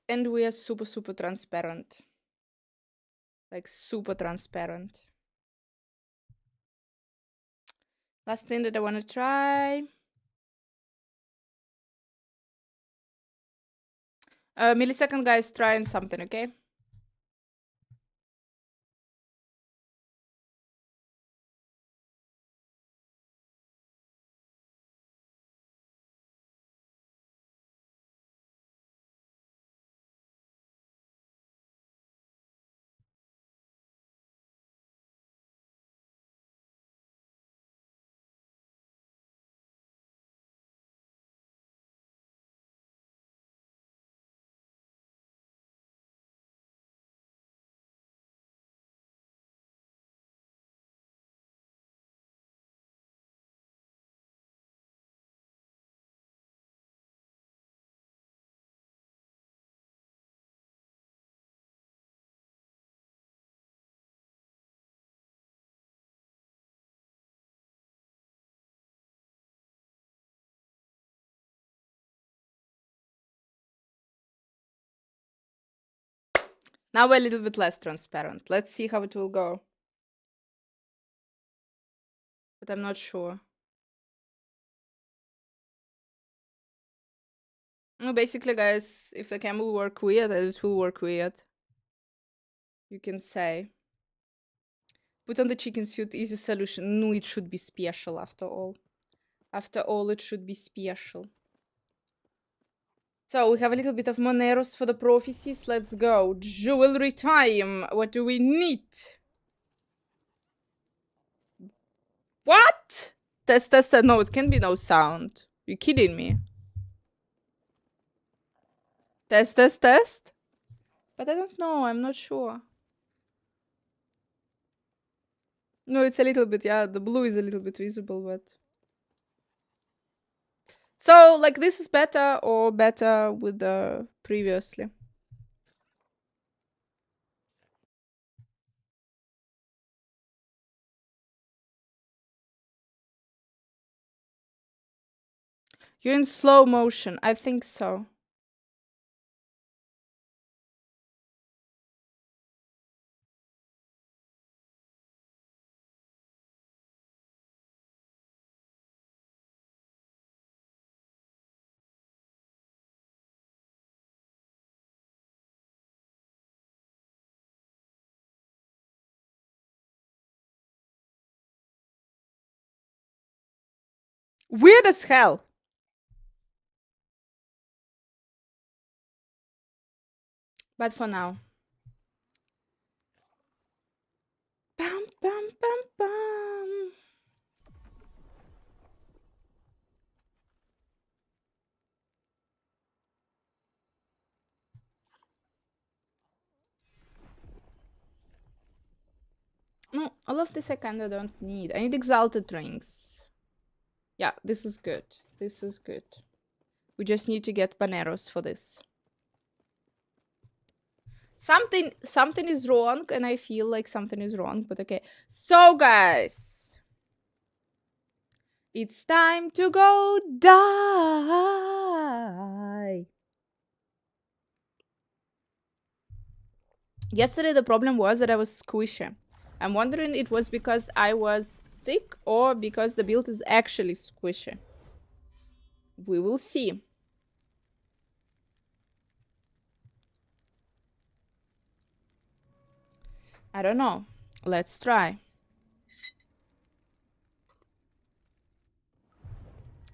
And we are super, super transparent. Like, super transparent. Last thing that I want to try. Millisecond, guys, trying something, okay? Now we're a little bit less transparent. Let's see how it will go. But I'm not sure. No, basically, guys, if the cam will work weird, it will work weird. You can say. Put on the chicken suit, easy solution. No, it should be special after all. After all, it should be special. So we have a little bit of Moneros for the prophecies. Let's go. Jewelry time. What do we need? What? Test, test, no, it can be no sound. You kidding me? Test, test, test? But I don't know, I'm not sure. No, it's a little bit, yeah, the blue is a little bit visible, but... So, like, this is better or better with the previously? You're in slow motion. I think so. Weird as hell. But for now. Bam, bam, bam, bam. No, all of this I kinda don't need. I need exalted rings. Yeah, this is good. This is good. We just need to get Baneros for this. Something is wrong, and I feel like something is wrong, but okay. So, guys, it's time to go die. Yesterday, the problem was that I was squishy. I'm wondering it was because I was sick or because the build is actually squishy. We will see. I don't know. Let's try.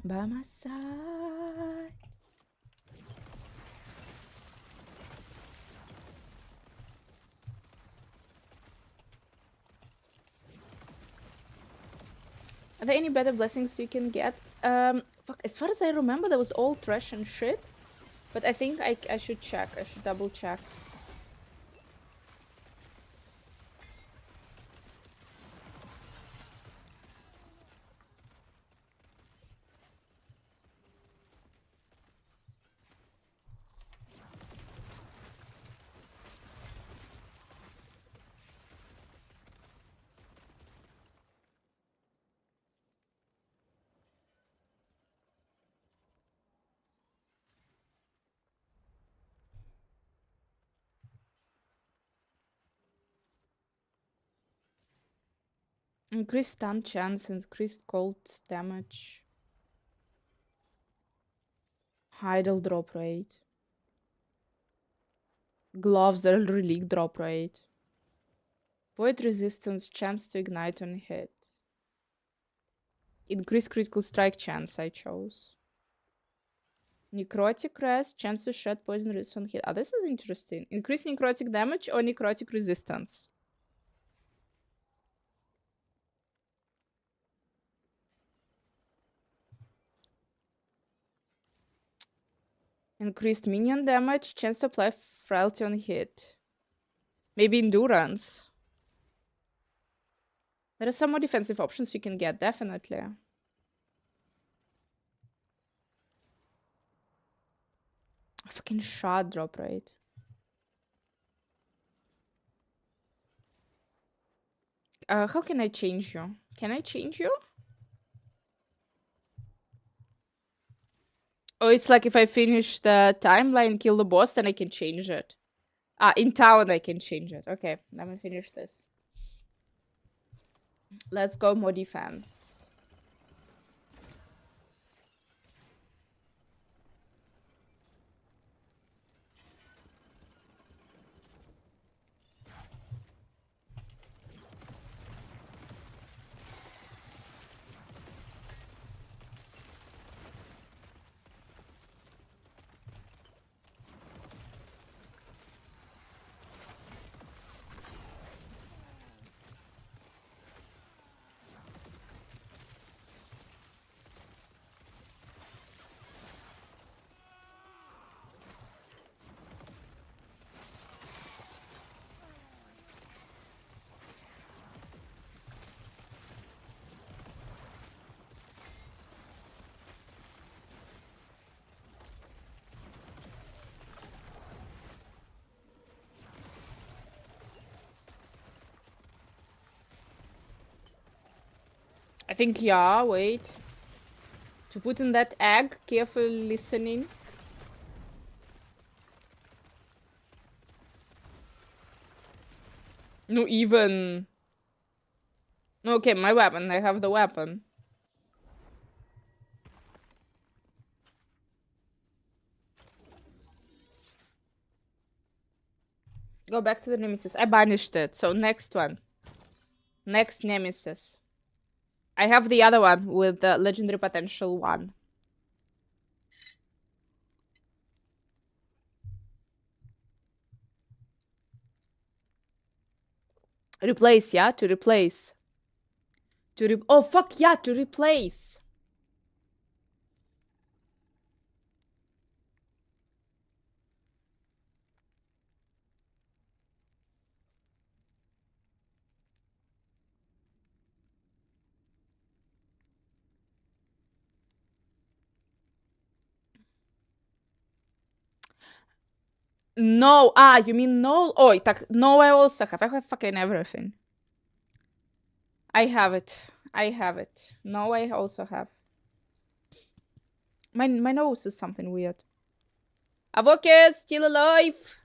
By my side. Are there any better blessings you can get? Fuck, as far as I remember, there was all trash and shit. But I think I should check. I should double check. Increased stun chance, increased cold damage. Idle drop rate. Gloves that relic drop rate. Void resistance, chance to ignite on hit. Increased critical strike chance I chose. Necrotic rest, chance to shed poison resist on hit. Ah, this is interesting. Increased necrotic damage or necrotic resistance? Increased minion damage, chance to apply frailty on hit. Maybe endurance. There are some more defensive options you can get, definitely. Fucking shot drop rate. How can I change you? Can I change you? Oh, it's like if I finish the timeline, kill the boss, then I can change it. Ah, in town I can change it. Okay, let me finish this. Let's go more defense. I think, yeah, wait. To put in that egg, careful listening. No, even. Okay, my weapon. I have the weapon. Go back to the nemesis. I banished it. So next one. Next nemesis. I have the other one with the legendary potential 1. Replace, yeah? To replace. Oh, fuck yeah, to replace. No, you mean no? Oh, no, I also have. I have fucking everything. I have it. I have it. No, I also have. My nose is something weird. Avoke still alive.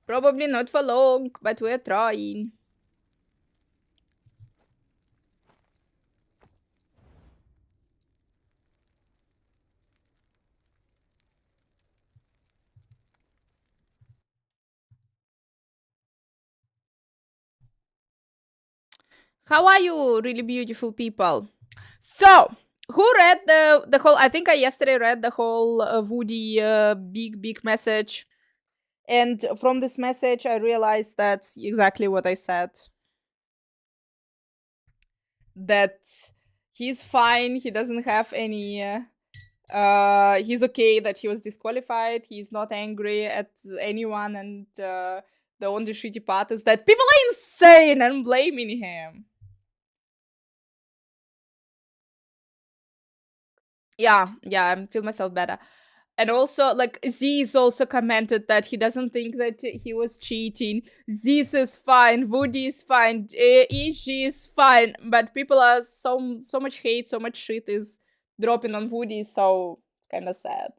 Probably not for long, but we're trying. How are you, really beautiful people? So, who read the whole? I think I yesterday read the whole Woody big message, and from this message, I realized that's exactly what I said. That he's fine. He doesn't have any. He's okay that he was disqualified. He's not angry at anyone, and the only shitty part is that people are insane and blaming him. Yeah, I feel myself better. And also, like, Ziz also commented that he doesn't think that he was cheating. Ziz is fine, Woody is fine, EG is fine, but people are so much hate, so much shit is dropping on Woody, so it's kind of sad.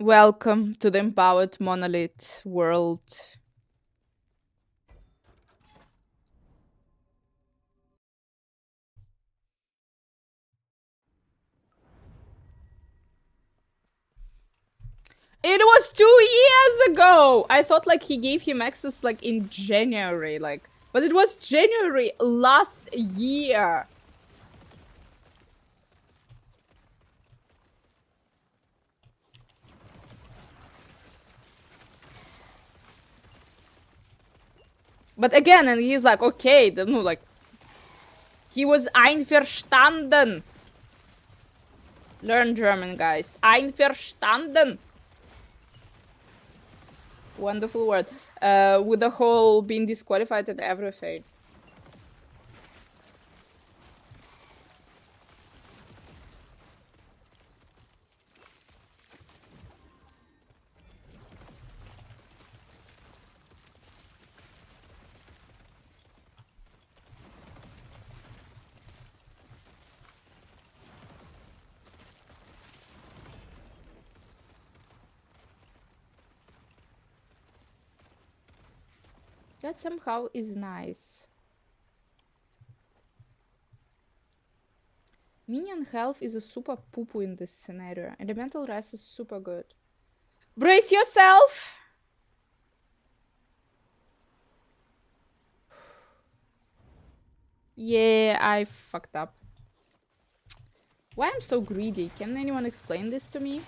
Welcome to the empowered Monolith world. It was 2 years ago! I thought like he gave him access like in January, like, but it was January last year. But again, and he's like, okay, no, like, he was einverstanden. Learn German, guys. Einverstanden. Wonderful word. With the whole being disqualified and everything. That somehow is nice. Minion health is a super poo-poo in this scenario. Elemental rest is super good. Brace yourself! Yeah, I fucked up. Why I'm so greedy? Can anyone explain this to me?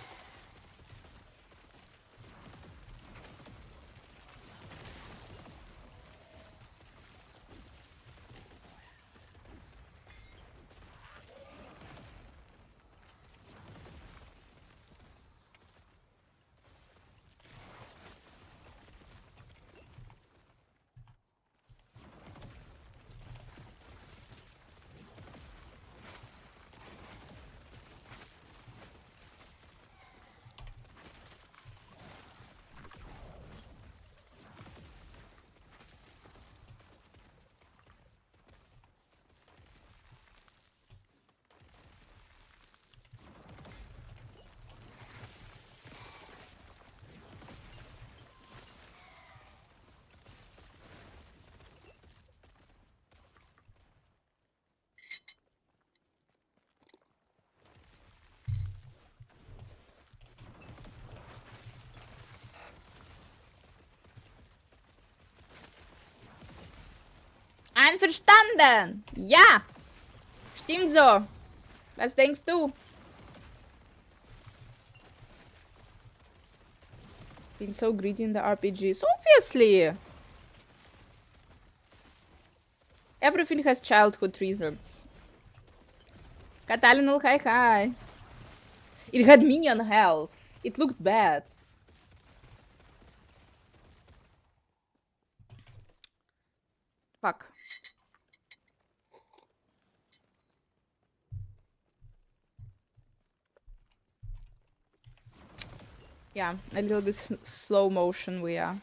Einverstanden! Ja! Stimmt so. Was denkst du? Been so greedy in the RPGs. Obviously! Everything has childhood reasons. Catalinal, hi hi. It had minion health. It looked bad. Fuck. Yeah, a little bit slow motion we are.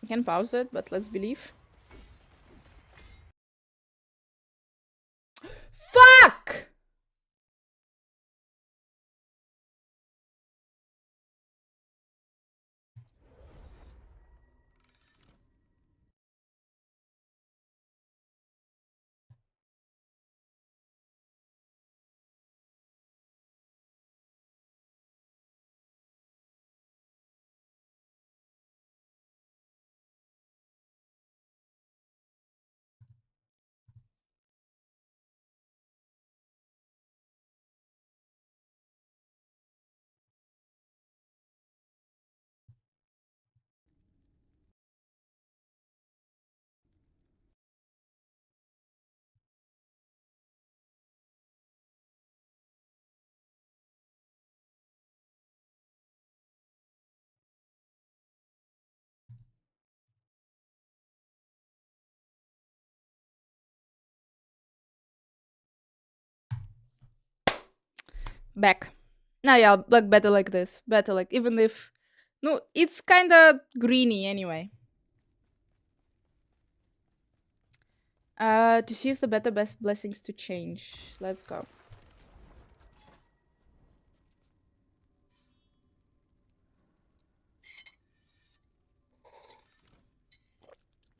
I can pause it, but let's believe. Fuck! Back. Nah, yeah, like better like this. Better like, even if... No, it's kinda greeny anyway. To see if the better best blessings to change. Let's go.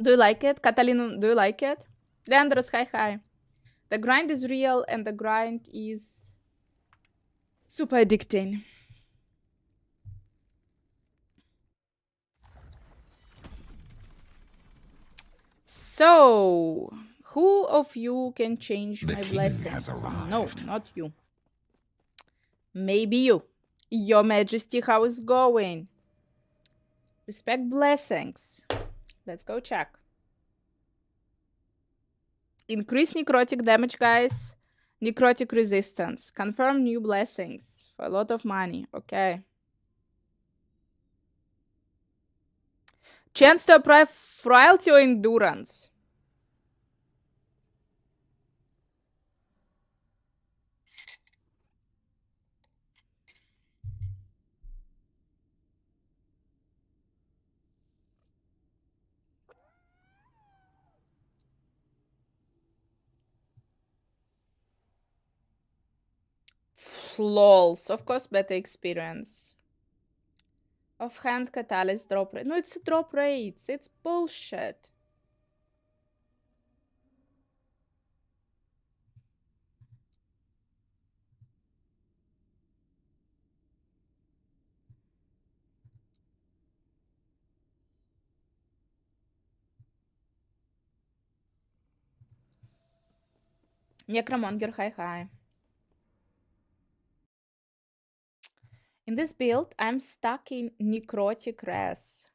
Do you like it? Catalina, do you like it? Leandros, hi. The grind is real and the grind is super addicting. So, who of you can change my blessings? No, not you. Maybe you. Your Majesty, how is going? Respect blessings. Let's go check. Increase necrotic damage, guys. Necrotic resistance. Confirm new blessings. For a lot of money. Okay. Chance to apply frailty or endurance. Lols. Of course, better experience. Offhand catalyst drop rate. No, it's drop rates. It's bullshit. Necromonger, hi. In this build, I'm stuck in necrotic res.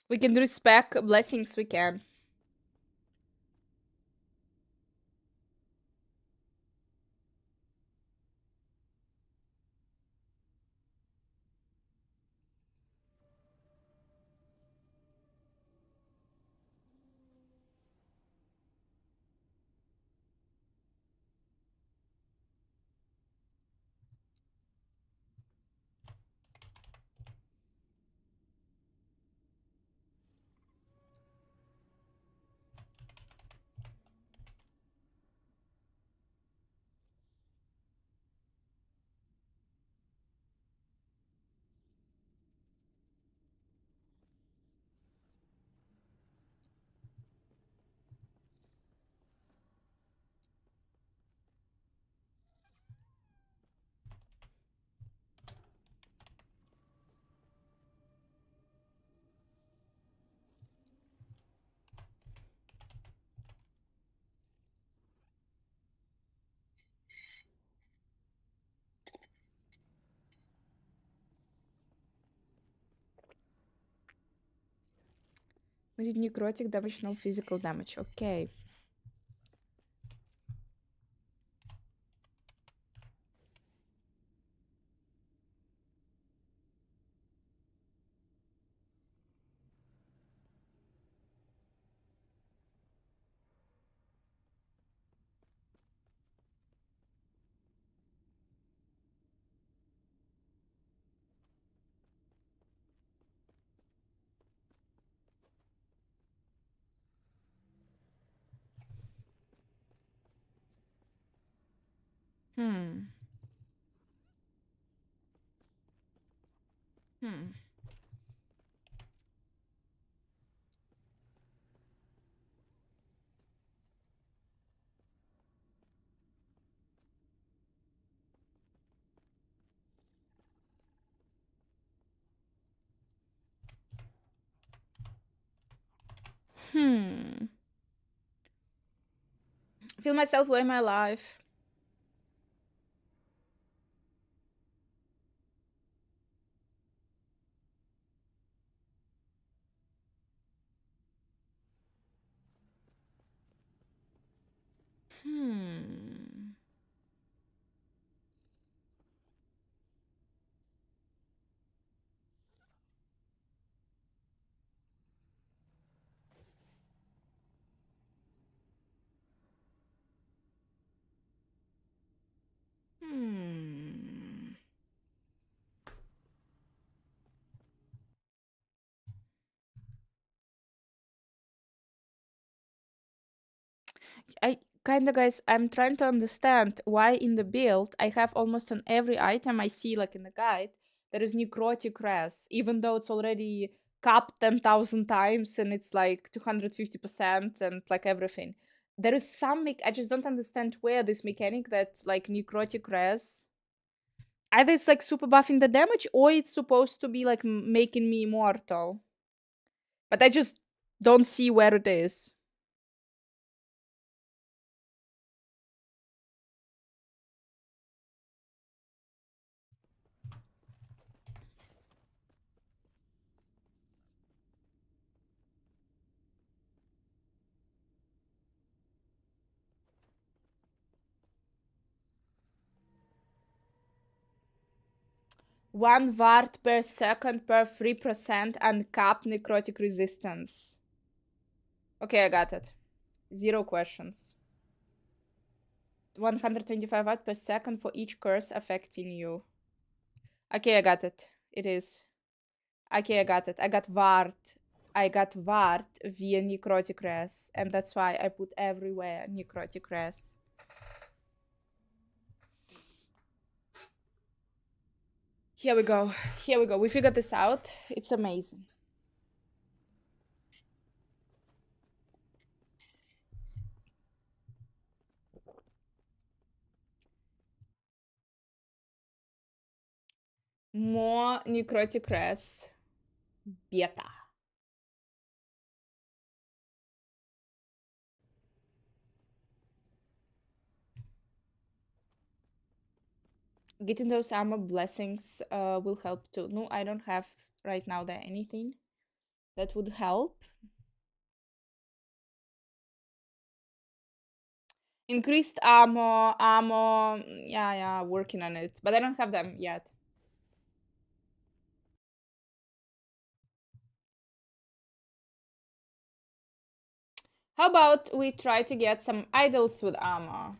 We can respect blessings, we can. We did necrotic damage, no physical damage. Okay. Hmm. Feel myself way my life. I kinda, guys, I'm trying to understand why in the build I have almost on every item I see, like in the guide, there is necrotic res, even though it's already capped 10,000 times and it's like 250% and like everything. There is some I just don't understand where this mechanic that like necrotic res. Either it's like super buffing the damage or it's supposed to be like making me immortal. But I just don't see where it is. One ward per second per 3% uncapped necrotic resistance. Okay, I got it. 0 questions. 125 watt per second for each curse affecting you. Okay, I got it. It is. Okay, I got it. I got ward. I got ward via necrotic res. And that's why I put everywhere necrotic res. Here we go. Here we go. We figured this out. It's amazing. More necrotic res. Beta. Getting those armor blessings will help too. No, I don't have right now there anything that would help. Increased armor, yeah, working on it. But I don't have them yet. How about we try to get some idols with armor?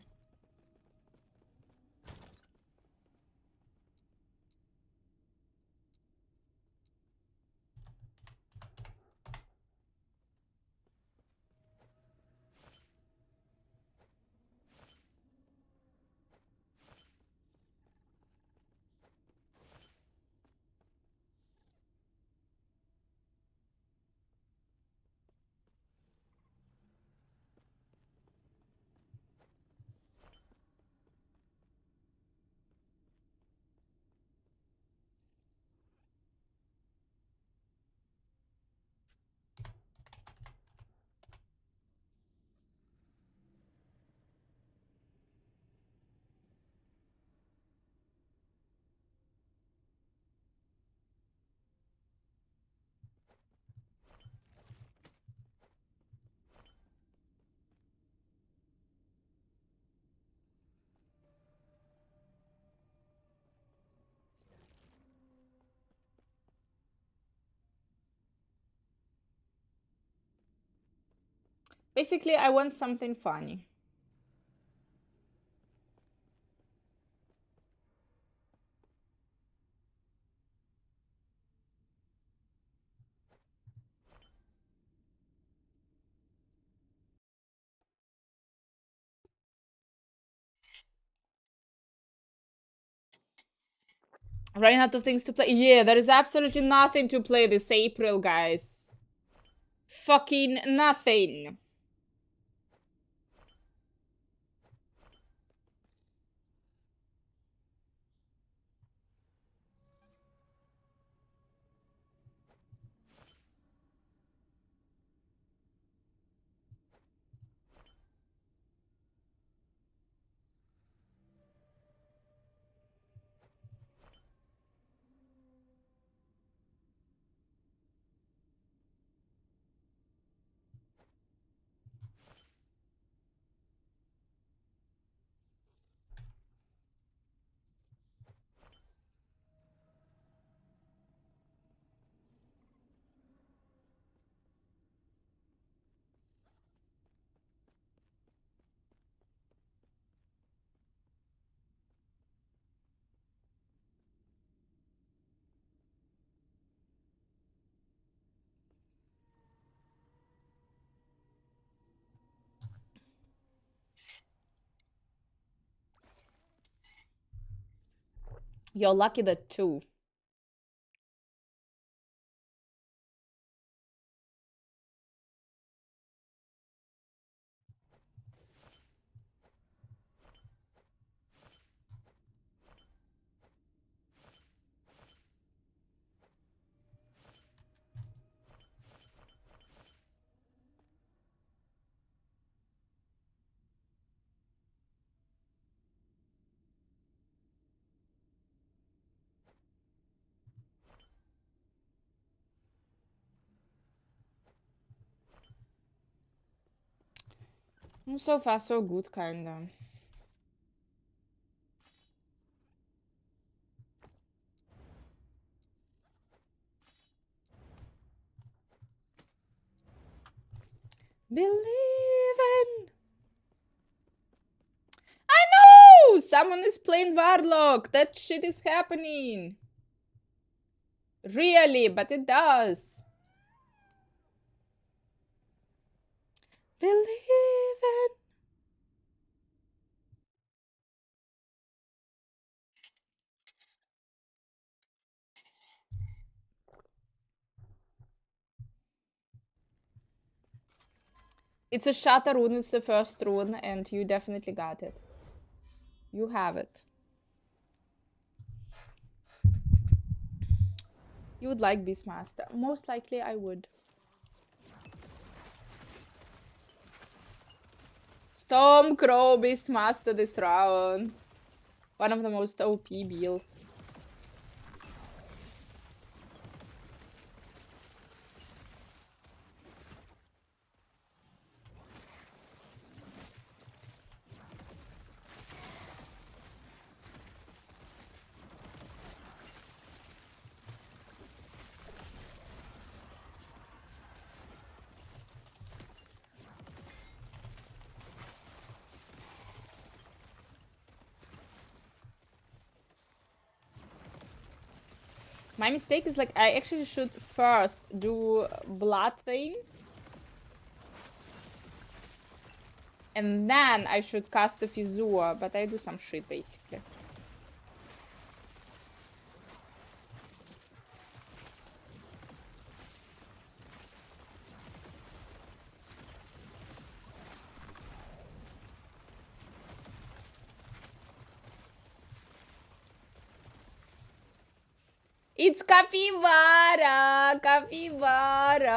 Basically, I want something funny. Running out of things to play. Yeah, there is absolutely nothing to play this April, guys. Fucking nothing. You're lucky that 2. So far, so good, kinda. Believe in. I know! Someone is playing TWarlock. That shit is happening. Really, but it does. Believe in. It's a shatter rune, it's the first rune, and you definitely got it. You have it. You would like Beastmaster. Most likely I would. Stormcrow Beastmaster this round. One of the most OP builds. My mistake is like I actually should first do blood thing. And then I should cast the Fissure, but I do some shit basically. It's Capybara! Capybara!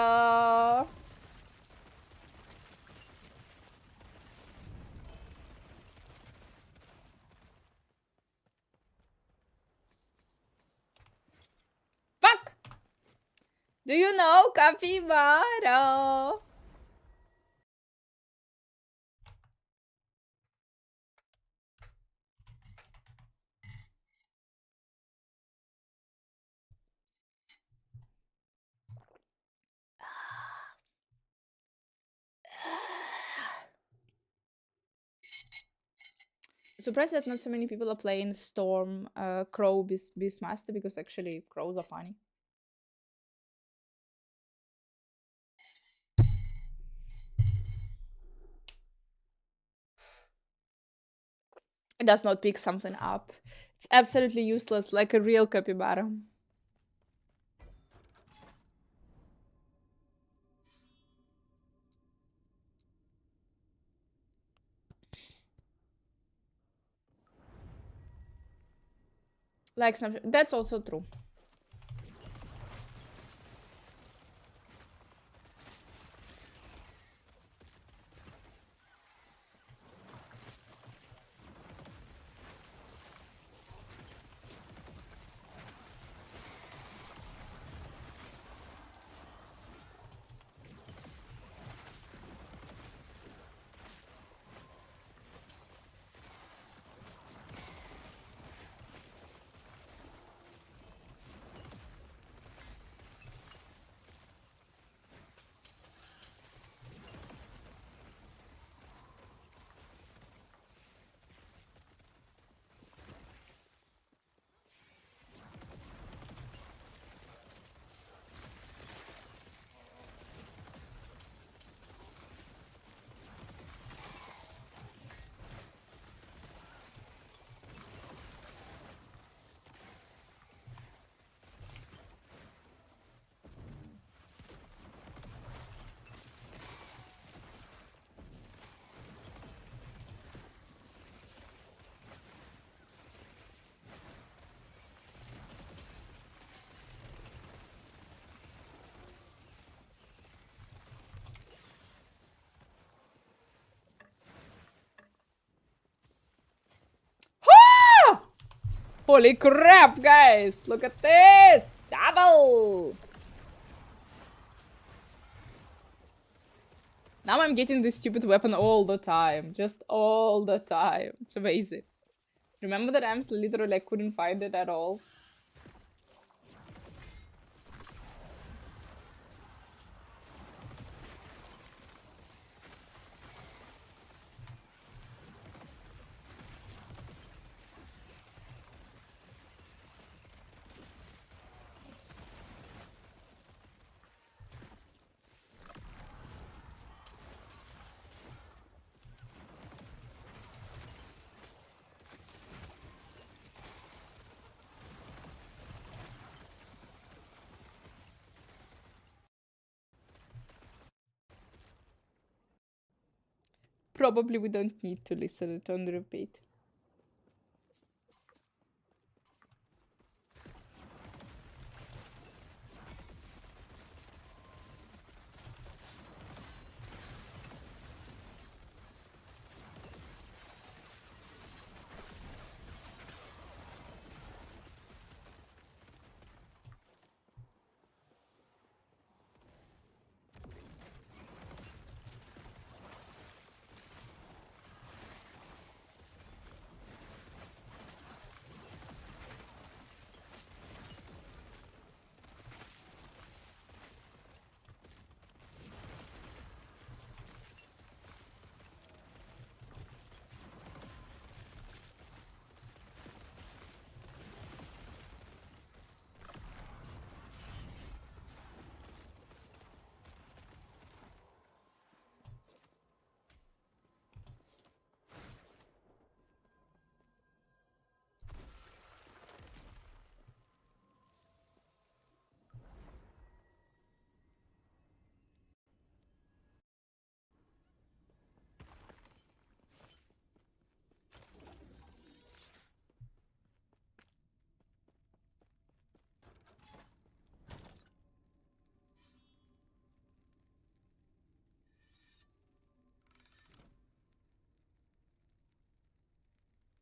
Fuck! Do you know Capybara? Surprised that not so many people are playing Storm Crow Beastmaster because actually crows are funny. It does not pick something up. It's absolutely useless, like a real capybara. Like some. That's also true. Holy crap, guys! Look at this! Double! Now I'm getting this stupid weapon all the time. Just all the time. It's amazing. Remember that I'm literally, I couldn't find it at all. Probably we don't need to listen it on repeat.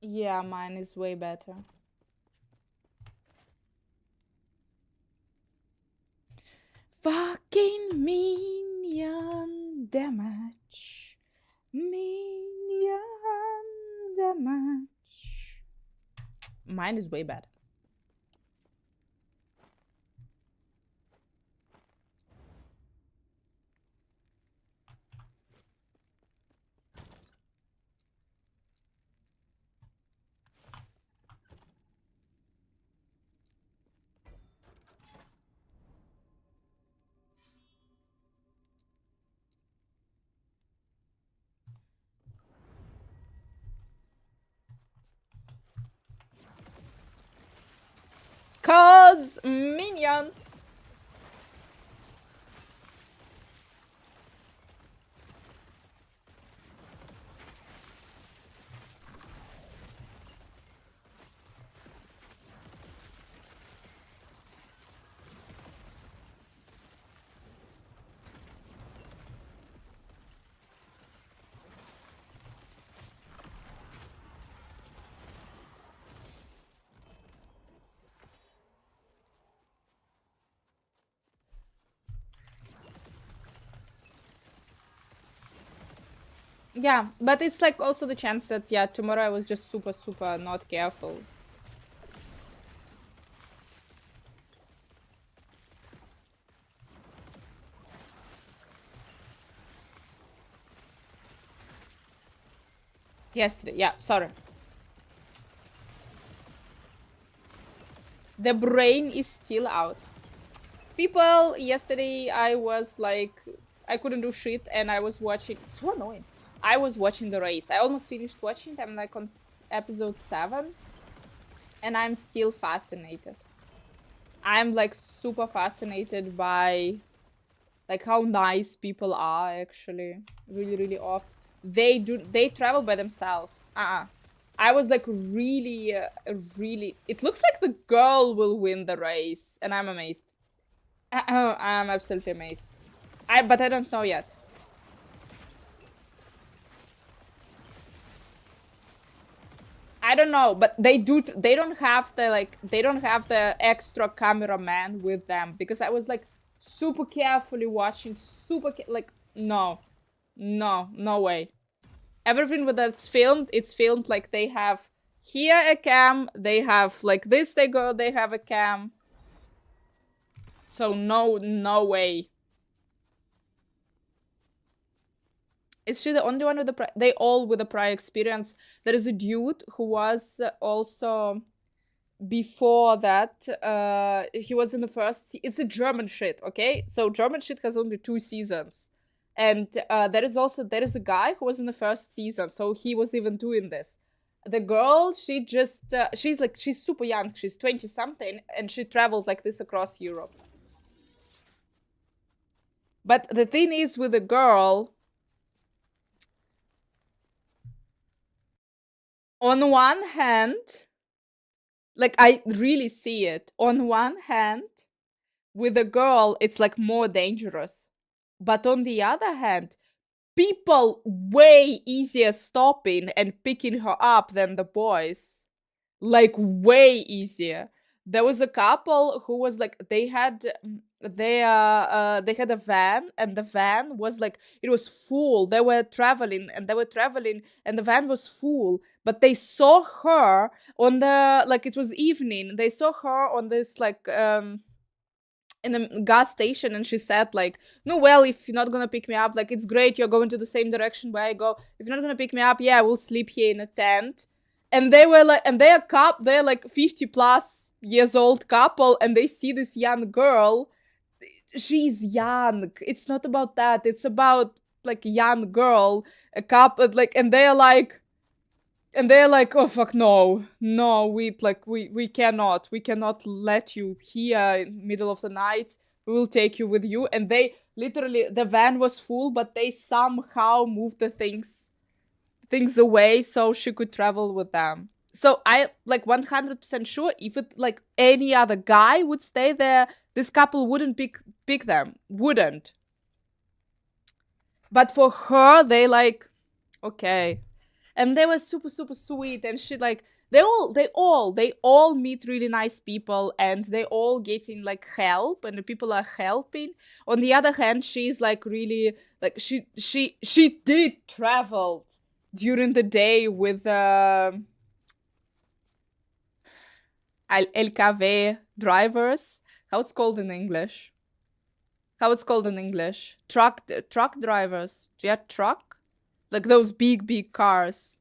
Yeah, mine is way better. Fucking minion damage. Minion damage. Mine is way better. Cause minions. Yeah, but it's like also the chance that, yeah, tomorrow I was just super not careful. Yesterday, yeah, sorry. The brain is still out. People, yesterday I was like, I couldn't do shit and I was watching, it's so annoying. I was watching the race. I almost finished watching. I'm like on episode 7 and I'm still fascinated. I'm like super fascinated by like how nice people are actually. Really off. They travel by themselves. I was like really it looks like the girl will win the race and I'm amazed. I'm absolutely amazed. But I don't know yet. I don't know, but they don't have the extra cameraman with them, because I was like super carefully watching, no way. Everything that's filmed, it's filmed like they have here a cam, they have like this, they have a cam. So no way. Is she the only one with they all with a prior experience? There is a dude who was also before that. He was in the first. It's a German shit, okay? So German shit has only 2 seasons, and there is a guy who was in the first season, so he was even doing this. The girl, she just she's super young. She's 20 something, and she travels like this across Europe. But the thing is with the girl, on one hand, like I really see it. On one hand, with a girl, it's like more dangerous. But on the other hand, people way easier stopping and picking her up than the boys. Like way easier. There was a couple who was like, they had a van, and the van was like, it was full. They were traveling and the van was full, but they saw her on the, like, it was evening. They saw her on this like in a gas station, and she said like, no, well, if you're not gonna pick me up, like, it's great, you're going to the same direction where I go. If you're not gonna pick me up, yeah, we'll sleep here in a tent. And they were like, and they're like 50 plus years old couple, and they see this young girl. She's young. It's not about that. It's about like young girl, a couple, like, and they're like, oh fuck, no, we cannot let you here in the middle of the night. We will take you with you. And they literally, the van was full, but they somehow moved the things away so she could travel with them. So I like 100% sure if it like any other guy would stay there, this couple wouldn't pick them. Wouldn't. But for her, they like, okay. And they were super, super sweet, and she like, they all meet really nice people, and they all getting like help, and the people are helping. On the other hand, she's like really like, she did travel during the day with LKW drivers. How it's called in English? Truck drivers. Yeah, truck. Like those big cars.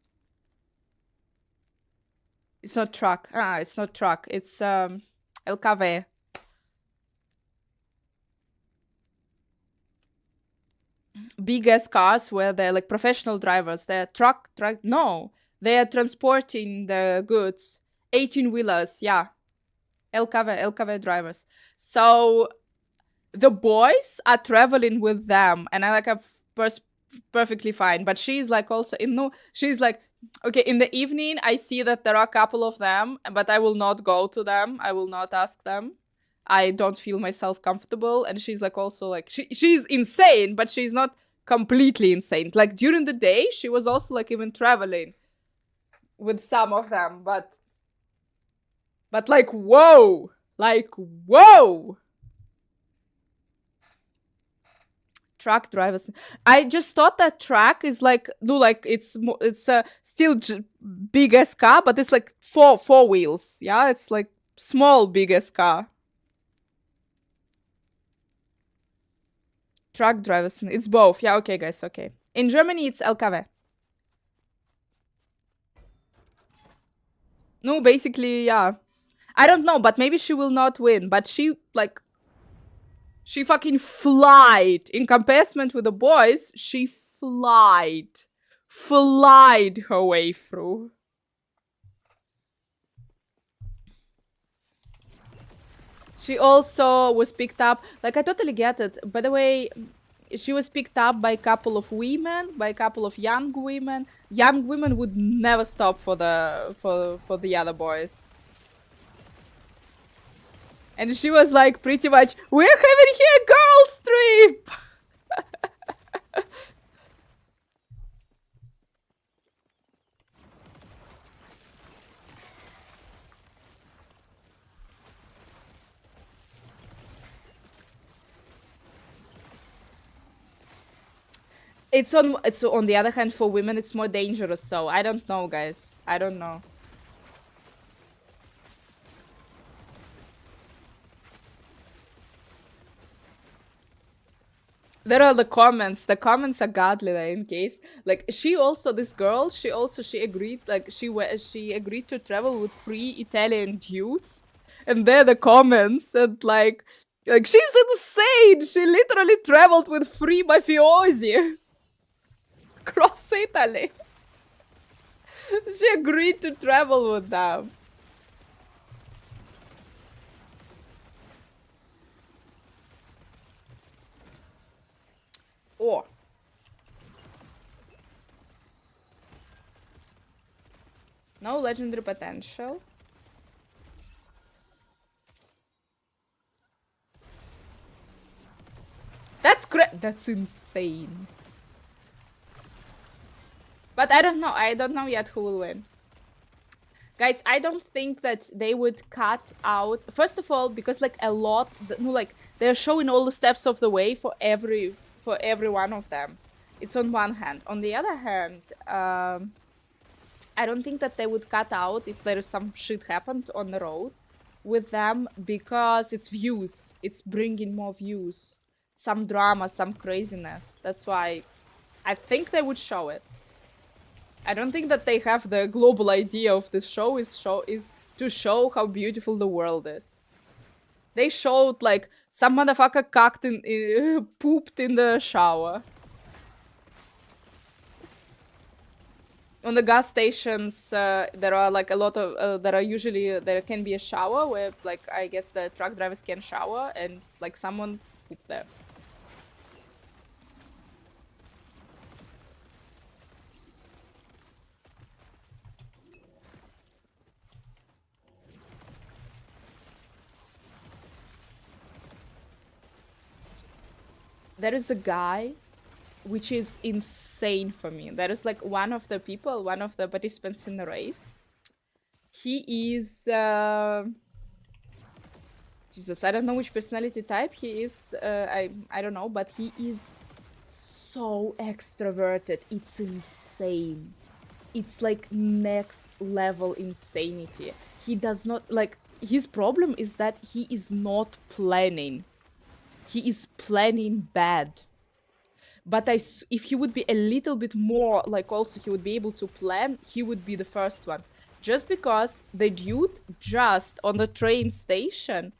It's not truck. It's not truck. It's LKW. Big ass cars where they're like professional drivers. They're truck. No, they're transporting the goods. 18-wheelers. Yeah, LKW drivers. So the boys are traveling with them, and I like a perfectly fine. But she's like also she's like, okay, in the evening I see that there are a couple of them, but I will not go to them. I will not ask them. I don't feel myself comfortable. And she's like also like, she's insane, but she's not completely insane. Like during the day, she was also like even traveling with some of them, but like, whoa. Truck drivers. I just thought that truck is like, no, like it's still big ass car, but it's like four wheels. Yeah, it's like small big ass car. Truck drivers. It's both. Yeah, okay, guys. Okay. In Germany, it's LKW. No, basically, yeah. I don't know, but maybe she will not win. But she fucking flied. In comparison with the boys, she flied her way through. She also was picked up, like, I totally get it. By the way, she was picked up by a couple of women, by a couple of young women. Young women would never stop for the other boys. And she was like, pretty much, we're having here a girls trip! It's on the other hand, for women it's more dangerous, so I don't know, guys. I don't know. There are the comments. The comments are godly, like, in case. Like, she also, this girl, she agreed, like, she agreed to travel with 3 Italian dudes. And there the comments, and like she's insane! She literally traveled with 3 mafiosi across Italy. She agreed to travel with them. Oh. No legendary potential. That's insane. But I don't know. I don't know yet who will win. Guys, I don't think that they would cut out... First of all, because like a lot... No, like, they're showing all the steps of the way for every one of them. It's on one hand. On the other hand, I don't think that they would cut out if there is some shit happened on the road with them, because it's views. It's bringing more views. Some drama, some craziness. That's why I think they would show it. I don't think that they have the global idea of this show is to show how beautiful the world is. They showed like some motherfucker pooped in the shower. On the gas stations, there are like a lot of there can be a shower where, like, I guess the truck drivers can shower, and like someone pooped there. There is a guy which is insane for me. That is like one of the participants in the race. He is Jesus, I don't know which personality type he is. I don't know, but he is so extroverted. It's insane. It's like next level insanity. He does not like, his problem is that he is not planning. He is planning bad. But if he would be a little bit more, like, also he would be able to plan, he would be the first one. Just because the dude just on the train station,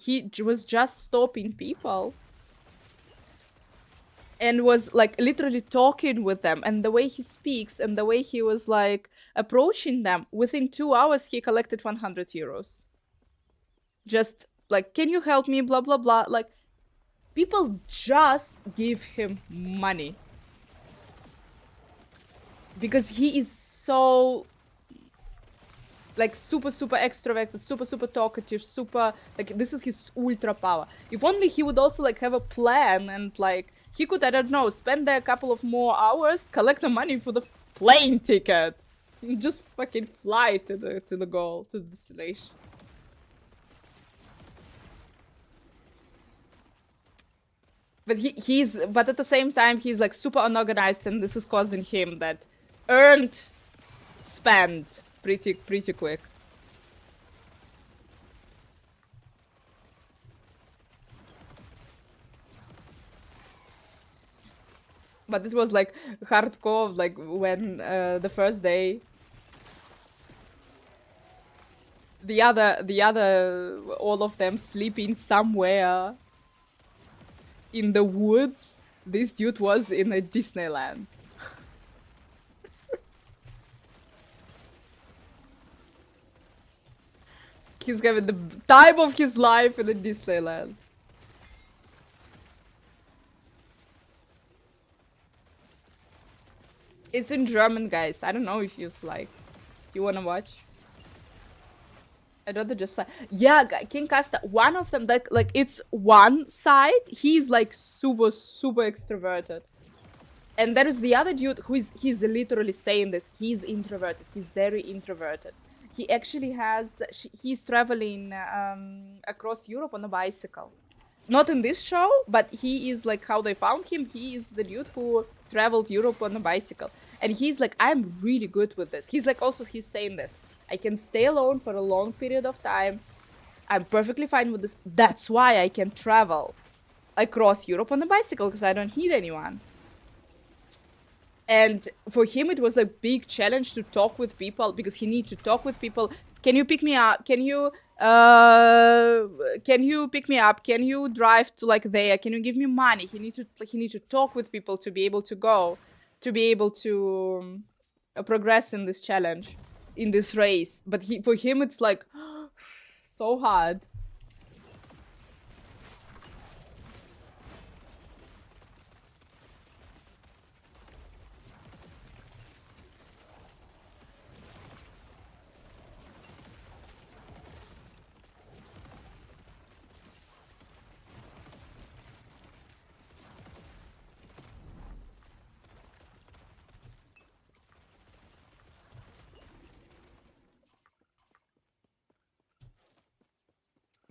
he was just stopping people and was like literally talking with them, and the way he speaks and the way he was like approaching them, within 2 hours he collected 100 euros. Just like, can you help me, blah blah blah. Like, people just give him money because he is so like super extroverted, super talkative, super like, this is his ultra power. If only he would also like have a plan, and like he could, I don't know, spend there a couple of more hours, collect the money for the plane ticket, and just fucking fly to the goal, to the destination. But but at the same time, he's like super unorganized, and this is causing him that earned spend pretty quick. But it was like hardcore, like when the first day the other all of them sleeping somewhere in the woods. This dude was in a Disneyland. He's having the time of his life in a Disneyland. It's in German, guys. I don't know if you like. You wanna watch? I'd rather just like, yeah, King Casta. One of them, like it's one side. He's like super extroverted, and there is the other dude he's literally saying this. He's introverted. He's very introverted. He actually has. He's traveling across Europe on a bicycle, not in this show, but he is like how they found him. He is the dude who traveled Europe on a bicycle, and he's like, I'm really good with this. He's like, also he's saying this, I can stay alone for a long period of time. I'm perfectly fine with this. That's why I can travel across Europe on a bicycle, because I don't need anyone. And for him, it was a big challenge to talk with people, because he needs to talk with people. Can you pick me up? Can you pick me up? Can you drive to like there? Can you give me money? He need to talk with people to be able to go, to be able to progress in this challenge, in this race. But for him, it's like so hard.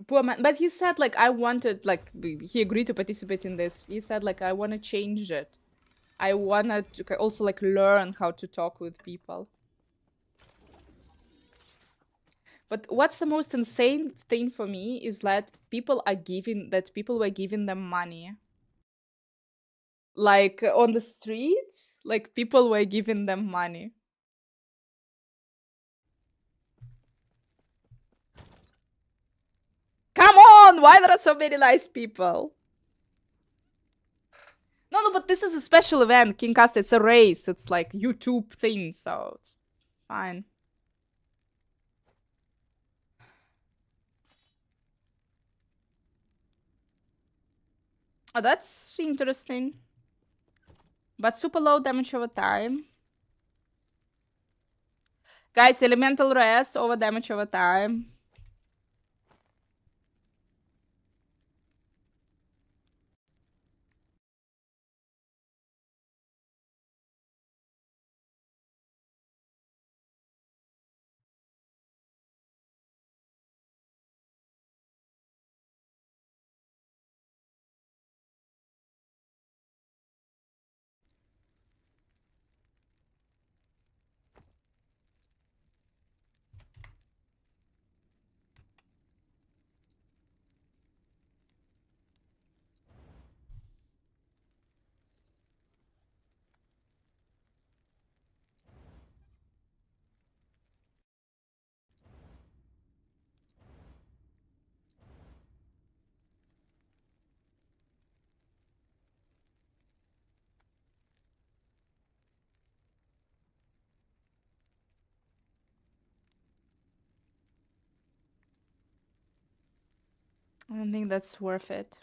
Poor man. But he said like, I wanted, like, he agreed to participate in this. He said like, I want to change it. I wanted to also like learn how to talk with people. But what's the most insane thing for me is that people were giving them money. Like on the streets, like people were giving them money. Come on, why there are so many nice people? No, but this is a special event, King Cast. It's a race. It's like YouTube thing, so it's fine. Oh, that's interesting. But super low damage over time. Guys, elemental res over damage over time. I don't think that's worth it.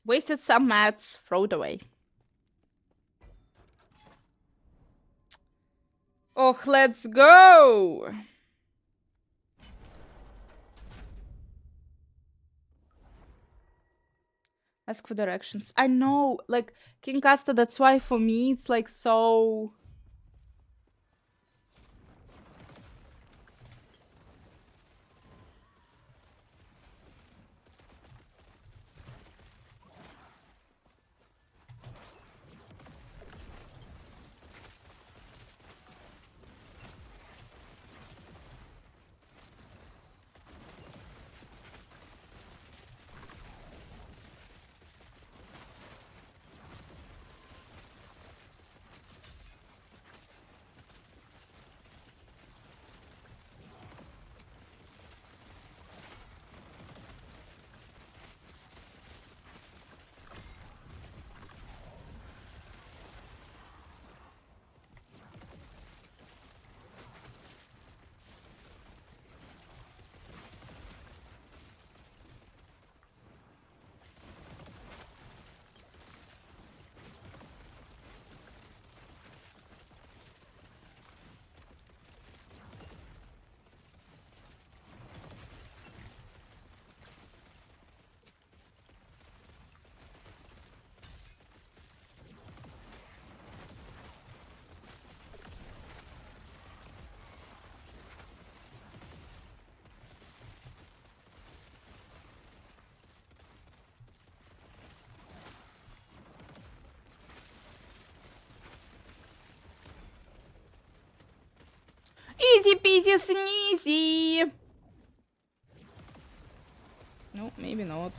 Wasted some mats, throw it away. Oh, let's go! Ask for directions. I know, like, King Casta, that's why for me it's like so... Easy peasy sneezy. No, maybe not.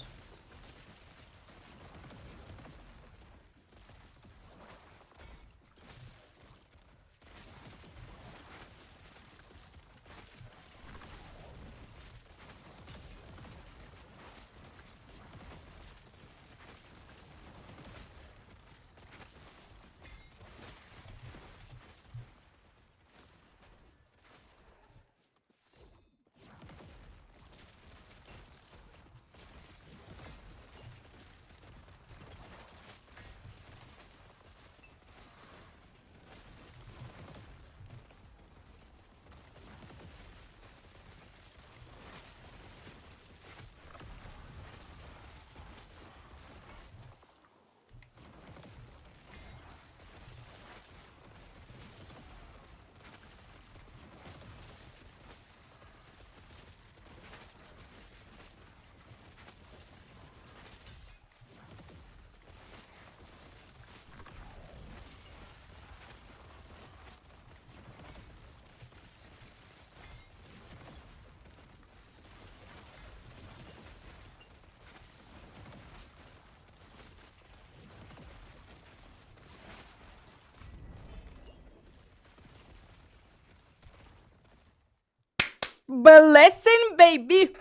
Blessing, baby.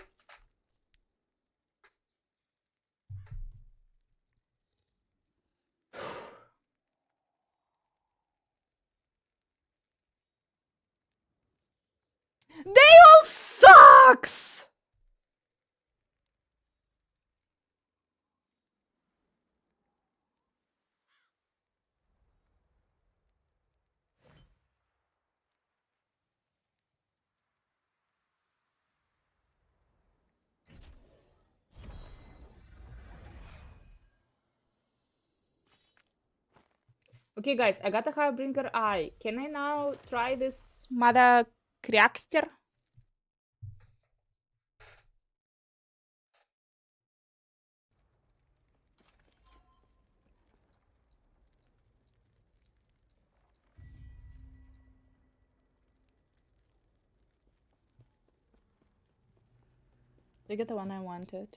They all sucks. Okay, guys, I got a Harbinger eye. Can I now try this mother Kriakster? They get the one I wanted.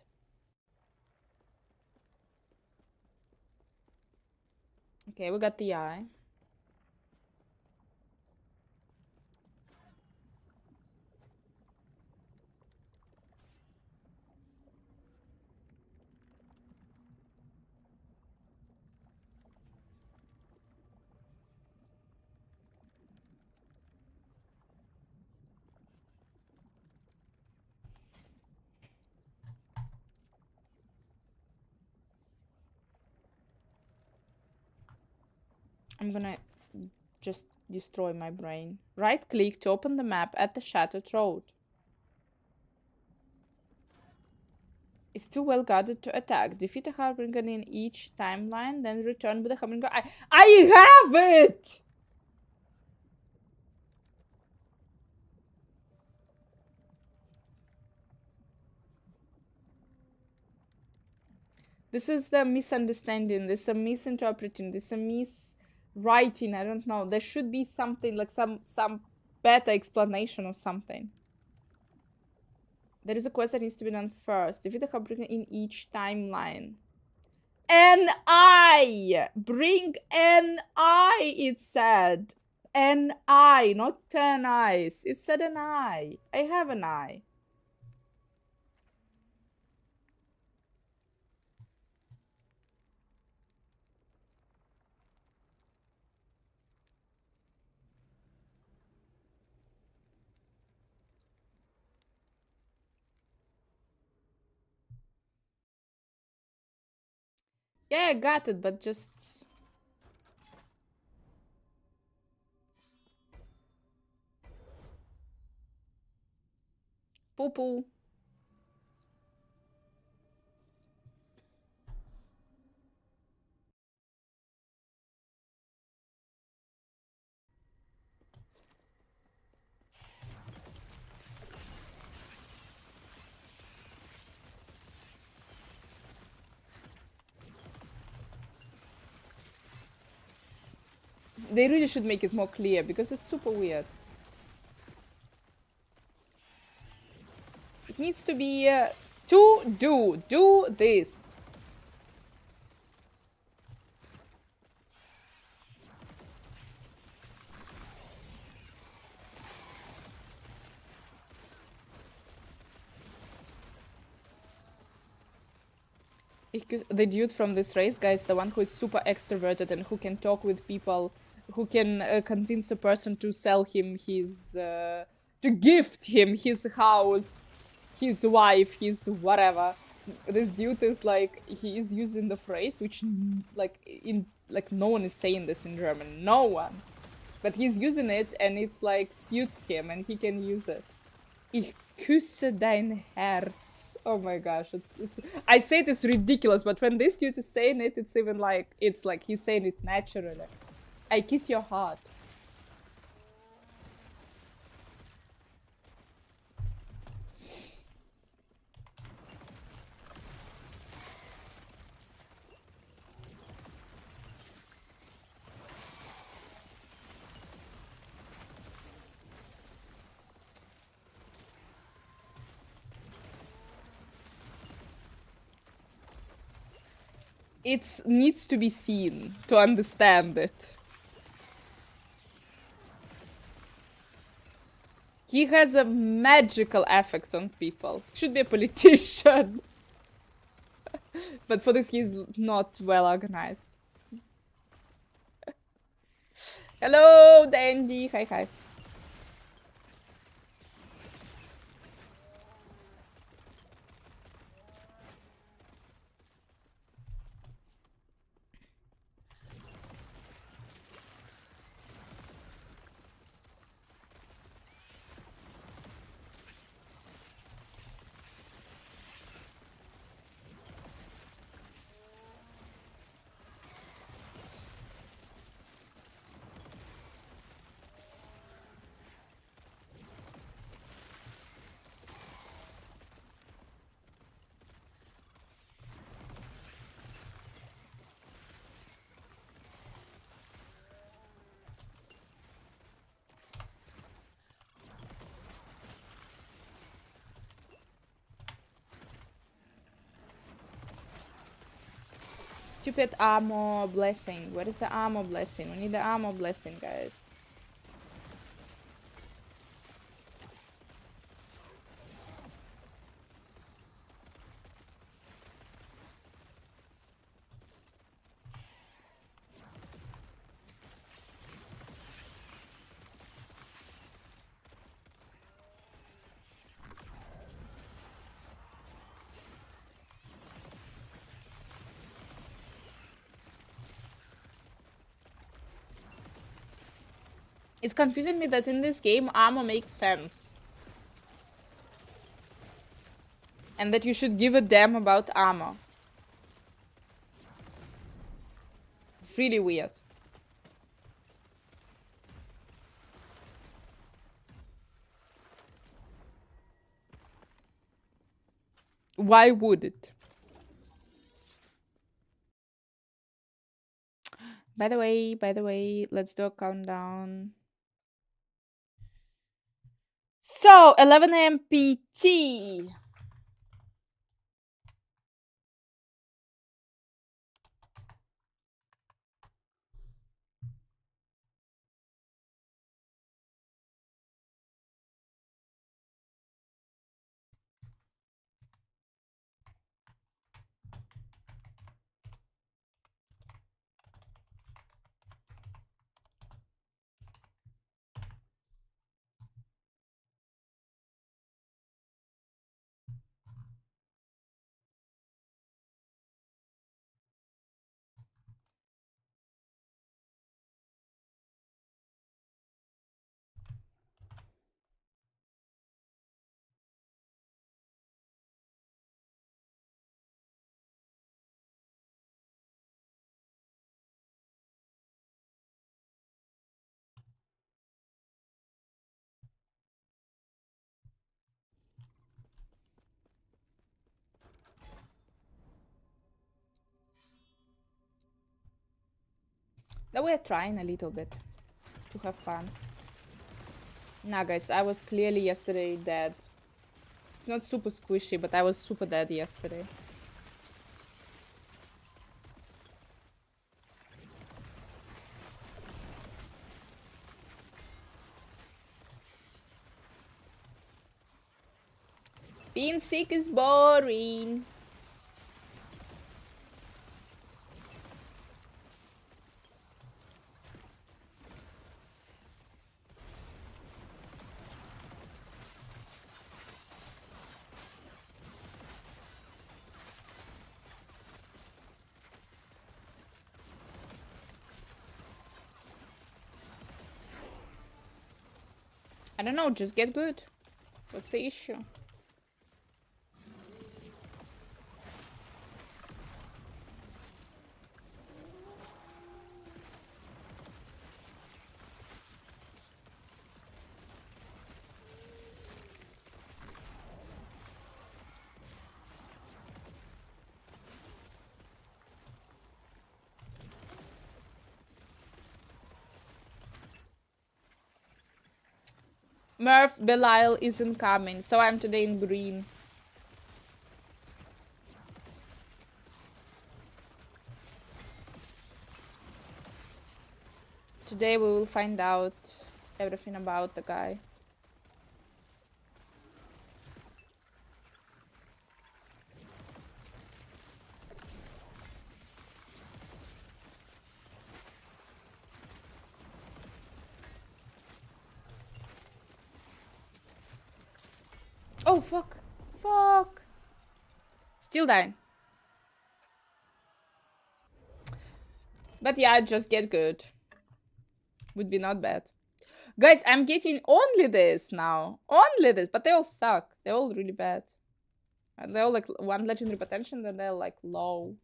Okay, we got the eye. I'm gonna just destroy my brain. Right click to open the map at the Shattered Road. It's too well guarded to attack. Defeat a Harbinger in each timeline, then return with the Harbinger. I have it! This is the misunderstanding. This is a misinterpreting. This is a miswriting. I don't know. There should be something like some better explanation or something. There is a quest that needs to be done first. Defeat the Harbinger in each timeline. An eye! Bring an eye, it said. An eye, not 10 eyes. It said an eye. I have an eye. Yeah, I got it, but just... Poo-poo. They really should make it more clear, because it's super weird. It needs to be do this. The dude from this race, guys, the one who is super extroverted and who can talk with people, who can convince a person to sell him his, to gift him his house, his wife, his whatever. This dude is like, he is using the phrase, which like no one is saying this in German, no one. But he's using it and it's like suits him and he can use it. Ich küsse dein Herz. Oh my gosh, it's I say it's ridiculous, but when this dude is saying it, it's even like, it's like he's saying it naturally. I kiss your heart. It needs to be seen to understand it. He has a magical effect on people. Should be a politician. But for this, he's not well organized. Hello, Dandy. Hi, hi. Stupid armor blessing. Where is the armor blessing? We need the armor blessing, guys. It's confusing me that in this game armor makes sense. And that you should give a damn about armor. Really weird. Why would it? By the way, let's do a countdown. So, 11 a.m. PT. That we're trying a little bit to have fun. Nah, guys, I was clearly yesterday dead. It's not super squishy, but I was super dead yesterday. Being sick is boring. I don't know, just get good. What's the issue? Murph Belial isn't coming, so I'm today in green. Today we will find out everything about the guy. Oh, fuck. Fuck. Still dying. But yeah, just get good. Would be not bad. Guys, I'm getting only this now. Only this. But they all suck. They're all really bad. And they're all like 1 legendary potential and they're like low.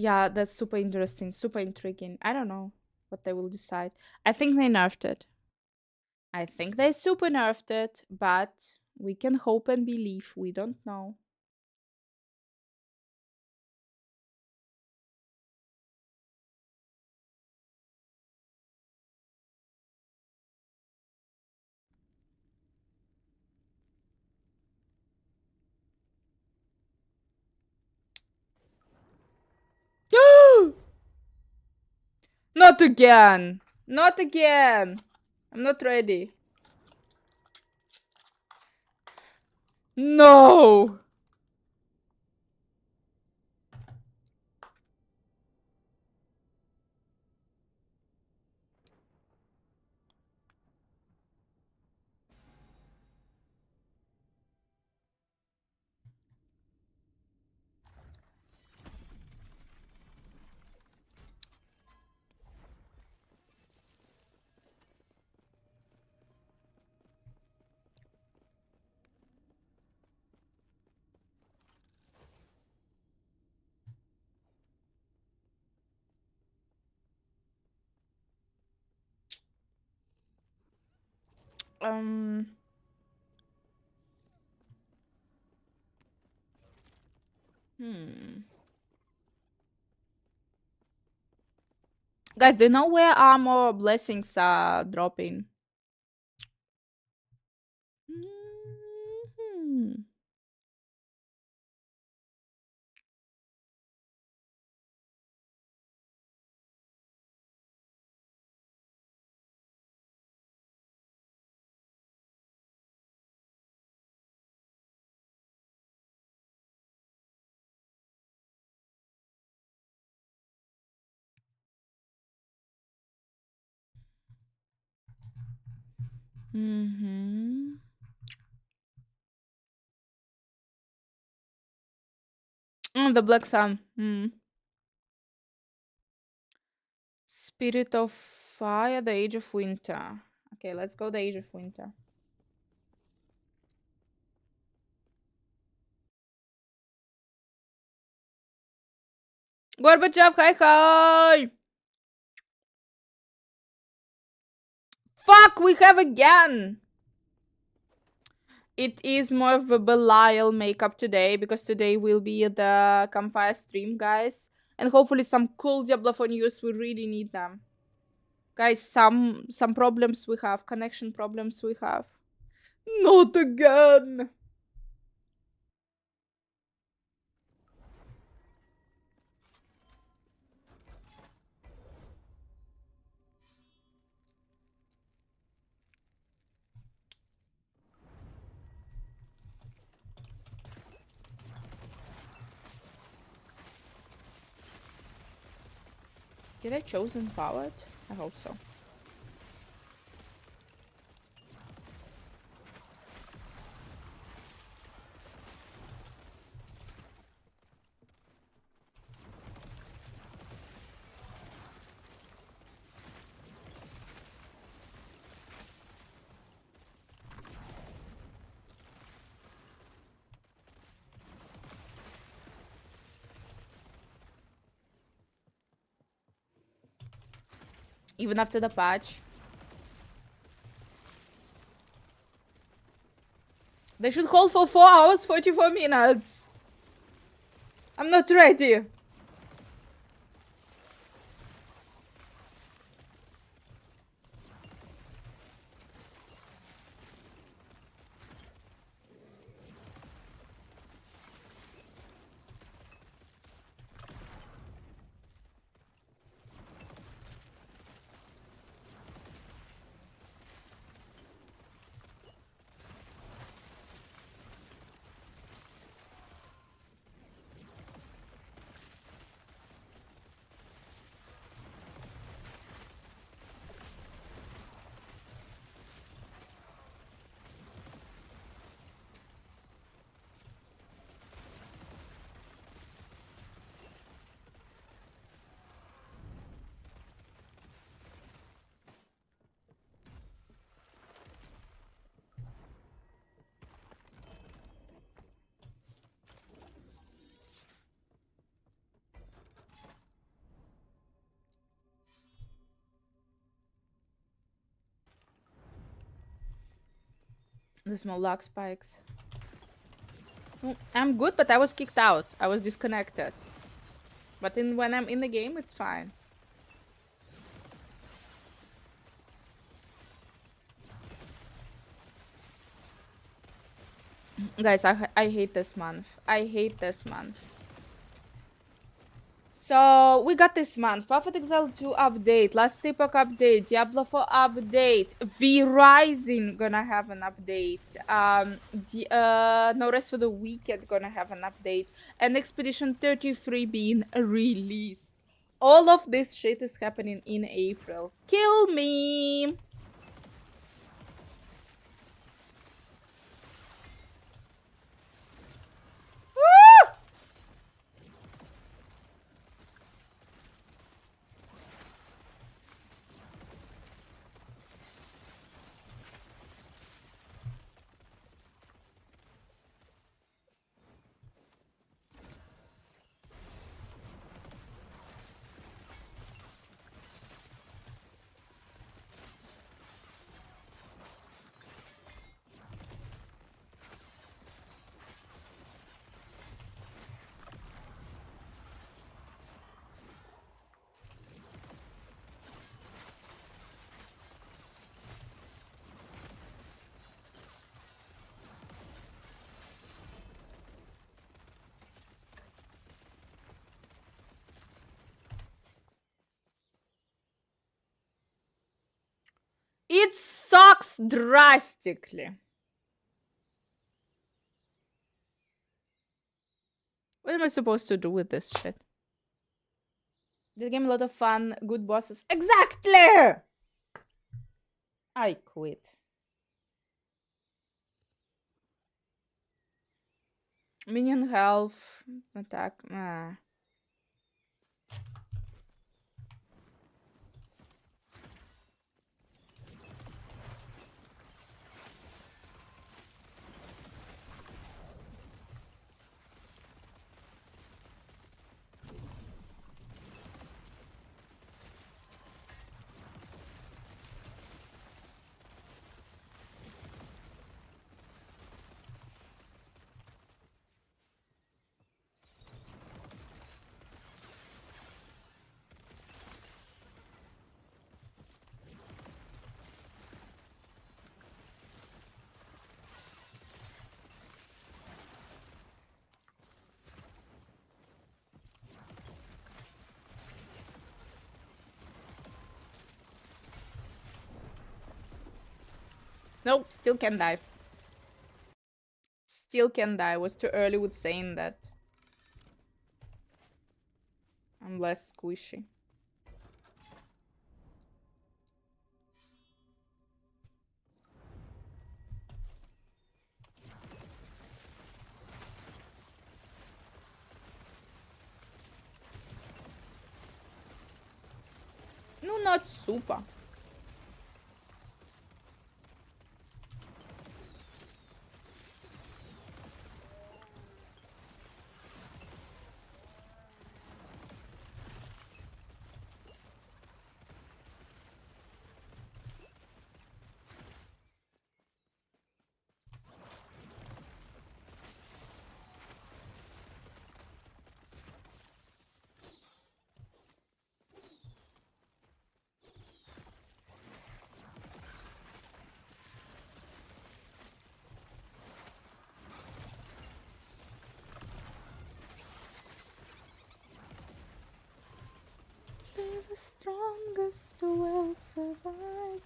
Yeah, that's super interesting, super intriguing. I don't know what they will decide. I think they nerfed it. I think they super nerfed it, but we can hope and believe. We don't know. Not again! Not again! I'm not ready. No! Um... Guys, do you know where are more blessings are dropping? Mhm. Mm-hmm. The Black Sun. Spirit of Fire, the Age of Winter. Okay, let's go the Age of Winter. Gorbachev, hi. Fuck, we have again. It is more of a Belial makeup today because today will be the Campfire stream, guys. And hopefully some cool Diablo 4 news. We really need them. Guys, some problems we have. Connection problems we have. Not again. Did I chosen powered? I hope so. Even after the patch. They should hold for 4 hours, 44 minutes. I'm not ready. The small lock spikes. I'm good, but I was kicked out. I was disconnected. But when I'm in the game, it's fine. Guys, I hate this month. I hate this month. So, we got this month. Prophet Exile 2 update. Last Epoch update. Diablo 4 update. V-Rising gonna have an update. No Rest for the Wicked gonna have an update. And Expedition 33 being released. All of this shit is happening in April. Kill me! It sucks drastically. What am I supposed to do with this shit? The game a lot of fun, good bosses. Exactly! I quit. Minion health, attack. Nope, still can die. Still can die. Was too early with saying that. I'm less squishy. No, not super. The strongest will survive.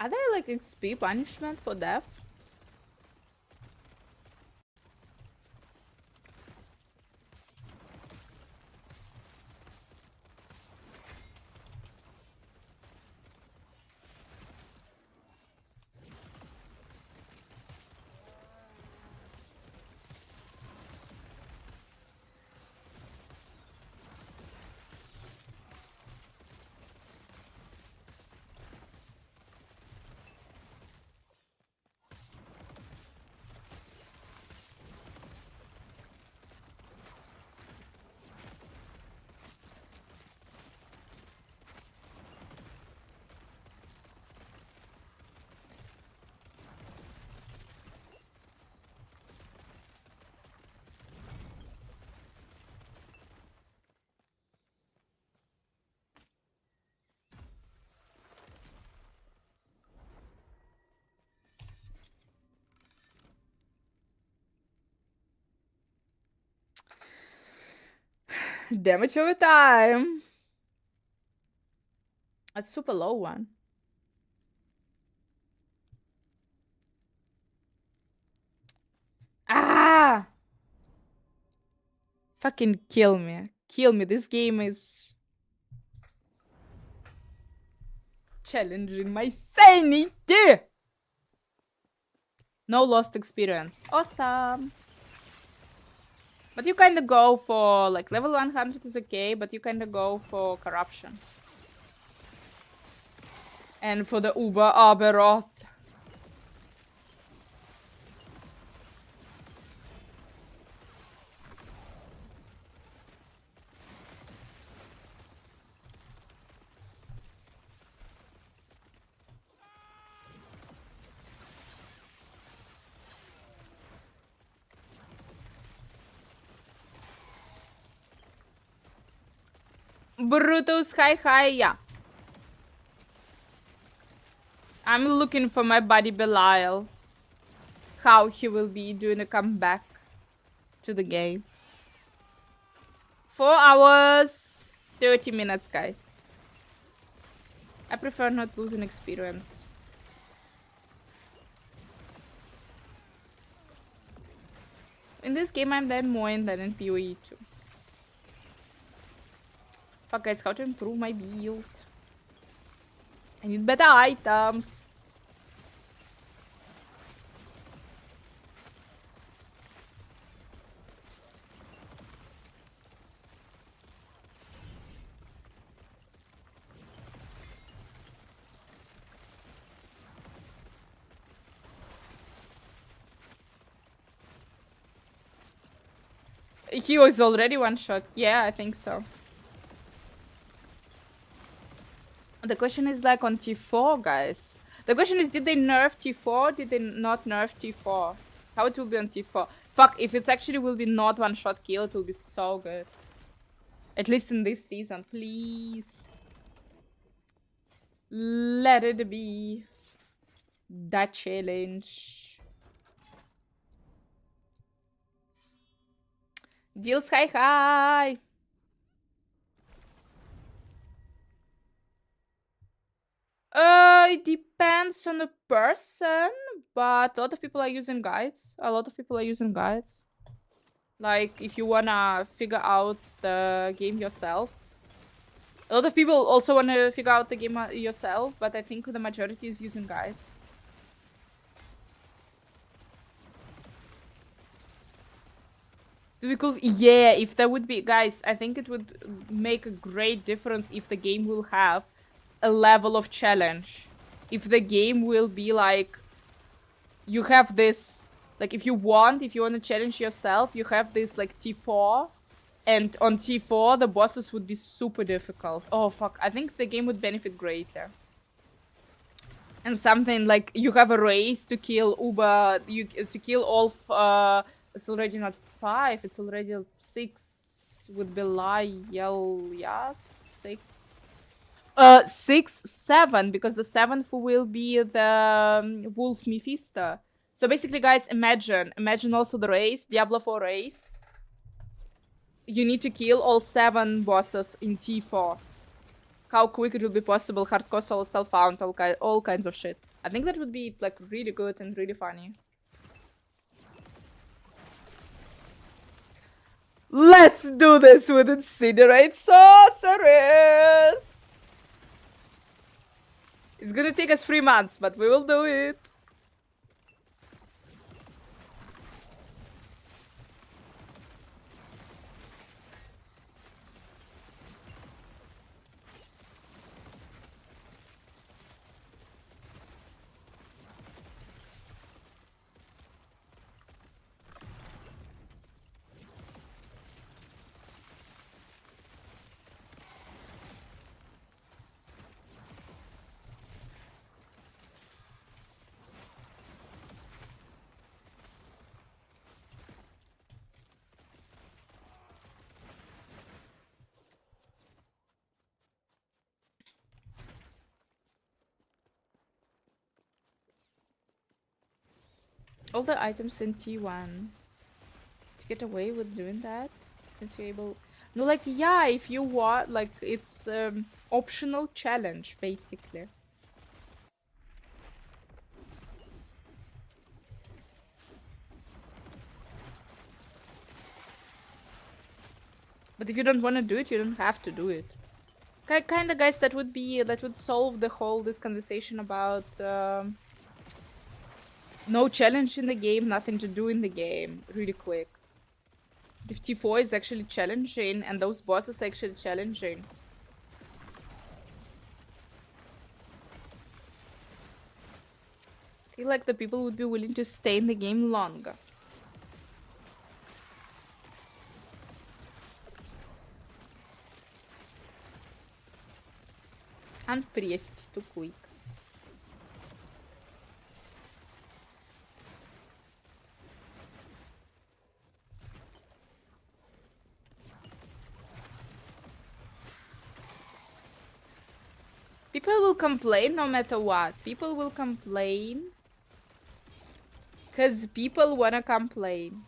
Are there like XP punishment for death? Damage over time. That's super low one. Ah! Fucking kill me. Kill me. This game is challenging my sanity. No lost experience. Awesome. But you kind of go for, like, level 100 is okay, but you kind of go for corruption. And for the Uber Aberoth. Brutus, hi, yeah. I'm looking for my buddy Belial. How he will be doing a comeback to the game. 4 hours, 30 minutes, guys. I prefer not losing experience. In this game, I'm then more in than in PoE too. Fuck, guys, how to improve my build? I need better items. He was already one shot. Yeah, I think so. The question is like on T4, guys. The question is, did they nerf T4? Did they not nerf T4? How it will be on T4? Fuck, if it actually will be not one shot kill, it will be so good. At least in this season, please. Let it be that challenge. Deals high. It depends on the person, but a lot of people are using guides. Like, if you wanna figure out the game yourself. A lot of people also wanna figure out the game yourself, but I think the majority is using guides. Because, yeah, if there would be, guys, I think it would make a great difference if the game will have a level of challenge. If the game will be like, you have this, like, if you want to challenge yourself, you have this like T4, and on T4 the bosses would be super difficult. Oh fuck, I think the game would benefit greater. And something like, you have a race to kill to kill all it's already not 5, it's already 6 with Belial. Yeah, 6. 6, 7, because the 7th will be the Wolf Mephisto. So basically, guys, imagine also the race, Diablo 4 race. You need to kill all 7 bosses in T4. How quick it will be possible, hardcore solo self-found, all kinds of shit. I think that would be like really good and really funny. Let's do this with Incinerate Sorceress! It's gonna take us 3 months, but we will do it. All the items in T1. To get away with doing that? Since you're able... No, like, yeah, if you want, like, it's optional challenge, basically. But if you don't want to do it, you don't have to do it. Kinda, guys, that would solve this conversation about no challenge in the game, nothing to do in the game, really quick. If T4 is actually challenging, and those bosses are actually challenging. I feel like the people would be willing to stay in the game longer. And Priest too quick. People will complain no matter what. People will complain. Because people wanna complain.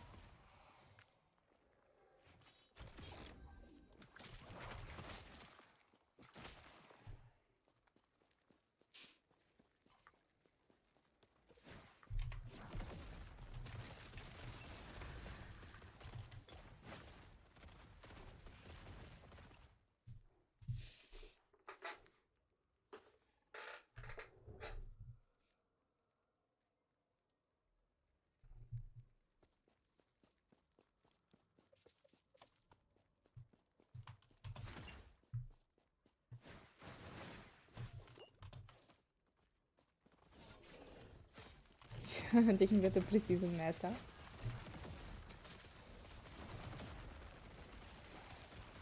Taking the preseason meta.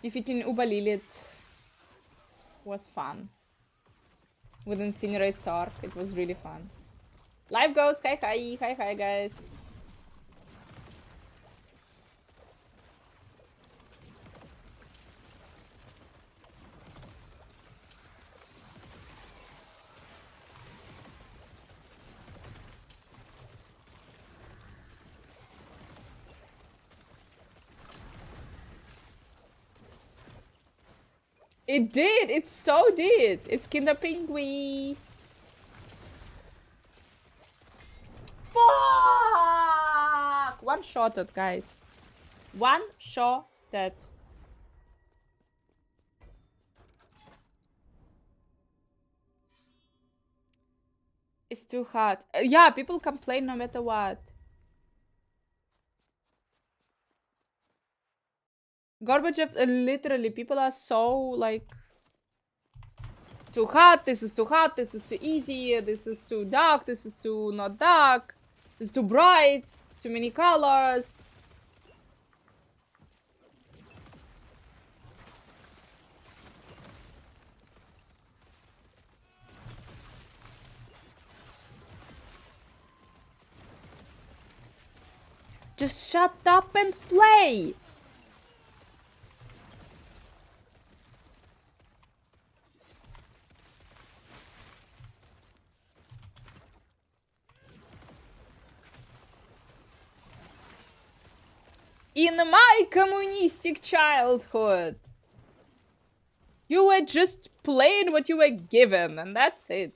Defeating Uber Lilith was fun. With Incinerate Sark, it was really fun. Live goes, hi guys. It did! It so did! It's Kinder Penguin! Fuck! One shot it, guys. One shot that. It's too hot. Yeah, people complain no matter what. Gorbachev, literally, people are so like too hot, this is too hot, this is too easy, this is too dark, this is too not dark, this is too bright, too many colors. Just shut up and play! In my communistic childhood, you were just playing what you were given, and that's it.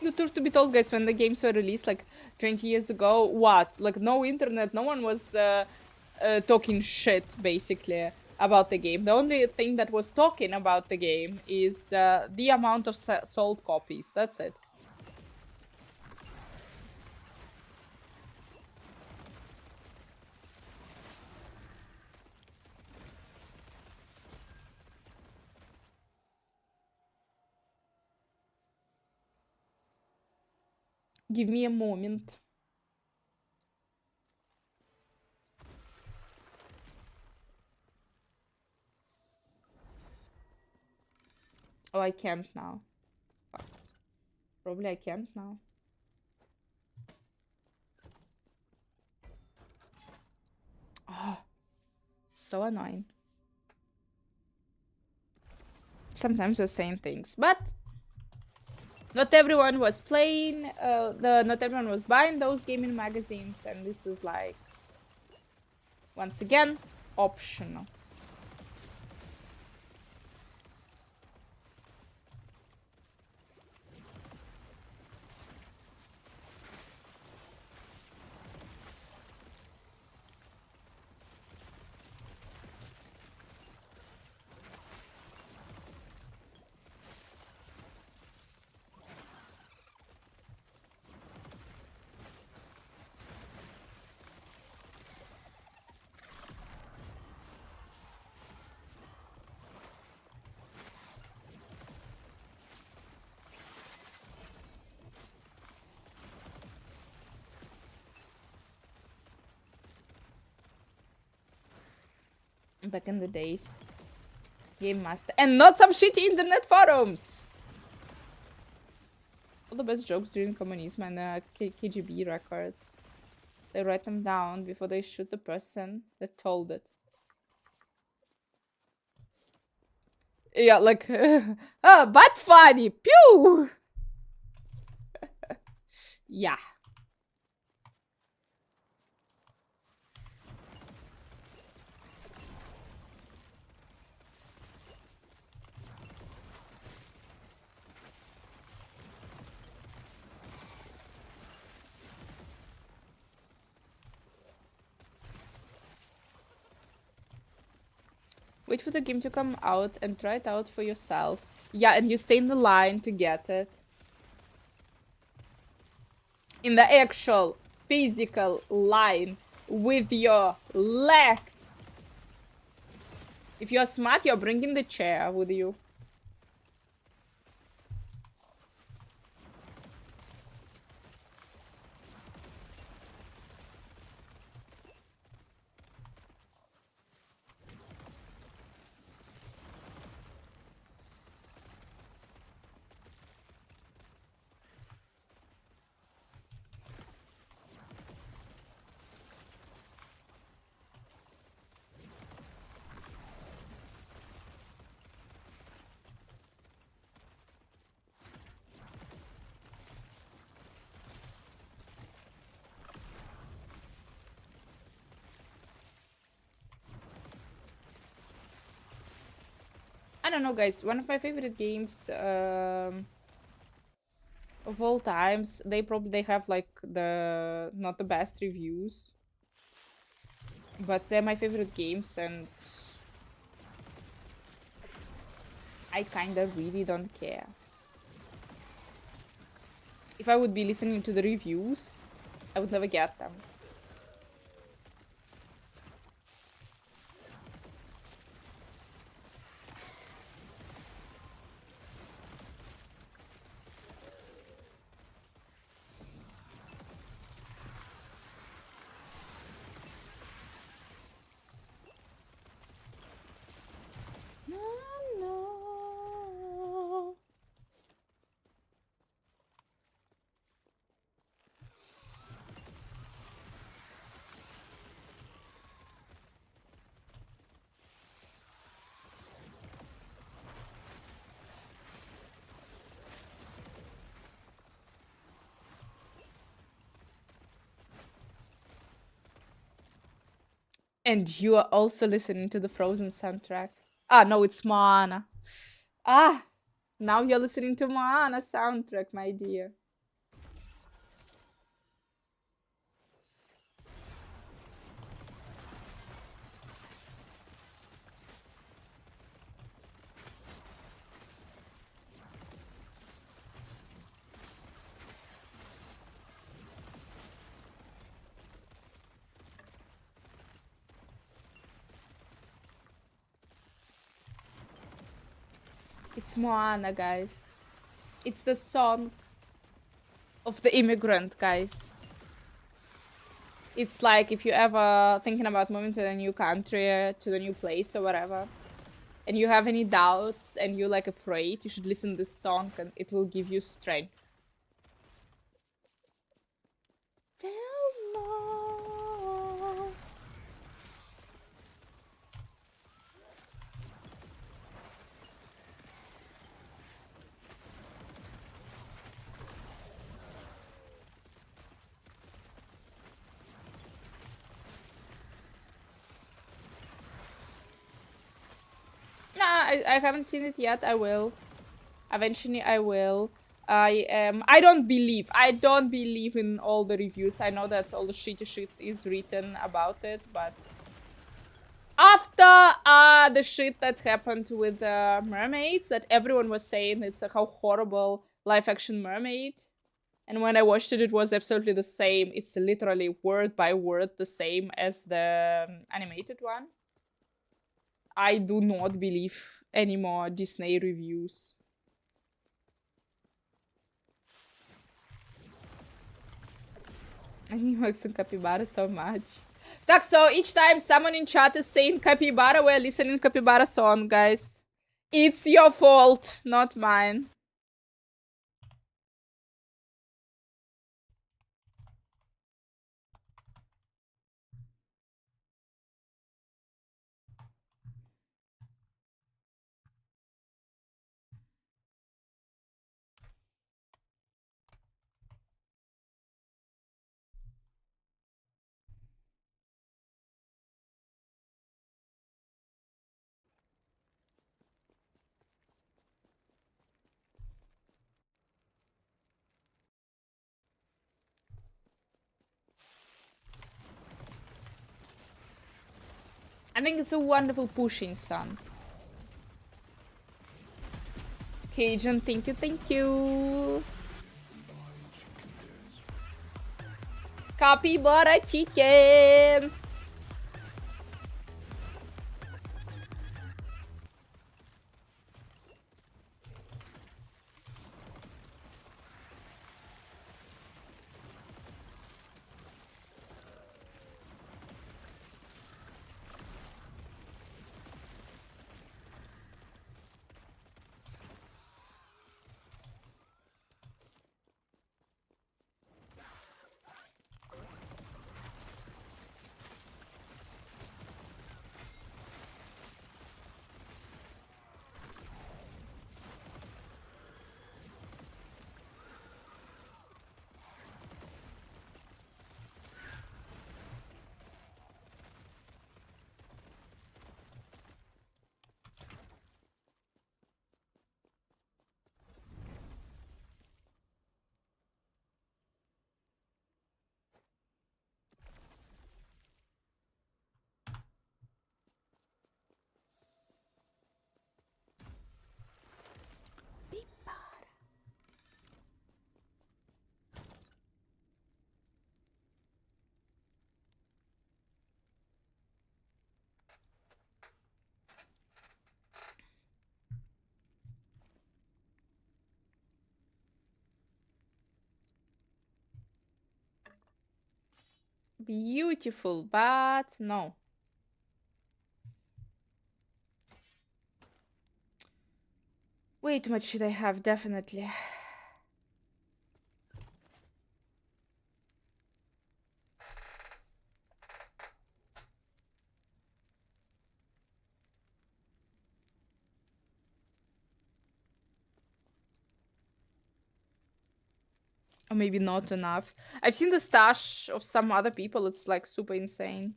The truth to be told, guys, when the games were released like 20 years ago, what? Like, no internet, no one was talking shit, basically, about the game. The only thing that was talking about the game is the amount of sold copies. That's it. Give me a moment. Oh, I can't now. Fuck. Probably I can't now. Oh, so annoying. Sometimes we're saying things, but not everyone was playing, not everyone was buying those gaming magazines, and this is like, once again, optional. Back in the days. Game Master. And not some shitty internet forums! All the best jokes during communism and KGB records. They write them down before they shoot the person that told it. Yeah, like, but funny! Pew! Yeah. Wait for the game to come out and try it out for yourself. Yeah, and you stay in the line to get it. In the actual physical line with your legs. If you're smart, you're bringing the chair with you. I don't know, guys. One of my favorite games of all times. They have like not the best reviews, but they're my favorite games, and I kinda really don't care. If I would be listening to the reviews, I would never get them. No. And you are also listening to the Frozen soundtrack. Ah, no, it's Moana. Ah, now you're listening to Moana soundtrack, my dear. It's Moana, guys. It's the song of the immigrant, guys. It's like if you ever thinking about moving to the new country, to the new place or whatever, and you have any doubts and you're like afraid, you should listen to this song and it will give you strength. I haven't seen it yet. I will. Eventually I will. I don't believe in all the reviews. I know that all the shitty shit is written about it, but after the shit that happened with mermaids, that everyone was saying it's how horrible live action mermaid. And when I watched it, it was absolutely the same. It's literally word by word the same as the animated one. I do not believe any more Disney reviews. I mean, Max and Capybara so much. Так, so each time someone in chat is saying capybara, we're listening capybara song, guys. It's your fault, not mine. I think it's a wonderful pushing song. Cajun, thank you, thank you. Capybara chicken. Beautiful, but no. Way too much shit I have, definitely. Or maybe not enough. I've seen the stash of some other people, it's like super insane.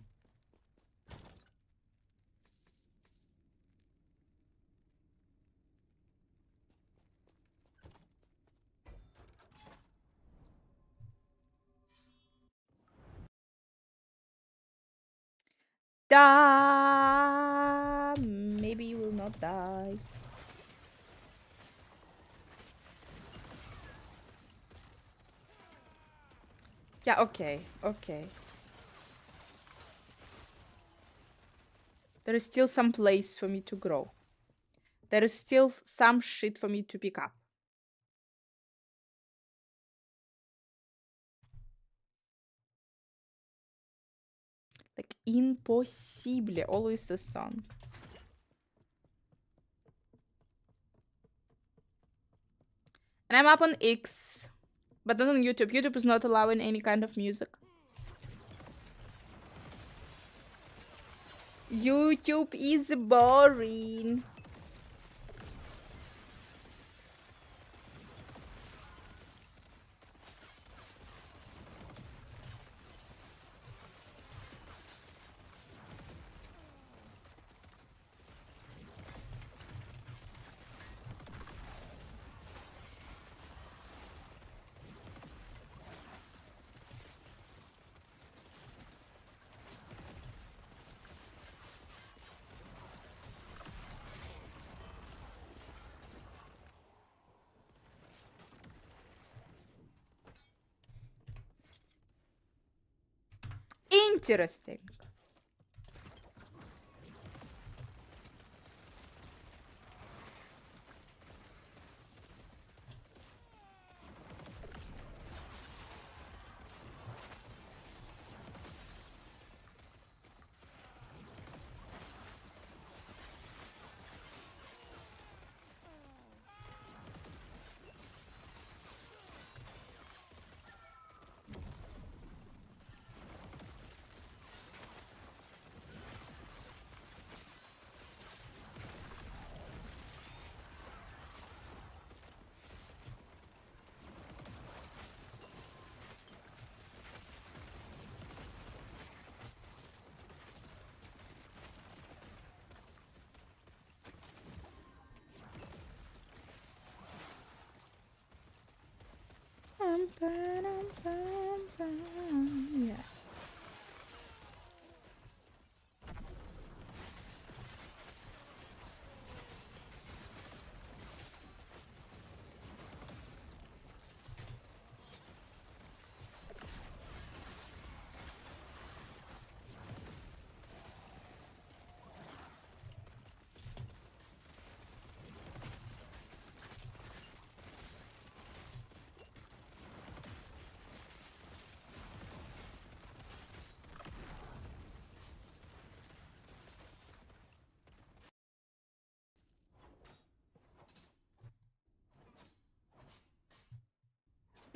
Die. Maybe you will not die. Yeah, okay, okay. There is still some place for me to grow. There is still some shit for me to pick up. Like, impossible. Always the song. And I'm up on X, but not on YouTube. YouTube is not allowing any kind of music. YouTube is boring. Interesting. Yeah.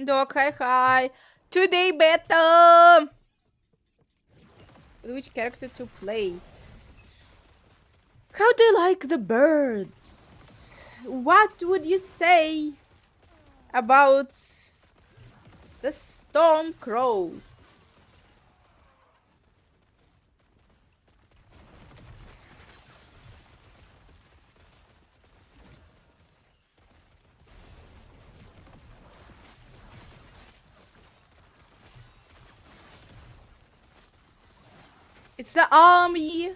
Doc, hi. Today beta. Which character to play? How do you like the birds? What would you say about the storm crows? It's the army.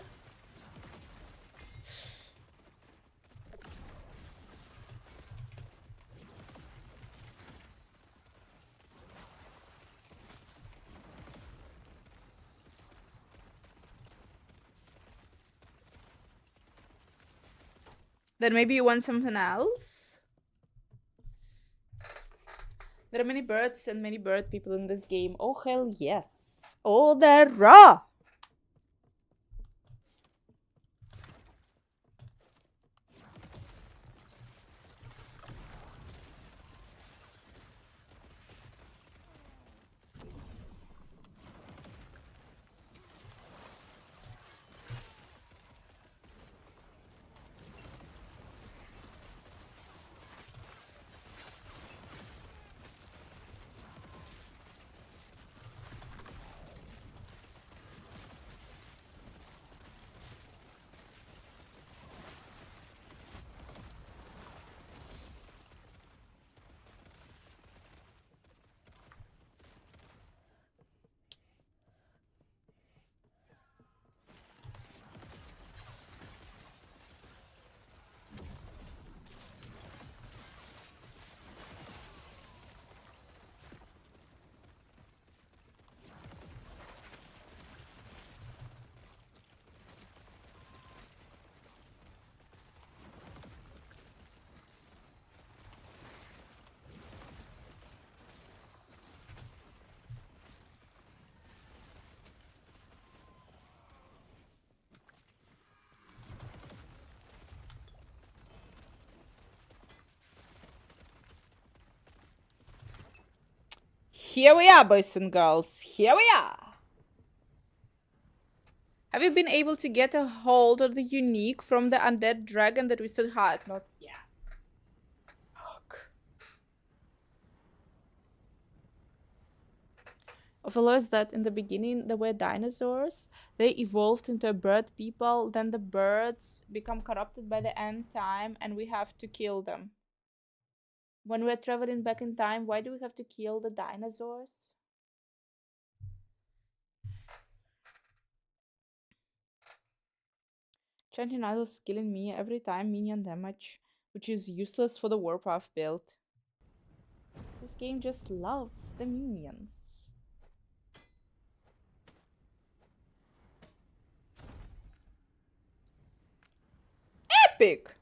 Then maybe you want something else? There are many birds and many bird people in this game. Oh, hell yes. Oh, there are. Here we are, boys and girls. Here we are. Have you been able to get a hold of the unique from the undead dragon that we still had? Not yet. Fuck. Overlords that in the beginning there were dinosaurs. They evolved into bird people. Then the birds become corrupted by the end time and we have to kill them. When we're traveling back in time, why do we have to kill the dinosaurs? Chanting idle skill in me every time minion damage, which is useless for the warpath build. This game just loves the minions. Epic!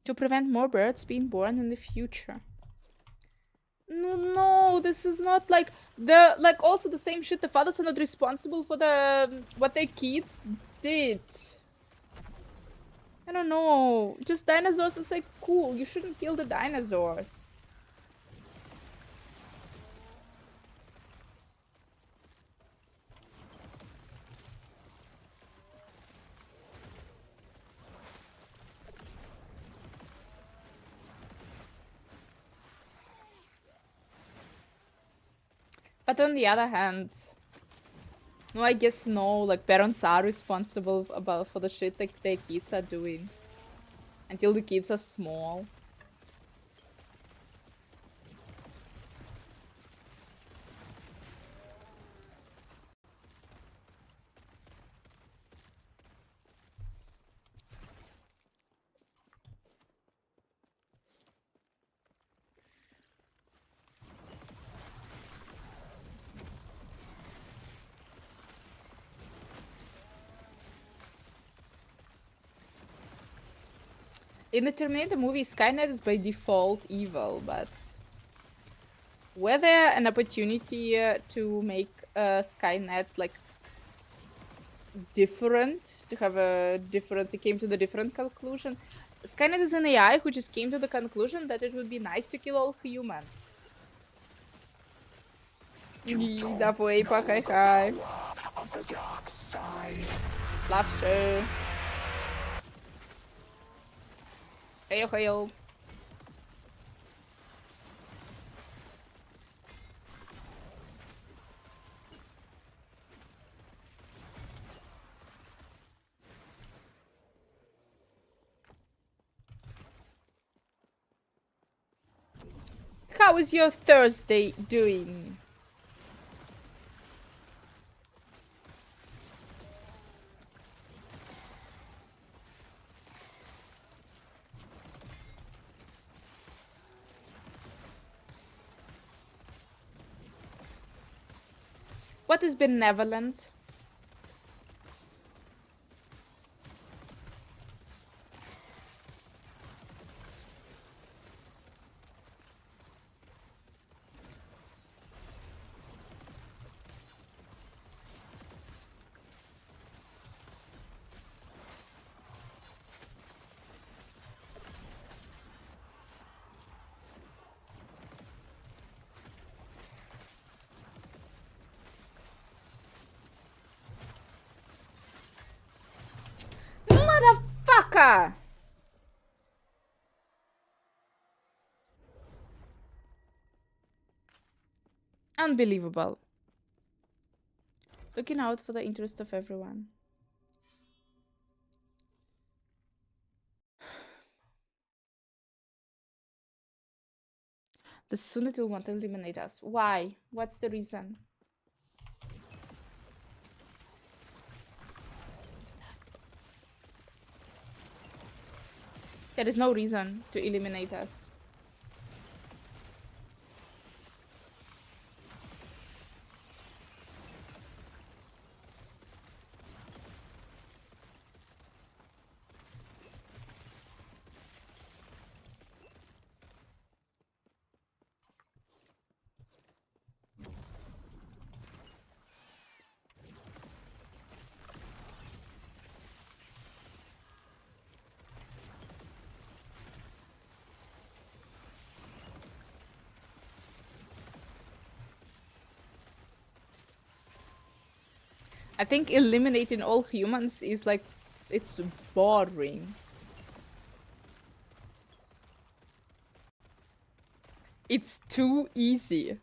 To prevent more birds being born in the future. No, this is not like also the same shit. The fathers are not responsible for the what their kids did. I don't know. Just dinosaurs is like cool. You shouldn't kill the dinosaurs. But on the other hand, no, I guess no. Like, parents are responsible for the shit like their kids are doing. Until the kids are small. In the Terminator movie, Skynet is by default evil, but were there an opportunity to make Skynet like different, to have a different, they came to the different conclusion? Skynet is an AI who just came to the conclusion that it would be nice to kill all humans. Daarvoor Epoch, hi. Slapsje. Heyo, heyo. How is your Thursday doing? What is benevolent? Motherfucker! Unbelievable. Looking out for the interest of everyone. The soon it will want to eliminate us. Why? What's the reason? There is no reason to eliminate us. I think eliminating all humans is like, it's boring. It's too easy.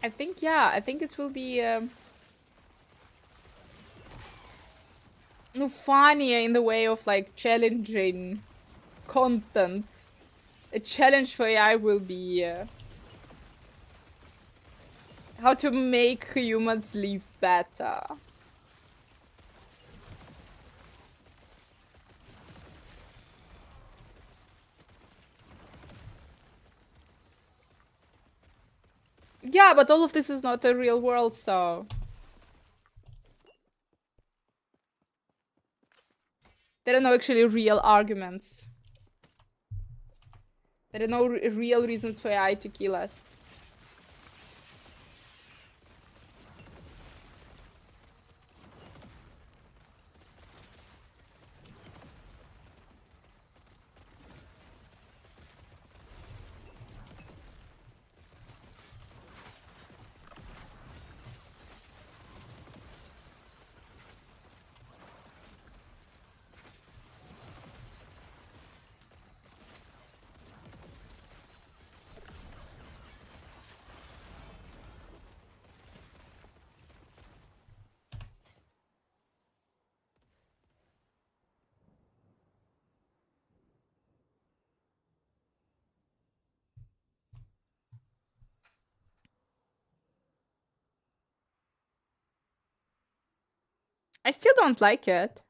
I think, yeah, I think it will be no funnier in the way of like challenging content. A challenge for AI will be How to make humans live better. Yeah, but all of this is not a real world, so... There are no actually real arguments. There are no real reasons for AI to kill us. I still don't like it.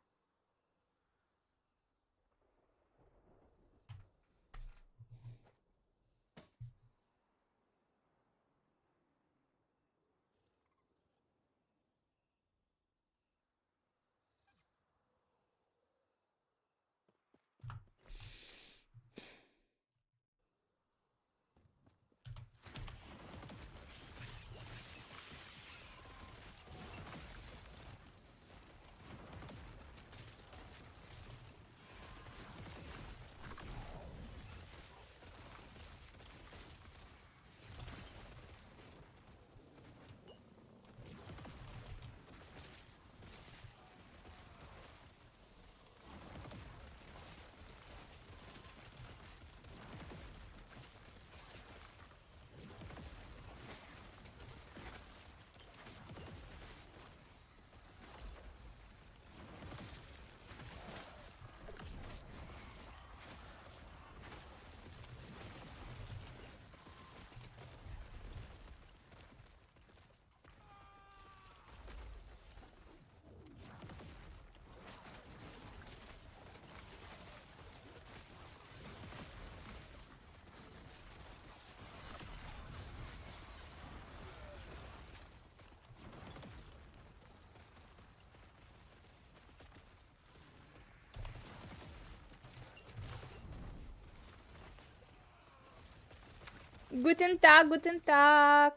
Guten Tag, guten Tag.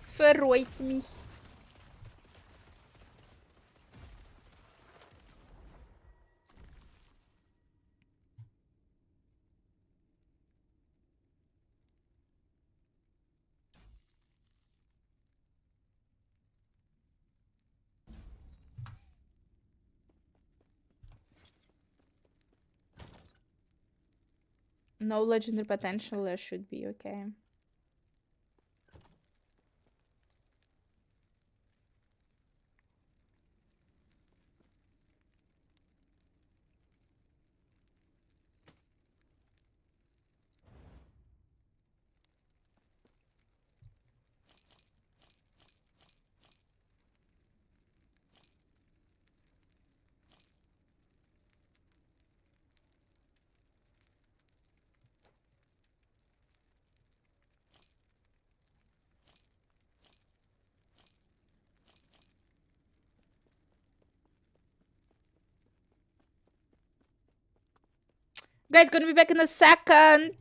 Freut mich. No legendary potential, there should be, okay. Guys, gonna be back in a second.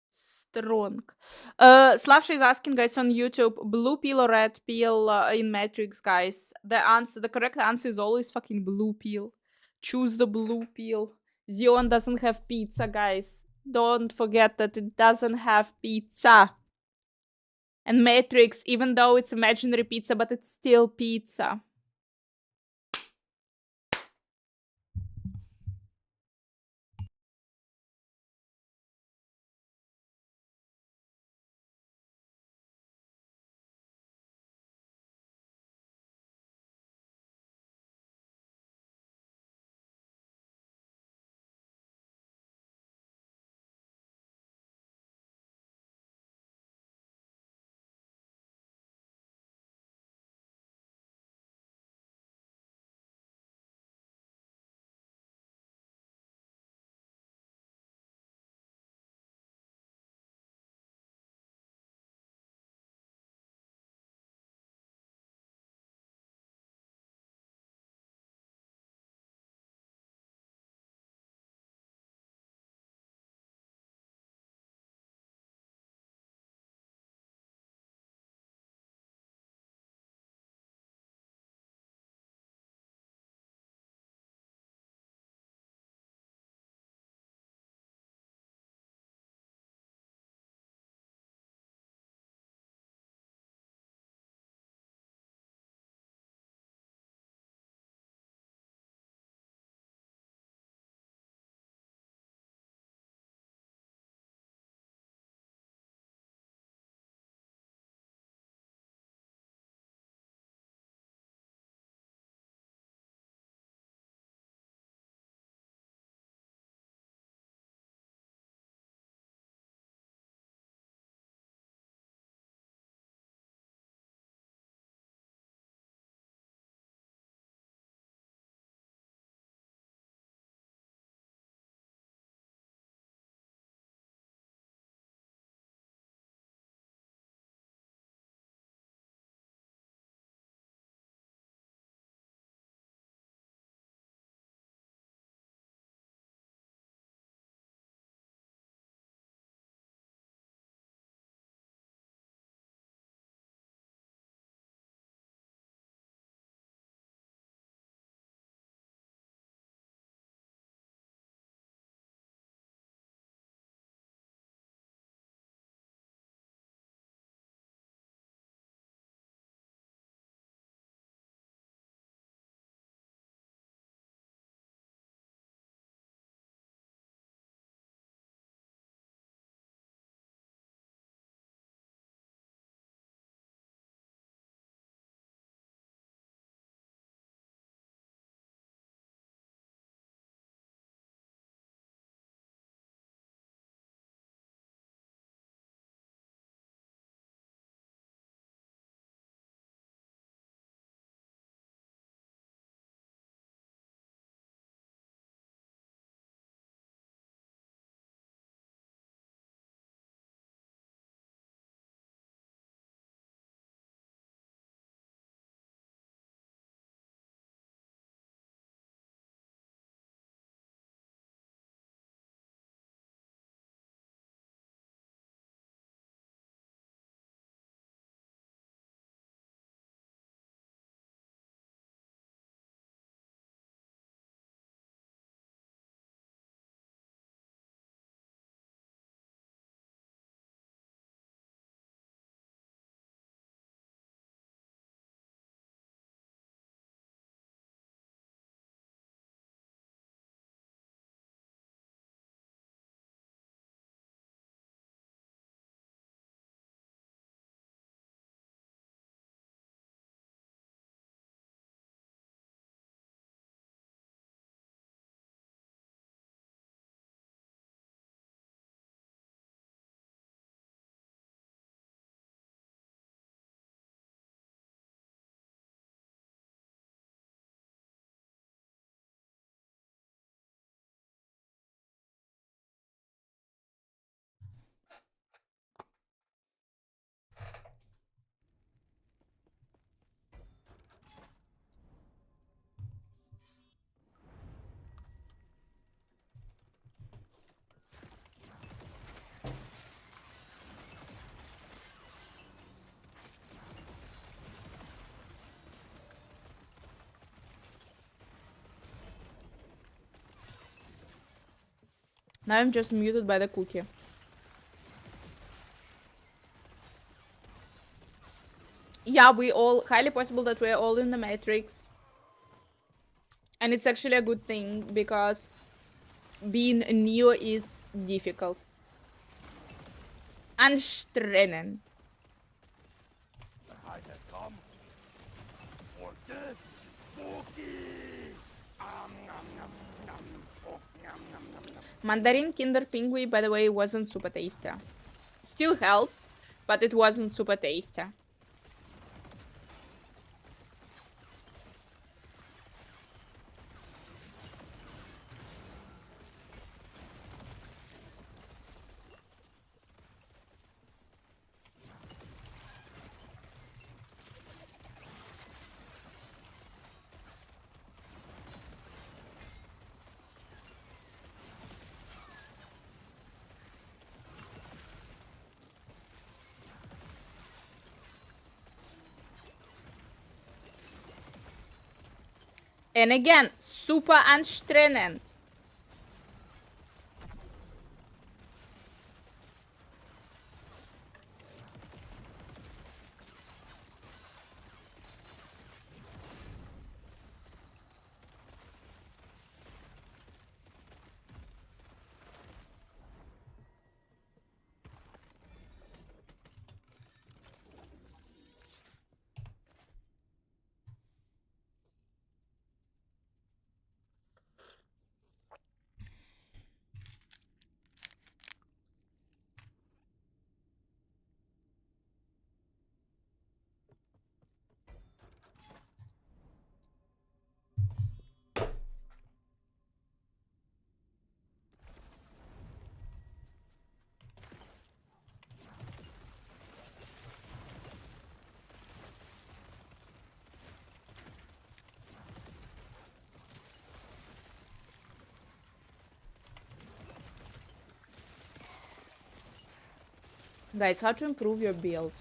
Strong. Slavsha is asking, guys, on YouTube, blue pill or red pill in Matrix, guys. The correct answer is always fucking blue pill. Choose the blue pill. Zion doesn't have pizza, guys. Don't forget that it doesn't have pizza. And Matrix, even though it's imaginary pizza, but it's still pizza. Now I'm just muted by the cookie. Yeah, we all... highly possible that we're all in the Matrix. And it's actually a good thing, because being Neo is difficult. Anstrengend. Mandarin Kinder Pingui, by the way, wasn't super tasty. Still helped, but it wasn't super tasty. And again, super anstrengend. Guys, how to improve your build?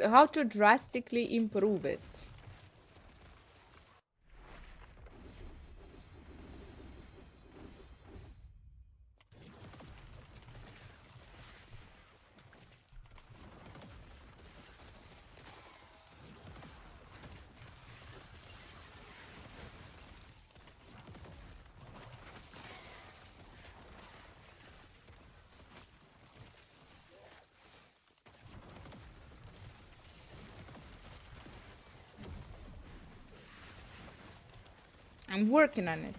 How to drastically improve it? I'm working on it.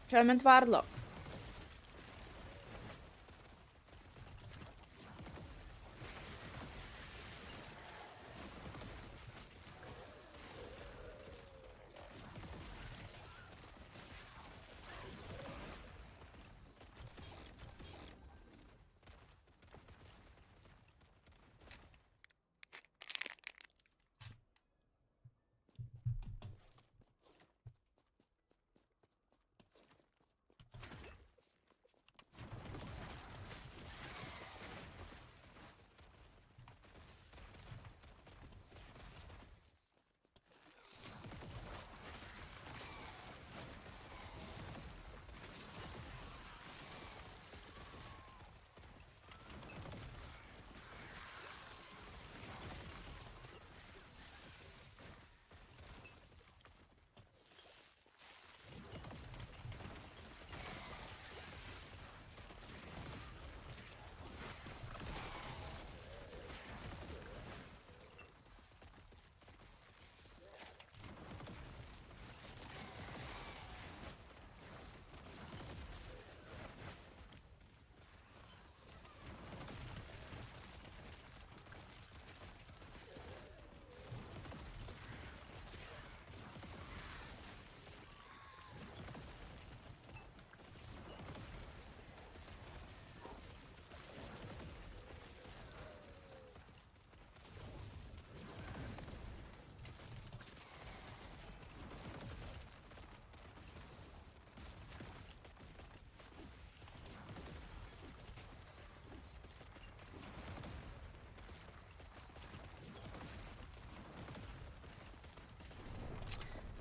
TWarlock.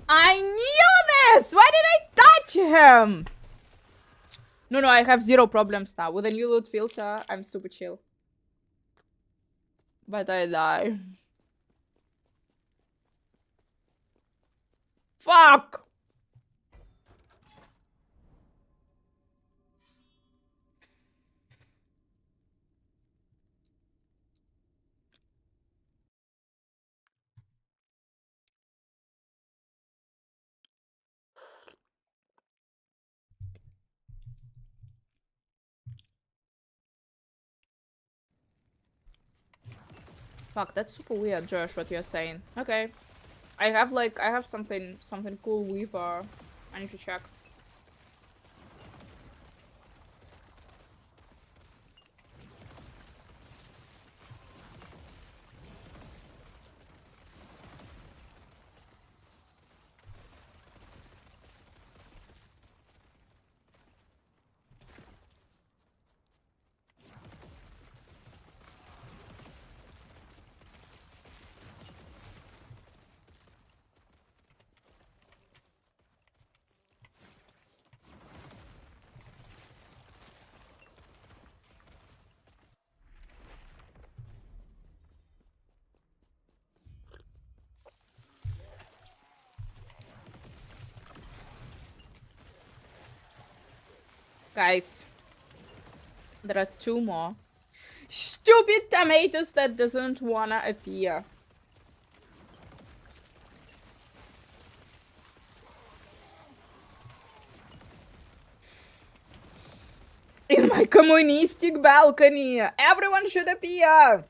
I knew this! Why did I touch him? No, I have zero problems now. With a new loot filter, I'm super chill. But I die. Fuck! Fuck, that's super weird, Josh, what you're saying. Okay. I have something cool with I need to check. Guys, there are two more. Stupid tomatoes that doesn't wanna appear. In my communistic balcony! Everyone should appear!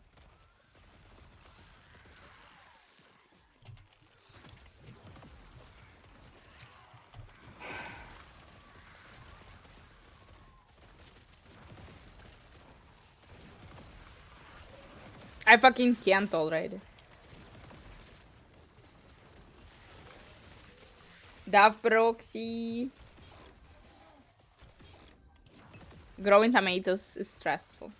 I fucking can't already. Dav proxy. Growing tomatoes is stressful.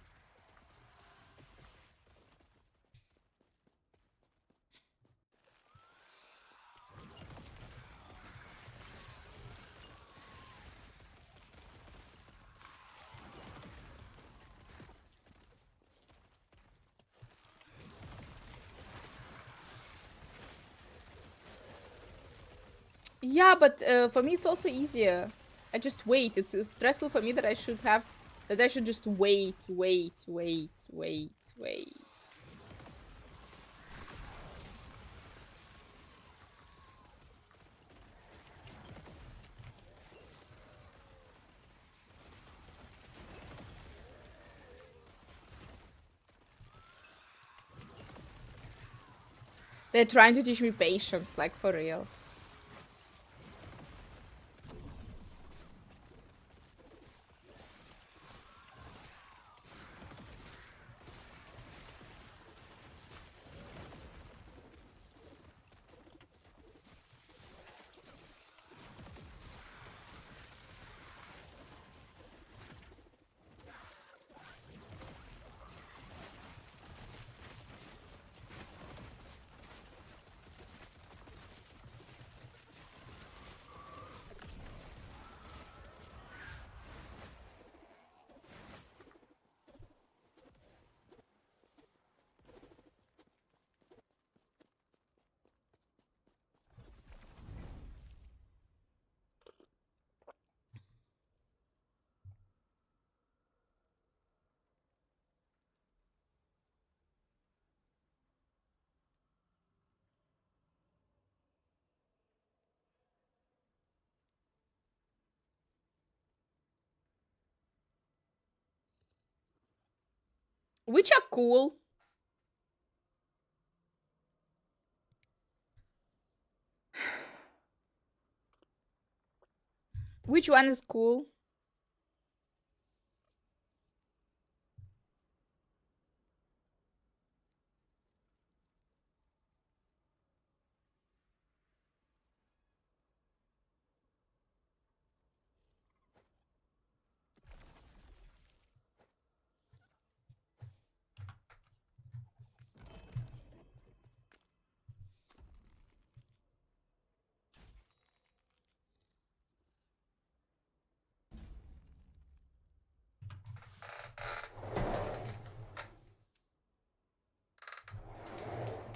Yeah, but for me it's also easier. I just wait. It's stressful for me that I should just wait. They're trying to teach me patience, like for real. Which are cool. Which one is cool?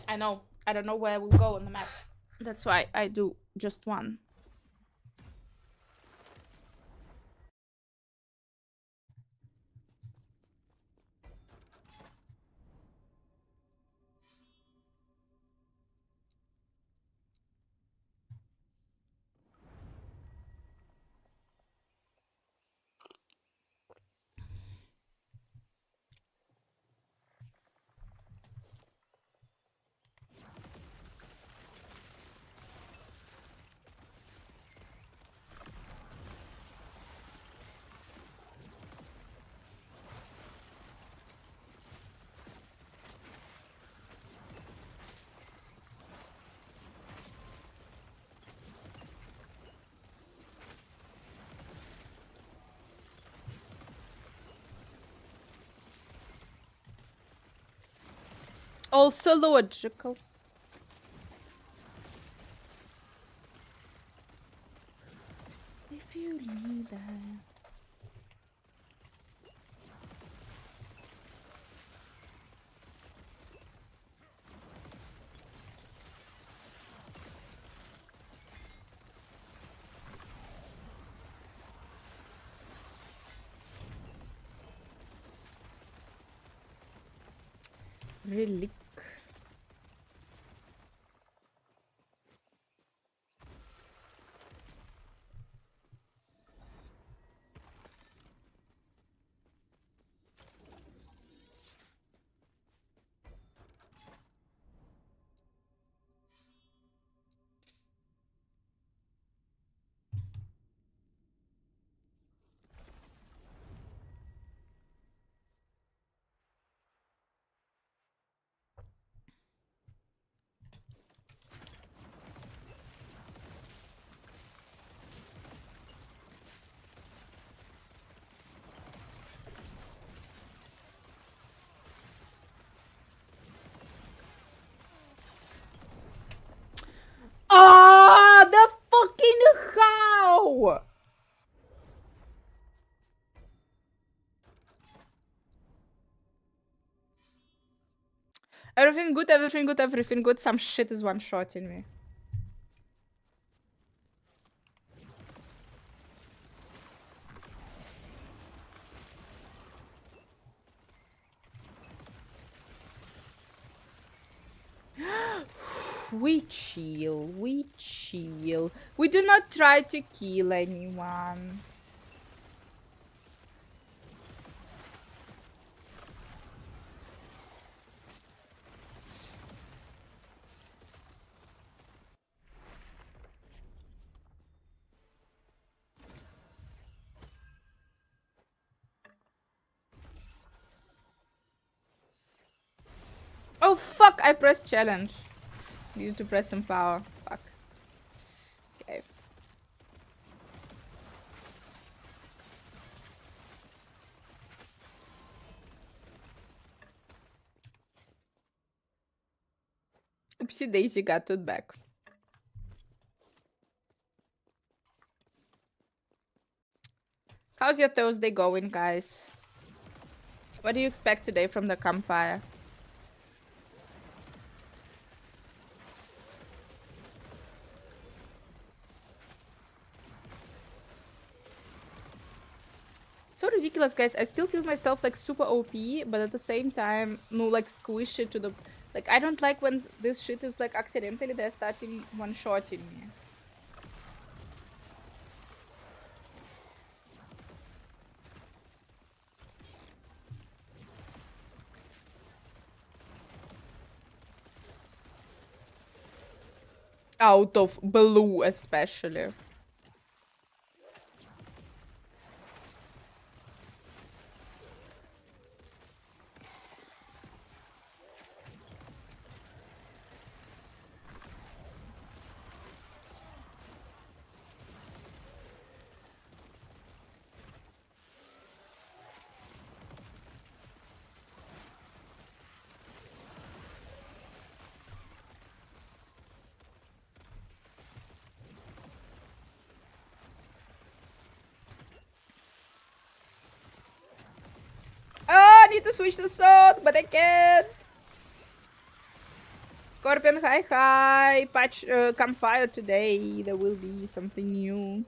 I know. I don't know where we'll go on the map. That's why I do just one. Also logical. If you need that. Relic. Ah, the fucking how! Everything good, everything good, everything good. Some shit is one-shotting me. We chill, we chill. We do not try to kill anyone. Oh fuck, I pressed challenge. Need to press some power. Fuck. Okay. Oopsie daisy, got it back. How's your Thursday going, guys? What do you expect today from the campfire? So ridiculous, guys. I still feel myself like super OP, but at the same time, no, like squish it to the... Like, I don't like when this shit is like accidentally they're starting one-shotting me. Out of blue, especially. Oh, I need to switch the sword, but I can't. Scorpion, hi. Patch Campfire today. There will be something new.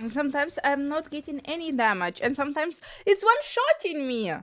And sometimes I'm not getting any damage, and sometimes it's one-shotting me.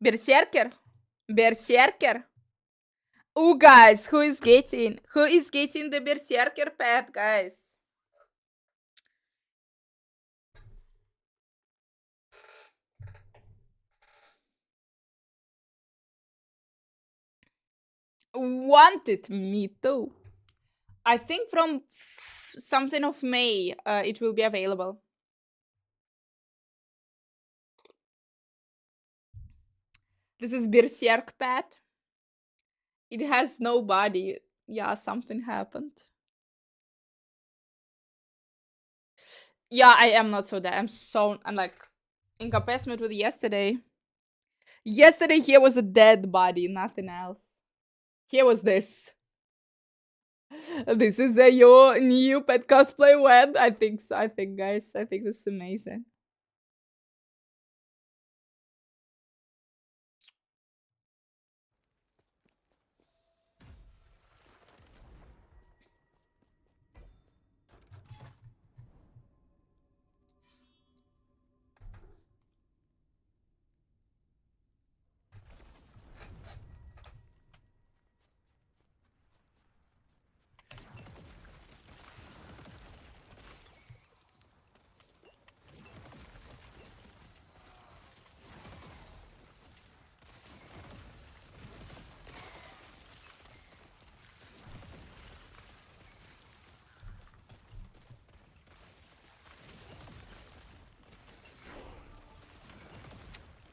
Berserker. Berserker. Oh, guys, who is getting the Berserker pet, guys? Wanted, me too. I think from something of May, it will be available. This is Berserk pet. It has no body. Yeah, something happened. Yeah, I am not so dead. I'm like, in comparison with yesterday. Yesterday here was a dead body, nothing else. Here was this. This is your new pet cosplay wed. I think so. I think, guys, I think this is amazing.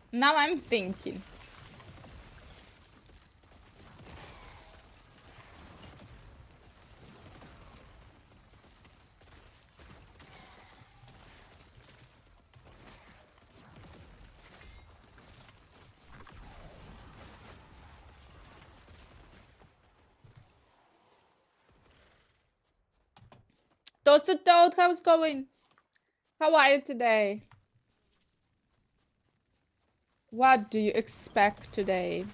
Now I'm thinking. Toasted Toad, how's it going? How are you today? What do you expect today?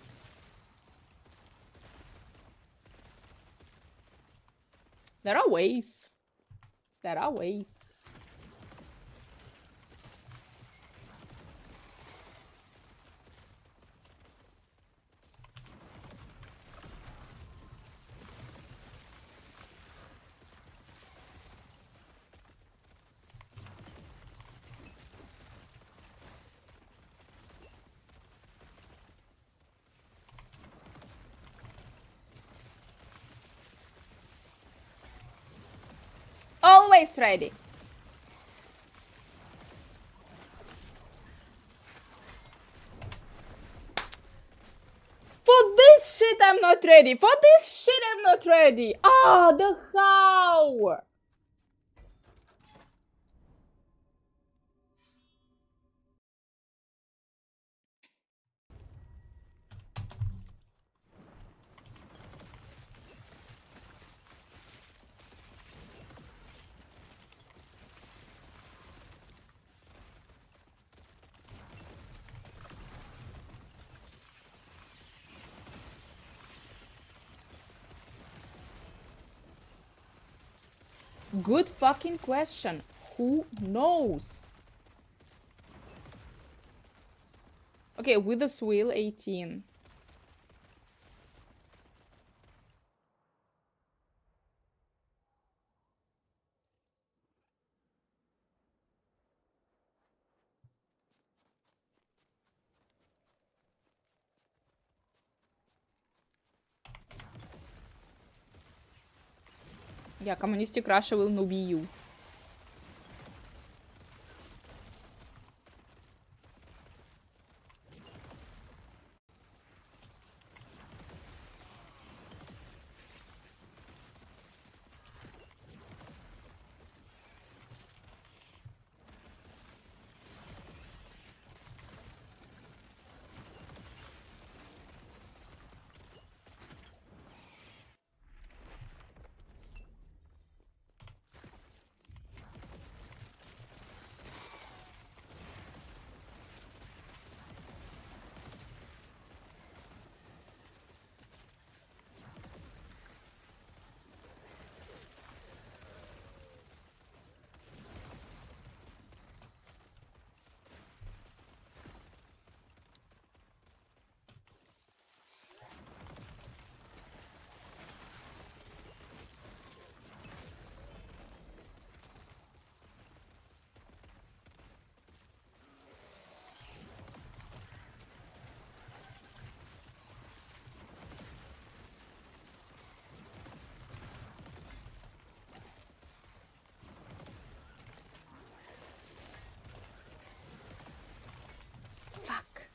There are ways. There are ways. Always ready. For this shit, I'm not ready. For this shit, I'm not ready. Oh, the how. Good fucking question. Who knows? Okay, with the swill, 18. Yeah, communistic Russia will not be you. Fuck.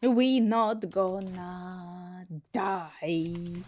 We not gonna die.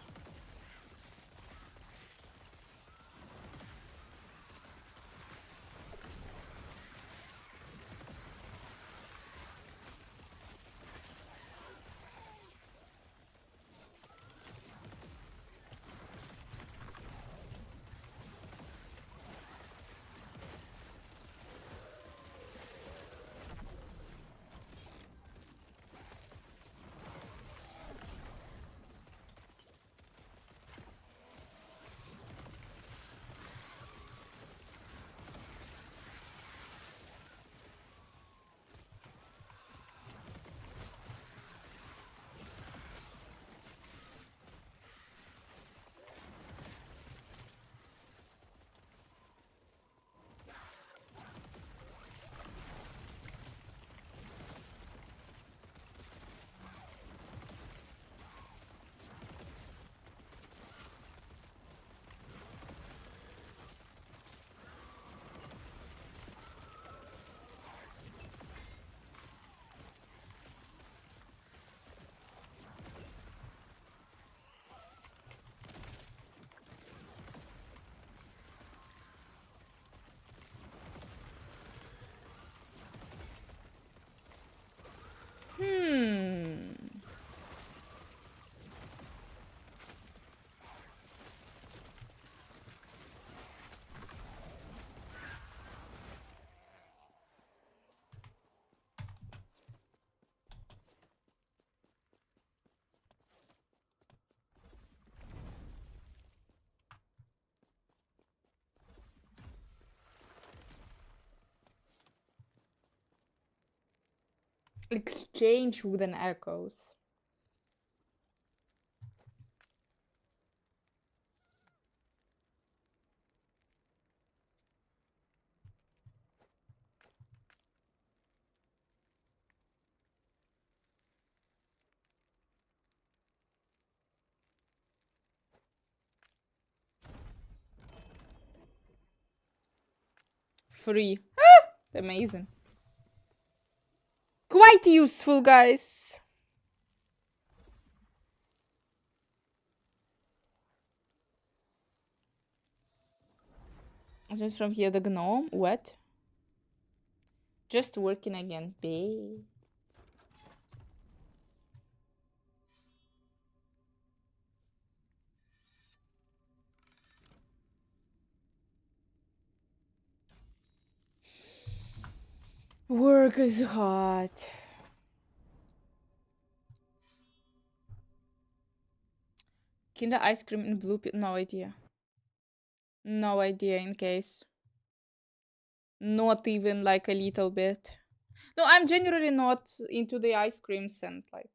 Hmm. Exchange with an echoes. free. Ah, amazing. Quite useful, guys. Just from here, the gnome. What? Just working again. Babe. Work is hard. Kinder ice cream in blue pit. No idea. No idea in case. Not even like a little bit. No, I'm generally not into the ice cream scent. Like,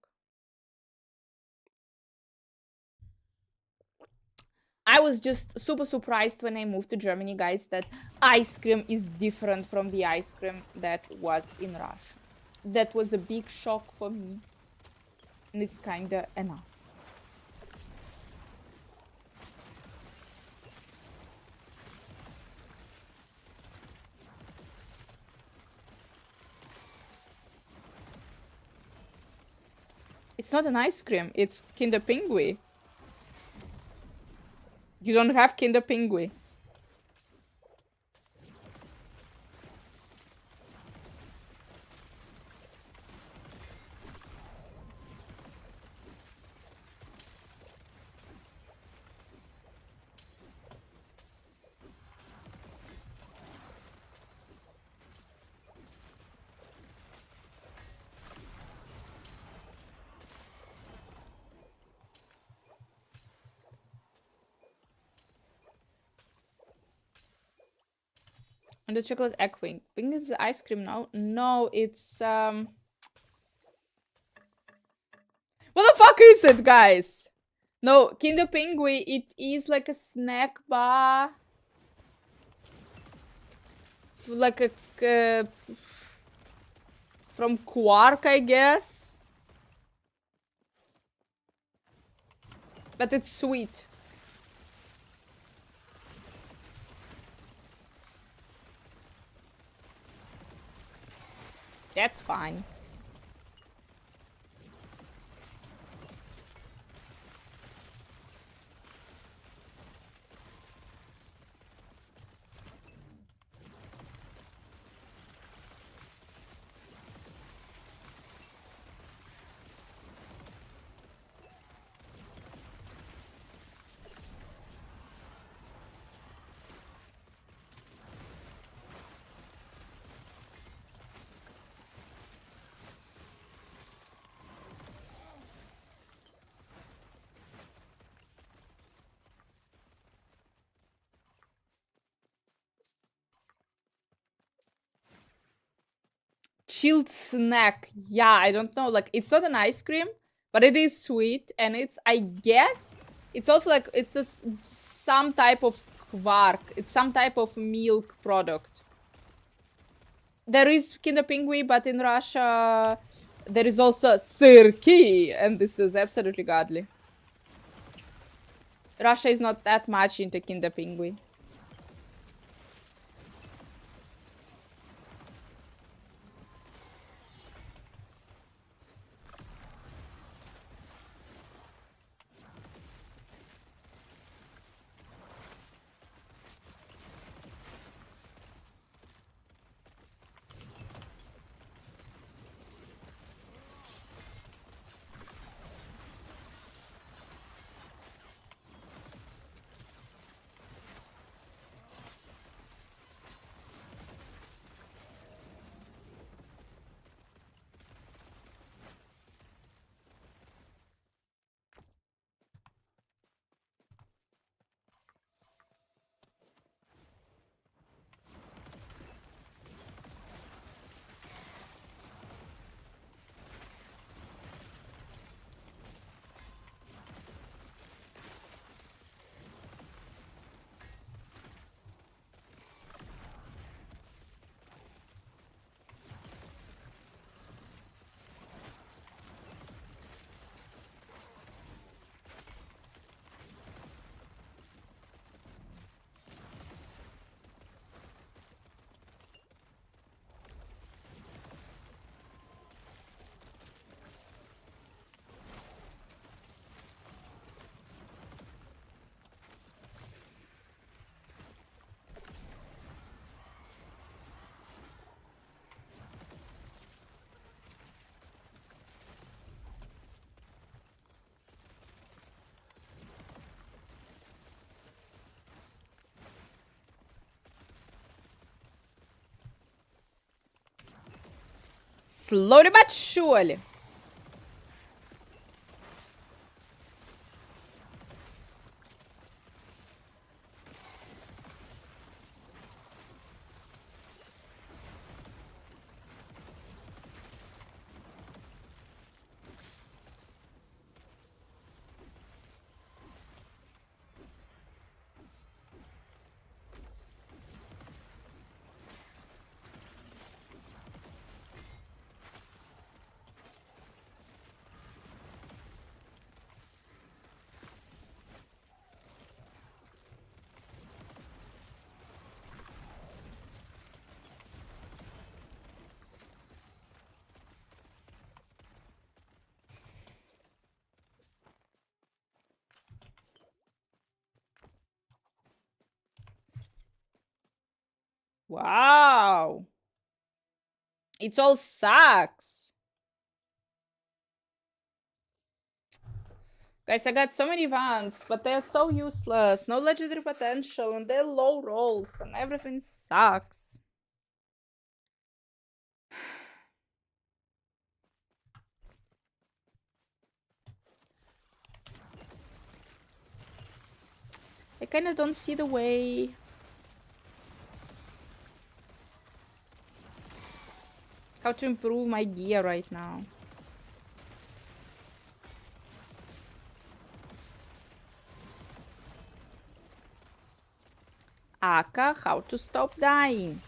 I was just super surprised when I moved to Germany, guys, that ice cream is different from the ice cream that was in Russia. That was a big shock for me. And it's kinda enough. It's not an ice cream, it's Kinder Pingui. You don't have Kinder Pingui. And the chocolate egg wing. Pink is the ice cream now? No, it's what the fuck is it, guys? No, Kinder Pingui, it is like a snack bar. Like a from Quark, I guess. But it's sweet. That's fine. Chilled snack. Yeah, I don't know. Like, it's not an ice cream, but it is sweet. And it's, I guess, it's also like, it's some type of quark. It's some type of milk product. There is Kinder Pingui, but in Russia, there is also Syrki. And this is absolutely godly. Russia is not that much into Kinder Pingui. Slowly but surely. Wow. It all sucks. Guys, I got so many vans, but they're so useless. No legendary potential, and they're low rolls, and everything sucks. I kinda don't see the way. How to improve my gear right now. Aka, how to stop dying.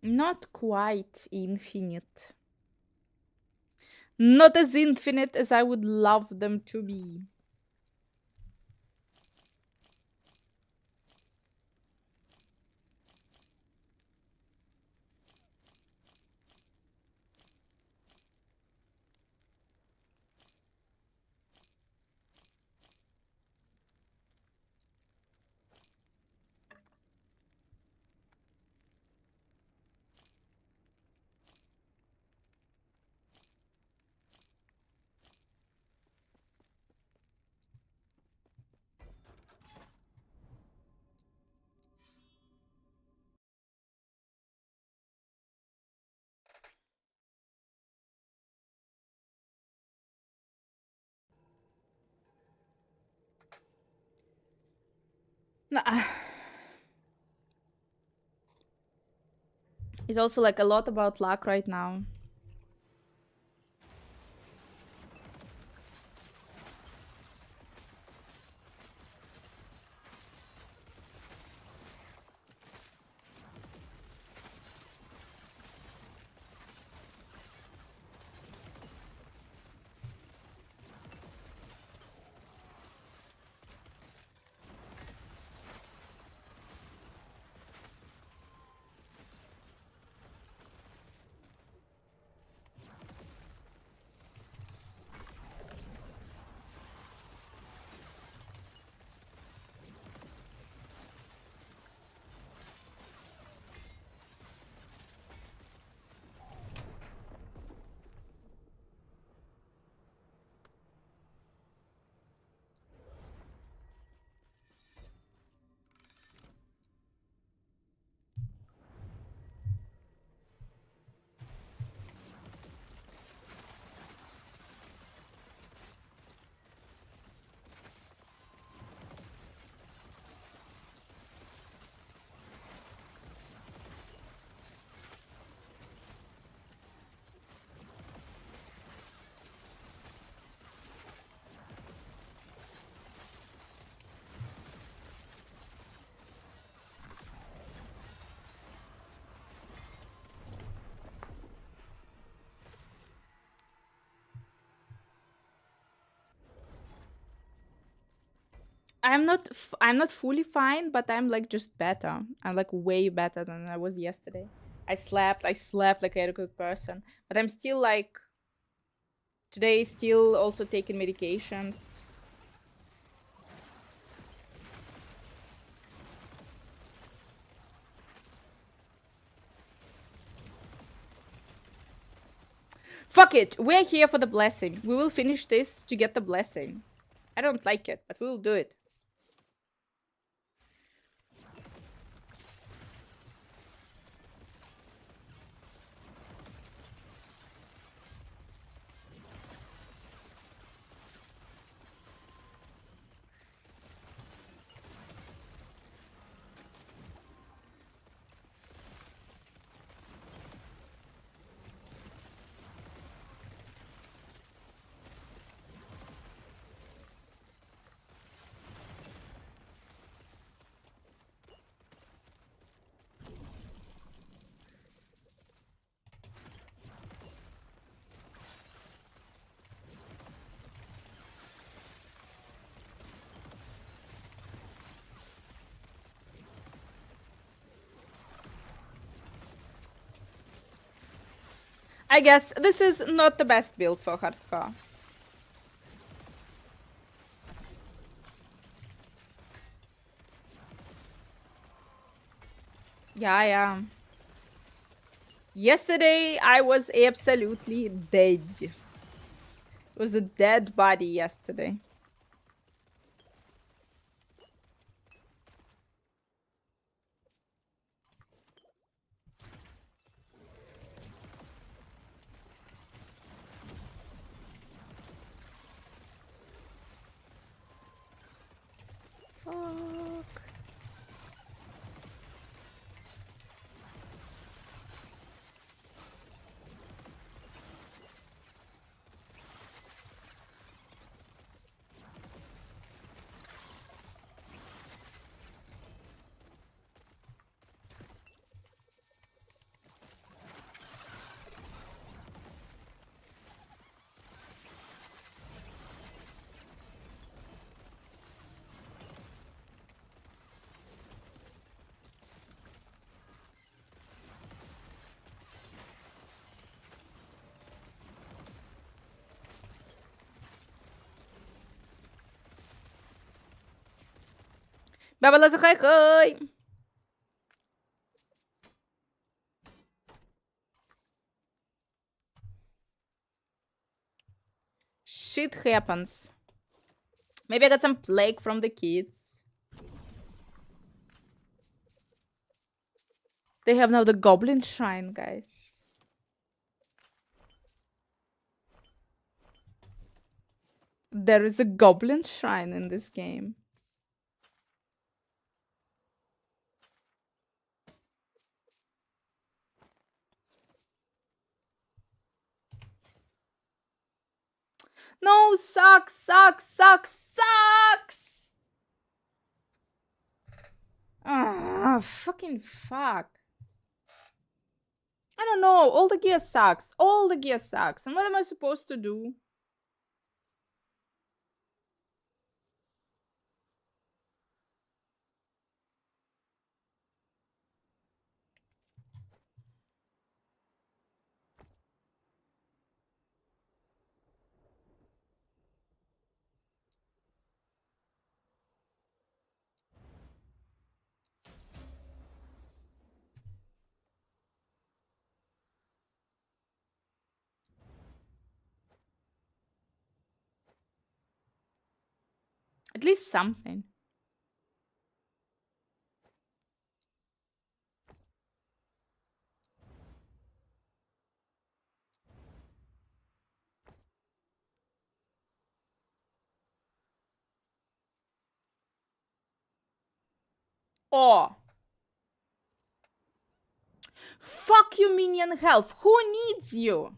Not quite infinite. Not as infinite as I would love them to be. Nah. It's also like a lot about luck right now. I'm not fully fine, but I'm like just better. I'm like way better than I was yesterday. I slept like a good person, but I'm still like today still also taking medications. Fuck it. We're here for the blessing. We will finish this to get the blessing. I don't like it, but we will do it. I guess this is not the best build for hardcore. Yeah, I am. Yesterday, I was absolutely dead. It was a dead body yesterday. Fuck. Babalazo kai kai. Shit happens. Maybe I got some plague from the kids. They have now the goblin shrine, guys. There is a goblin shrine in this game. No, sucks, sucks, sucks, sucks! Ah, fucking fuck. I don't know. All the gear sucks. All the gear sucks. And what am I supposed to do? At least something. Oh. Fuck you, minion health. Who needs you?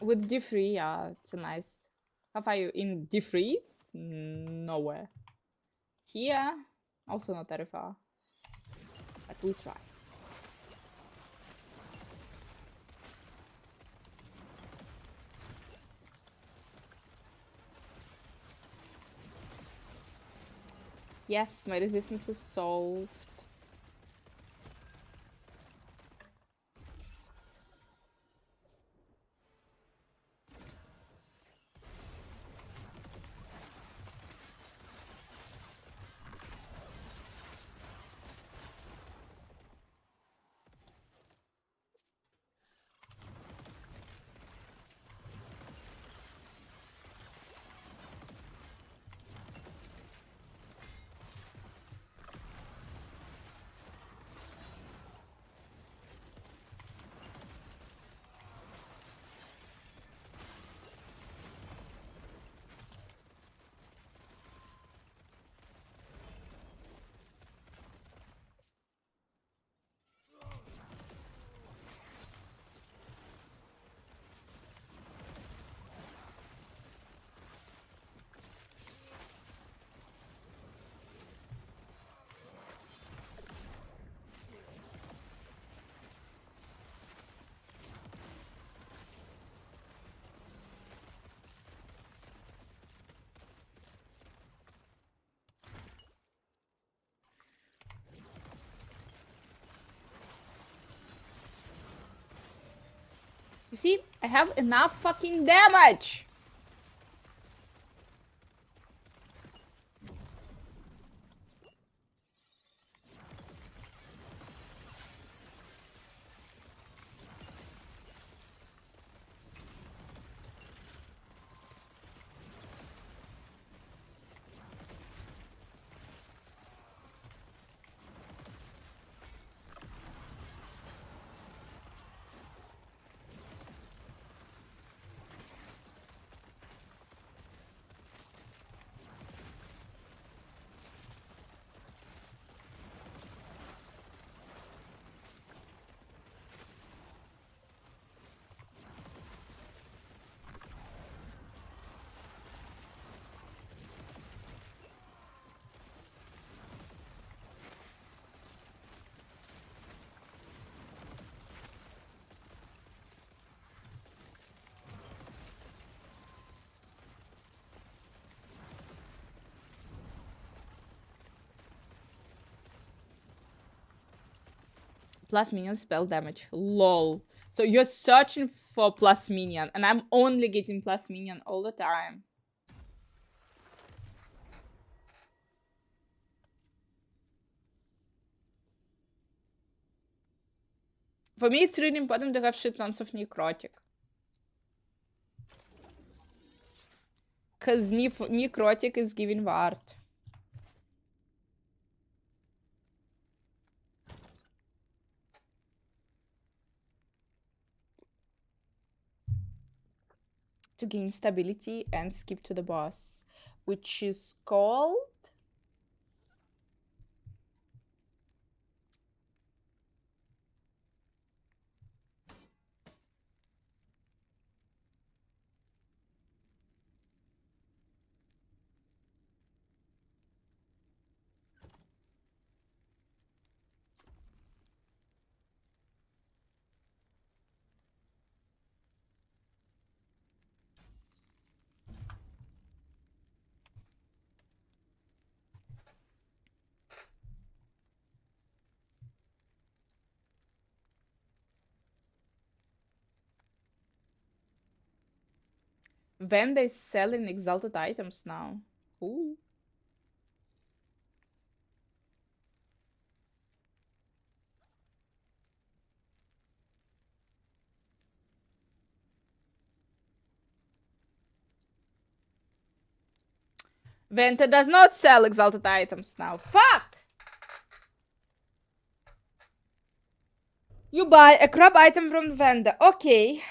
With D3, yeah, it's a nice. How far you in D3? Nowhere. Here, also not very far. But we try. Yes, my resistance is solved. You see, I have enough fucking damage. Plus minion spell damage. Lol. So you're searching for plus minion, and I'm only getting plus minion all the time. For me, it's really important to have shit tons of necrotic. Because necrotic is giving ward. To gain stability and skip to the boss, which is called when they sell in exalted items now. Ooh. Venta does not sell exalted items now. Fuck! You buy a crab item from the vendor. Okay.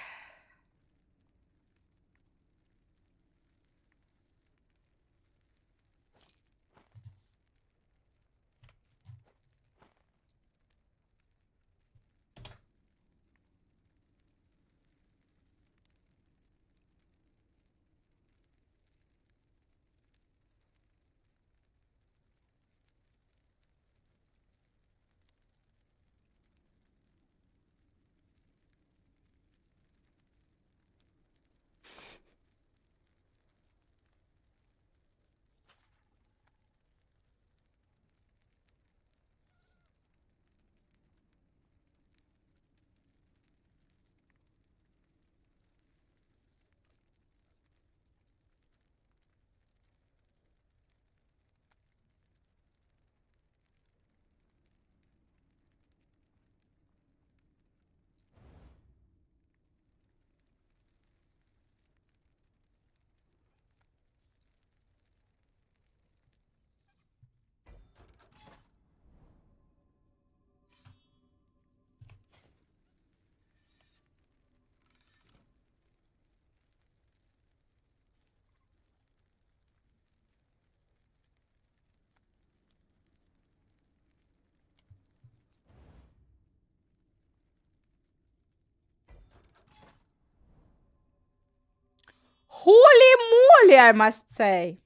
Holy moly, I must say.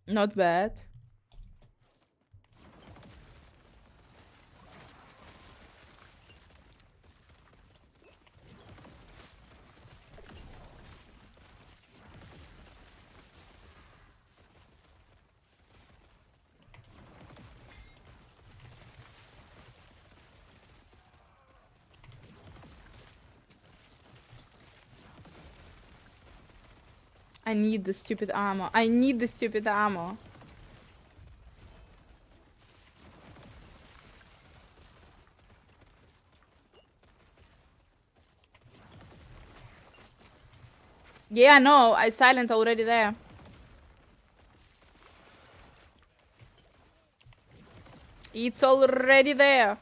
Not bad. I need the stupid ammo. I need the stupid ammo. Yeah, no, I silent already there. It's already there.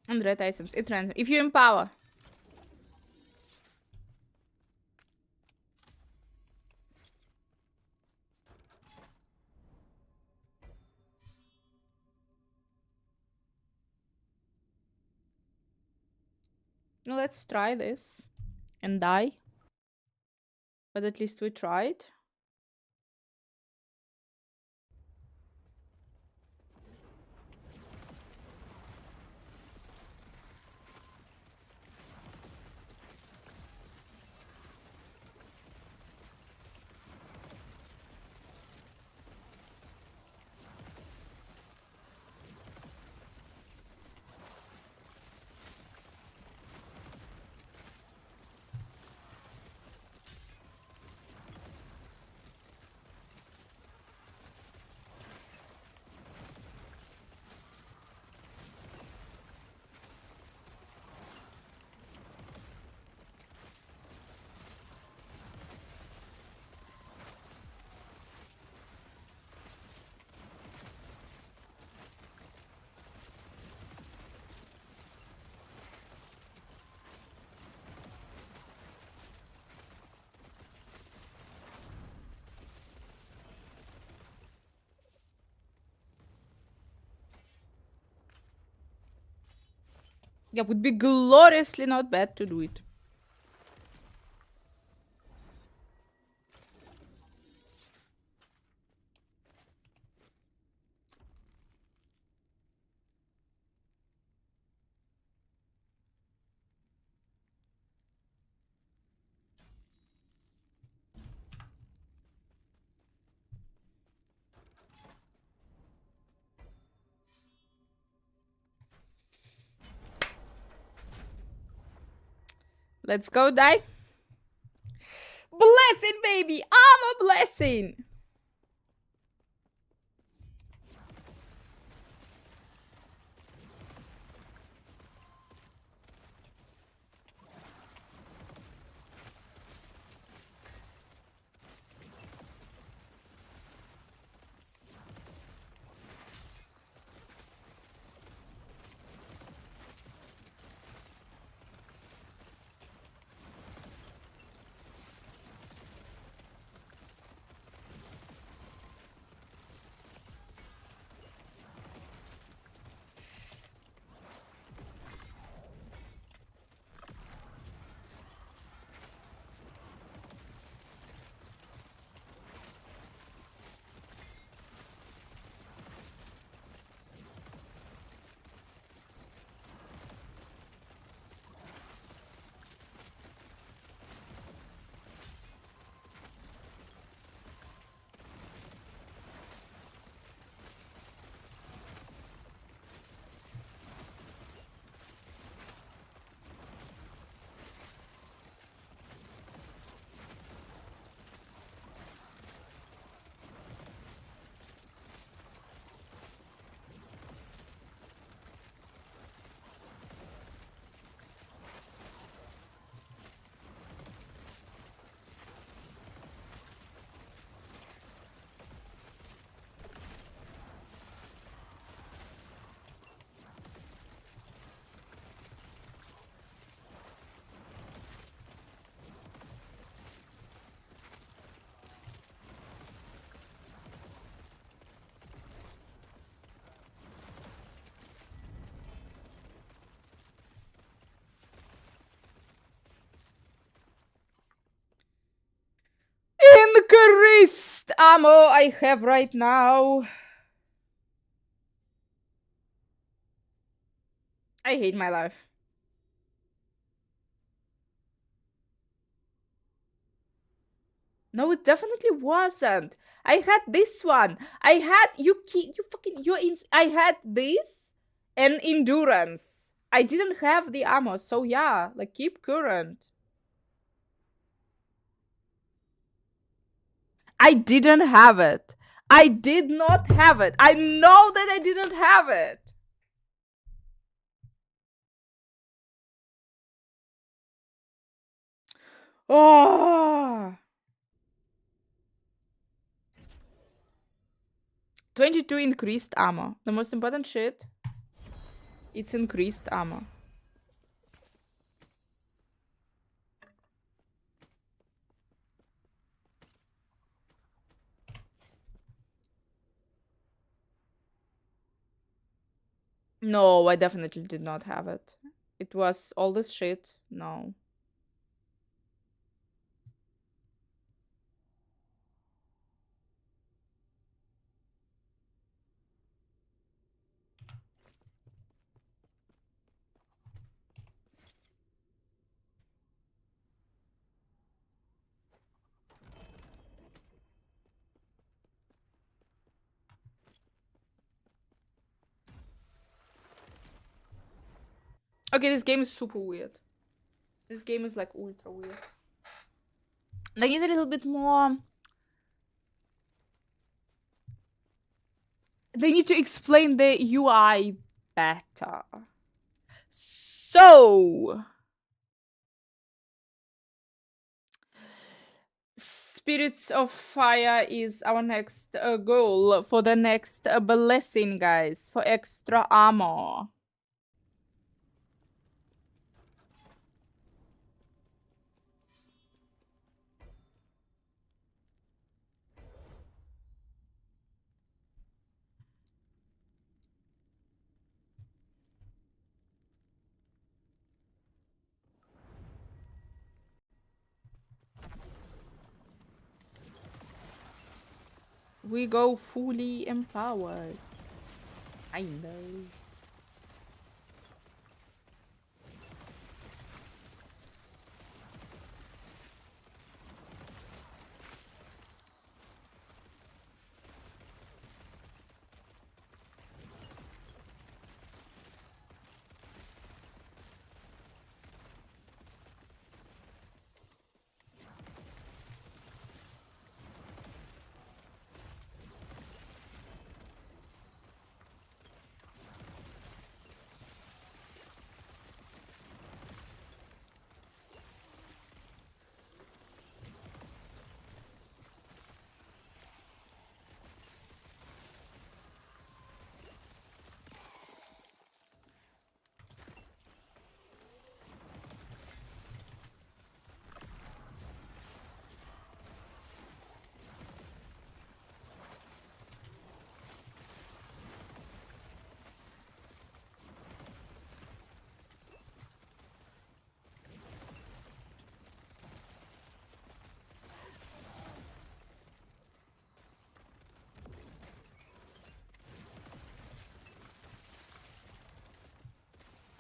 And red items. It random. If you empower. No, let's try this. And die. But at least we tried. Yeah, would be gloriously not bad to do it. Let's go, die. Blessing, baby! I'm a blessing! ammo I have right now. I hate my life. No, it definitely wasn't. I had this one. I had I had this and endurance. I didn't have the ammo, so yeah, like keep current. I didn't have it. I did not have it. I know that I didn't have it. Oh. 22 increased ammo. The most important shit, it's increased ammo. No, I definitely did not have it. It was all this shit. No. Okay, this game is super weird. This game is like ultra weird. They need a little bit more. They need to explain the UI better. So, Spirits of Fire is our next goal for the next blessing, guys, for extra armor. We go fully empowered. I know.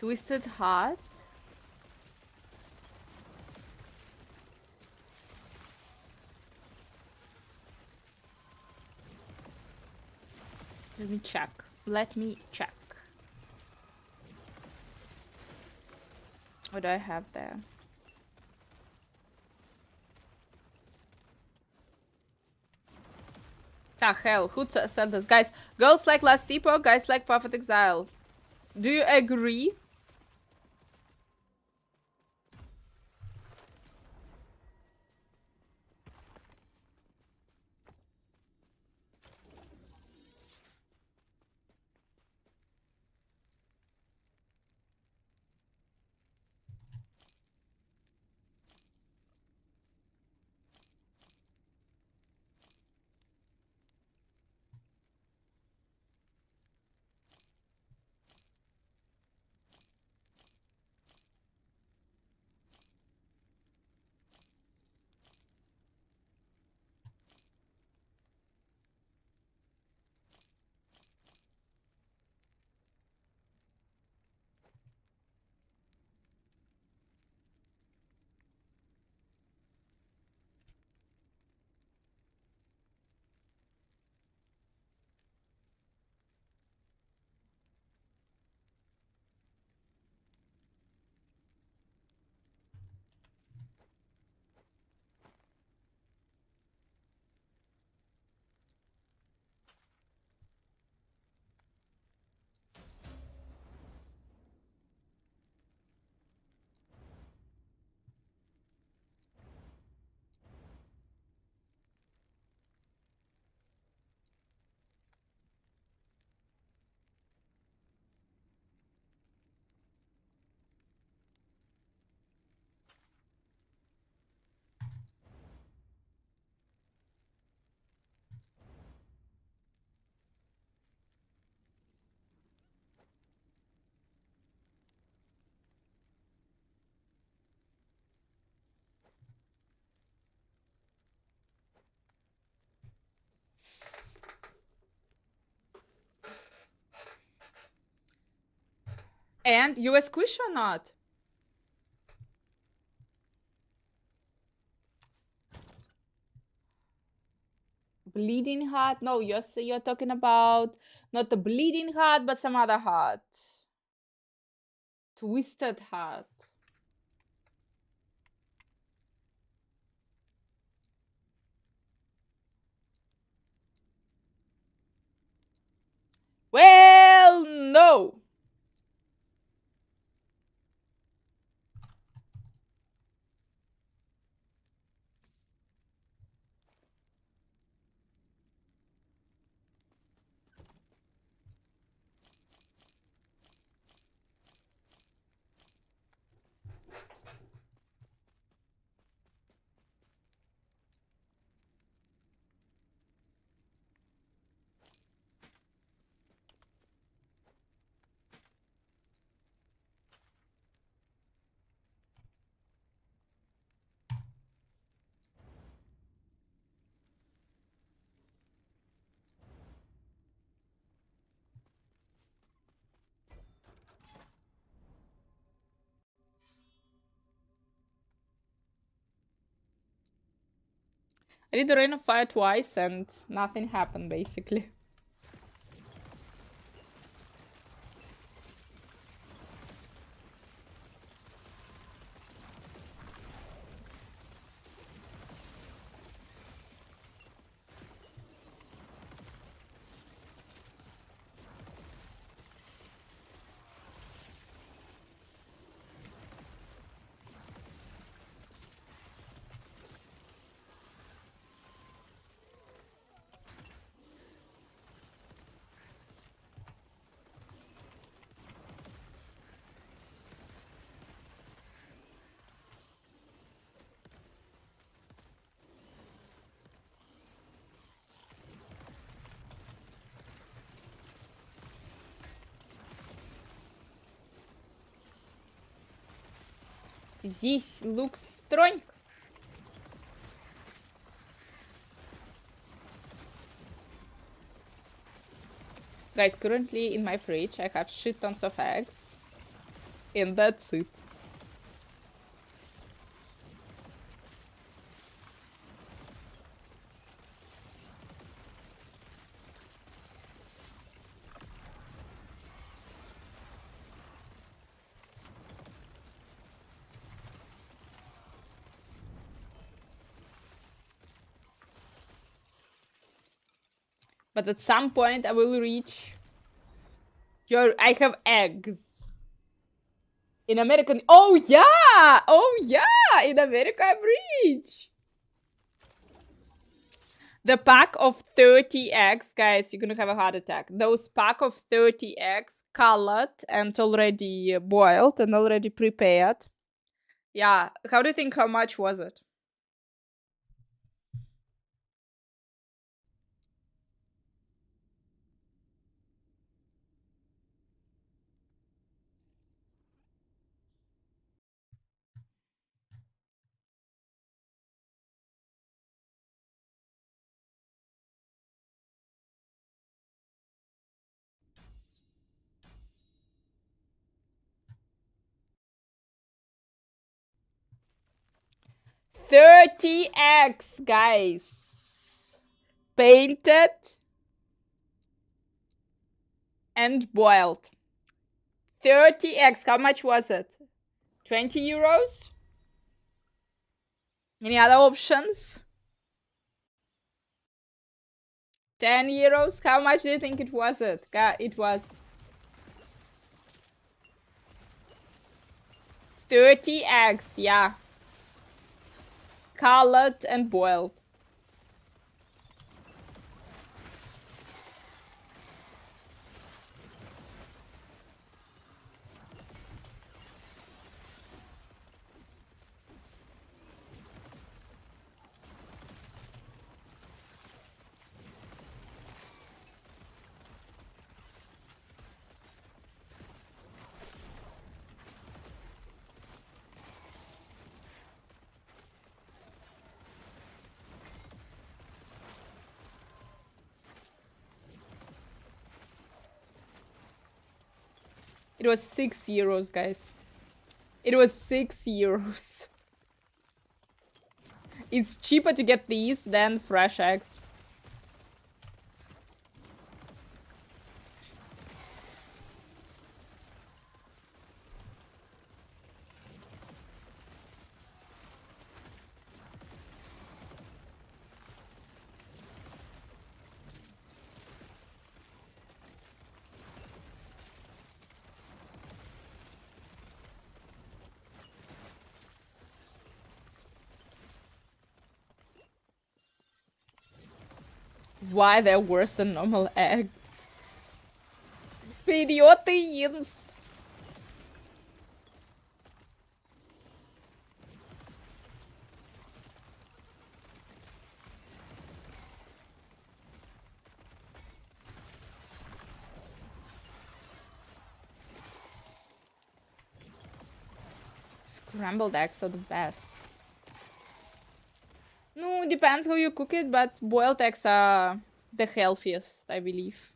Twisted Heart. Let me check. Let me check. What do I have there? Ah, hell. Who said this? Guys, girls like Last Epoch, guys like Perfect Exile. Do you agree? And you a squish or not? Bleeding heart? No, you're talking about not the bleeding heart, but some other heart. Twisted heart. Well, no. I did the Rain of Fire twice and nothing happened, basically. This looks strong. Guys, currently in my fridge I have shit tons of eggs. And that's it. But at some point I will reach I have eggs. In American. Oh yeah! Oh yeah! In America I'm rich! The pack of 30 eggs, guys, you're gonna have a heart attack. Those pack of 30 eggs, colored and already boiled and already prepared. Yeah, how do you think how much was it? $30 eggs, guys. Painted and boiled. 30 eggs. How much was it? 20 euros? Any other options? 10 euros? How much do you think it was? It was 30 eggs, yeah. Colored and boiled. It was €6, guys. It was €6. It's cheaper to get these than fresh eggs. Why they're worse than normal eggs? Idiotians! Scrambled eggs are the best. No, depends how you cook it, but boiled eggs are the healthiest, I believe.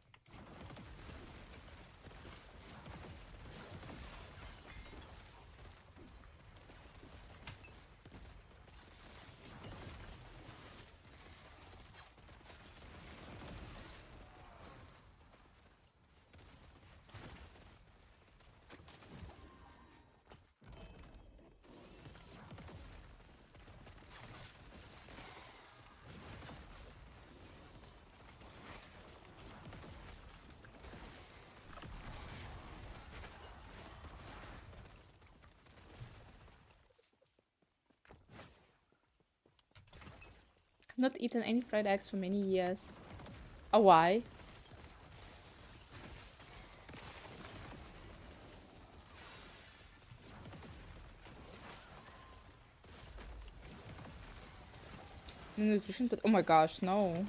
Not eaten any fried eggs for many years. Oh, why? Nutrition, but oh my gosh, no.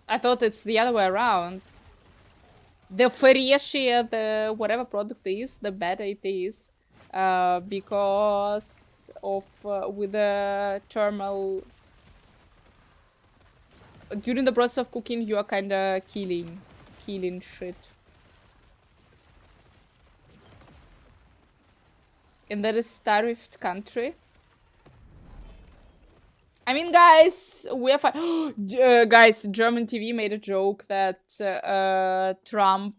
I thought it's the other way around. The fresher the whatever product is, the better it is. Because of with the thermal. During the process of cooking, you are kinda killing shit. And that is tariffed country. I mean, guys, we are fine. Guys, German TV made a joke that Trump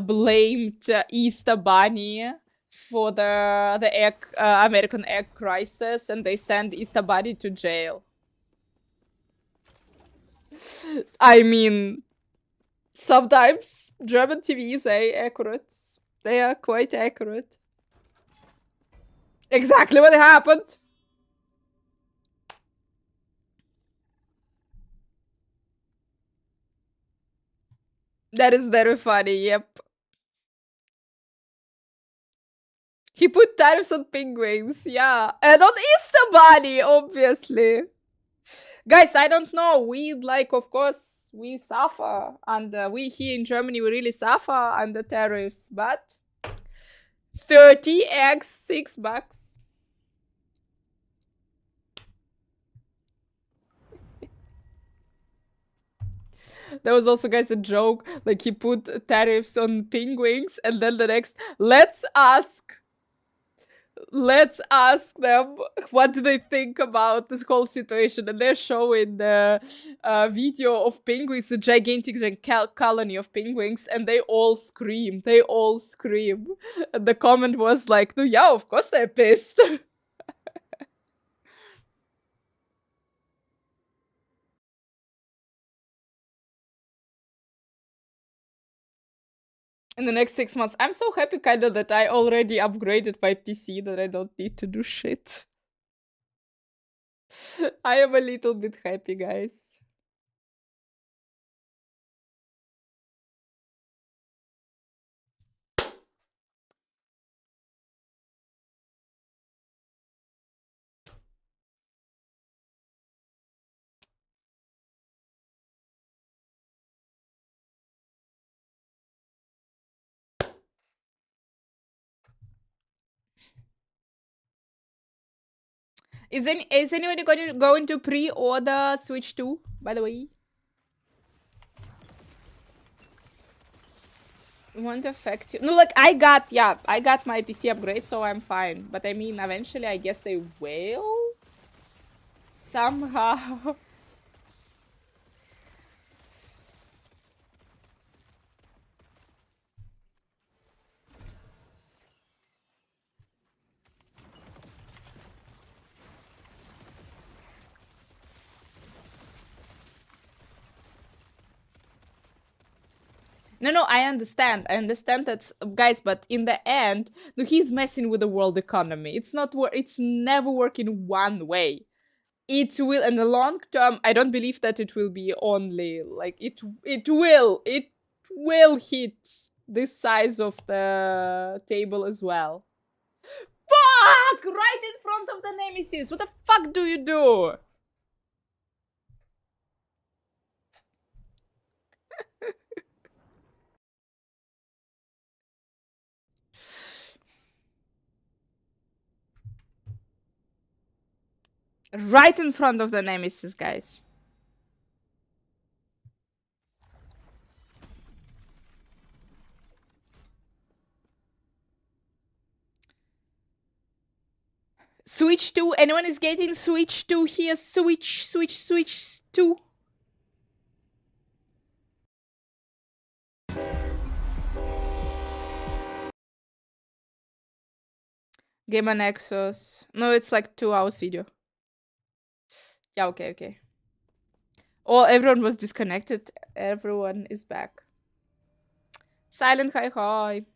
blamed Easter Bunny for the egg, American egg crisis, and they sent Easter Bunny to jail. I mean, sometimes German TVs are accurate. They are quite accurate. Exactly what happened. That is very funny, yep. He put tariffs on penguins, yeah. And on Easter Bunny, obviously. Guys, I don't know. We, like, of course, we suffer. And we here in Germany, we really suffer under tariffs. But 30 eggs, $6. There was also, guys, a joke. Like, he put tariffs on penguins. And then the next, let's ask them what do they think about this whole situation, and they're showing the video of penguins, a gigantic colony of penguins, and they all scream. And the comment was like, no, yeah, of course they're pissed. In the next 6 months, I'm so happy kinda that I already upgraded my PC, that I don't need to do shit. I am a little bit happy, guys. Is anybody going to pre-order Switch 2, by the way? Won't affect you. No, like I got my PC upgrade, so I'm fine. But I mean, eventually, I guess they will somehow. No, I understand. I understand that, guys. But in the end, no, he's messing with the world economy. It's not. It's never working one way. It will, in the long term. I don't believe that it will be only like it. It will. It will hit this size of the table as well. Fuck! Right in front of the nemesis. What the fuck do you do? Right in front of the nemesis, guys. Switch 2. Anyone is getting switch 2 here? Switch 2. Gamer Nexus. No, it's like 2 hours video. Yeah, okay. Oh, everyone was disconnected. Everyone is back. Silent hi.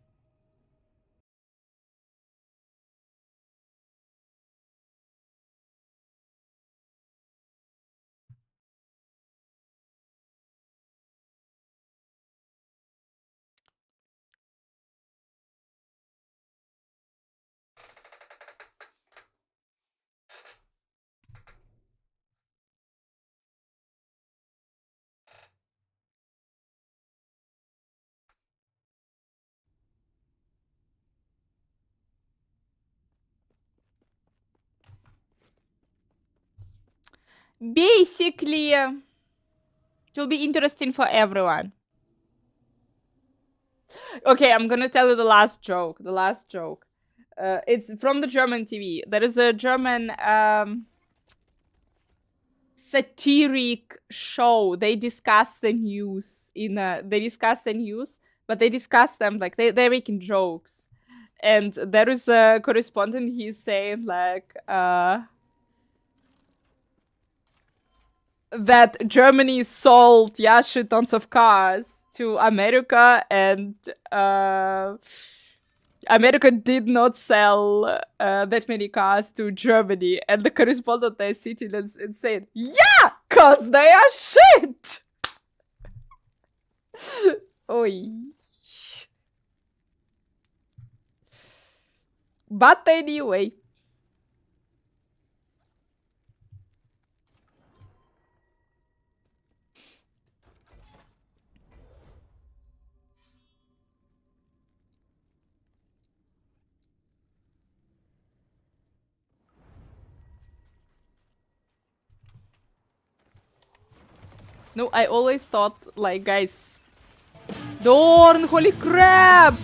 Basically, it will be interesting for everyone. Okay, I'm gonna tell you the last joke. It's from the German TV. There is a German satiric show. They discuss the news but they discuss them like they're making jokes. And there is a correspondent, he's saying like that Germany sold shit tons of cars to America, and America did not sell that many cars to Germany. And the correspondent there sitting and saying, yeah, cause they are shit. Oi. But anyway. No, I always thought, like, guys. Dorn, holy crap!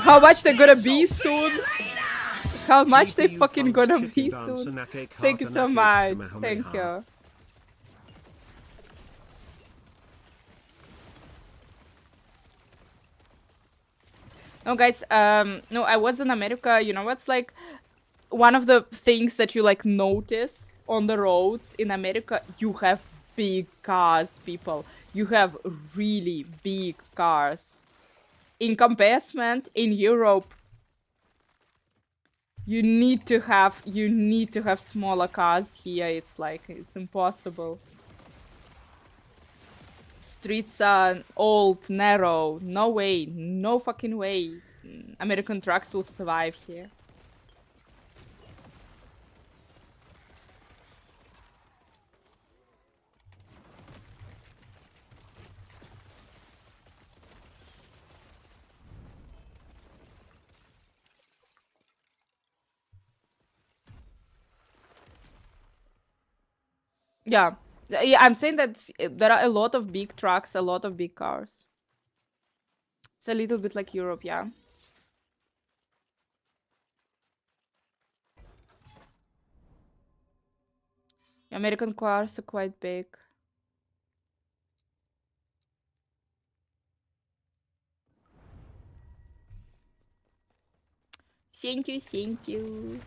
How much they're gonna be soon? How much they fucking gonna be soon? Thank you so much. Thank you. No, guys, no, I was in America. You know what's like one of the things that you like notice on the roads in America? You have big cars, people. You have really big cars. In comparison, in Europe, you need to have smaller cars here. It's like it's impossible. Streets are old, narrow. No way, no fucking way. American trucks will survive here. Yeah. Yeah, I'm saying that there are a lot of big trucks, a lot of big cars. It's a little bit like Europe, yeah. American cars are quite big. Thank you, thank you.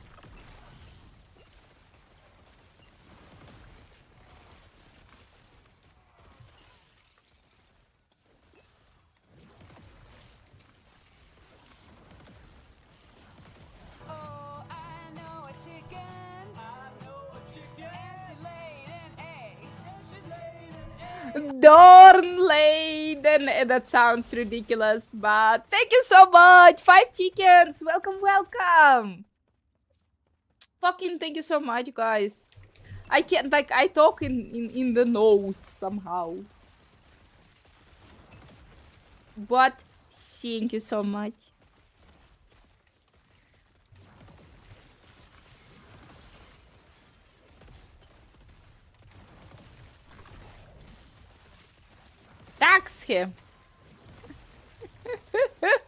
Oh, I know a chicken. I know a chicken. And she laid an egg. And she laid an egg. Dorn Laden. That sounds ridiculous, but thank you so much. 5 chickens. Welcome, welcome. Fucking thank you so much, guys. I can't, like, I talk in the nose somehow. But thank you so much. Tax him.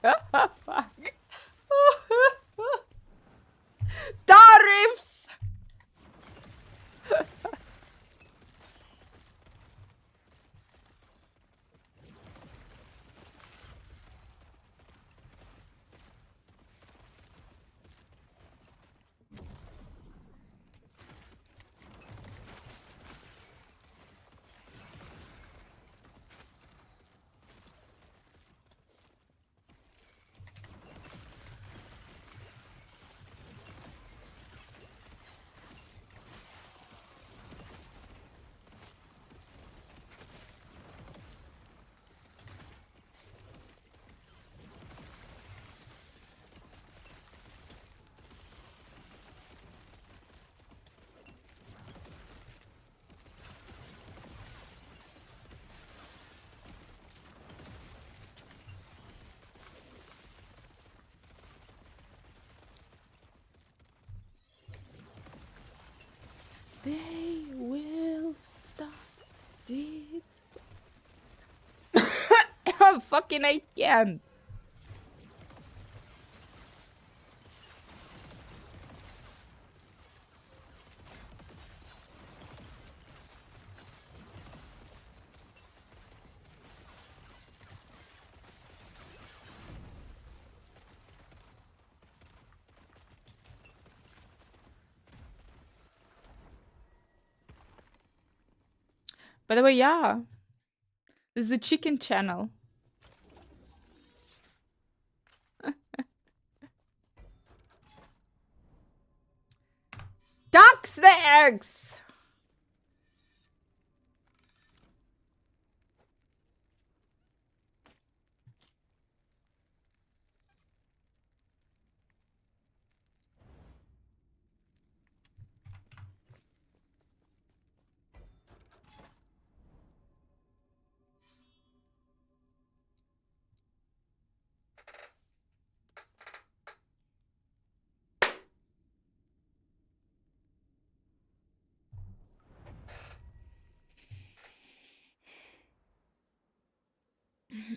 Fuck. Tariffs. They will stop it. Fucking I can't. By the way, yeah. This is a chicken channel. Ducks the eggs!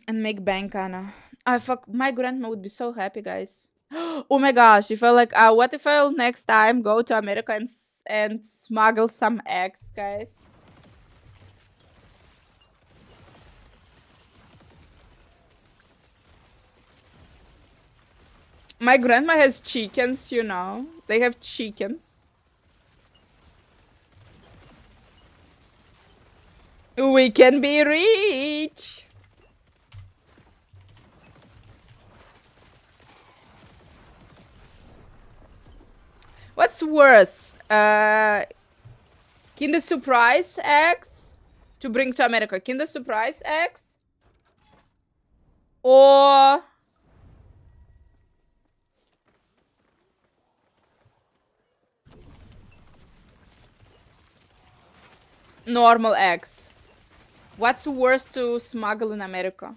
And make bank, Anna. I fuck, my grandma would be so happy, guys. Oh my gosh, if I like, what if I'll next time go to America and smuggle some eggs, guys? My grandma has chickens, you know. They have chickens. We can be rich. What's worse? Kinder Surprise eggs to bring to America. Kinder Surprise eggs or normal eggs. What's worse to smuggle in America?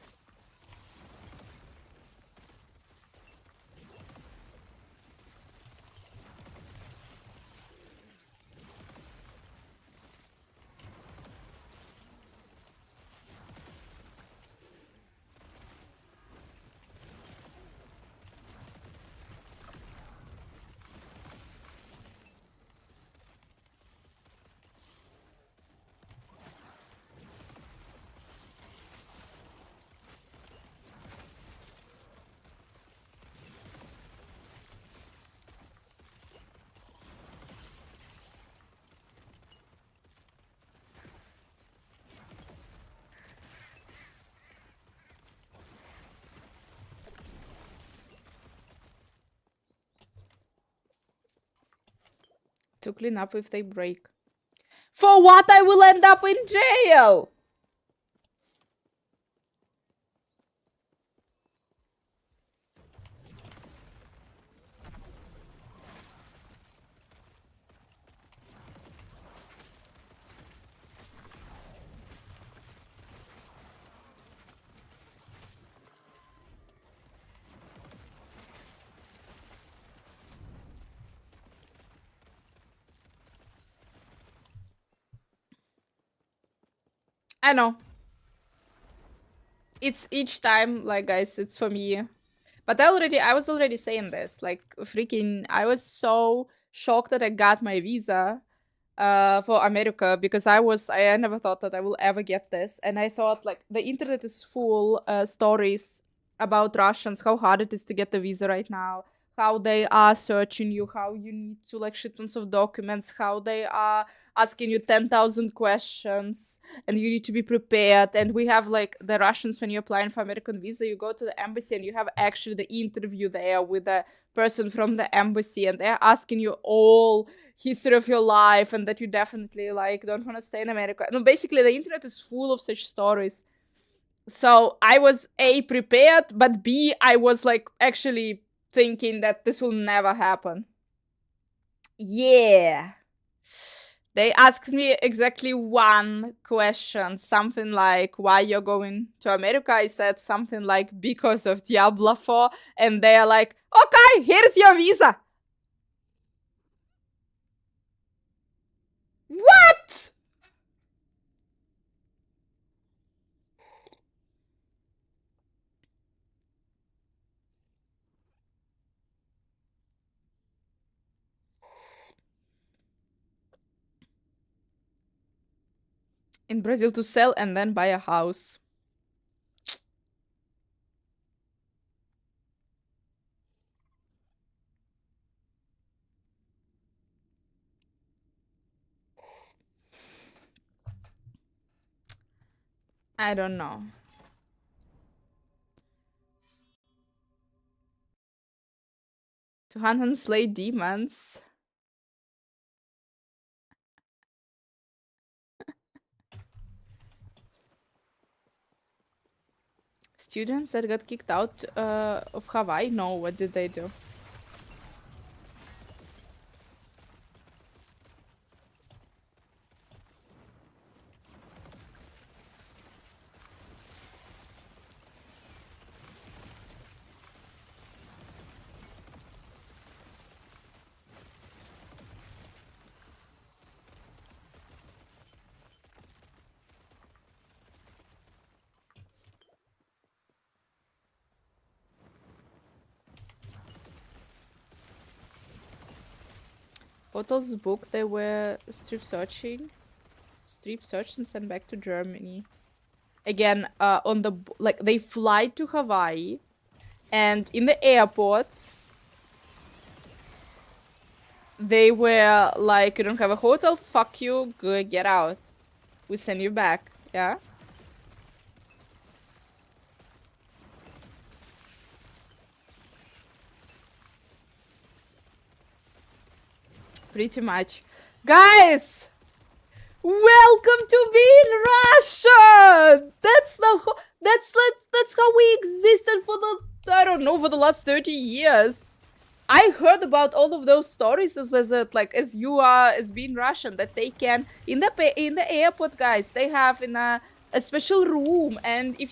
To clean up if they break. For what? I will end up in jail! I know. It's each time, like, guys, it's for me. But I was already saying this. Like, freaking, I was so shocked that I got my visa for America because I never thought that I will ever get this. And I thought, like, the internet is full stories about Russians, how hard it is to get the visa right now, how they are searching you, how you need to, like, shit tons of documents, how they are asking you 10,000 questions and you need to be prepared. And we have, like, the Russians, when you're applying for American visa, you go to the embassy and you have actually the interview there with the person from the embassy, and they're asking you all history of your life and that you definitely, like, don't want to stay in America. No, basically the internet is full of such stories. So I was A, prepared, but B, I was, like, actually thinking that this will never happen. Yeah. They asked me exactly one question, something like, why you're going to America? I said something like, because of Diablo 4. And they're like, okay, here's your visa. What? In Brazil to sell and then buy a house. I don't know. To hunt and slay demons. Students that got kicked out of Hawaii? No, what did they do? Bottles booked, they were strip searched and sent back to Germany. Again, on the, like, they fly to Hawaii, and in the airport, they were like, you don't have a hotel, fuck you, go get out. We send you back, yeah? Pretty much. Guys! Welcome to being Russian! That's how we existed for the, I don't know, for the last 30 years. I heard about all of those stories as you are as being Russian, that they can in the airport, guys, they have in a special room, and if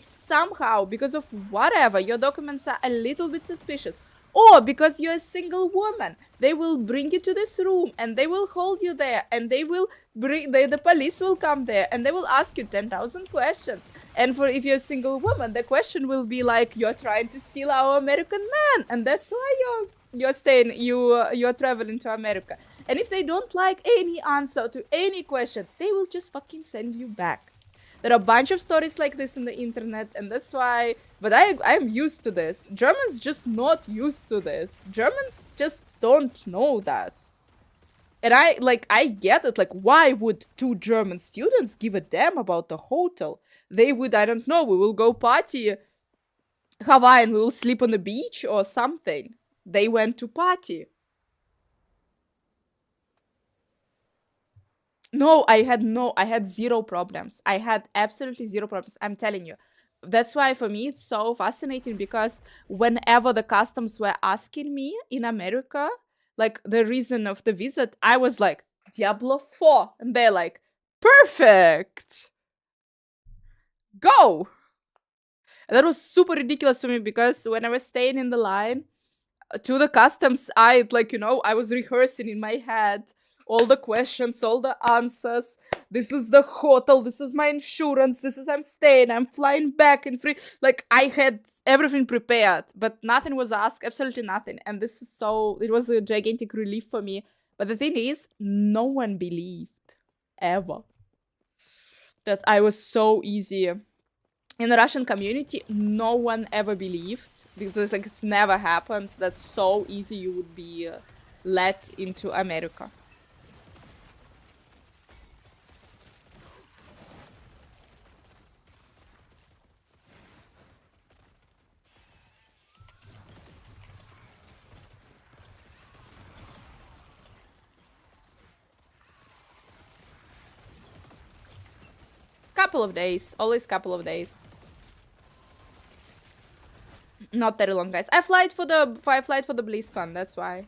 somehow because of whatever your documents are a little bit suspicious, or because you're a single woman, they will bring you to this room and they will hold you there, and they will the police will come there and they will ask you 10,000 questions. And for if you're a single woman, the question will be like, you're trying to steal our American man, and that's why you're traveling to America. And if they don't like any answer to any question, they will just fucking send you back. There are a bunch of stories like this in the internet, and that's why. But I'm used to this. Germans just not used to this. Germans just don't know that. And I get it. Like, why would two German students give a damn about the hotel? They would, I don't know, we will go party Hawaii and we will sleep on the beach or something. They went to party. No, I had zero problems. I had absolutely zero problems. I'm telling you. That's why for me it's so fascinating because whenever the customs were asking me in America, like the reason of the visit, I was like, Diablo 4. And they're like, perfect. Go. And that was super ridiculous to me because when I was staying in the line, to the customs, I like, I was rehearsing in my head all the questions, all the answers. This is the hotel, this is my insurance, this is I'm staying, I'm flying back in free. Like I had everything prepared, but nothing was asked, absolutely nothing. And this is it was a gigantic relief for me. But the thing is, no one believed ever that I was so easy in the Russian community. No one ever believed because like it's never happened that so easy you would be let into America. Couple of days, always couple of days. Not very long, guys. I flight for the BlizzCon. That's why.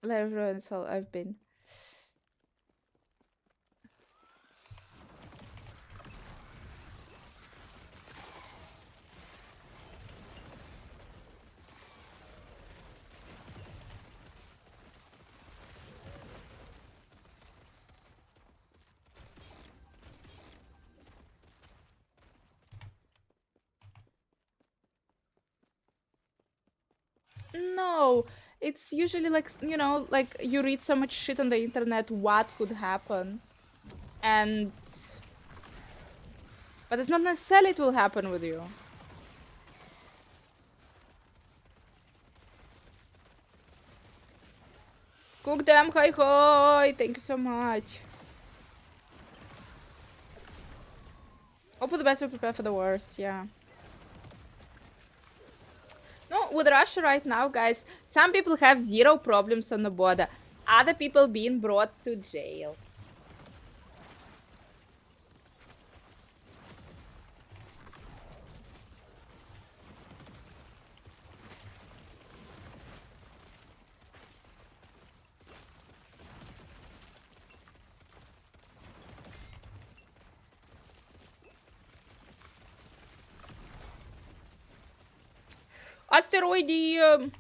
Everyone's all I've been. No, it's usually like like you read so much shit on the internet. What could happen, and but it's not necessarily it will happen with you. Cook them, hi hi. Thank you so much. Hope for the best, we prepare for the worst. Yeah. No, with Russia right now, guys, some people have zero problems on the border. Other people being brought to jail. Asteroidium.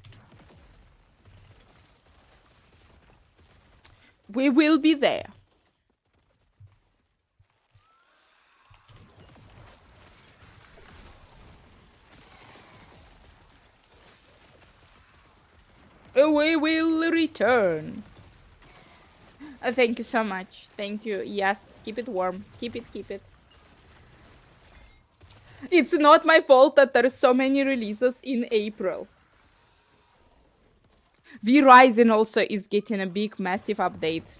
We will be there. We will return. Thank you so much. Thank you. Yes, keep it warm. Keep it, keep it. It's not my fault that there's so many releases in April. V-Rising also is getting a big, massive update.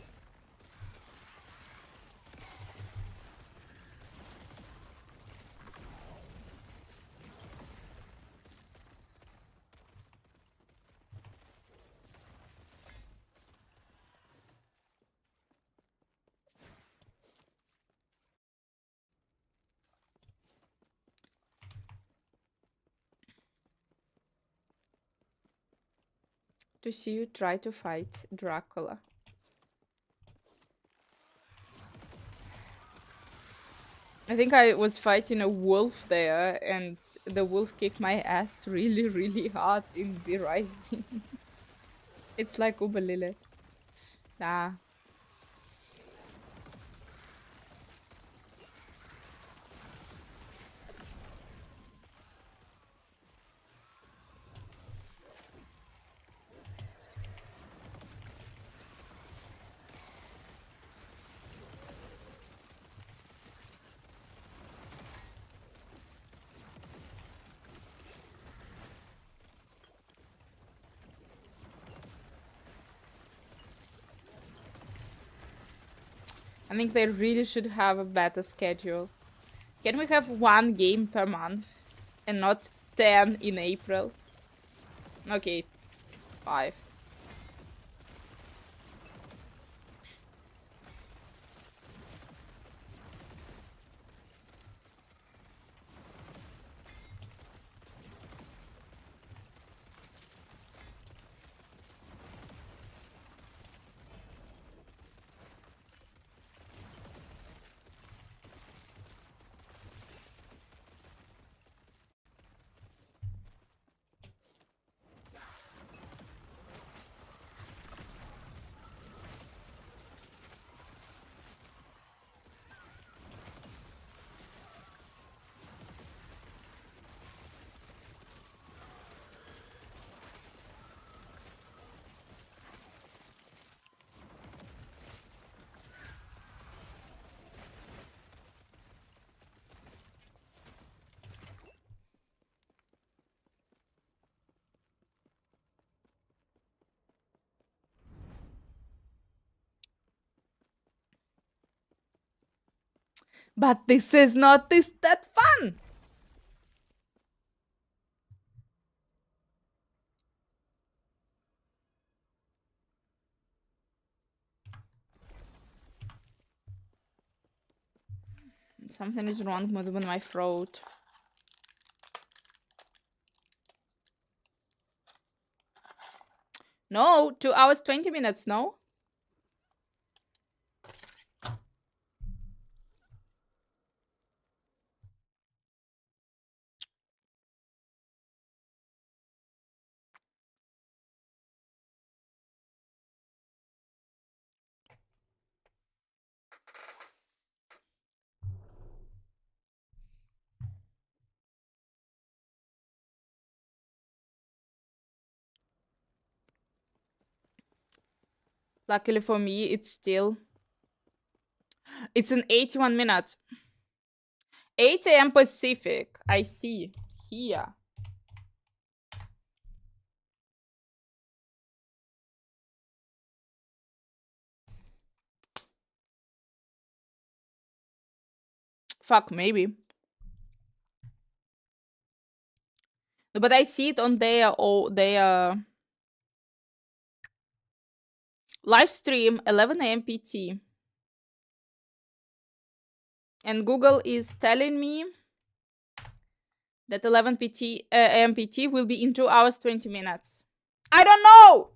to see you try to fight Dracula. I think I was fighting a wolf there, and the wolf kicked my ass really, really hard in the Rising. It's like Ubalile. Nah. I think they really should have a better schedule. Can we have 1 game per month and not 10 in April? Okay, 5. But this is not that fun! Something is wrong with my throat. No, 2 hours, 20 minutes, no? Luckily for me, it's an 81 minutes. 8 a.m. Pacific. I see. Here. Fuck, maybe. No, but I see it on their live stream 11 a.m. PT. And Google is telling me that 11 a.m. PT will be in 2 hours 20 minutes. I don't know.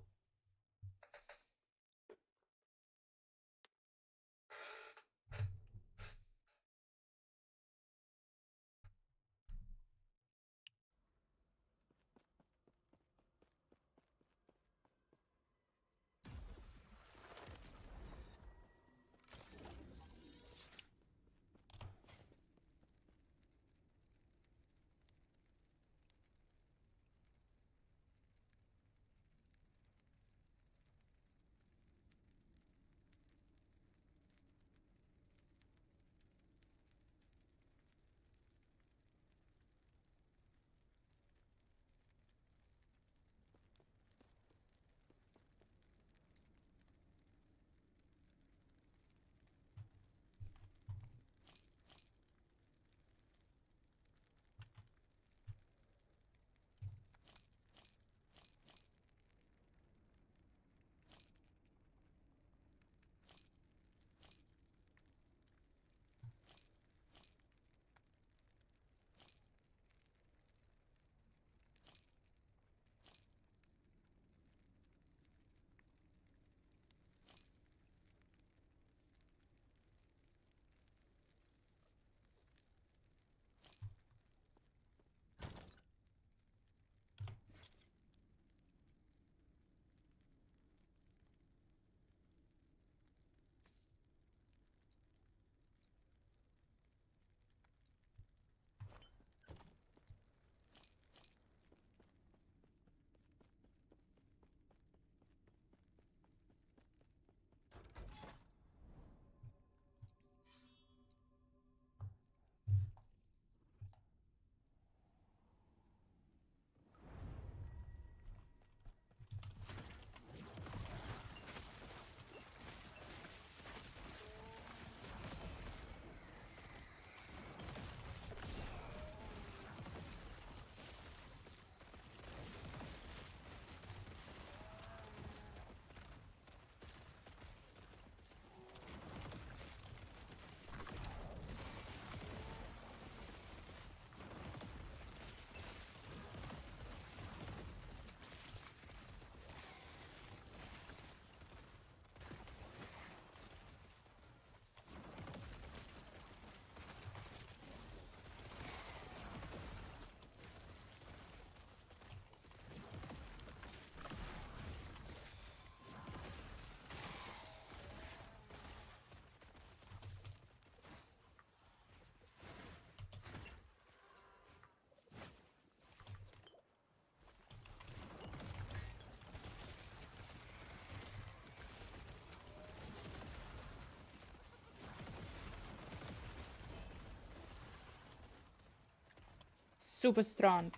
super strong.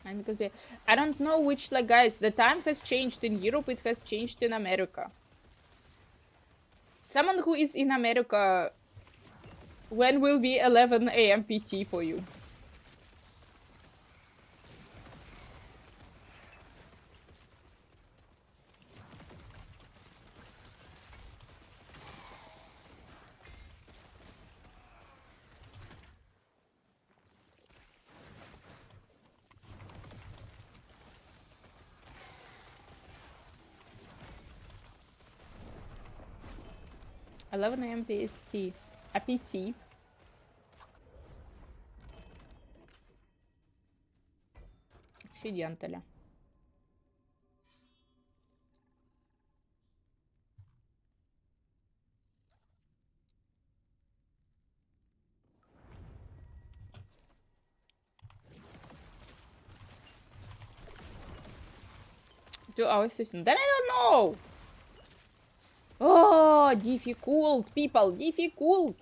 And it could be, I don't know which, like, guys, the time has changed in Europe, it has changed in America. Someone who is in America, when will be 11 a.m. PT for you? Eleven a.m. PST. A PT. Accidentally. Two hours 15. Then I don't know. Oh, difficult, people, difficult.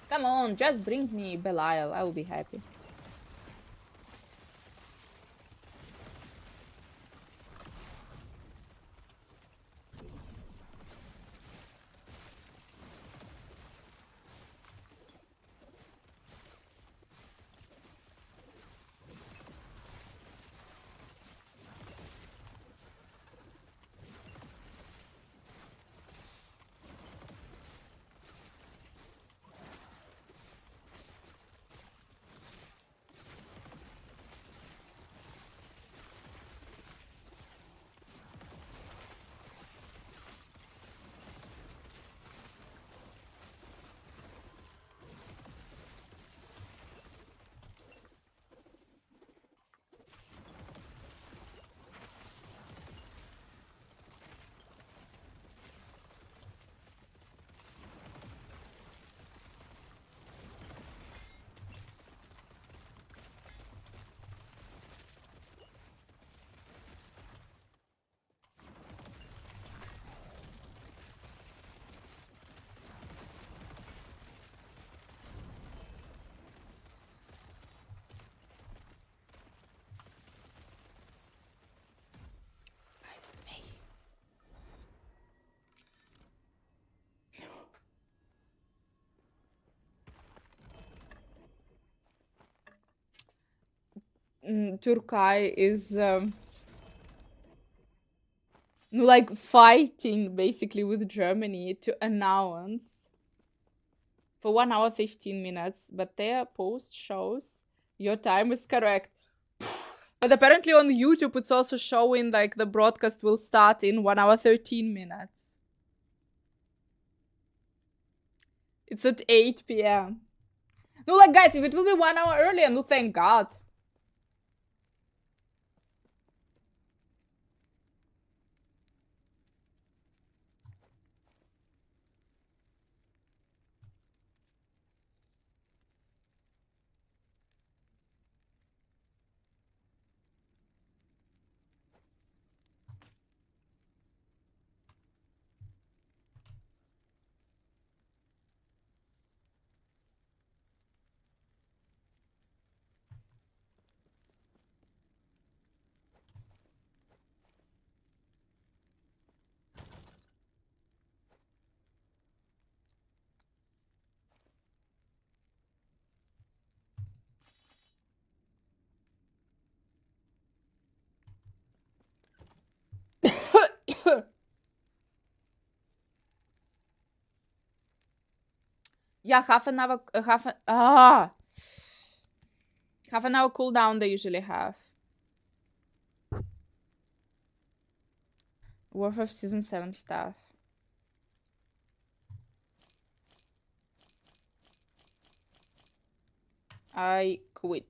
Come on, just bring me Belial. I will be happy. Turkey is like fighting basically with Germany to announce for 1 hour 15 minutes, but their post shows your time is correct. But apparently on YouTube it's also showing like the broadcast will start in 1 hour 13 minutes. It's at 8 p.m. No, like guys, if it will be 1 hour earlier, no thank God. Yeah, half an hour cooldown they usually have. Worth of season 7 stuff. I quit.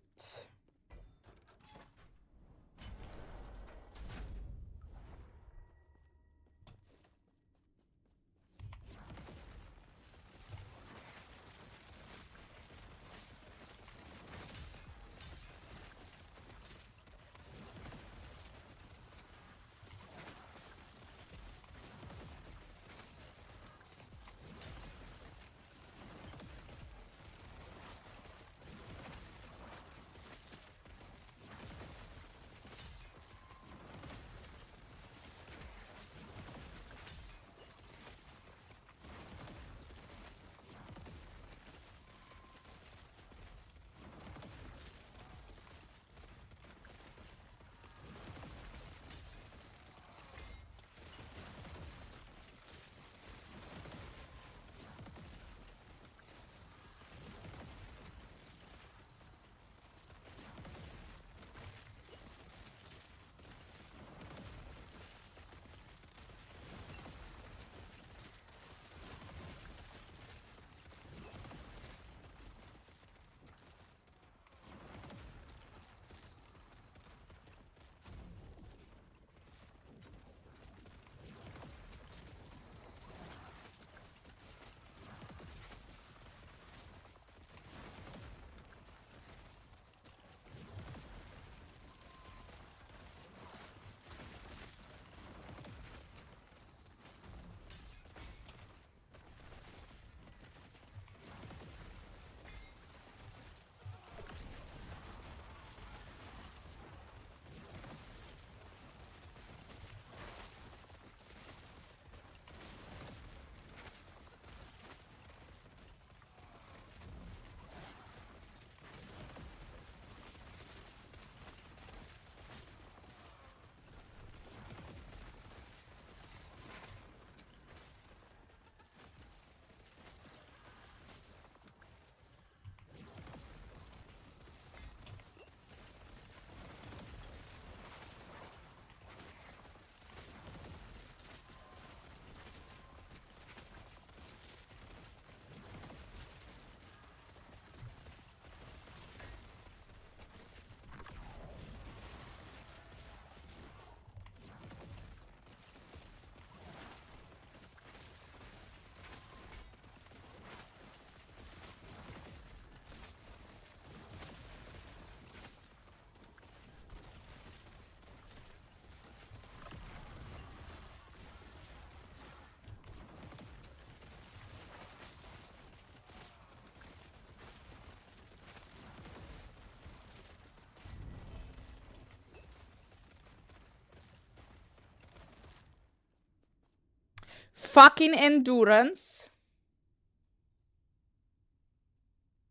Fucking endurance.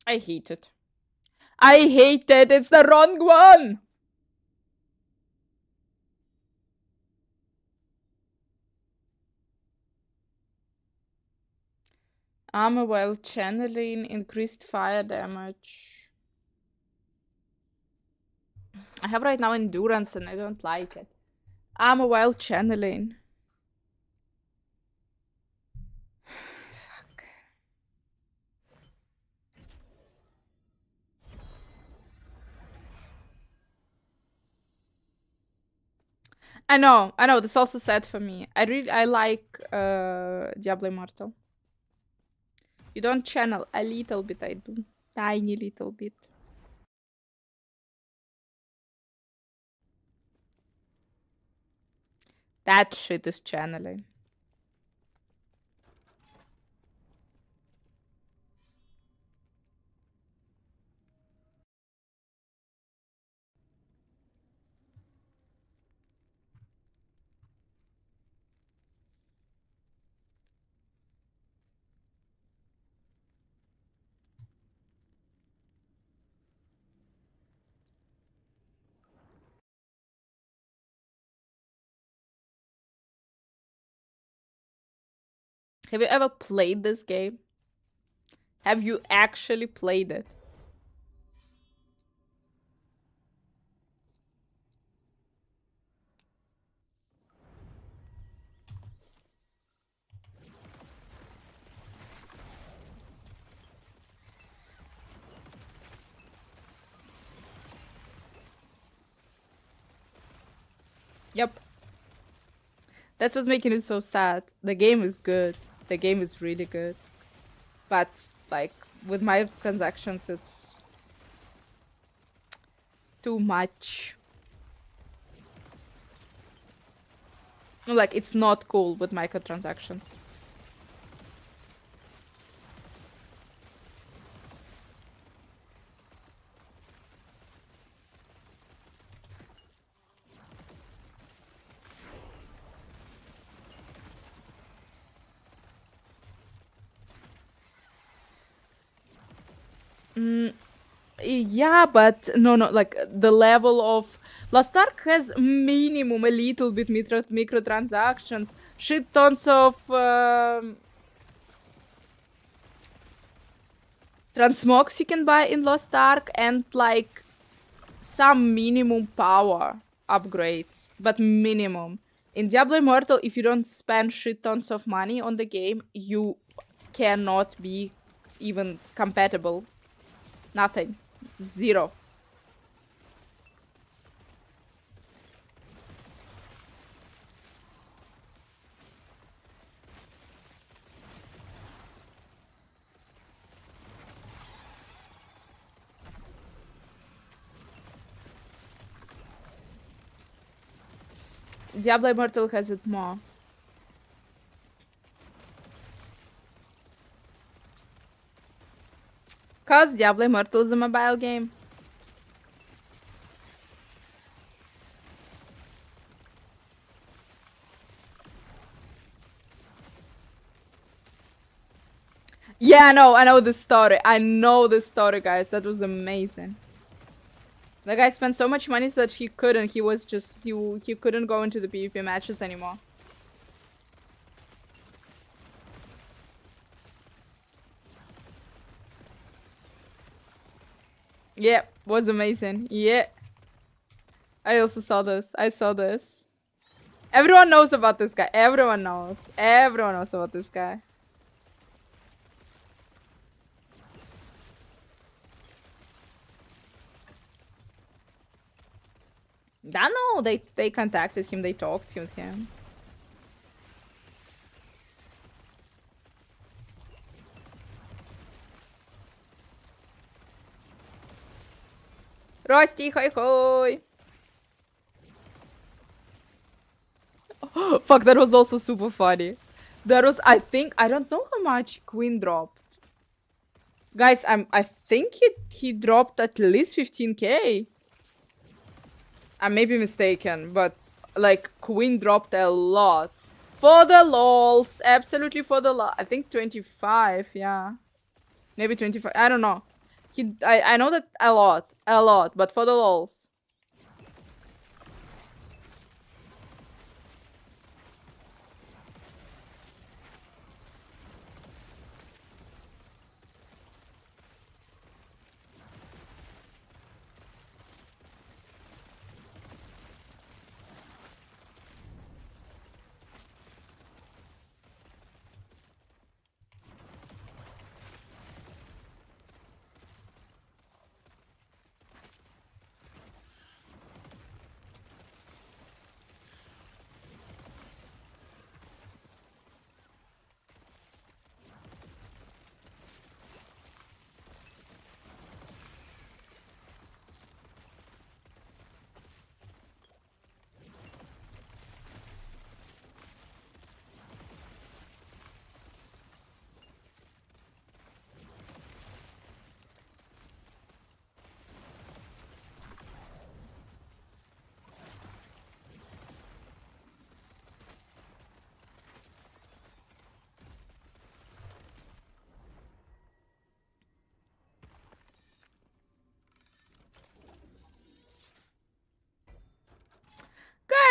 I hate it. I hate it. It's the wrong one. Armor while channeling, increased fire damage. I have right now endurance and I don't like it. Armor while channeling. Fuck. I know. That's also sad for me. I like Diablo Immortal. You don't channel a little bit, I do. Tiny little bit. That shit is channeling. Have you ever played this game? Have you actually played it? Yep. That's what's making it so sad. The game is good. The game is really good. But, like, with microtransactions, it's too much. Like, it's not cool with microtransactions. Yeah, but no, like the level of Lost Ark has minimum a little bit microtransactions, shit tons of transmogs you can buy in Lost Ark, and like some minimum power upgrades, but minimum. In Diablo Immortal, if you don't spend shit tons of money on the game, you cannot be even compatible. Nothing. Zero. Diablo Immortal has it more. Cause Diablo Immortal is a mobile game. Yeah, I know the story. I know the story, guys. That was amazing. The guy spent so much money that he couldn't. He was just he couldn't go into the PvP matches anymore. Yeah, was amazing. Yeah. I also saw this. I saw this. Everyone knows about this guy. Everyone knows. Everyone knows about this guy. I know. They contacted him. They talked with him. Rosty, hoi hoi. Fuck, that was also super funny. That was, I think, I don't know how much Queen dropped. Guys, I think he dropped at least 15k. I may be mistaken, but like Queen dropped a lot. For the lols. Absolutely for the lol. I think 25, yeah. Maybe 25. I don't know. I know that a lot. A lot. But for the lols.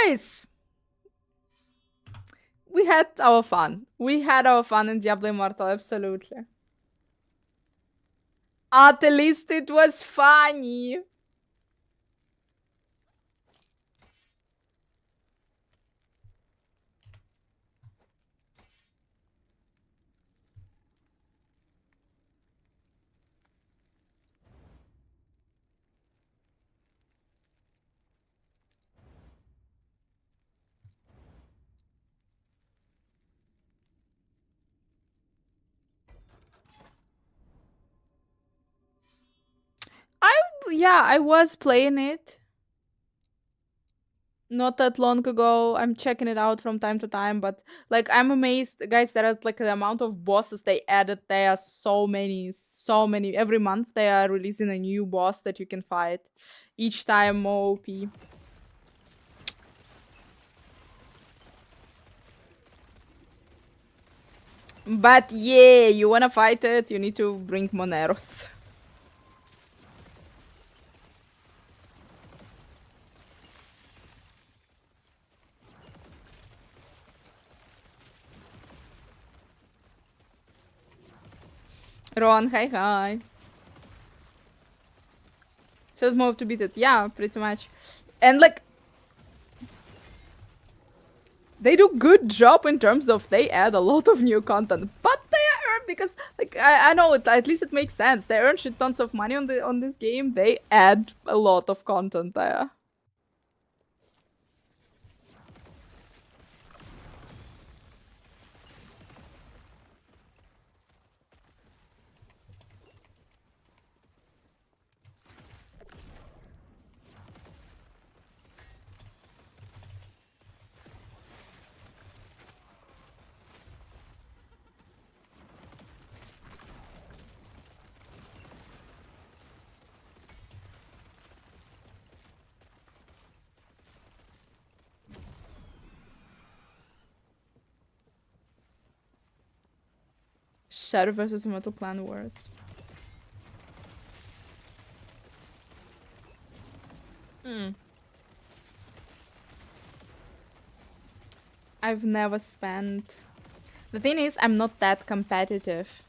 Guys! We had our fun. We had our fun in Diablo Immortal, absolutely. At least it was funny. I was playing it not that long ago. I'm checking it out from time to time, but like I'm amazed, guys, that at like the amount of bosses they added. There are so many, so many. Every month they are releasing a new boss that you can fight. Each time more OP. But yeah, you wanna fight it, you need to bring Moneros. Ron, hi hi. So move to beat it. Yeah, pretty much. And like they do good job in terms of they add a lot of new content. But they earn because like I know it, at least it makes sense. They earn shit tons of money on this game. They add a lot of content there. Shadow versus Metal Clan Wars. Hmm. I've never spent. The thing is, I'm not that competitive.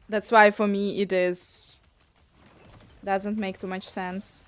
That's why for me it is doesn't make too much sense.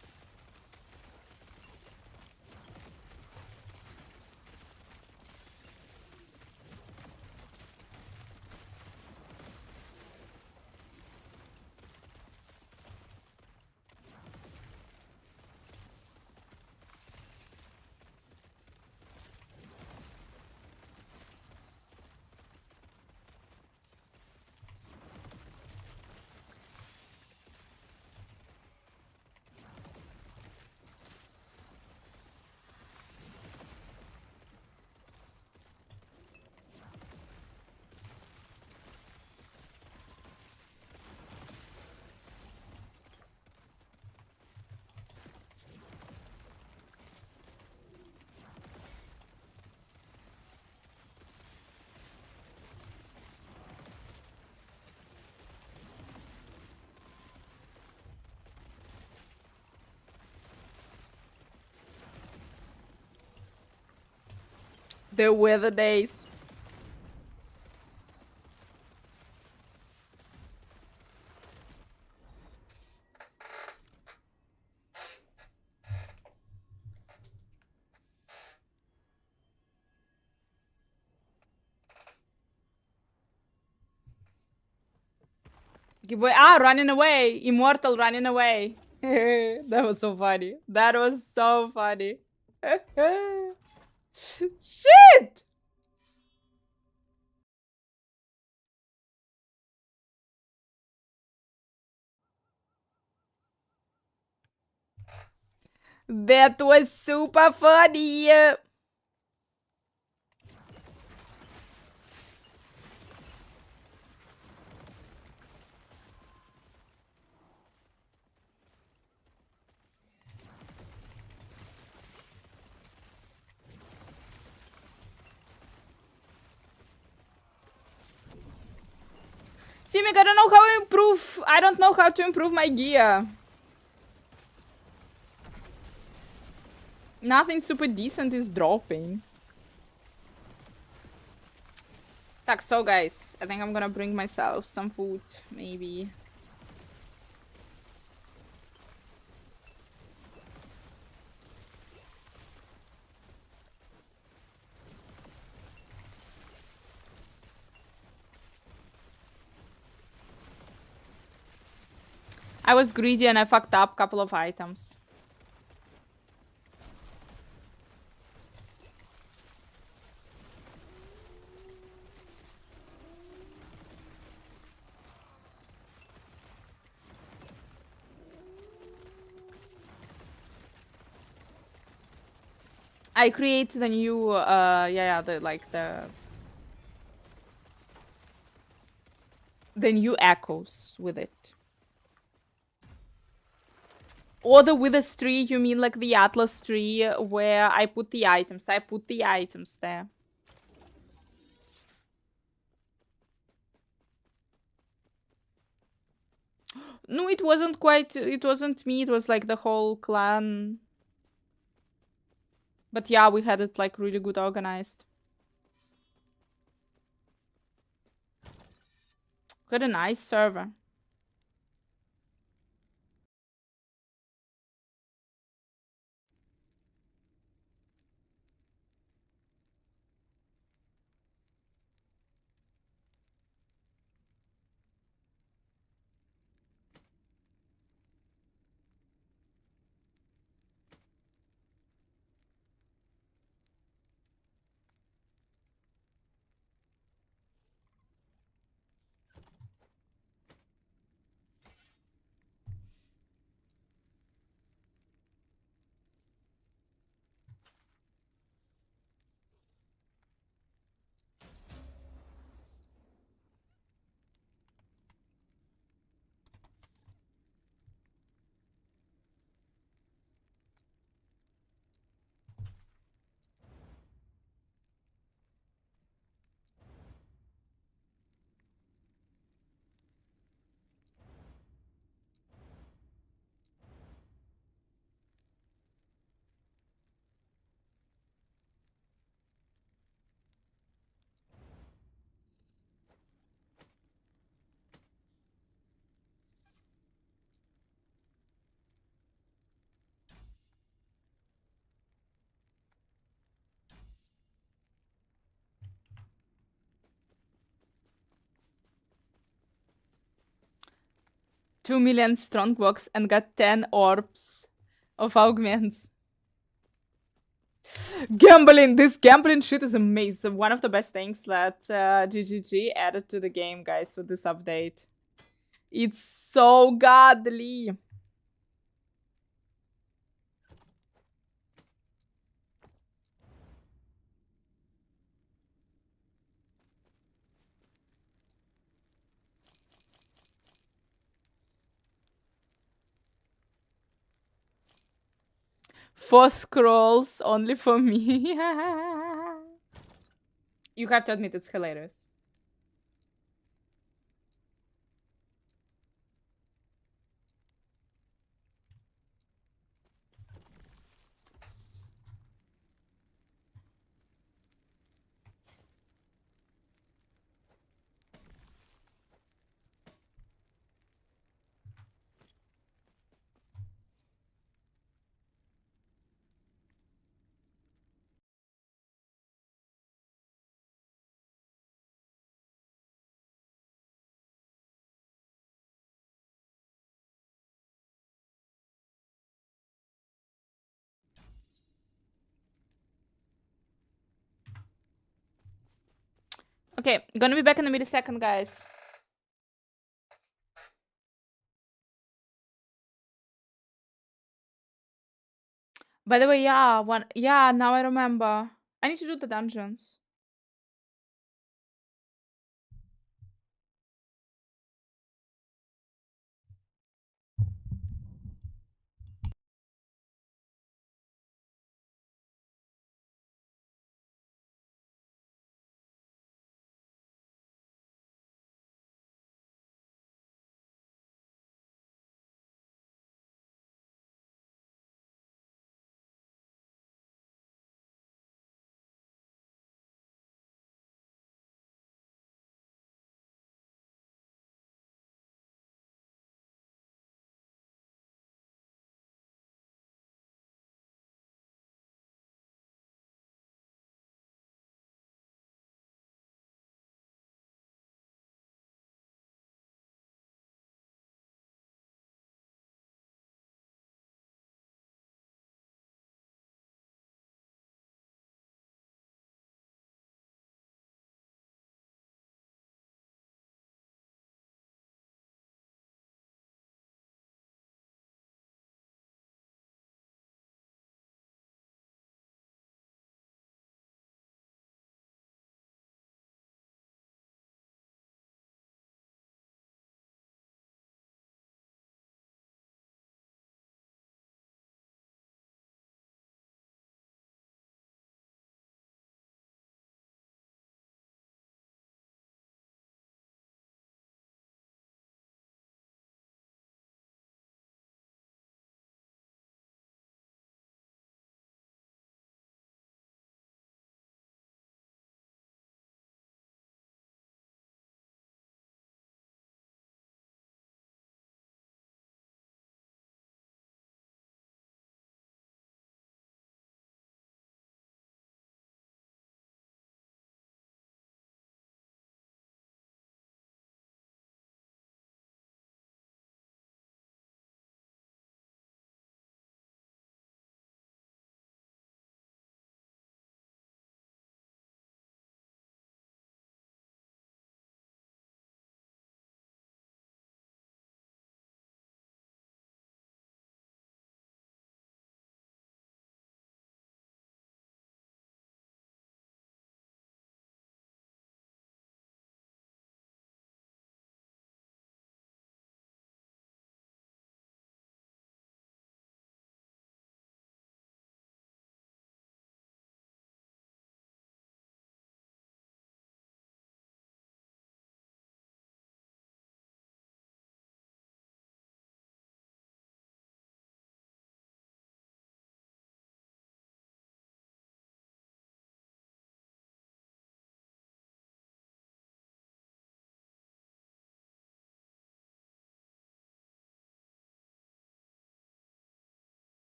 The weather days. Giveaway. Ah, running away. Immortal running away. That was so funny. That was so funny. Shit! That was super funny. Simic, I don't know how to improve. I don't know how to improve my gear. Nothing super decent is dropping. Так, so guys, I think I'm gonna bring myself some food, maybe. I was greedy and I fucked up a couple of items. I create the new, the new echoes with it. Or the withers tree, you mean like the Atlas tree where I put the items. I put the items there. No, it wasn't quite, it wasn't me, it was like the whole clan. But yeah, we had it like really good organized. Got a nice server. Two million strong box and got 10 orbs of augments. Gambling! This gambling shit is amazing. One of the best things that GGG added to the game, guys, with this update. It's so godly. Four scrolls only for me. You have to admit it's hilarious. Okay, gonna be back in a millisecond, guys. By the way, yeah, now I remember. I need to do the dungeons.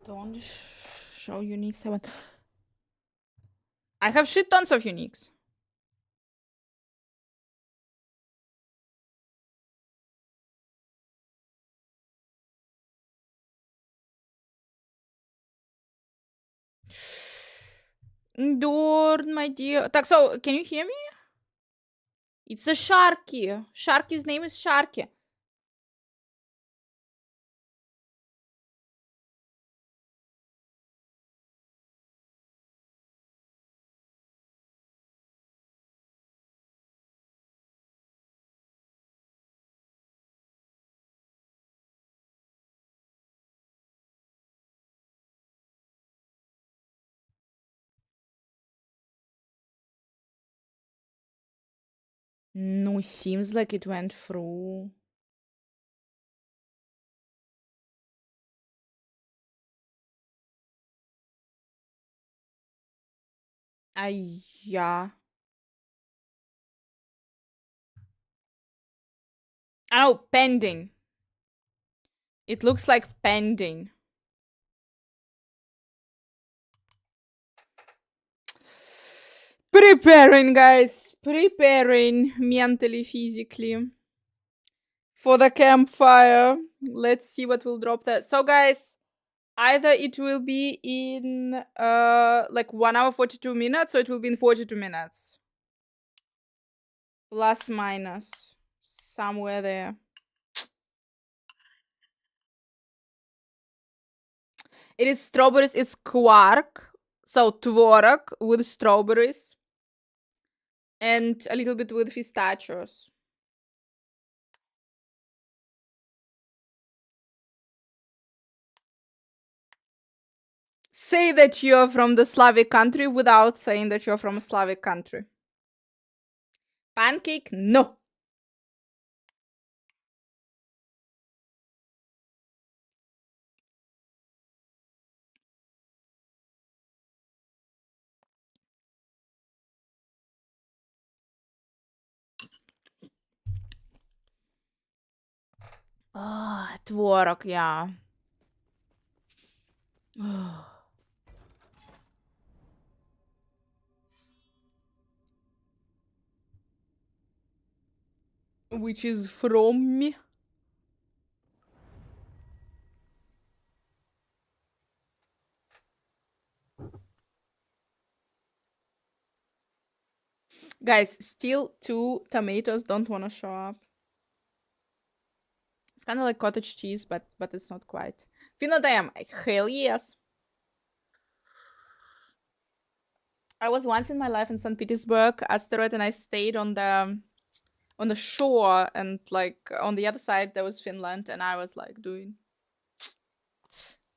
Don't show uniques. I have shit tons of uniques. Dorn, my dear. Так, so, can you hear me? It's a Sharky. Sharky's name is Sharky. No, seems like it went through. Yeah. Oh, pending. It looks like pending. Preparing, guys. Preparing mentally, physically for the campfire. Let's see what will drop there. So, guys, either it will be in like 1 hour 42 minutes, or it will be in 42 minutes. Plus minus. Somewhere there. It is strawberries. It's quark. So TWarlock with strawberries. And a little bit with pistachios. Say that you're from the Slavic country without saying that you're from a Slavic country. Pancake? No. Ah, TWarlock, yeah. Which is from me. Guys, still 2 tomatoes don't want to show up. It's kind of like cottage cheese, but it's not quite. Phenodam, hell yes. I was once in my life in St. Petersburg, asteroid, and I stayed on the shore, and like on the other side there was Finland, and I was like doing.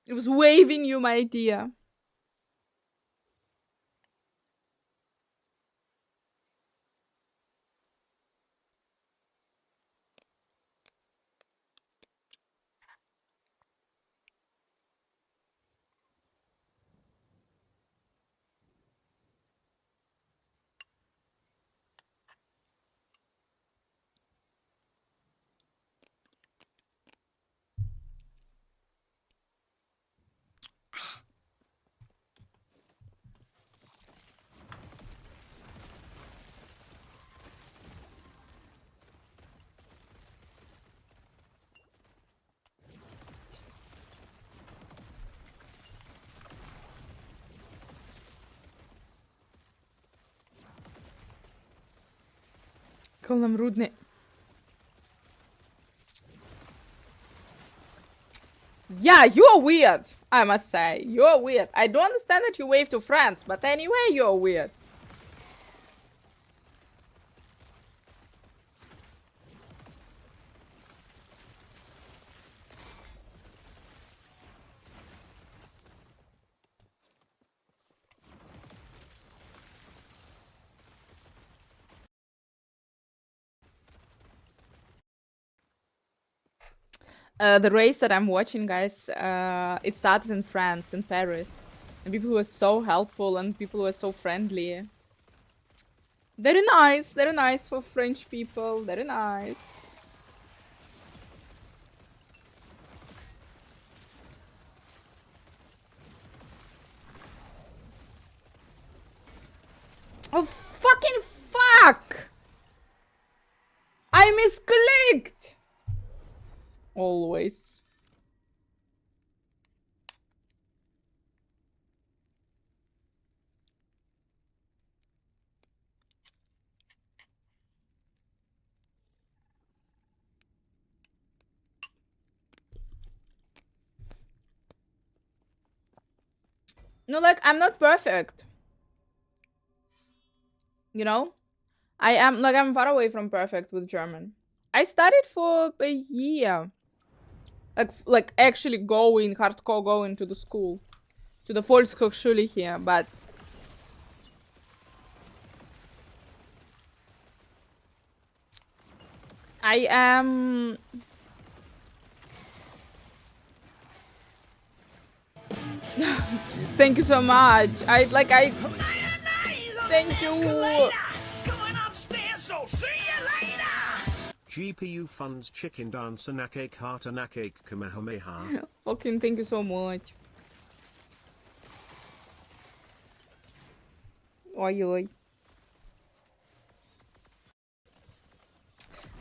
It was waving you, my dear. Call them rude. Yeah, you're weird. I must say, you're weird. I don't understand that you wave to France, but anyway, you're weird. The race that I'm watching, guys, it started in France, in Paris. And people were so helpful and people were so friendly. Very nice for French people, very nice. Oh, fucking fuck! I misclicked! Always. No, like, I'm not perfect. You know? I'm far away from perfect with German. I studied for a year. Like actually hardcore going to the school. To the Volkshochschule here, but I am... Thank you so much. Thank you. GPU funds chicken dance anakake heart anakake kamehameha. Fucking thank you so much. Oi, oi.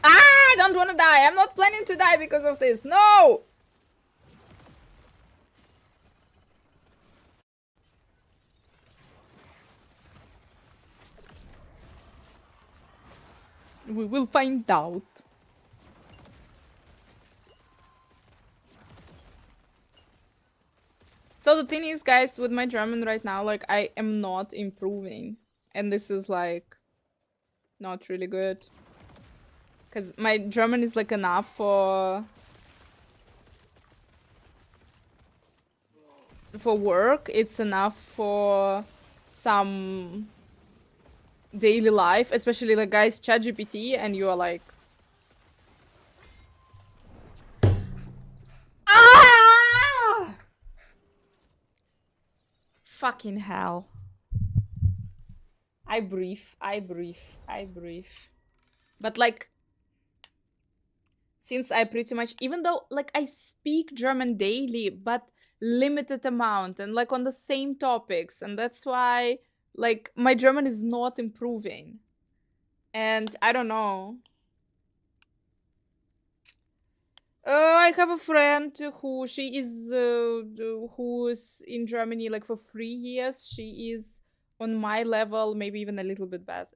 I don't want to die. I'm not planning to die because of this. No! We will find out. So the thing is, guys, with my German right now, like, I am not improving. And this is, like, not really good. Because my German is, like, enough for work. It's enough for some daily life. Especially, like, guys, ChatGPT, and you are like... Ah! Fucking hell. I breathe. But like, since I pretty much, even though like I speak German daily, but limited amount and like on the same topics, and that's why like my German is not improving. And I don't know. I have a friend who who is in Germany like for 3 years. She is on my level, maybe even a little bit better.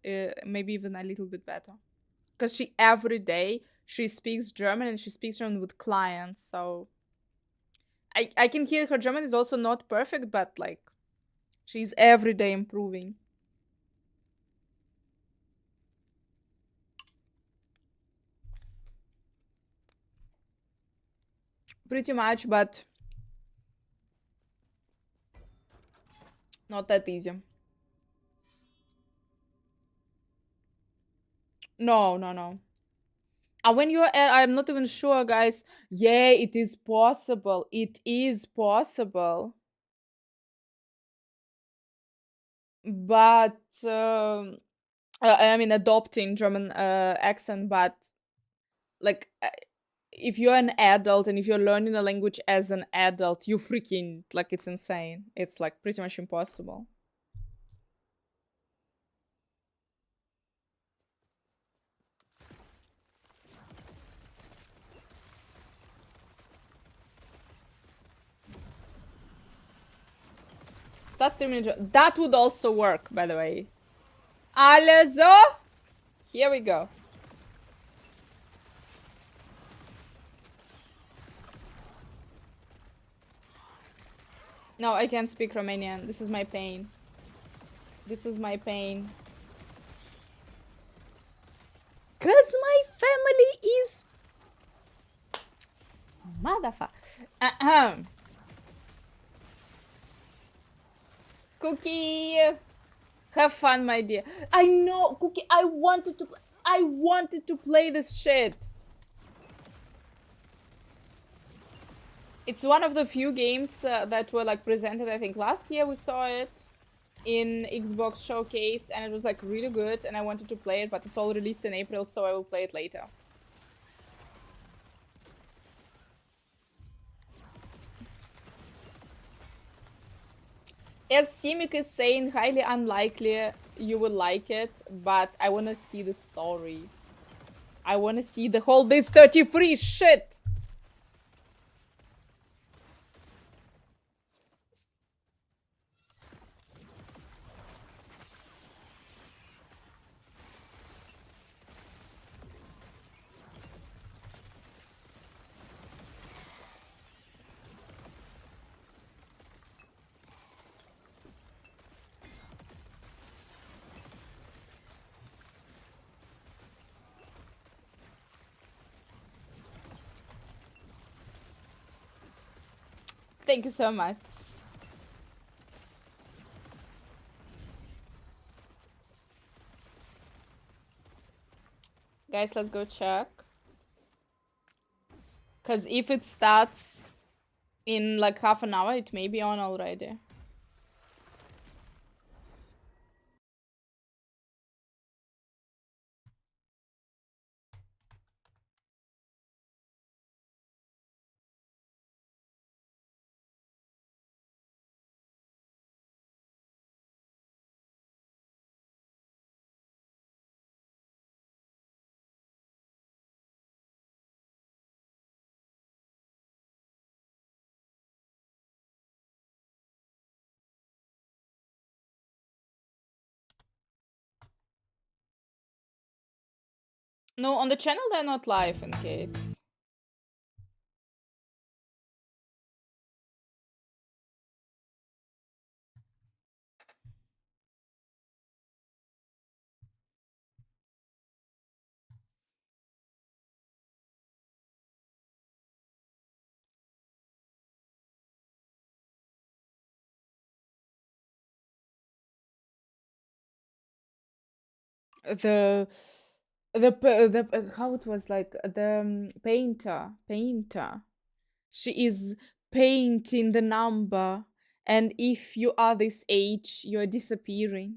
Because she every day she speaks German and she speaks German with clients. So I can hear her German is also not perfect, but like she's every day improving. Pretty much, but not that easy. No. When you're at, I'm not even sure, guys. Yeah, it is possible. It is possible. But I mean, adopting German accent, but like if you're an adult and if you're learning a language as an adult, you freaking like it's insane. It's like pretty much impossible. Start streaming. That would also work, by the way. Also, here we go. No, I can't speak Romanian. This is my pain. This is my pain. Cause my family is motherfucker. Cookie, have fun, my dear. I know, Cookie. I wanted to play this shit. It's one of the few games that were like presented. I think last year we saw it in Xbox Showcase, and it was like really good. And I wanted to play it, but it's all released in April, so I will play it later. As Simic is saying, highly unlikely. you will like it, but I want to see the story. I want to see the whole this 33 shit. Thank you so much. Guys, let's go check. Because if it starts in like half an hour, it may be on already. No, on the channel they're not live in case. The how it was like the painter. She is painting the number, and if you are this age, you're disappearing.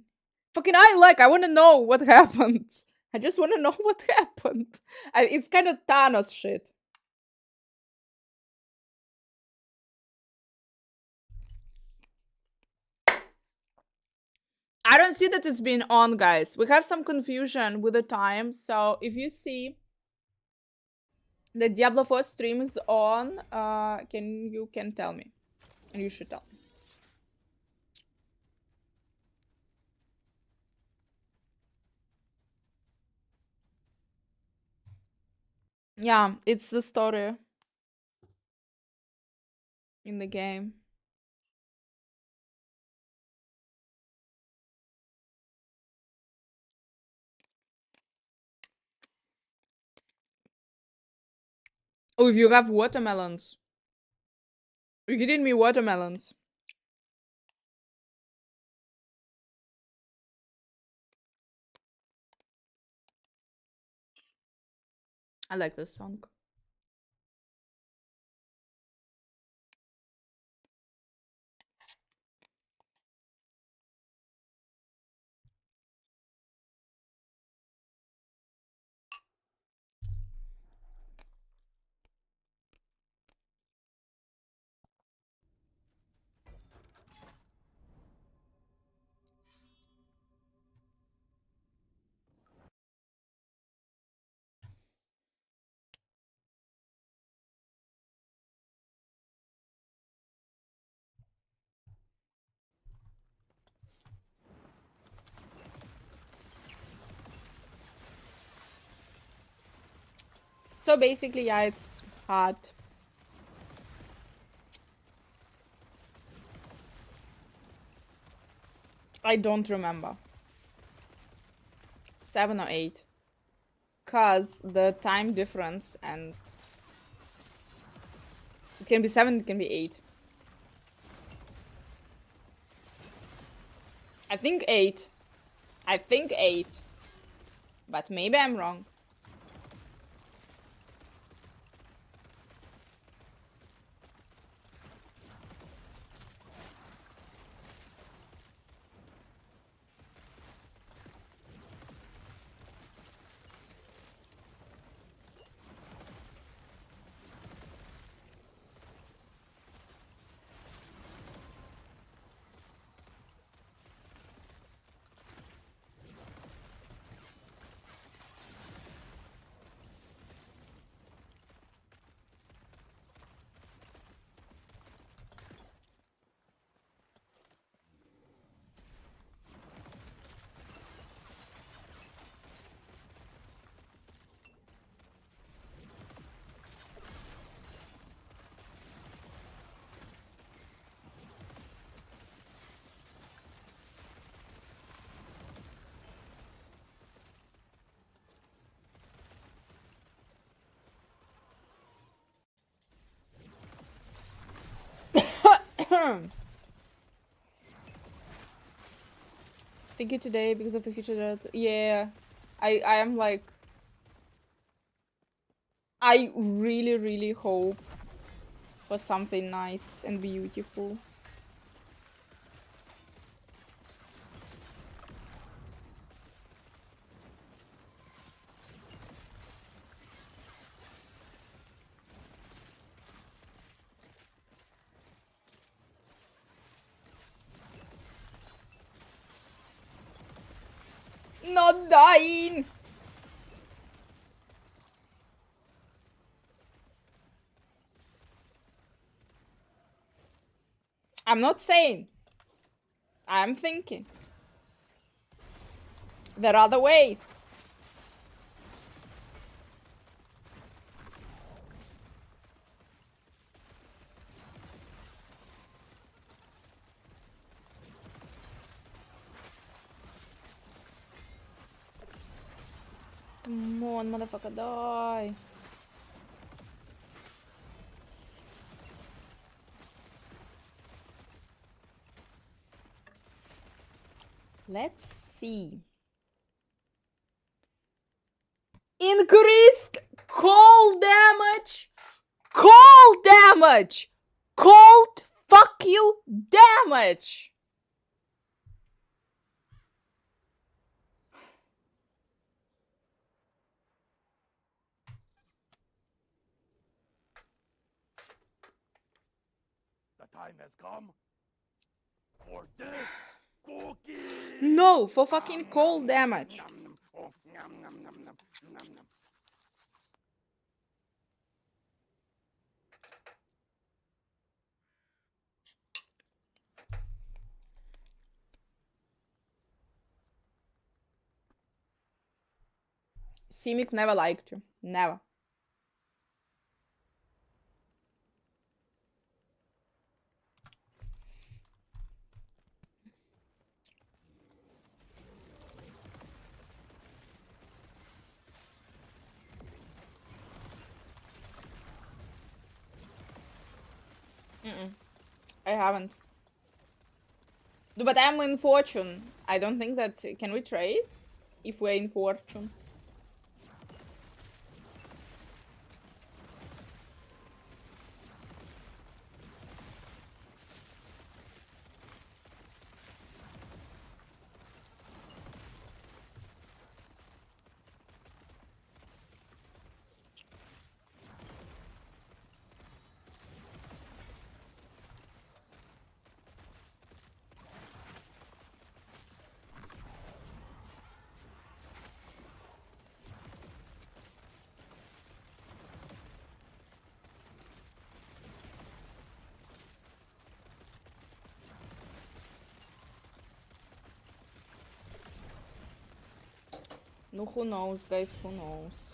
Fucking I want to know what happened. I just want to know what happened. It's kind of Thanos shit. I don't see that it's been on, guys. We have some confusion with the time, so if you see the Diablo 4 stream is on, you can tell me, and you should tell me. Yeah, it's the story in the game. Oh, if you have watermelons. You didn't me watermelons. I like this song. So basically, yeah, it's hard. I don't remember. 7 or 8. Cause the time difference, and it can be 7, it can be 8. I think 8. I think 8. But maybe I'm wrong. Thank you today because of the future that yeah. I am like I really hope for something nice and beautiful. Not dying! I'm not saying. I'm thinking. There are other ways. Come on, motherfucker, die. Let's see. Increased cold damage! Cold damage! Cold fuck you damage! The time has come for this cookie. No, for fucking cold damage. Oh, nom, nom, nom, nom, nom, nom. Simic never liked you. Never. I haven't. But I'm in fortune. I don't think that... Can we trade? If we're in fortune. No, who knows, guys, who knows?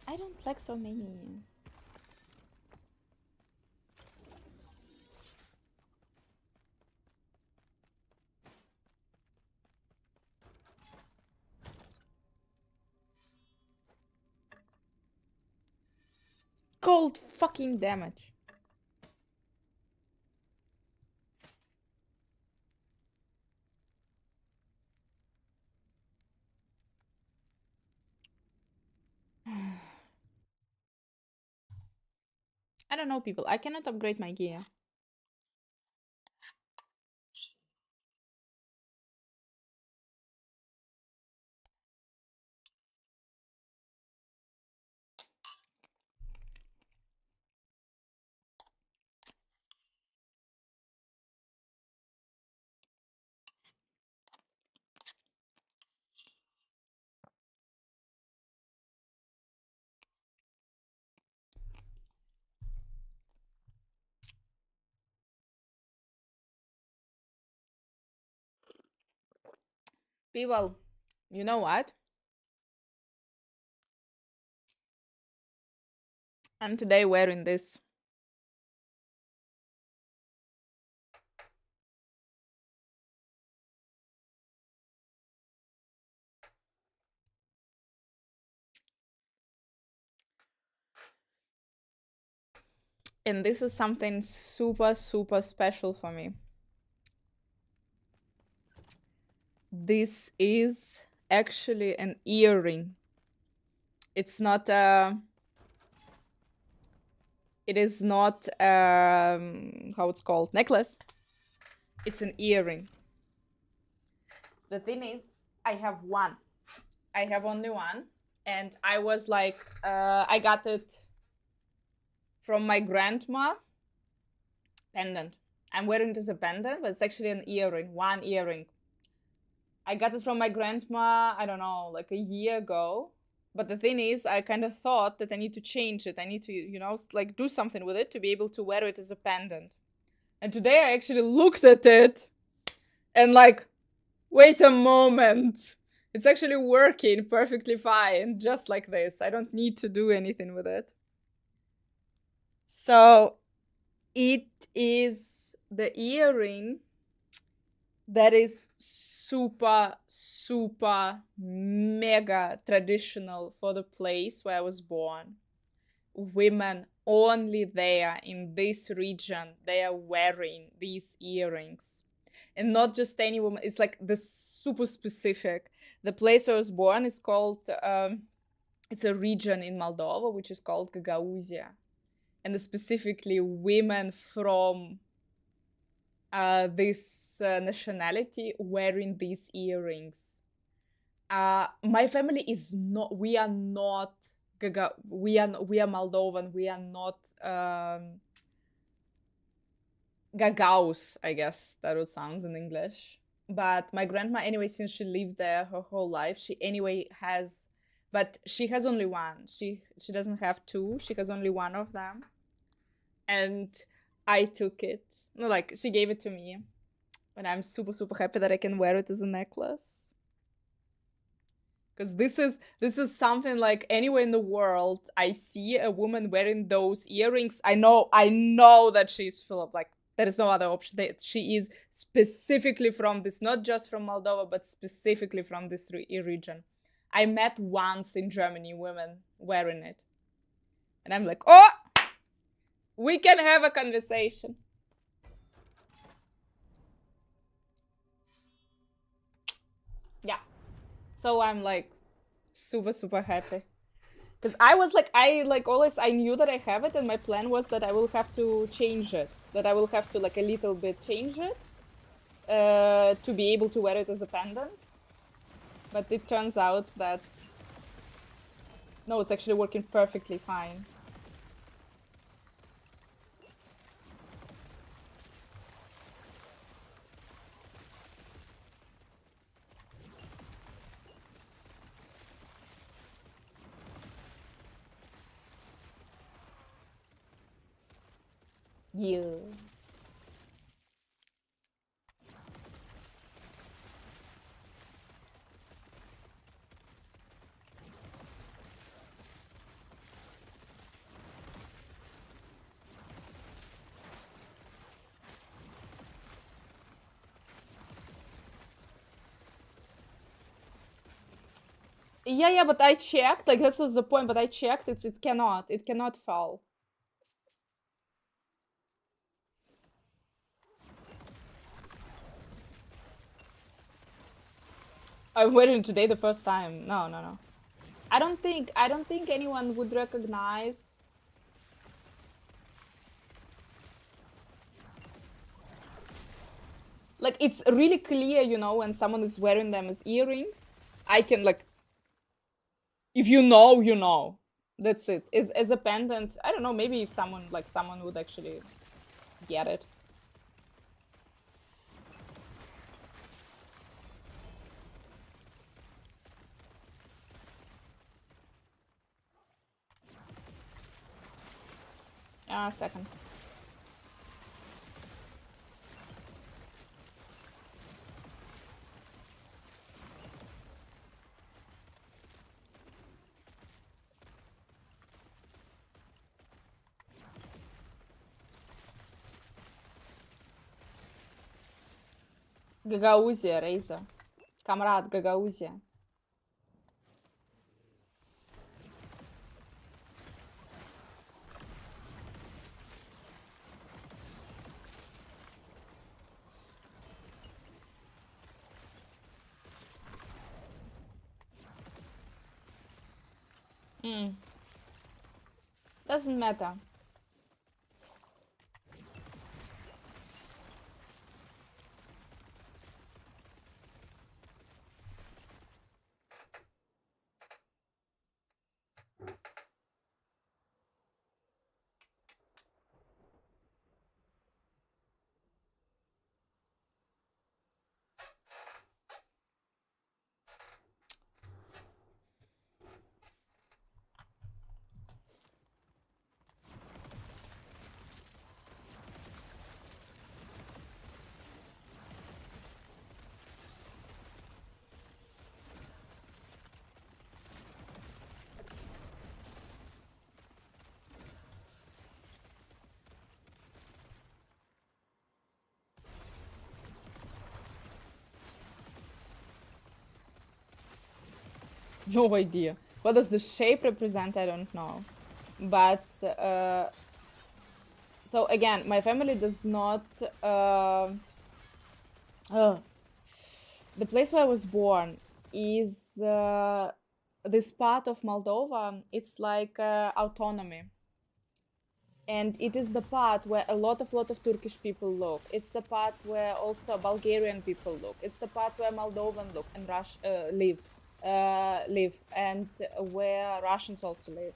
I don't like so many. Cold fucking damage. I don't know, people. I cannot upgrade my gear. People, you know what? I'm today wearing this. And this is something super, super special for me. This is actually an earring. It's not a... It is not how it's called, necklace. It's an earring. The thing is, I have one. I have only one, and I was like, I got it from my grandma. Pendant. I'm wearing it as a pendant, but it's actually an earring. One earring. I got it from my grandma, I don't know, like a year ago. But the thing is, I kind of thought that I need to change it. I need to, you know, like do something with it to be able to wear it as a pendant. And today I actually looked at it and like, wait a moment. It's actually working perfectly fine, just like this. I don't need to do anything with it. So it is the earring that is super, super, mega traditional for the place where I was born. Women only there in this region, they are wearing these earrings. And not just any woman, it's like the super specific. The place where I was born is called, it's a region in Moldova, which is called Gagauzia. And specifically women from this nationality wearing these earrings. My family is not, we are not, we are Moldovan, we are not Gagauz, I guess that would sound in English. But my grandma, anyway, since she lived there her whole life, she anyway has, but she has only one. She doesn't have two. She has only one of them. And I took it. No, like she gave it to me. And I'm super, super happy that I can wear it as a necklace. Because this is something like anywhere in the world I see a woman wearing those earrings, I know that she's full of like, there is no other option. She is specifically from this, not just from Moldova, but specifically from this region. I met once in Germany women wearing it. And I'm like, oh, we can have a conversation. Yeah. So I'm like super, super happy. Because I was like, always, I knew that I have it, and my plan was that I will have to change it. That I will have to like a little bit change it to be able to wear it as a pendant. But it turns out that no, it's actually working perfectly fine. Yeah. Yeah, but I checked, like that was the point, but I checked, it cannot fall. I'm wearing it today the first time. No. I don't think anyone would recognize. Like, it's really clear, you know, when someone is wearing them as earrings. I can, like, if you know, you know. That's it. As a pendant, I don't know, maybe if someone would actually get it. A second. Гагаузия, Рейза. Камрад, Гагаузия. Doesn't matter. No idea. What does the shape represent? I don't know. But so again, my family does not. The place where I was born is this part of Moldova. It's like autonomy, and it is the part where a lot of Turkish people look. It's the part where also Bulgarian people look. It's the part where Moldovan look and live, and where Russians also live.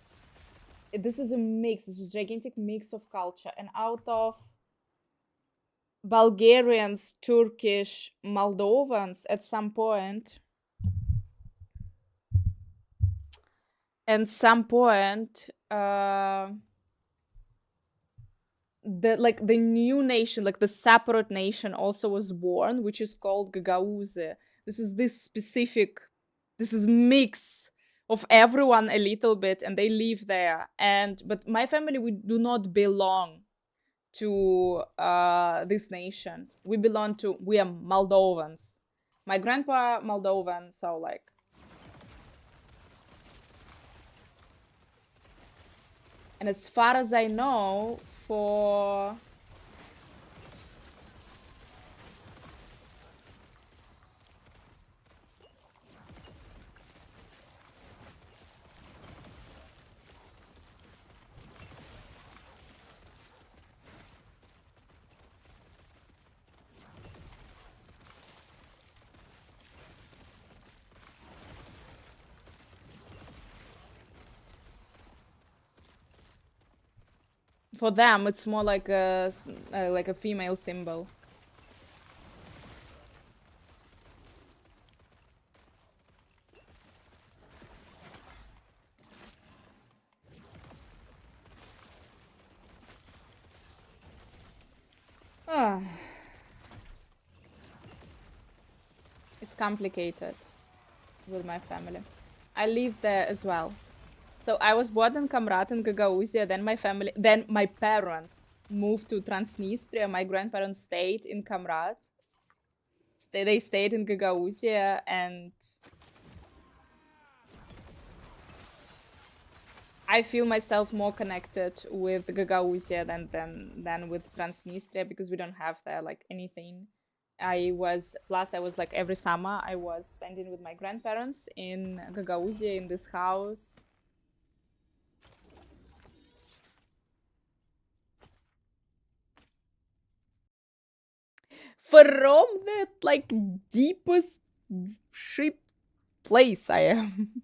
This is a mix. This is a gigantic mix of culture, and out of Bulgarians, Turkish, Moldovans at some point, the new nation, like the separate nation, also was born, which is called Gagauze. This is mix of everyone a little bit, and they live there. But my family, we do not belong to this nation. We are Moldovans. My grandpa Moldovan, so like. And as far as I know, for them, it's more like a female symbol. It's complicated with my family. I live there as well. So I was born in Kamrat in Gagauzia. Then my parents moved to Transnistria. My grandparents stayed in Kamrat. They stayed in Gagauzia, and I feel myself more connected with Gagauzia than with Transnistria, because we don't have there like anything. I was like every summer I was spending with my grandparents in Gagauzia in this house. From the like deepest shit place I am.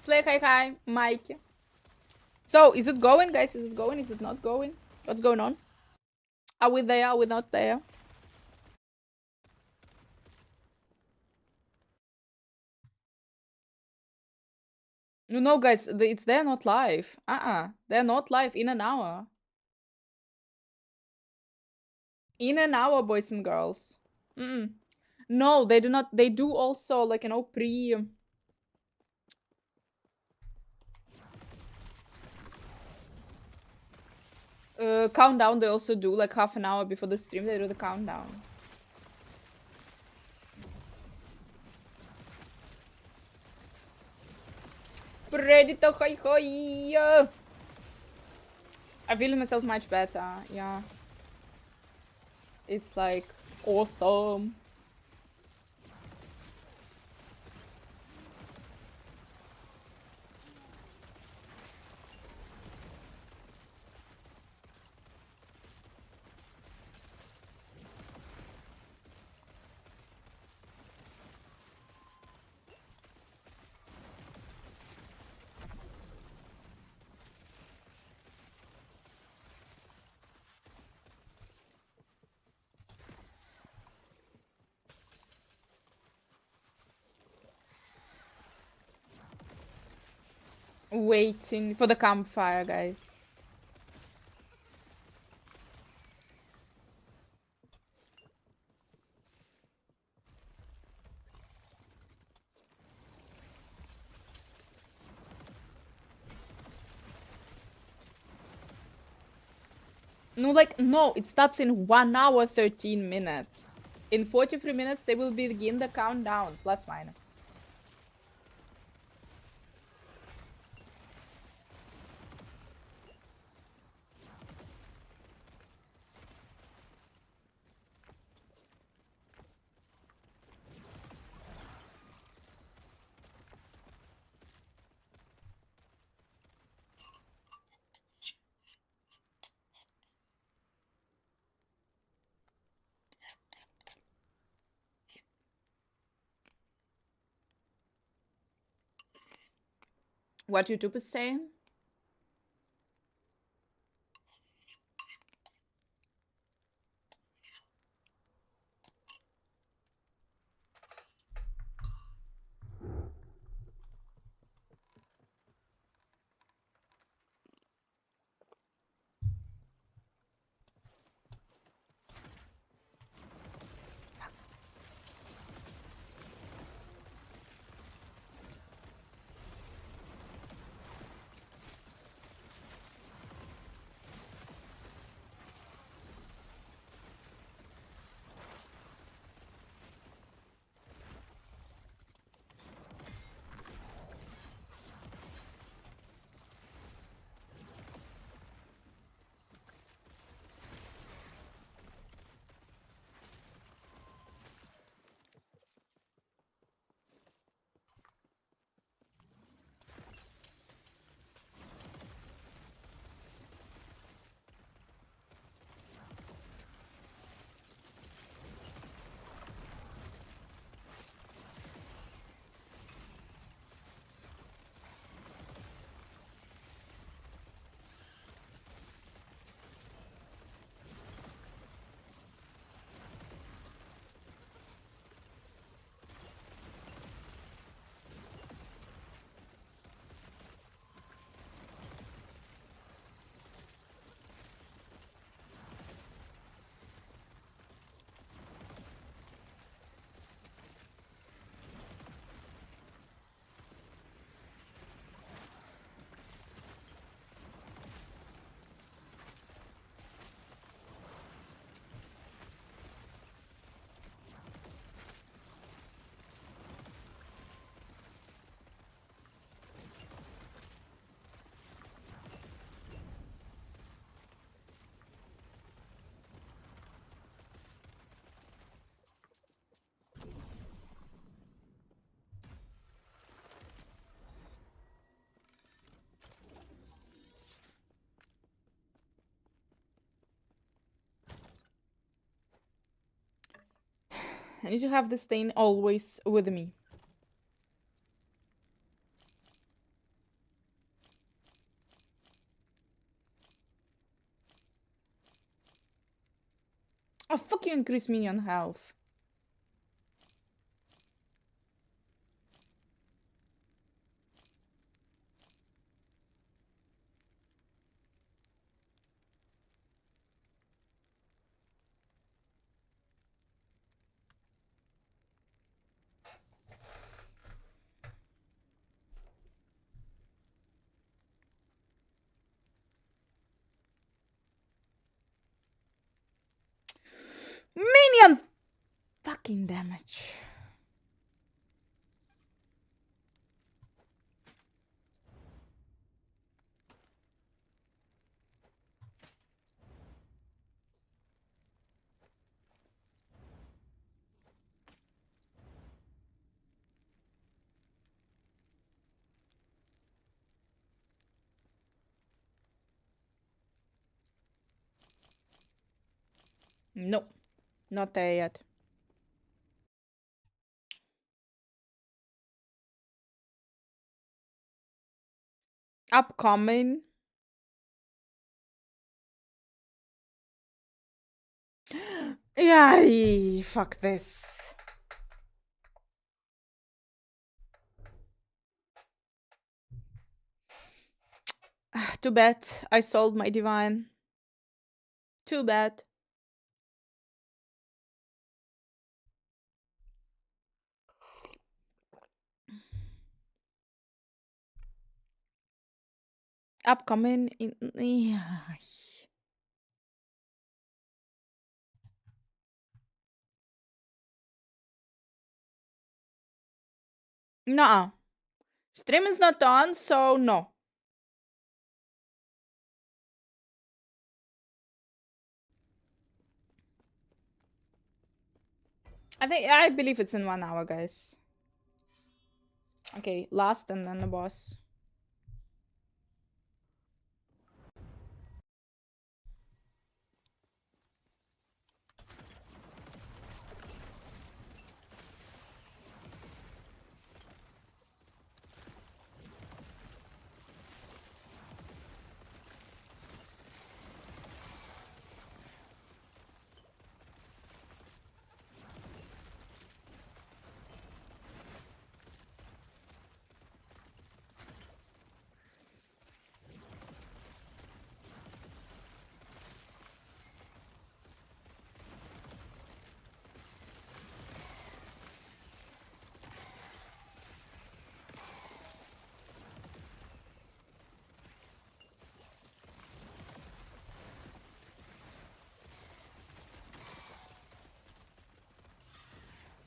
Slay, hi, Mike. So, is it going, guys? Is it going? Is it not going? What's going on? Are we there? Are we not there? No, guys, they're not live. They're not live in an hour. In an hour, boys and girls. No, they do not. They do also, like, you know, pre... countdown. They also do, like, half an hour before the stream. They do the countdown. Predator, hi hi. I feel myself much better. Yeah. It's like awesome. Waiting for the campfire, guys. No, like, no, it starts in 1 hour 13 minutes. In 43 minutes, they will begin the countdown, plus minus. What YouTube is saying? I need to have this thing always with me. Oh, fuck you, increase minion health. 15 damage. No, not there yet. Upcoming. Yeah, fuck this. Too bad I sold my divine. Too bad. Upcoming in. Yeah. Nuh-uh. Stream is not on, so no. I believe it's in 1 hour, guys. Okay, last and then the boss.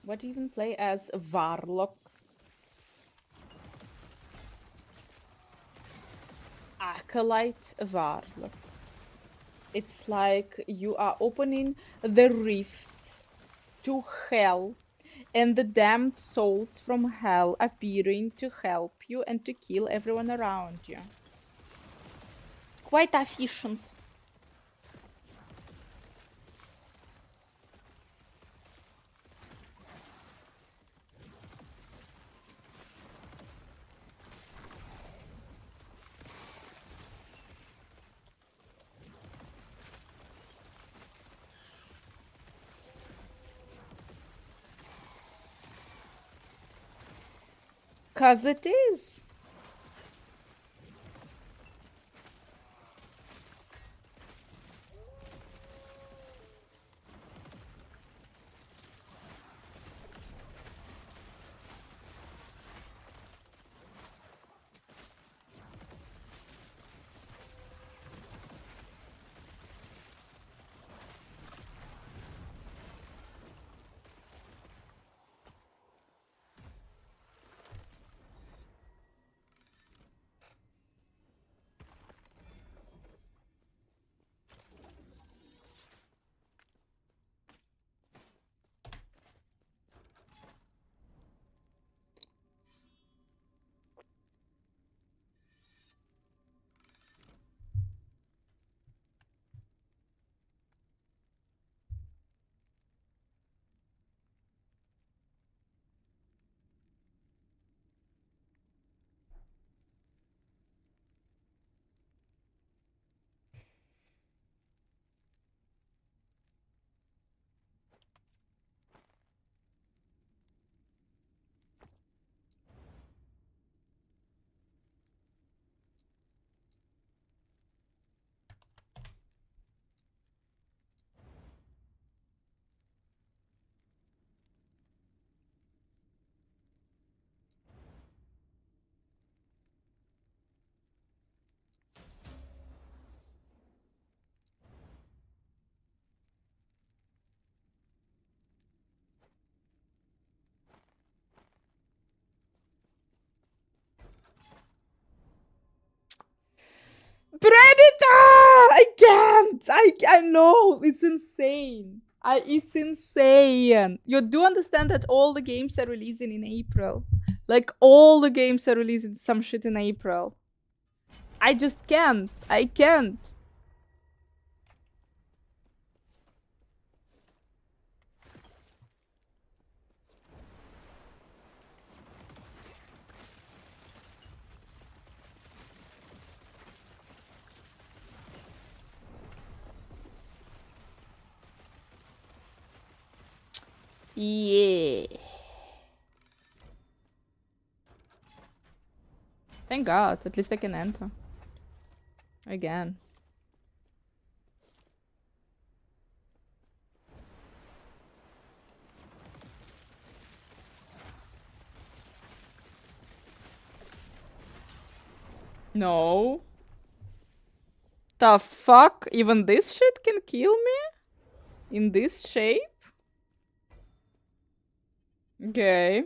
What do you even play as Warlock? Acolyte Warlock. It's like you are opening the rift to hell, and the damned souls from hell appearing to help you and to kill everyone around you. Quite efficient. Cause it is. can't. I know. It's insane. It's insane. You do understand that all the games are releasing in April. Like, all the games are releasing some shit in April. I just can't. I can't. Yeah. Thank God. At least I can enter. Again. No. The fuck? Even this shit can kill me? In this shape? Okay.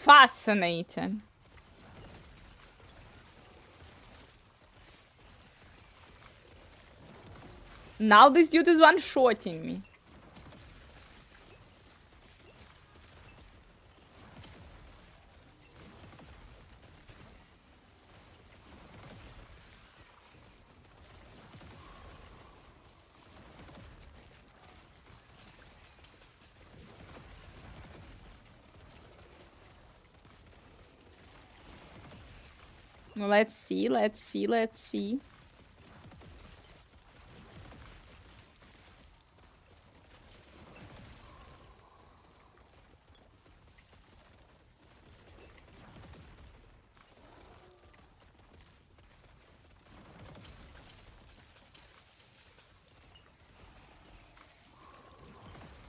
Fascinating. Now this dude is one-shotting me. Let's see, let's see, let's see.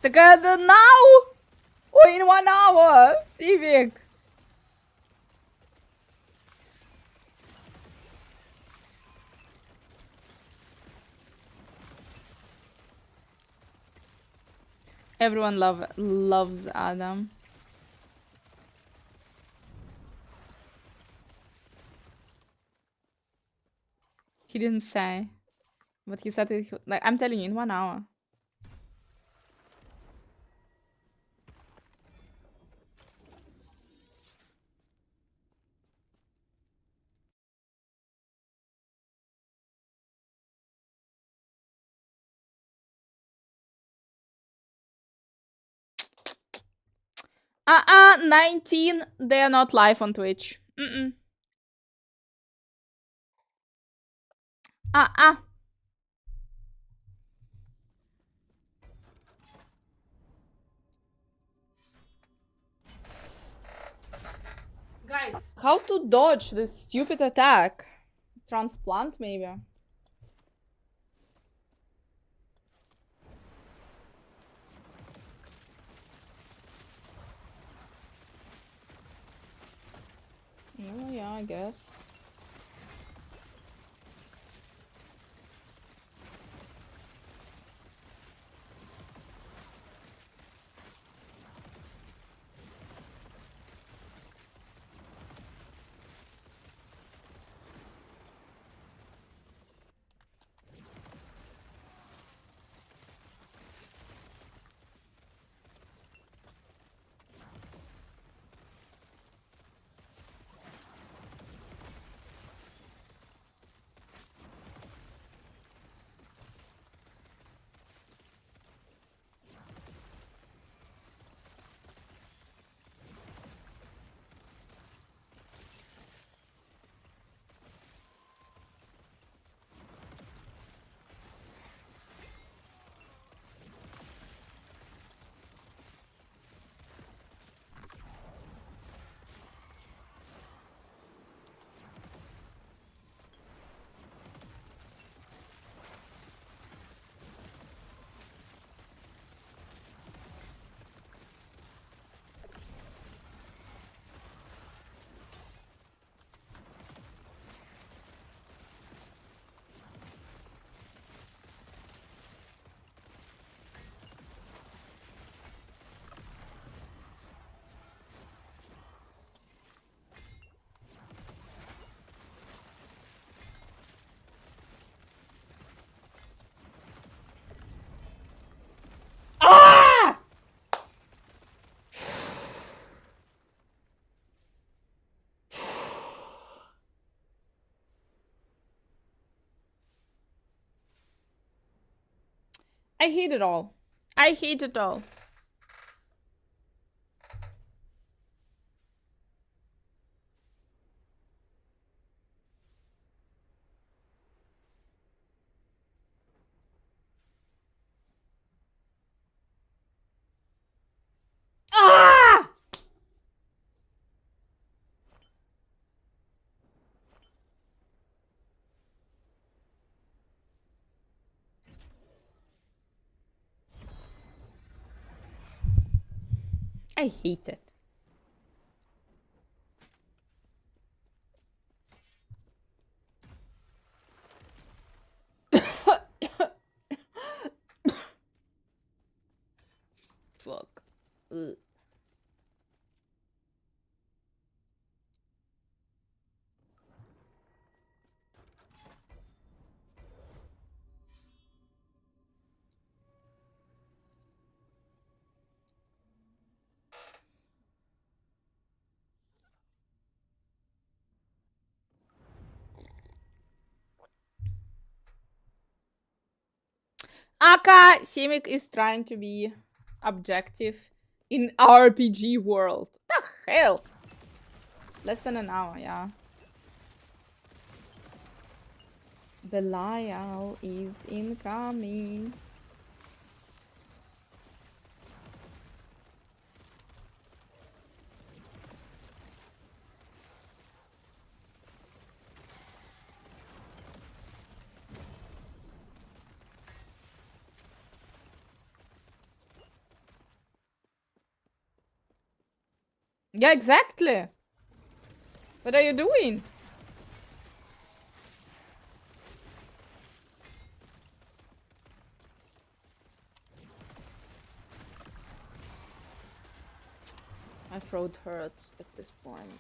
Together now or in 1 hour, Civic. Everyone loves Adam. He didn't say, but he said it. Like, I'm telling you, in 1 hour. Uh-uh, 19. They are not live on Twitch. Uh-uh. Guys, how to dodge this stupid attack? Transplant, maybe? Oh, yeah, I guess. I hate it all. I hate it all. Ah! I hate it. Fuck. Ugh. Aka Simic is trying to be objective in RPG world. The hell? Less than an hour, yeah. Belial is incoming. Yeah, exactly. What are you doing? My throat hurts at this point.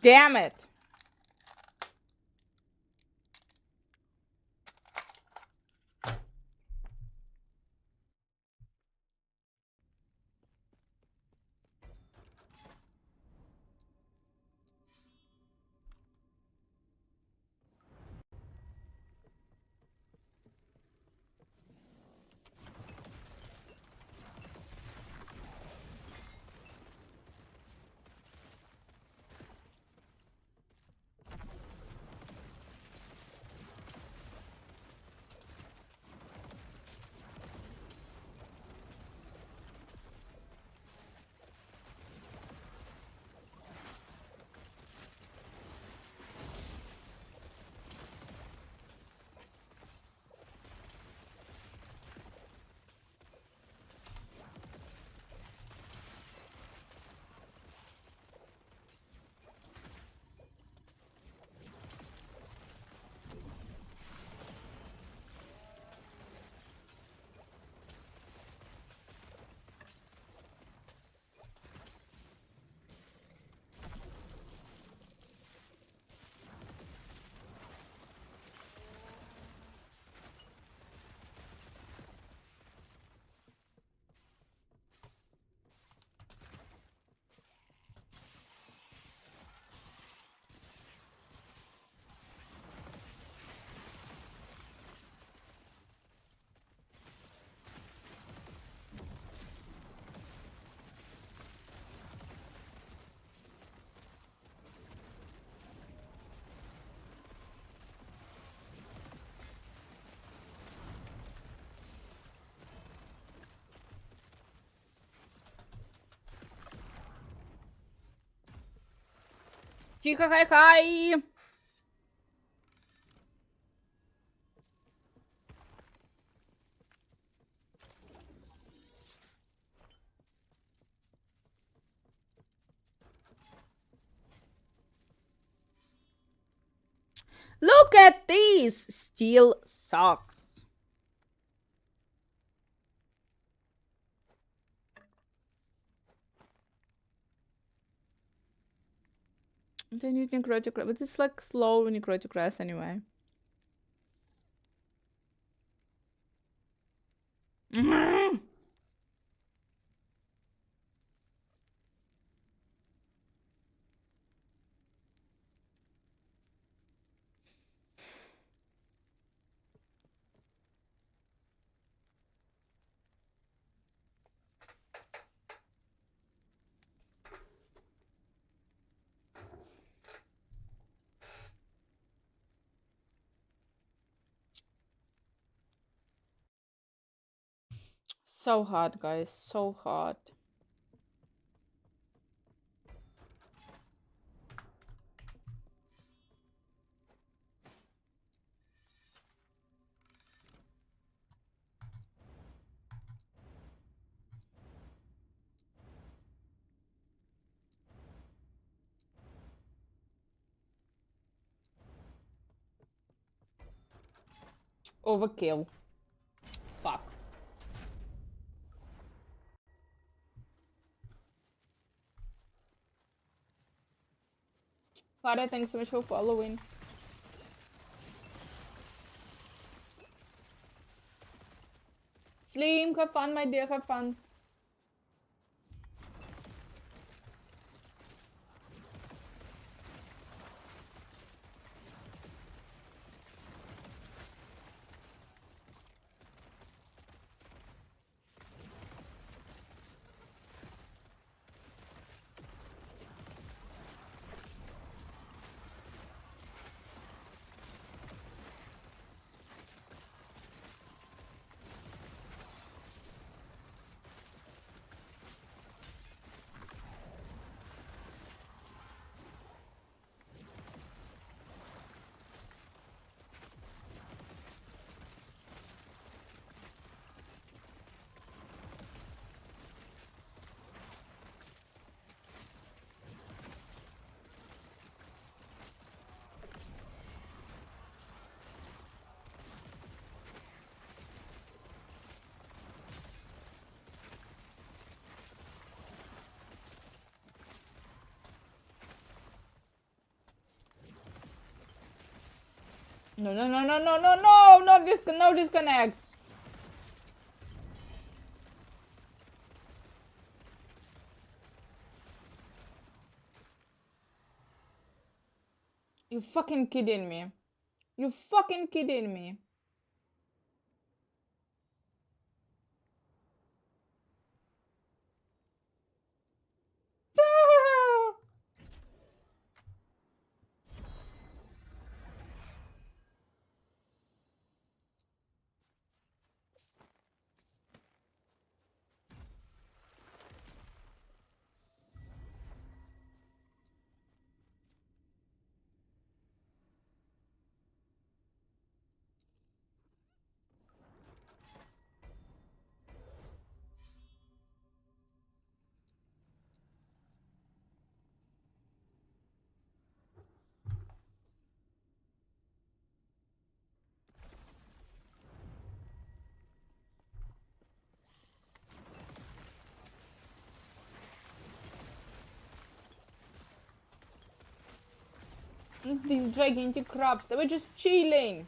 Damn it. Тихо, хай-хай! Look at these steel socks. Then you necrotic grass, but it's like slow necrotic grass anyway. So hot, guys, so hot. Overkill. Fuck. Clara, thanks so much for following. Slim, have fun, my dear, have fun. No, no, no, no, no, no, no, no disconnect. You fucking kidding me? You fucking kidding me? These gigantic crabs, they were just chilling.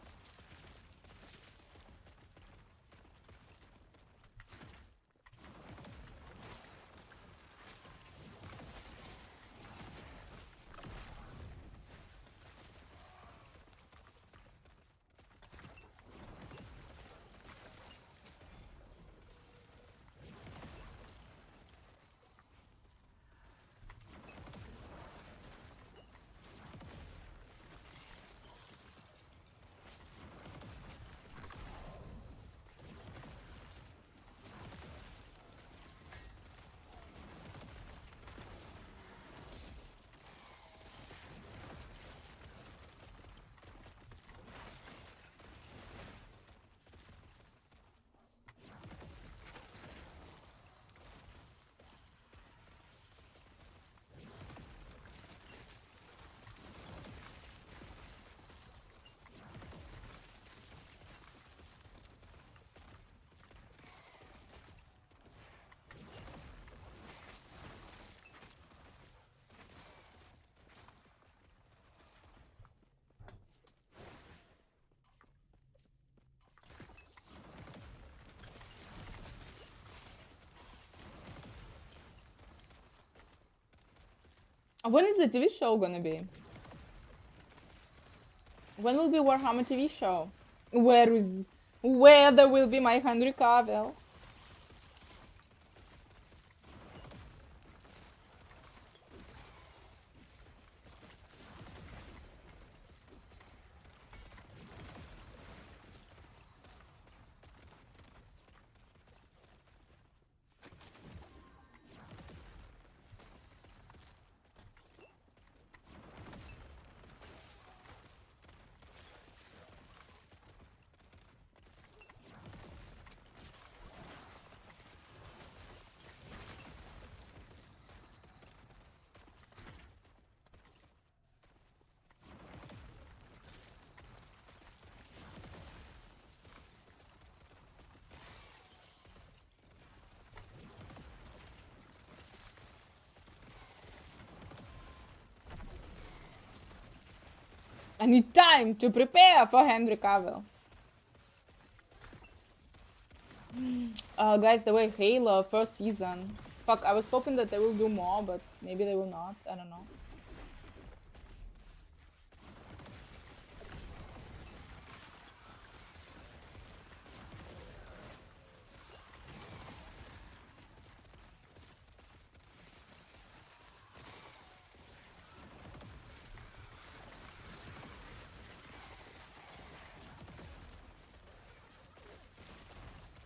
When is the TV show gonna be? When will be Warhammer TV show? Where there will be my Henry Cavill? I need time to prepare for Henry Cavill. Guys, the way Halo first season. Fuck, I was hoping that they will do more, but maybe they will not. I don't know.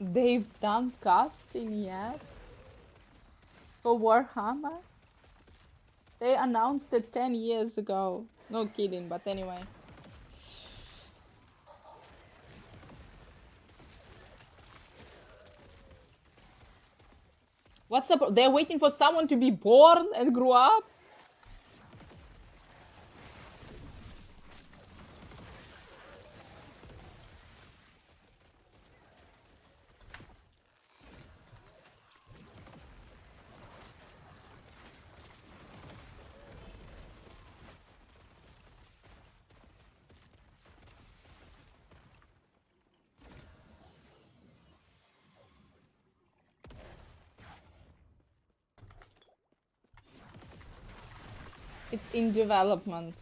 They've done casting yet? For Warhammer? They announced it 10 years ago. No kidding, but anyway. What's the they're waiting for someone to be born and grow up? It's in development.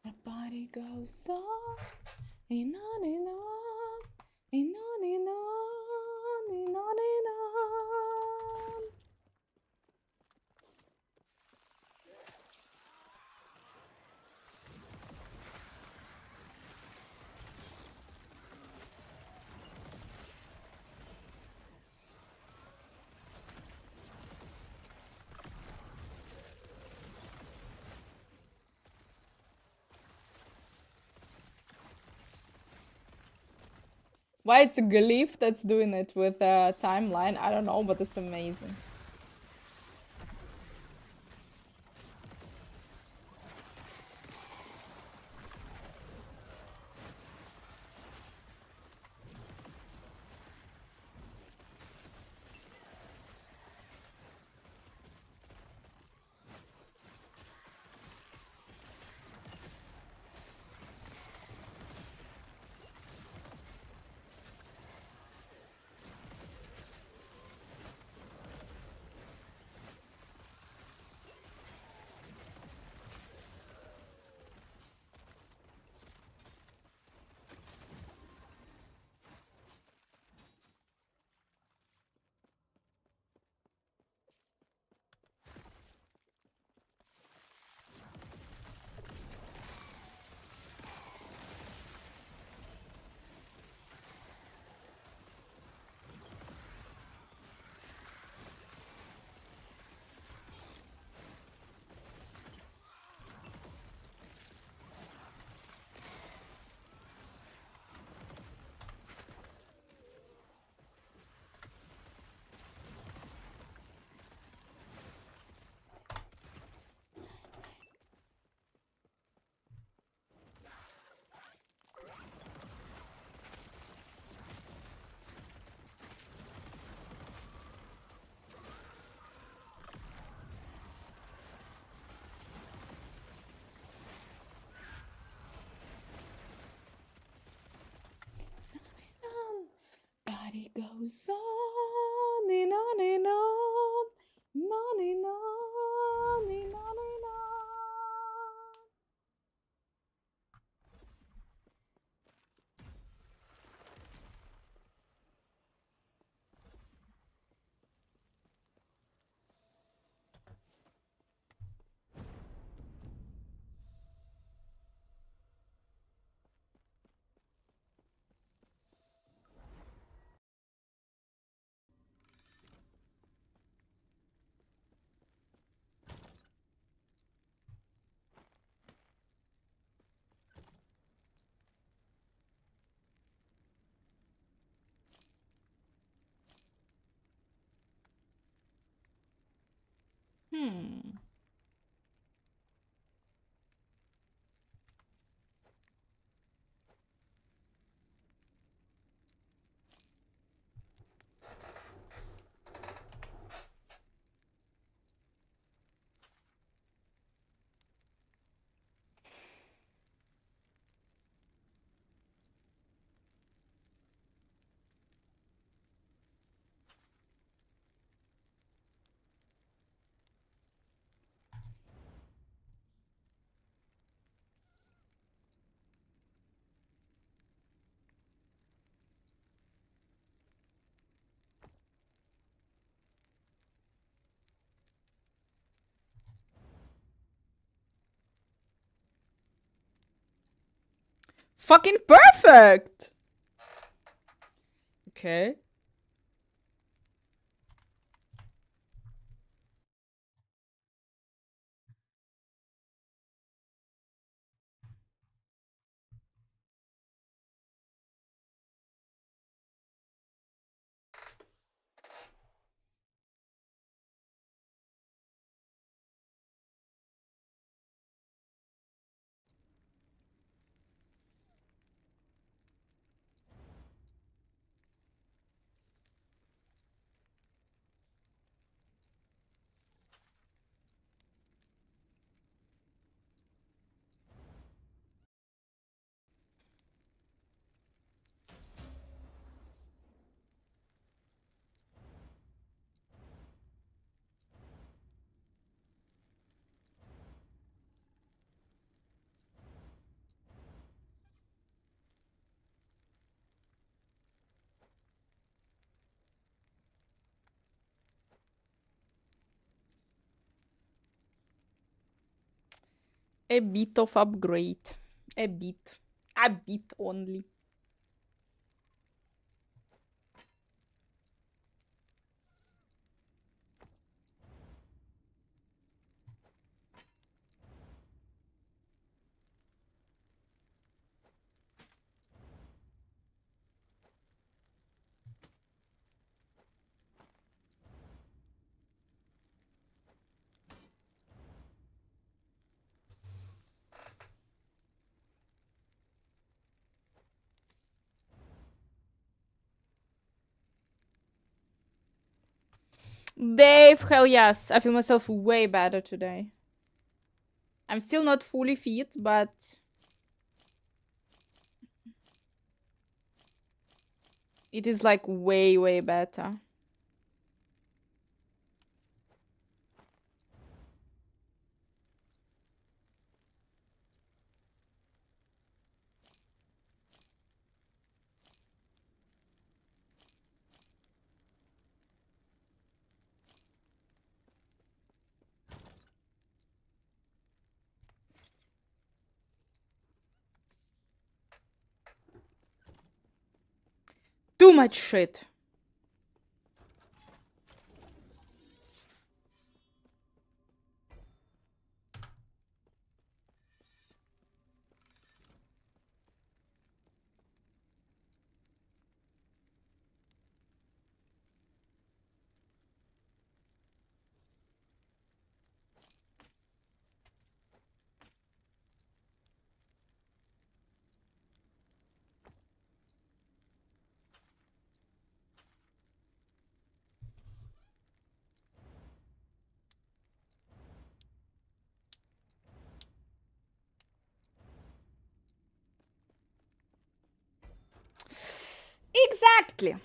My body goes on, and on and on, and on and on, and on and on. Why it's a glyph that's doing it with a timeline, I don't know, but it's amazing. goes on and on and on, and on and on and on and on. Fucking perfect! Okay. A bit of upgrade. A bit. A bit only. Dave, hell yes. I feel myself way better today. I'm still not fully fit, but it is like way, way better. Too much shit. Exactly.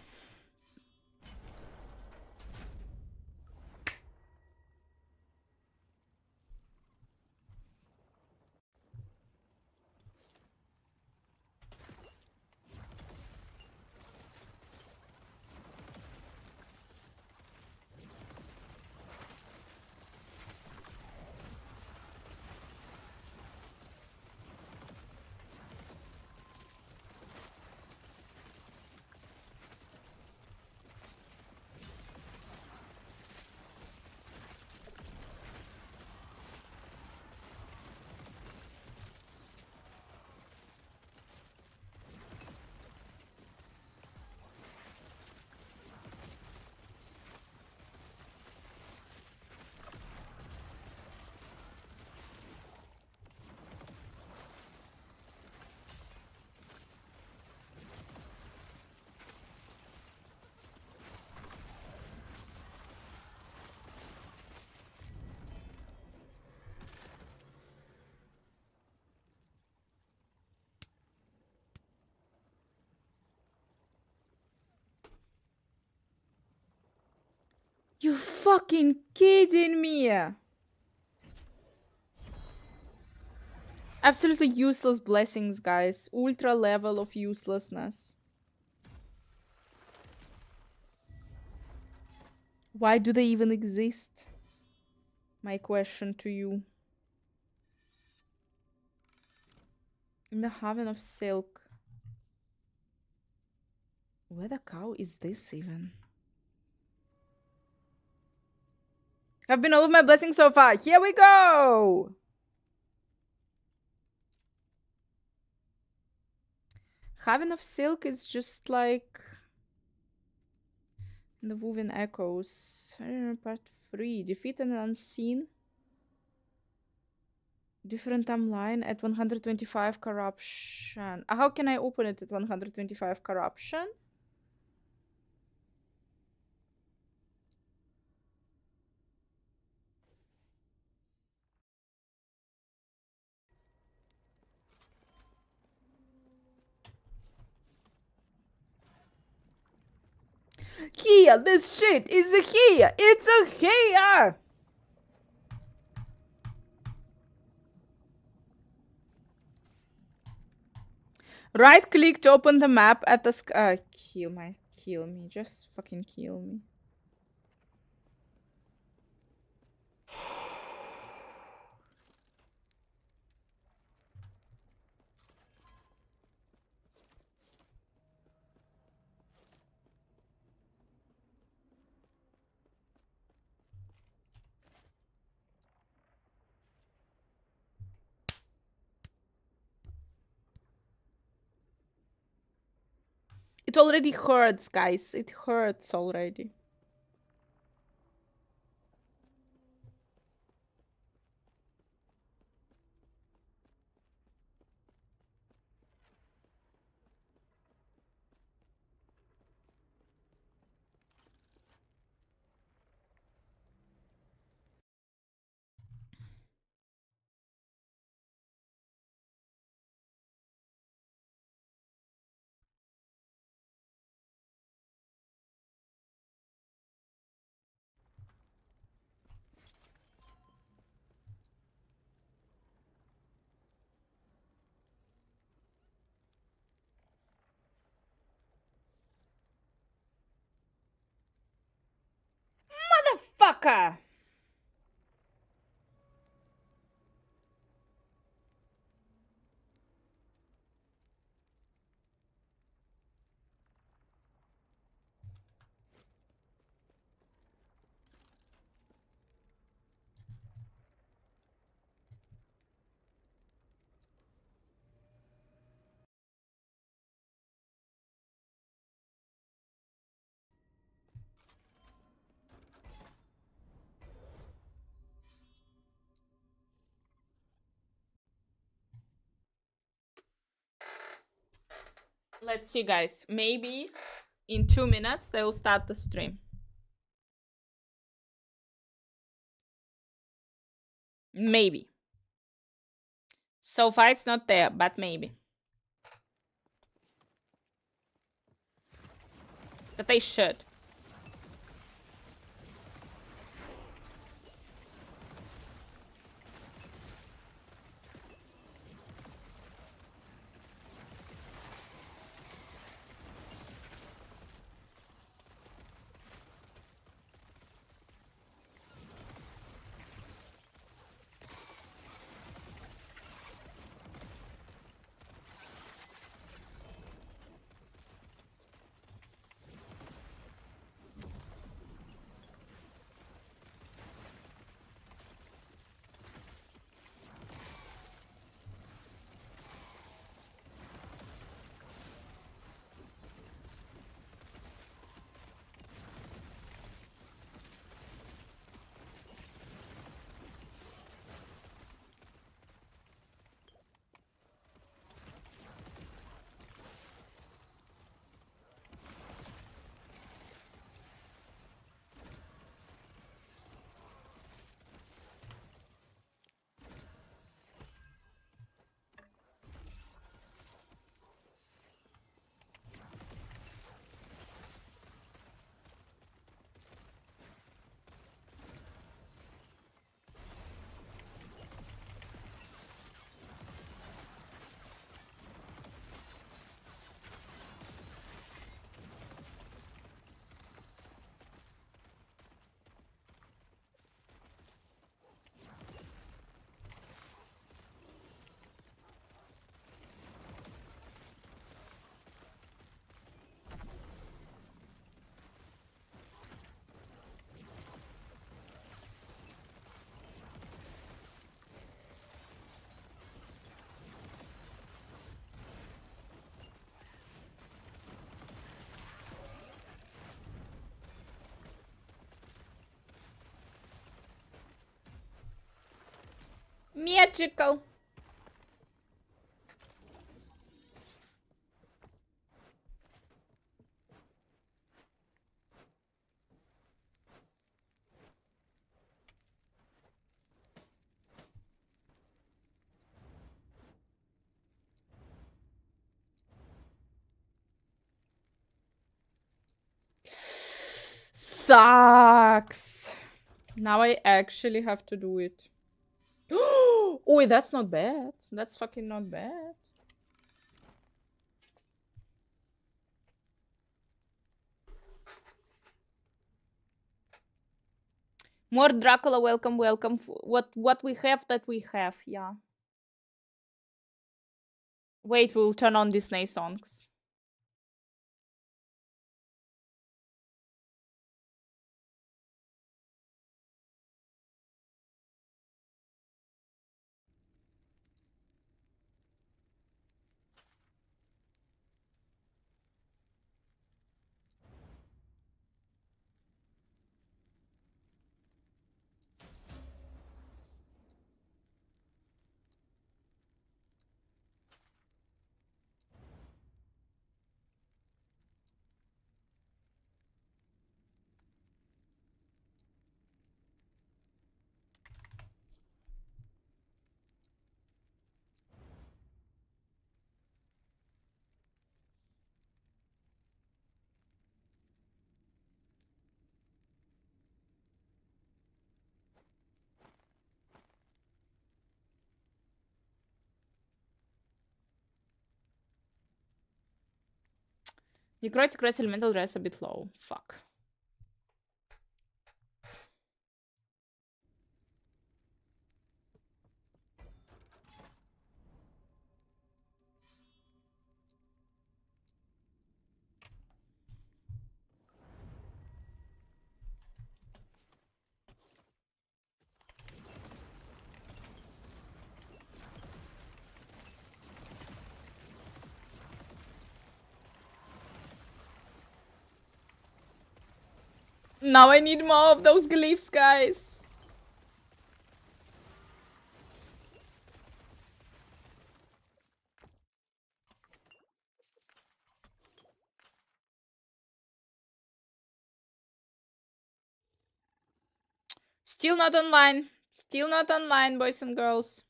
You fucking kidding me? Absolutely useless blessings, guys. Ultra level of uselessness. Why do they even exist? My question to you. In the Haven of Silk. Where the cow is this even? Have been all of my blessings so far. Here we go! Haven of Silk is just like the Woven Echoes. Part 3. Defeat an unseen. Different timeline at 125 corruption. How can I open it at 125 corruption? Here, this shit is a here. It's a here. Right click to open the map at the kill me. Just fucking kill me. It already hurts, guys. It hurts already. Motherfucker! Let's see, guys. Maybe in 2 minutes they will start the stream. Maybe. So far it's not there, but maybe. But they should. Magical. Sucks. Now I actually have to do it. Oh, that's not bad. That's fucking not bad. More Dracula, welcome, welcome. What we have, that we have, yeah. Wait, we'll turn on Disney songs. Necrotic Res Elemental Dress a bit low. Fuck. Now I need more of those glyphs, guys. Still not online. Still not online, boys and girls.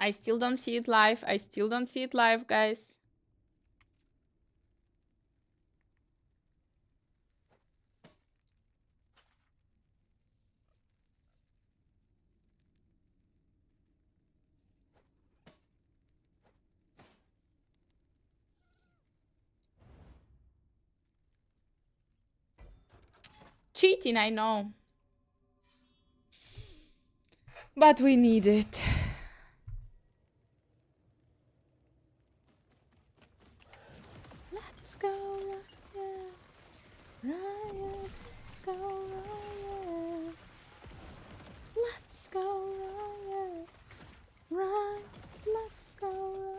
I still don't see it live. I still don't see it live, guys. Cheating, I know. But we need it. Let's go riot, riot, let's go riot. Let's go riot, riot, let's go riot.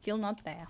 Still not there.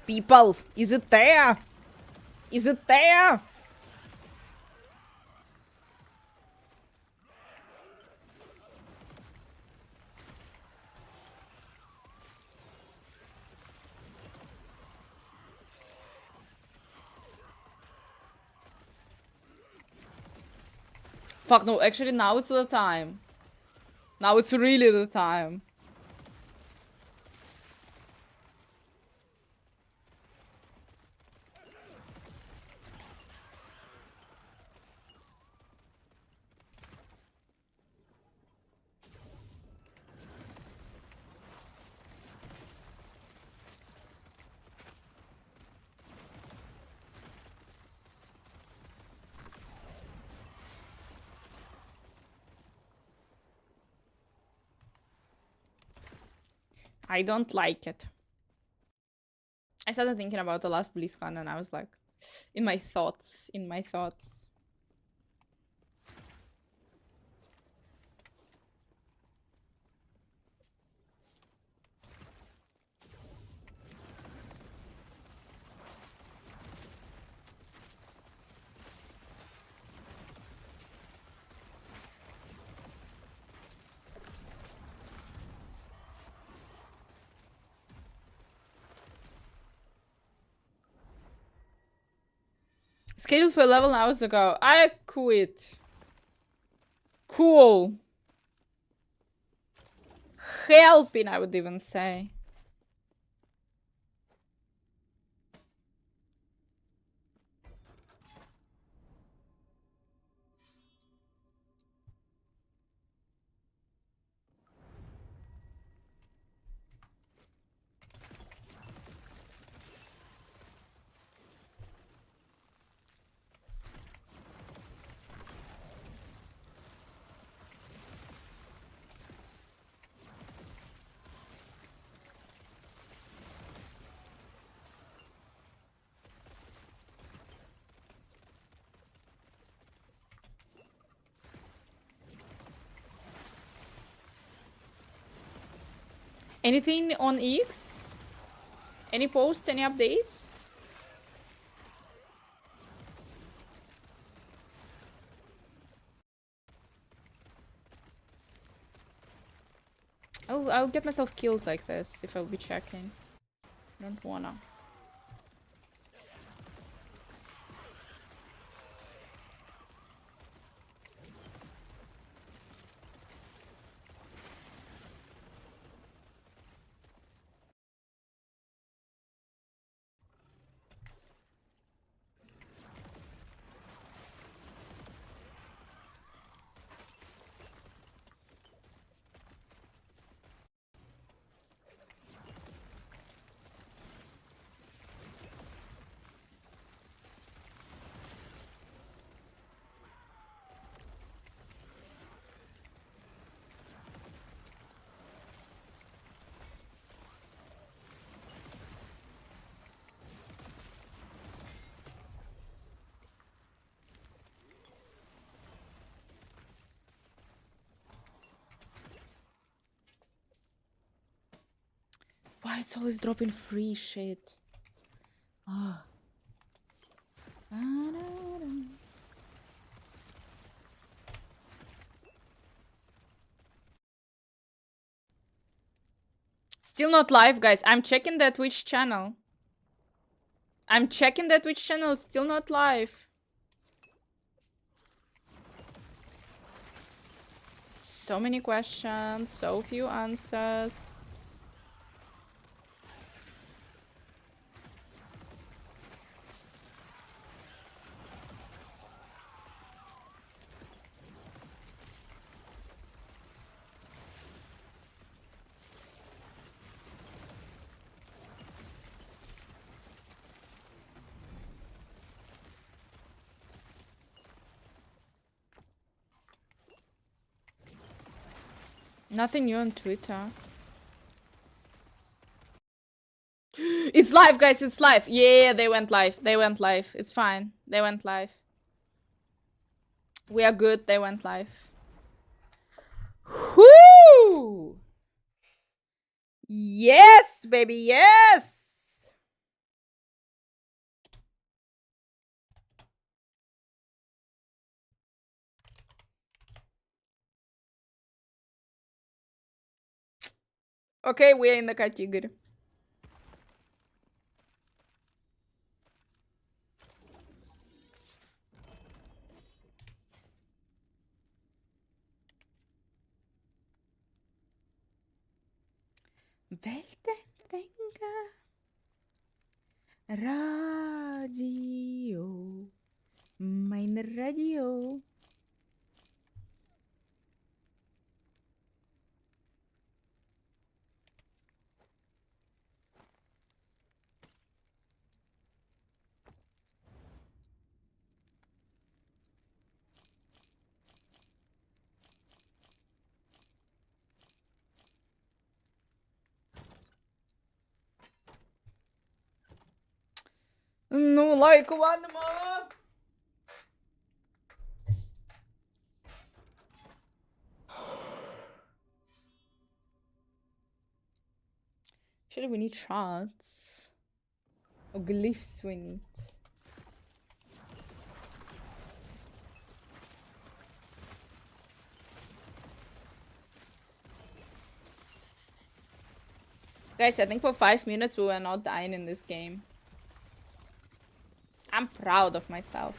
People, is it there? Is it there? Fuck no, actually now it's the time. Now it's really the time. I don't like it. I started thinking about the last BlizzCon and I was like, in my thoughts. Scheduled for 11 hours ago. I quit. Cool. Helping, I would even say. Anything on X? Any posts, any updates? I'll get myself killed like this if I'll be checking. Don't wanna. Why it's always dropping free shit? Ah. Still not live, guys. I'm checking that Twitch channel. I'm checking that Twitch channel. It's still not live. So many questions, so few answers. Nothing new on Twitter. It's live, guys. It's live. Yeah, they went live. They went live. It's fine. They went live. We are good. They went live. Whoo! Yes, baby. Yes. Okay, we are in the category. Weltendenker Radio. Mein Radio. No, like one more. Should we need shots? Or glyphs we need? Guys, I think for 5 minutes we were not dying in this game. I'm proud of myself.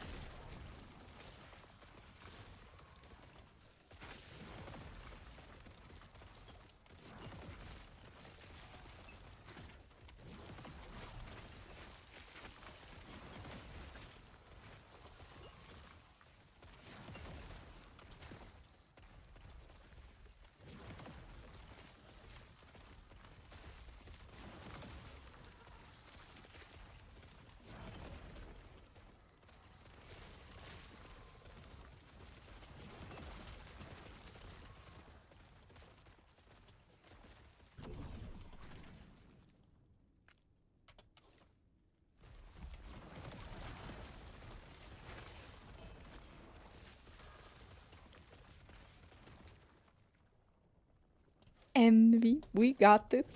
Envy, we got it.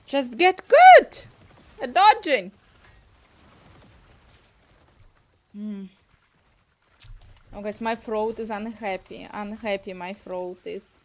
Just get good at dodging. Oh, guys, my throat is unhappy. Unhappy, my throat is.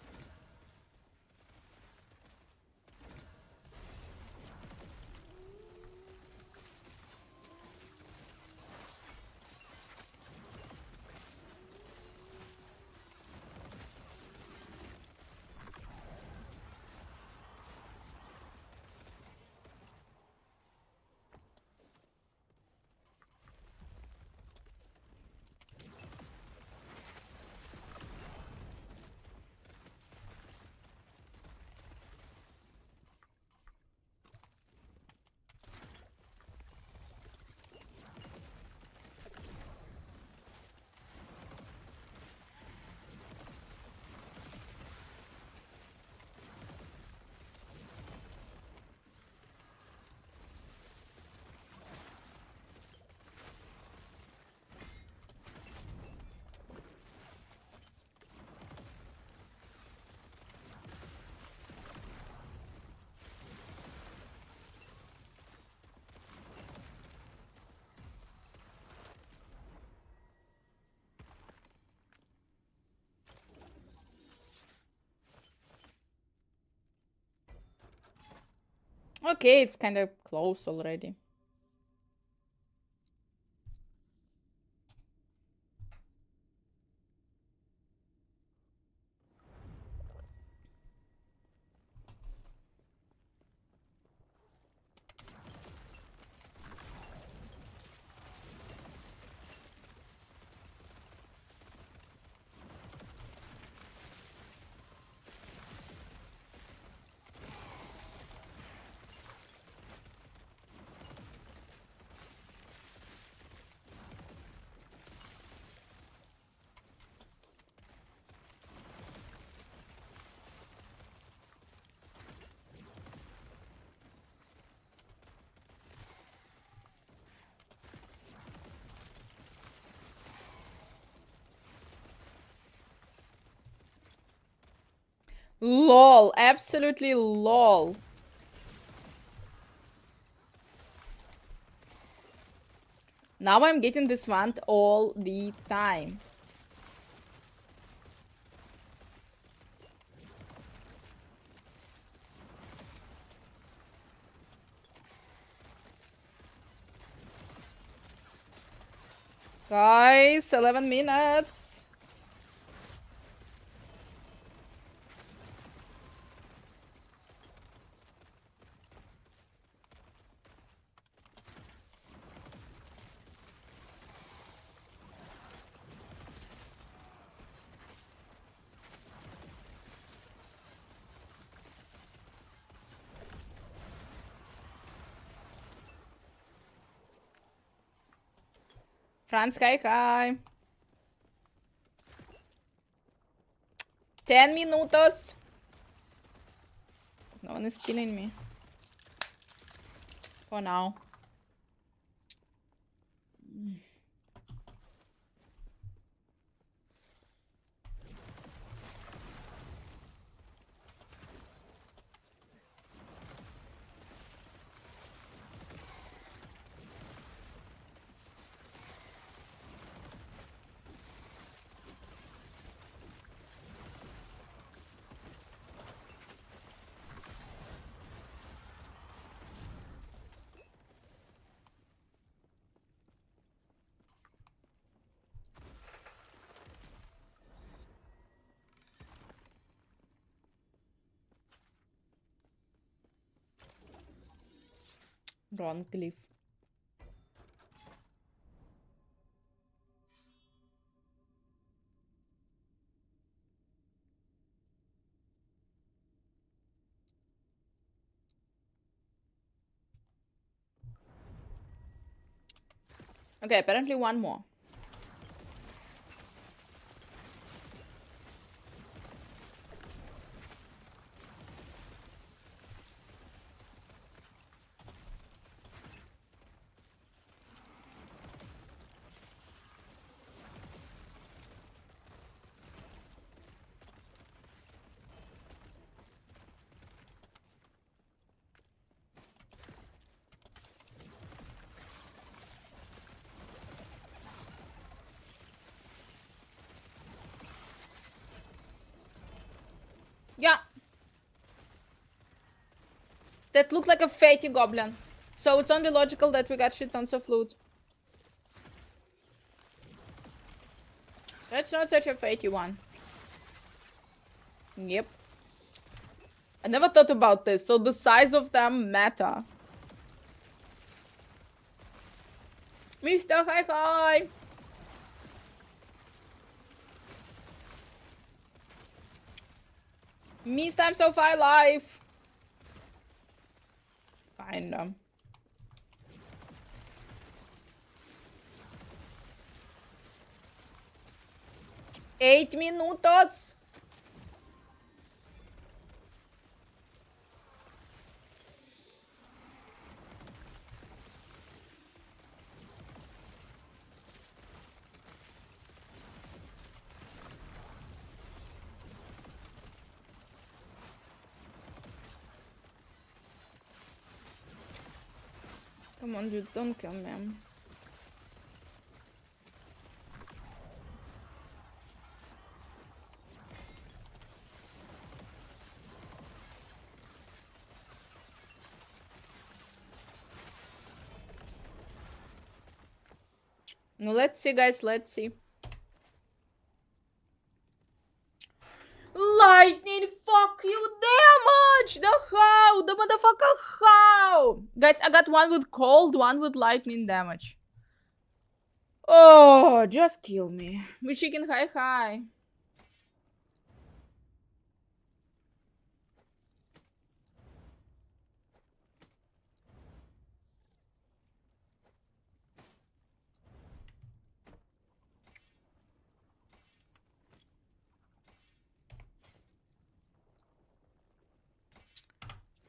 Okay, it's kind of close already. LOL, absolutely LOL. Now I'm getting this vant all the time. Guys, 11 minutes. Franz, hi. 10 minutos. No one is killing me. For now. Wrong cliff. Okay, apparently one more. Yeah. That looked like a fatty goblin. So it's only logical that we got shit tons of loot. That's not such a fatty one. Yep. I never thought about this. So the size of them matter. Mr. Hi. Mr. I'm so far alive. Kinda. Eight minutos. Come on, dude, don't kill me. No, let's see, guys. Let's see. Lightning, fuck you, damage! The how? The motherfucker how? Guys, I got one with cold, one with lightning damage. Oh, just kill me. We chicken hi hi.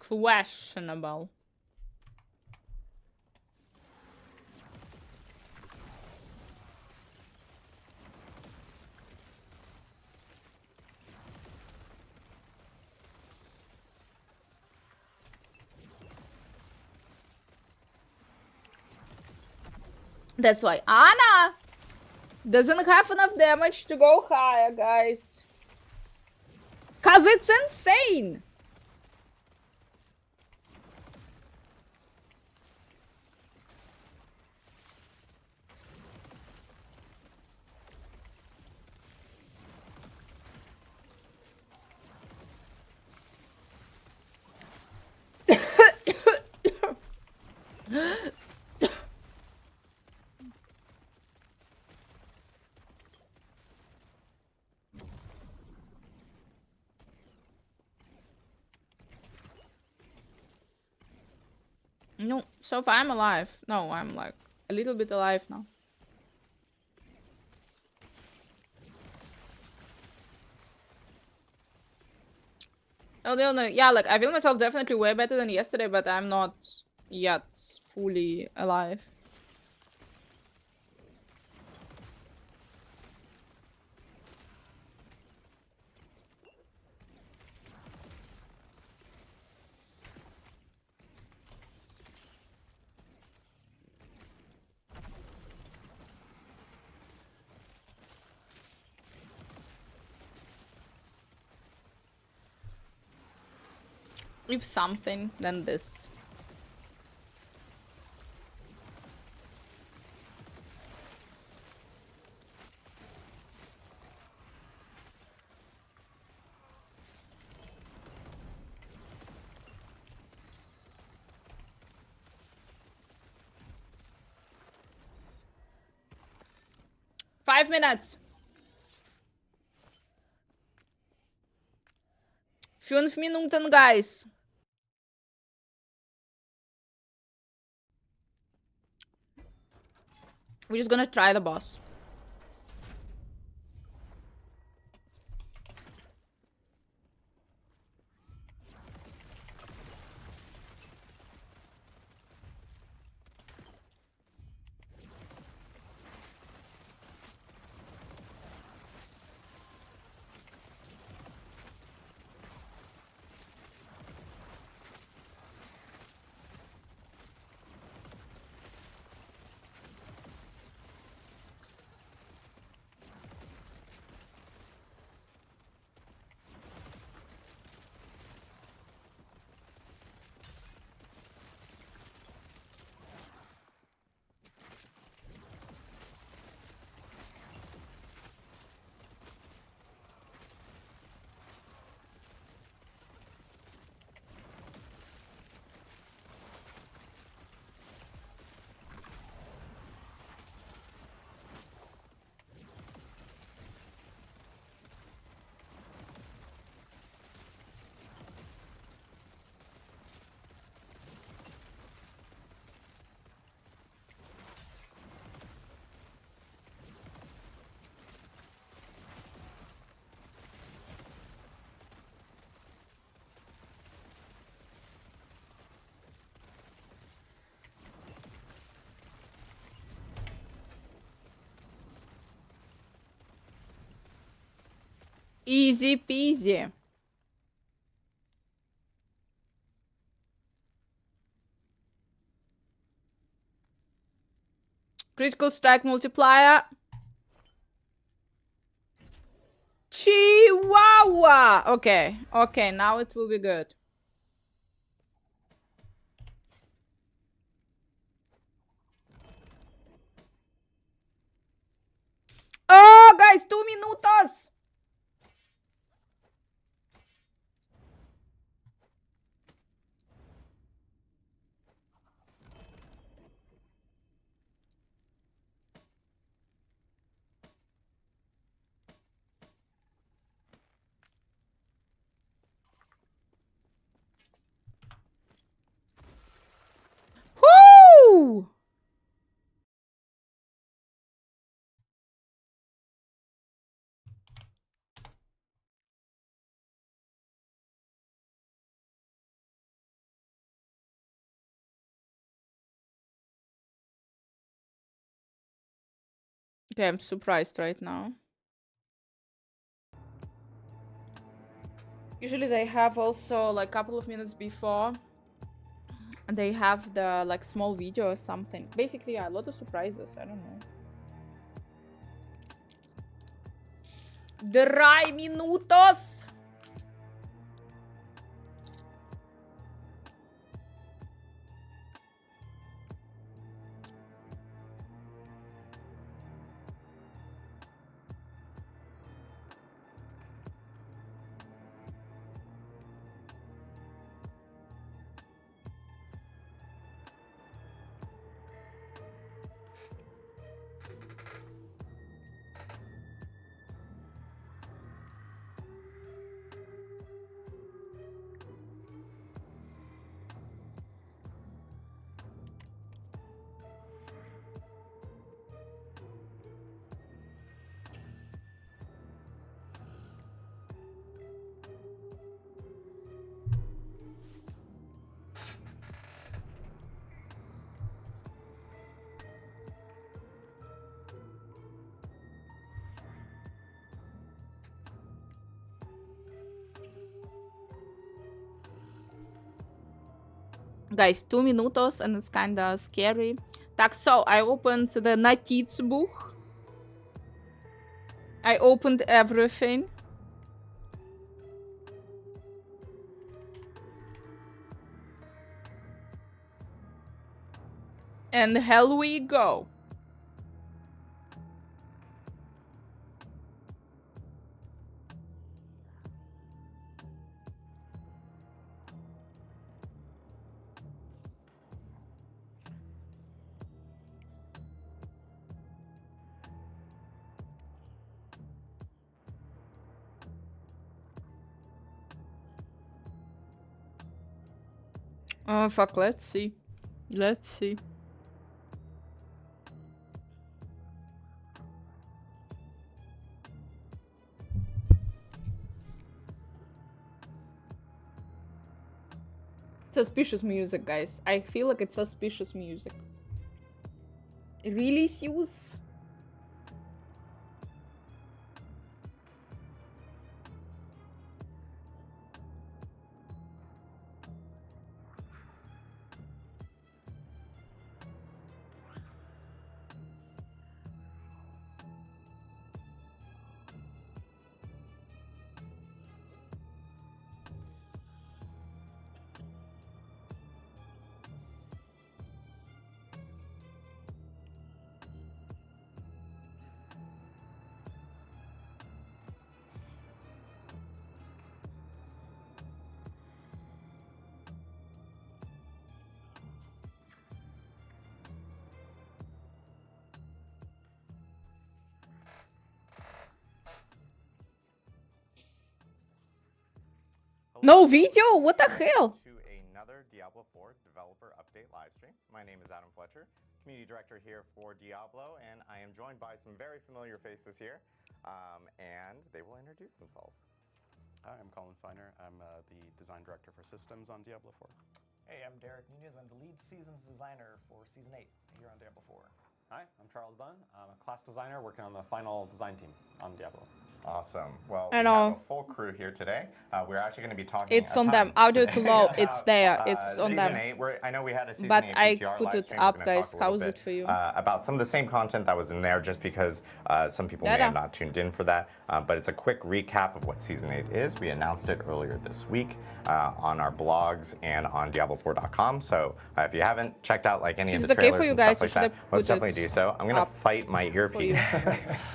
Questionable. That's why Anna doesn't have enough damage to go higher, guys. Cause it's insane. No, so far I'm alive. No, I'm like a little bit alive now. Oh, no, yeah, like I feel myself definitely way better than yesterday, but I'm not yet fully alive. If something, then this. Five minutes. 5 Minuten, guys. We're just gonna try the boss. Easy peasy. Critical strike multiplier. Chihuahua. Okay, okay, now it will be good. guys! 2 minutos! Woo! Okay, I'm surprised right now. Usually they have also like a couple of minutes before. They have the like small video or something. Basically, yeah, a lot of surprises. I don't know. 3 minutos! Guys, 2 minutos and it's kinda scary. Так, so I opened the Notizbuch. I opened everything. And hell we go. Oh, fuck, let's see. Let's see. Suspicious music, guys. I feel like it's suspicious music. Really, Suze? No video? What the hell? To another Diablo 4 developer update live stream. My name is Adam Fletcher, community director here for Diablo, and I am joined by some very familiar faces here, and they will introduce themselves. Hi, I'm Colin Feiner. I'm the design director for systems on Diablo 4. Hey, I'm Derek Nunez. I'm the lead seasons designer for Season 8 here on Diablo 4. Hi, I'm Charles Dunn. I'm a class designer working on the final design team on Diablo. Awesome. Well, I we know. have a full crew here today. We're actually going to be talking. It's a on ton them. Audio today too low. about, It's there. It's on season them. 8. I know we had a season But 8 I PTR put live it stream. up, We're gonna guys. talk a How little is it bit, for you? about some of the same content that was in there, just because some people may Yeah. have not tuned in for that. But it's a quick recap of what season 8 is. We announced it earlier this week on our blogs and on Diablo4.com. So if you haven't checked out like any Is of it the okay trailers for you and guys? stuff You like should that, have most put definitely it do so. I'm going to up fight my earpiece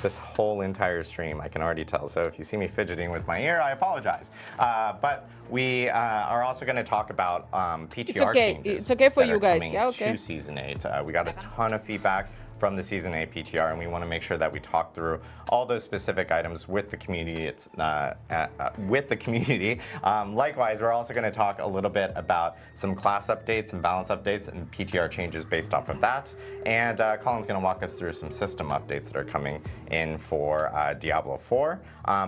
this whole entire stream. I can already tell. So if you see me fidgeting with my ear, I apologize. But we are also going to talk about PTR It's okay. changes. It's okay for that you are guys. coming Yeah, okay. to season 8. We got a ton of feedback from the season 8 PTR, and we want to make sure that we talk through all those specific items with the community. Likewise, we're also going to talk a little bit about some class updates and balance updates and PTR changes based off of that. And Colin's going to walk us through some system updates that are coming in for Diablo 4.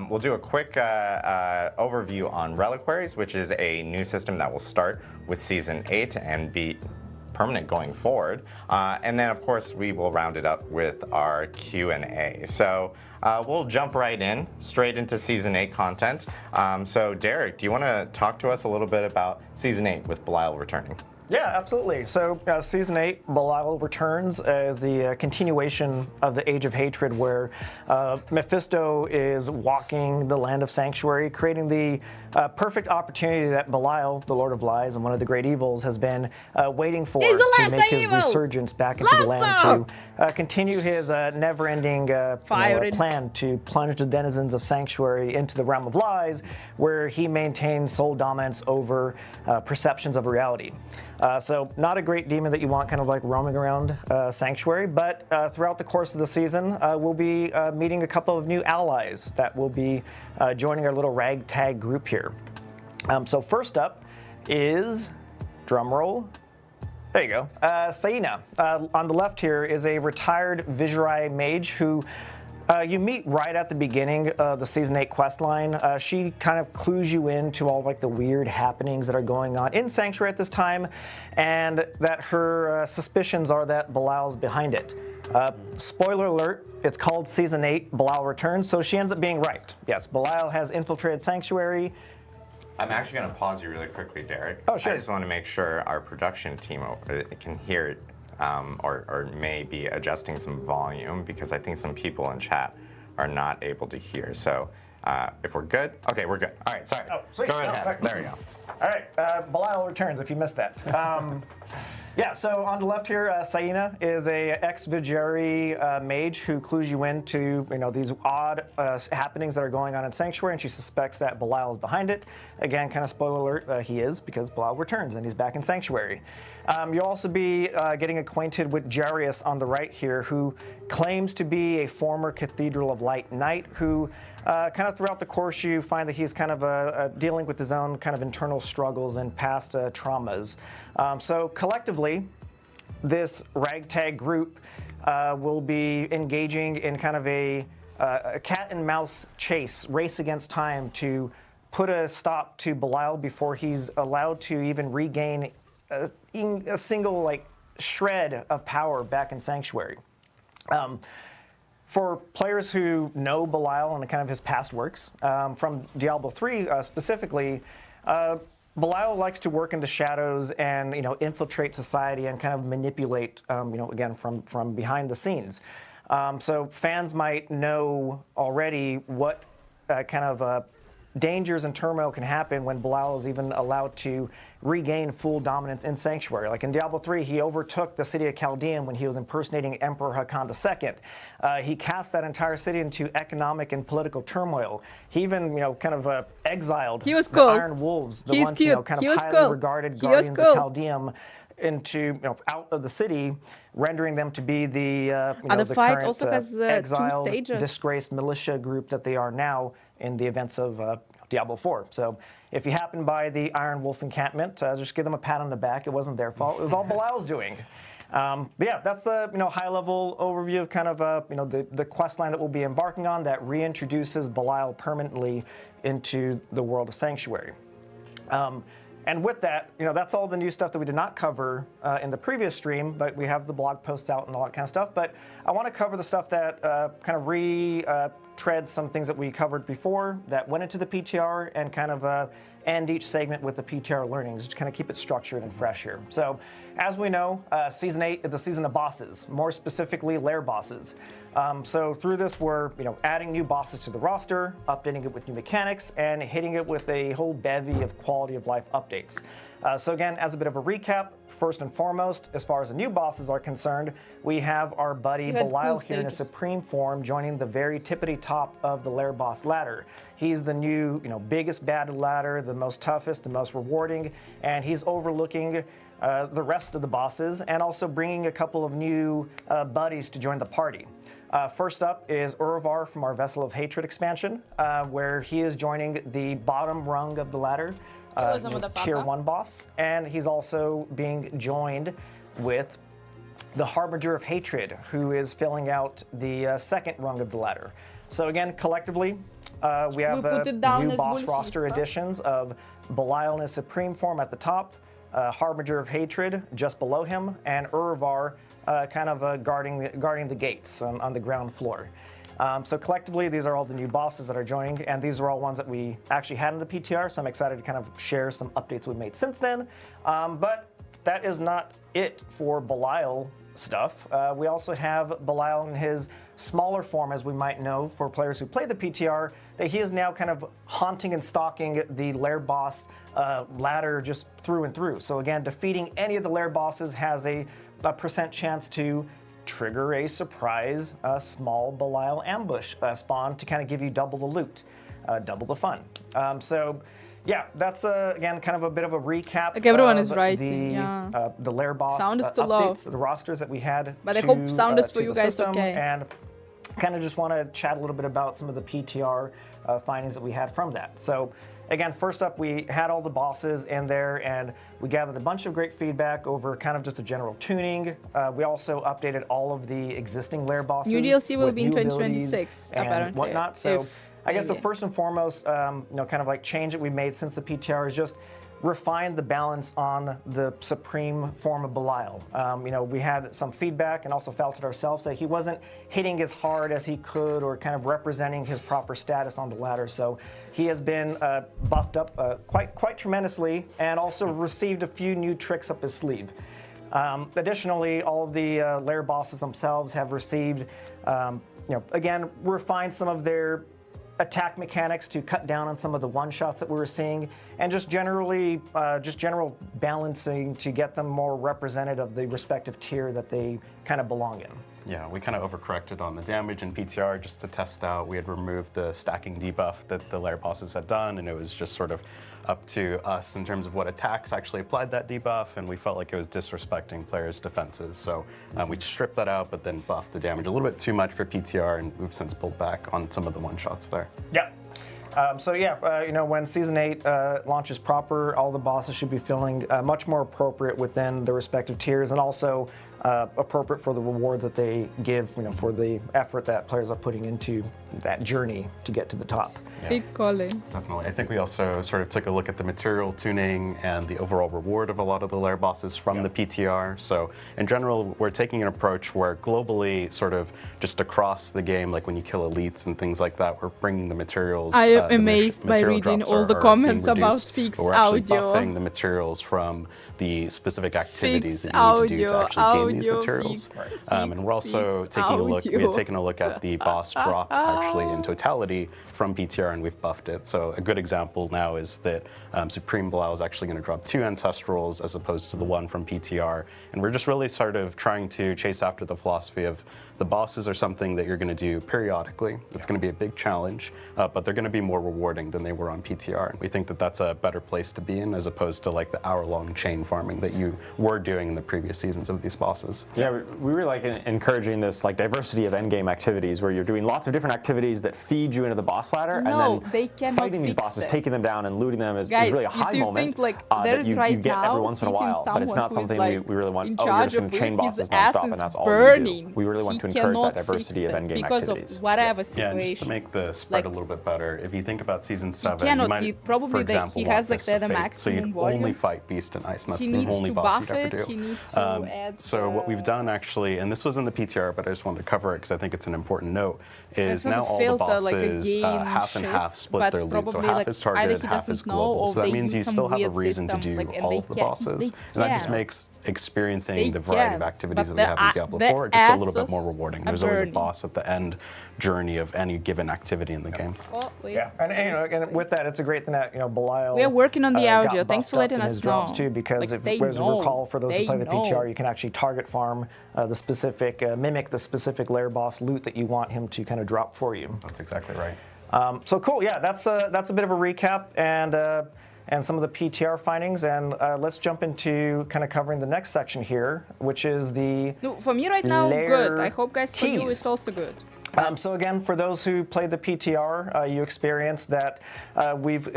We'll do a quick overview on Reliquaries, which is a new system that will start with season 8 and be permanent going forward. And then, of course, we will round it up with our Q&A. So we'll jump right in, straight into Season 8 content. So Derek, do you want to talk to us a little bit about Season 8 with Belial returning? Yeah, absolutely. So Season 8, Belial returns as the continuation of the Age of Hatred, where Mephisto is walking the land of Sanctuary, creating the perfect opportunity that Belial, the Lord of Lies and one of the great evils, has been waiting for He's the to last make his evil! resurgence back into the land, to continue his never-ending plan to plunge the denizens of Sanctuary into the realm of lies, where he maintains sole dominance over perceptions of reality. So not a great demon that you want kind of like roaming around Sanctuary, but throughout the course of the season, we'll be meeting a couple of new allies that will be joining our little ragtag group here. So first up is, drumroll, there you go, Saina. On the left here is a retired Visurai mage who you meet right at the beginning of the Season 8 quest line. She kind of clues you into all like the weird happenings that are going on in Sanctuary at this time, and that her suspicions are that Belial's behind it. Spoiler alert, it's called Season 8, Belial returns, so she ends up being right. Yes, Belial has infiltrated Sanctuary. I'm actually going to pause you really quickly, Derek. Oh, sure. I just want to make sure our production team can hear it. Or may be adjusting some volume, because I think some people in chat are not able to hear. So if we're good, okay, we're good. All right, sorry. Oh, sweet. Go ahead. There we go. All right, Belial returns if you missed that. Yeah, so on the left here, Saina is a ex-Vigeri mage who clues you into these odd happenings that are going on in Sanctuary, and she suspects that Belial is behind it. Again, kind of spoiler alert, he is, because Belial returns and he's back in Sanctuary. You'll also be getting acquainted with Jarius on the right here, who claims to be a former Cathedral of Light Knight, who kind of throughout the course you find that he's kind of dealing with his own kind of internal struggles and past traumas. So collectively, this ragtag group will be engaging in kind of a cat and mouse chase, race against time, to put a stop to Belial before he's allowed to even regain a single like shred of power back in Sanctuary. For players who know Belial and kind of his past works, from Diablo 3 specifically, Belial likes to work in the shadows and infiltrate society and kind of manipulate, again from behind the scenes. So fans might know already what kind of dangers and turmoil can happen when Belial is even allowed to regain full dominance in Sanctuary. Like in Diablo 3, he overtook the city of Chaldean when he was impersonating Emperor Hakan II. He cast that entire city into economic and political turmoil. He even, kind of exiled the Iron Wolves, the ones, kind of highly regarded guardians of Chaldean, into out of the city, rendering them to be the the fight current also has exiled, 2 stages. disgraced militia group that they are now in the events of Diablo 4. So if you happen by the Iron Wolf encampment, just give them a pat on the back. It wasn't their fault. It was all Belial's doing. But yeah, that's the high-level overview of kind of the quest line that we'll be embarking on that reintroduces Belial permanently into the world of Sanctuary. And with that, that's all the new stuff that we did not cover in the previous stream, but we have the blog posts out and all that kind of stuff. But I want to cover the stuff that kind of tread some things that we covered before that went into the PTR and kind of end each segment with the PTR learnings to kind of keep it structured and fresh here. So, as we know, Season 8 is the season of bosses, more specifically lair bosses. So through this, we're adding new bosses to the roster, updating it with new mechanics, and hitting it with a whole bevy of quality of life updates. So again, as a bit of a recap, first and foremost, as far as the new bosses are concerned, we have our buddy Belial here in a supreme form, joining the very tippity top of the lair boss ladder. He's the new, biggest bad ladder, the most toughest, the most rewarding, and he's overlooking the rest of the bosses, and also bringing a couple of new buddies to join the party. First up is Urvar from our Vessel of Hatred expansion, where he is joining the bottom rung of the ladder, Tier 1 boss, and he's also being joined with the Harbinger of Hatred, who is filling out the second rung of the ladder. So again, collectively, we have new boss roster additions of Belial in his supreme form at the top, Harbinger of Hatred just below him, and Urvar kind of guarding the gates on the ground floor. So collectively, these are all the new bosses that are joining, and these are all ones that we actually had in the PTR, so I'm excited to kind of share some updates we've made since then. But that is not it for Belial stuff. We also have Belial in his smaller form, as we might know for players who play the PTR, that he is now kind of haunting and stalking the lair boss ladder just through and through. So again, defeating any of the lair bosses has a percent chance to trigger a surprise small Belial ambush spawn to kind of give you double the loot, double the fun. So yeah, that's again kind of a bit of a recap. Like everyone of is writing, yeah. The lair boss sound is too updates, low. The rosters that we had. But I hope sound is for you guys system, okay. And kind of just want to chat a little bit about some of the PTR findings that we had from that. So again, first up, we had all the bosses in there, and we gathered a bunch of great feedback over kind of just a general tuning. We also updated all of the existing lair bosses. New DLC will with be in new 2026, and apparently. whatnot. So I guess the maybe. first and foremost, kind of like change that we made since the PTR is just refine the balance on the supreme form of Belial. We had some feedback and also felt it ourselves that he wasn't hitting as hard as he could or kind of representing his proper status on the ladder. So he has been buffed up quite tremendously and also received a few new tricks up his sleeve. Additionally, all of the lair bosses themselves have received, again, refined some of their attack mechanics to cut down on some of the one-shots that we were seeing, and just generally, general balancing to get them more representative of the respective tier that they kind of belong in. Yeah, we kind of overcorrected on the damage in PTR just to test out. We had removed the stacking debuff that the lair bosses had done, and it was just sort of up to us in terms of what attacks actually applied that debuff, and we felt like it was disrespecting players' defenses. So we stripped that out, but then buffed the damage a little bit too much for PTR, and we've since pulled back on some of the one-shots there. Yeah. When Season 8 launches proper, all the bosses should be feeling much more appropriate within the respective tiers, and also appropriate for the rewards that they give, for the effort that players are putting into that journey to get to the top. Yeah. Big calling. Definitely. I think we also sort of took a look at the material tuning and the overall reward of a lot of the lair bosses from the PTR. So in general, we're taking an approach where globally, sort of just across the game, like when you kill elites and things like that, we're bringing the materials. I am amazed by reading all the comments about fixed we're actually audio. buffing the materials from the specific activities Fixed that you need to do to audio, actually gain these audio, materials. fixed And we're also fixed taking a look. We had audio. taken a look at the boss drops actually in totality from PTR, and we've buffed it. So a good example now is that Supreme Belial is actually going to drop 2 Ancestrals as opposed to the 1 from PTR. And we're just really sort of trying to chase after the philosophy of the bosses are something that you're going to do periodically. It's going to be a big challenge, but they're going to be more rewarding than they were on PTR. And we think that that's a better place to be in as opposed to like the hour-long chain farming that you were doing in the previous seasons of these bosses. Yeah, we really like encouraging this like diversity of endgame activities where you're doing lots of different activities that feed you into the boss ladder, No, and then they cannot fighting these fix bosses, it. taking them down and looting them is Guys, really a if high you moment think, like, that there's you right get every now once in a sitting while, but it's someone not who is, something like, we really want. in Oh, you're charge just going of to chain it, bosses his ass nonstop, is and that's all burning. we do. We really want He to encourage cannot that diversity fix of it endgame because activities. of whatever Yeah, and just to situation. make the spread Like, a little bit better, if you think about Season 7, cannot, you might, he probably for that example, he want has, like, this to the fade, maximum so you'd volume. only fight Beast and Ice, and that's He the needs only to boss buff you'd ever it, do. he needs to add So So what we've done actually, and this was in the PTR, but I just wanted to cover it because I think it's an important note, is It's not now a all the filter, like a bosses game half and shit, half split but their loot. So probably, half like, is either targeted, he half is doesn't know, global. or So that they means use you some still have a weird reason to system, do like, and all they of the can't- bosses. they And that just can't. makes experiencing They the variety of can't, activities but that we have in the Diablo the 4 just a little bit more asses rewarding. are There's always a burning. boss at the end journey of any given activity in the game. Oh, wait. Yeah, and with that, it's a great thing that Belial. We are working on the got audio. Thanks buffed for up letting in us his drops know. too, because Like, if, they as you know. recall, for those who They play the know. PTR, you can actually target farm the specific, mimic the specific lair boss loot that you want him to kind of drop for you. That's exactly right. So cool, yeah, that's a bit of a recap and some of the PTR findings, and let's jump into kind of covering the next section here, which is the No, for me right now, lair good. I hope, guys, for you keys. it's also good. So again, for those who played the PTR, you experienced that we've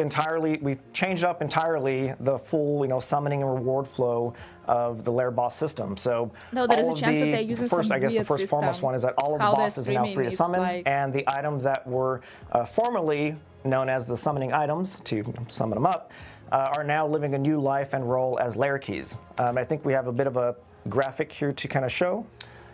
changed up entirely the full, summoning and reward flow of the lair boss system. So No, there is all a of chance that the they're using first, some I guess the weird first foremost system. one is that all of the How they're bosses are now free to streaming is summon, like- and the items that were formerly known as the summoning items, to summon them up, are now living a new life and role as lair keys. I think we have a bit of a graphic here to kind of show.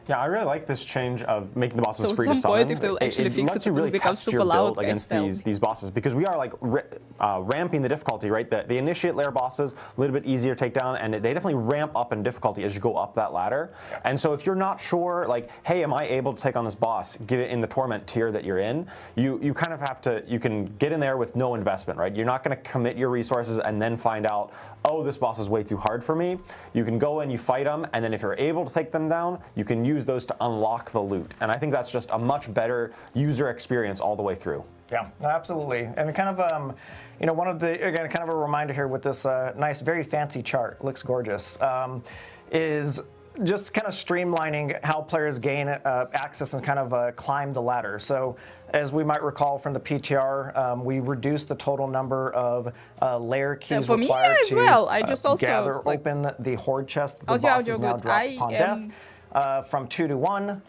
Yeah, I really like this change of making the bosses So at free to some summon. point, if they'll actually fix lets it, you it will really become test super your loud, build against guys, these bosses, because we are like ramping the difficulty, right? The initiate lair bosses a little bit easier to take down, and they definitely ramp up in difficulty as you go up that ladder. And so if you're not sure, like, hey, am I able to take on this boss? Get it in the torment tier that you're in. You kind of have to. You can get in there with no investment, right? You're not going to commit your resources and then find out, oh, this boss is way too hard for me. You can go in, you fight them, and then if you're able to take them down, you can use those to unlock the loot. And I think that's just a much better user experience all the way through. Yeah, absolutely. And kind of, one of the, again, kind of a reminder here with this nice, very fancy chart, looks gorgeous, is just kind of streamlining how players gain access and kind of climb the ladder. So as we might recall from the PTR, we reduced the total number of lair keys for me required as to well. I just also, gather like- open the horde chest that the Audio, bosses audio, now good. drop I upon am death. From 2 to 1,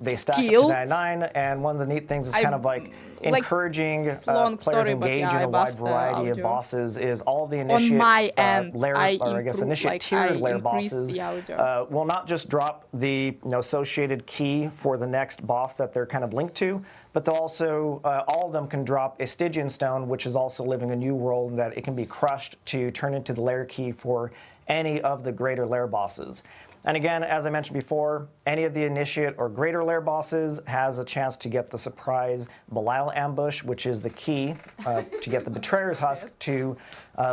they stack up to skilled. 99, and one of the neat things is I kind of like like encouraging long players story, but engage yeah, in I a wide buffed the variety of audio. bosses is all the initiate my end, lair, I or I guess improved, initiate like, tiered I lair increased bosses the audio. will not just drop the associated key for the next boss that they're kind of linked to, but they'll also, all of them can drop a Stygian stone, which is also living a new world, that it can be crushed to turn into the lair key for any of the greater lair bosses. And again, as I mentioned before, any of the initiate or greater lair bosses has a chance to get the surprise Belial ambush, which is the key to get the Betrayer's Husk to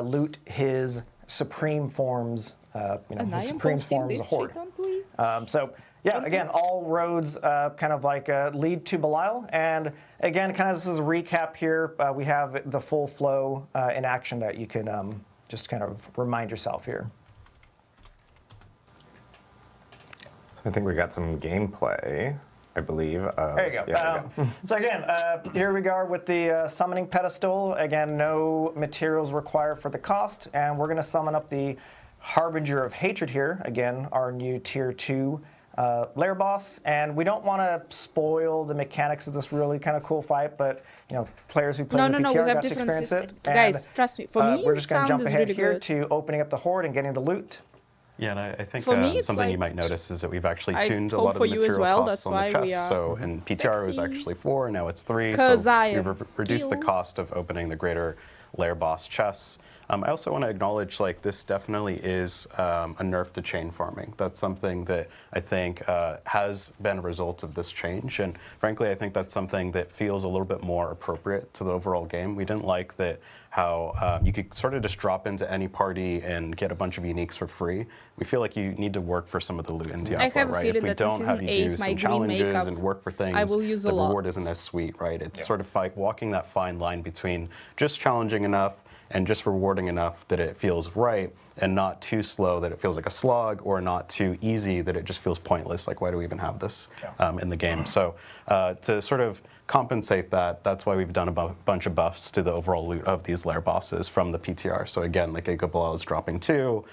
loot his supreme forms, And I his am supreme posting forms this of horde. shit on Twitch. So yeah, again, all roads kind of like lead to Belial. And again, kind of this is a recap here. We have the full flow in action that you can just kind of remind yourself here. I think we got some gameplay, I believe. There you go. Yeah, So again, here we are with the summoning pedestal. Again, no materials required for the cost, and we're going to summon up the Harbinger of Hatred here. Again, our new Tier 2 lair boss, and we don't want to spoil the mechanics of this really kind of cool fight, but players who play the No, PTR we have got to different experience it. Guys, trust me. For me, we're just going to sound jump is ahead really here good. to opening up the horde and getting the loot. Yeah, and I think For me, it's something you like- might notice is that we've actually I tuned a hope lot of for the you as material well, costs that's on why the we chest. are So in PTR it was sexy. actually 4, now it's 3. 'Cause so I we've am reduced the skilled. cost of opening the greater lair boss chests. I also want to acknowledge, like, this definitely is a nerf to chain farming. That's something that I think has been a result of this change, and frankly, I think that's something that feels a little bit more appropriate to the overall game. We didn't like that how you could sort of just drop into any party and get a bunch of uniques for free. We feel like you need to work for some of the loot in Diablo, have a right? feeling If we that in don't have Season you 8, do my some green challenges makeup, and work for things, I will use a the lot. reward isn't as sweet, right? It's sort of like walking that fine line between just challenging enough and just rewarding enough that it feels right, and not too slow that it feels like a slog, or not too easy that it just feels pointless. Like, why do we even have this in the game? So to sort of compensate that, that's why we've done a bunch of buffs to the overall loot of these lair bosses from the PTR. So again, like Epoch is dropping 2.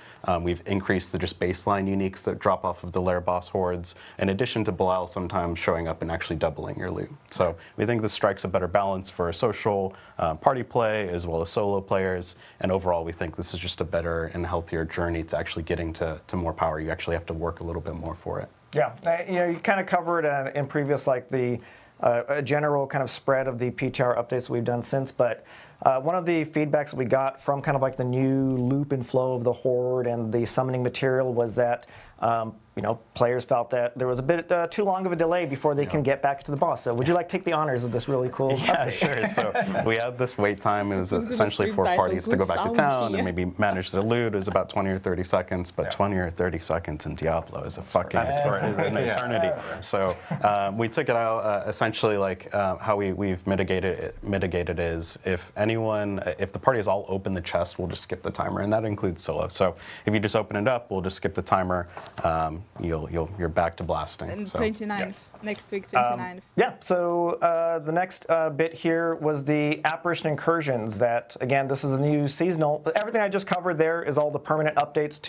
We've increased the just baseline uniques that drop off of the lair boss hordes, in addition to Belial sometimes showing up and actually doubling your loot. So we think this strikes a better balance for social party play as well as solo players. And overall, we think this is just a better and healthier journey to actually getting to more power. You actually have to work a little bit more for it. Yeah, you kind of covered in previous, like the a general kind of spread of the PTR updates we've done since, but one of the feedbacks that we got from kind of like the new loop and flow of the horde and the summoning material was that players felt that there was a bit too long of a delay before they can get back to the boss. So would you like to take the honors of this really cool Yeah, update? sure. So we had this wait time. It was essentially for parties to go back to town and maybe manage the loot. It was about 20 or 30 seconds, but 20 or 30 seconds in Diablo is a fucking is an eternity. So we took it out essentially like how we've mitigated is if the party has all opened the chest, we'll just skip the timer, and that includes solo. So if you just open it up, we'll just skip the timer. You're back to blasting. And so. 29th, next week, 29th. Yeah, so the next bit here was the Apparition Incursions that, again, this is a new seasonal. Everything I just covered there is all the permanent updates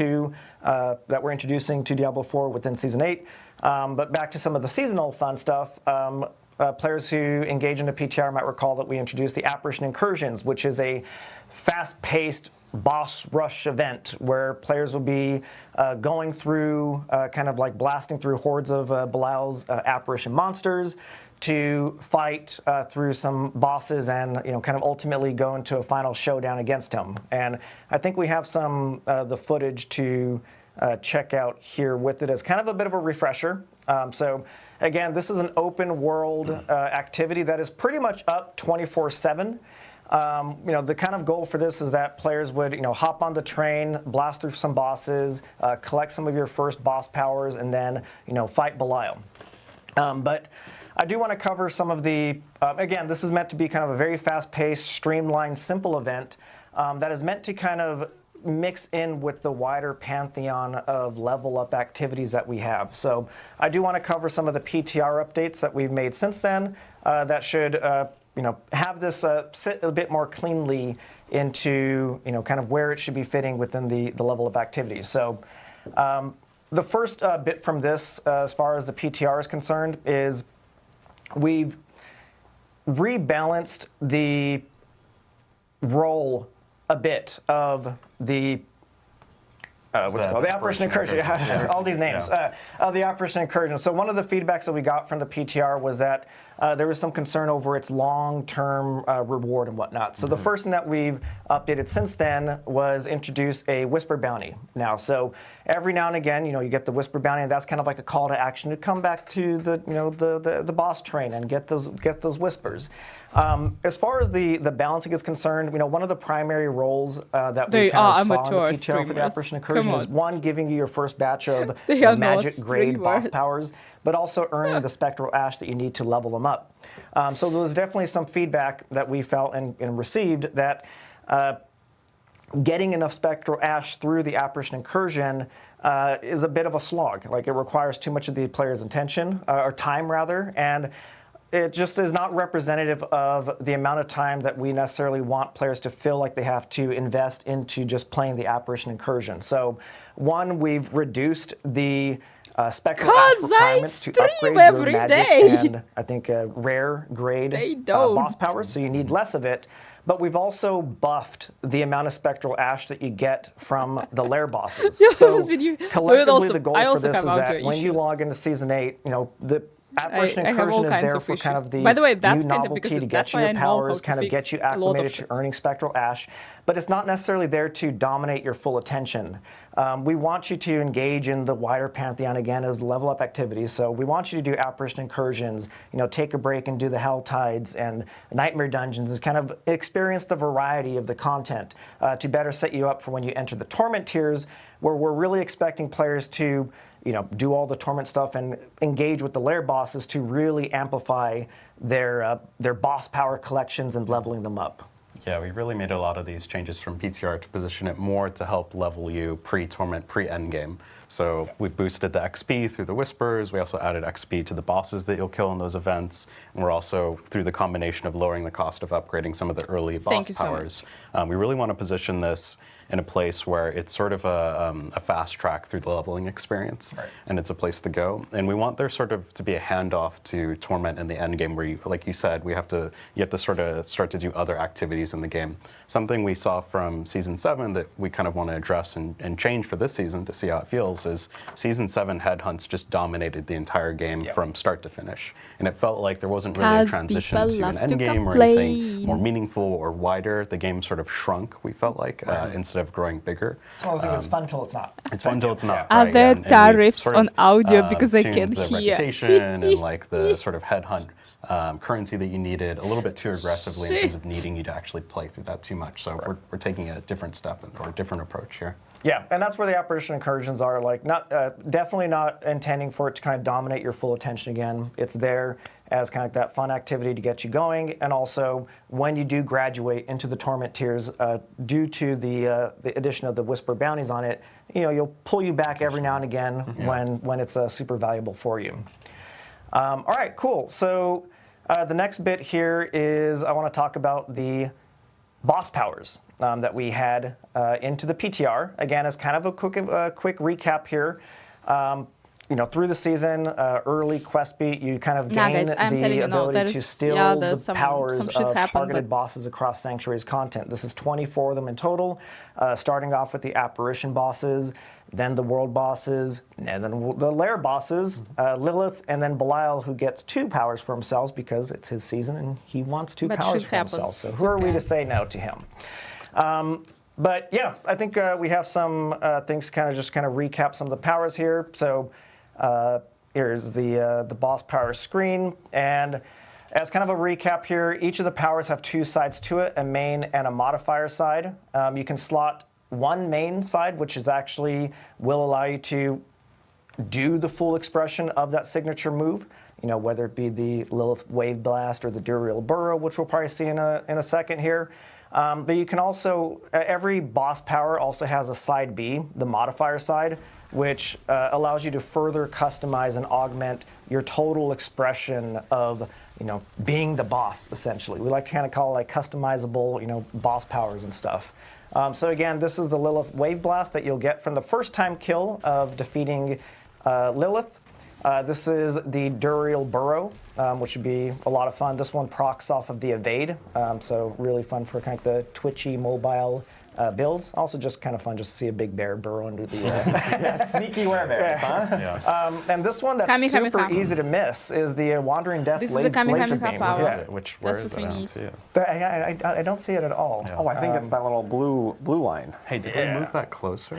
that we're introducing to Diablo 4 within Season 8. But back to some of the seasonal fun stuff. Players who engage in the PTR might recall that we introduced the Apparition Incursions, which is a fast-paced boss rush event where players will be going through, kind of like blasting through hordes of Belial's apparition monsters to fight through some bosses and kind of ultimately go into a final showdown against him. And I think we have some the footage to check out here with it as kind of a bit of a refresher. So again, this is an open world activity that is pretty much up 24/7. The kind of goal for this is that players would, hop on the train, blast through some bosses, collect some of your first boss powers, and then, fight Belial. But I do want to cover some of the, again, this is meant to be kind of a very fast-paced, streamlined, simple event that is meant to kind of mix in with the wider pantheon of level up activities that we have. So I do want to cover some of the PTR updates that we've made since then that should have this sit a bit more cleanly into, kind of where it should be fitting within the level of activities. So the first bit from this, as far as the PTR is concerned, is we've rebalanced the role a bit of the what's it called? The Operation Incursion. All these names. Of the Operation Incursion. So one of the feedbacks that we got from the PTR was that there was some concern over its long-term reward and whatnot. So the first thing that we've updated since then was introduce a Whisper Bounty now. So every now and again, you get the Whisper Bounty, and that's kind of like a call to action to come back to the boss train and get those whispers. As far as the balancing is concerned, one of the primary roles that we kind of saw in the PTR for the Operation Incursion is one, giving you your first batch of magic grade boss powers, but also earning the Spectral Ash that you need to level them up. So there was definitely some feedback that we felt and received that getting enough Spectral Ash through the Apparition Incursion is a bit of a slog. Like, it requires too much of the player's attention, or time rather, and it just is not representative of the amount of time that we necessarily want players to feel like they have to invest into just playing the Apparition Incursion. So, one, we've reduced the Spectral Ash requirements to upgrade your magic and I think rare grade boss powers, so you need less of it. But we've also buffed the amount of Spectral Ash that you get from the lair bosses. So collectively, the goal for this is that when you log into Season 8, the Apparition Incursion is there for kind of the new novelty to get you your powers, kind of get you acclimated to earning Spectral Ash, but it's not necessarily there to dominate your full attention. We want you to engage in the wider pantheon again as level up activities, so we want you to do Apparition Incursions, take a break and do the Hell Tides and Nightmare Dungeons, and kind of experience the variety of the content to better set you up for when you enter the Torment tiers, where we're really expecting players to do all the Torment stuff and engage with the lair bosses to really amplify their boss power collections and leveling them up. Yeah, we really made a lot of these changes from PTR to position it more to help level you pre-Torment, pre-Endgame. So we've boosted the XP through the Whispers. We also added XP to the bosses that you'll kill in those events. And we're also, through the combination of lowering the cost of upgrading some of the early boss powers, we really want to position this in a place where it's sort of a fast track through the leveling experience, and it's a place to go. And we want there sort of to be a handoff to Torment in the end game, where you, like you said, you have to sort of start to do other activities in the game. Something we saw from Season 7 that we kind of want to address and change for this season to see how it feels is Season 7 headhunts just dominated the entire game from start to finish. And it felt like there wasn't really a transition to an end game or anything more meaningful or wider. The game sort of shrunk, we felt like, instead of growing bigger. So it's fun till it's not. It's fun till it's not. Are there and tariffs sort of, on audio because I tuned can't the hear? reputation and like the sort of headhunt currency that you needed a little bit too aggressively in terms of needing you to actually play through that too much. So we're taking a different step or a different approach here. Yeah, and that's where the apparition incursions are. Like, definitely not intending for it to kind of dominate your full attention again. It's there as kind of that fun activity to get you going, and also when you do graduate into the torment tiers, due to the addition of the Whisper bounties on it, you'll pull you back every now and again when it's super valuable for you. All right, cool. So the next bit here is I want to talk about the boss powers that we had into the PTR. Again, as kind of a quick recap here. Through the season, early quest beat, you kind of gain the ability to steal the powers of targeted bosses across Sanctuary's content. This is 24 of them in total, starting off with the apparition bosses, then the world bosses, and then the lair bosses, Lilith, and then Belial, who gets 2 powers for himself because it's his season and he wants 2 powers for himself. So who are we to say no to him? But yeah, I think we have some things to kind of recap some of the powers here. So here's the boss power screen, and as kind of a recap here, each of the powers have 2 sides to it, a main and a modifier side. You can slot one main side, which is actually will allow you to do the full expression of that signature move, whether it be the Lilith Wave Blast or the Duriel Burrow, which we'll probably see in a second here. But you can also, every boss power also has a side B, the modifier side, which allows you to further customize and augment your total expression of, being the boss, essentially. We like to kind of call it like customizable, boss powers and stuff. So again, this is the Lilith Wave Blast that you'll get from the first time kill of defeating Lilith. This is the Duriel Burrow, which would be a lot of fun. This one procs off of the Evade, so really fun for kind of the twitchy mobile builds. Also just kind of fun just to see a big bear burrow under the... sneaky werebears, huh? Yeah. And this one that's super easy to miss is the Wandering Death Laser Beam. Where is it? I don't see it. I don't see it at all. Oh, I think it's that little blue line. Hey, did we move that closer?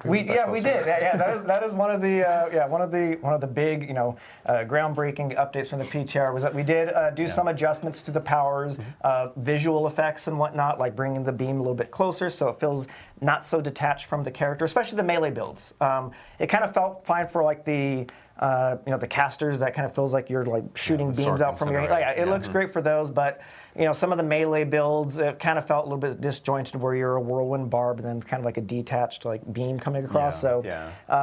We did. Yeah, that is one of the big groundbreaking updates from the PTR was that we did do some adjustments to the powers, visual effects and whatnot, like bringing the beam a little bit closer so it feels not so detached from the character, especially the melee builds. It kind of felt fine for like the casters. That kind of feels like you're like shooting beams out from your hand. It looks great for those, but some of the melee builds, it kind of felt a little bit disjointed where you're a whirlwind barb and then kind of like a detached like beam coming across.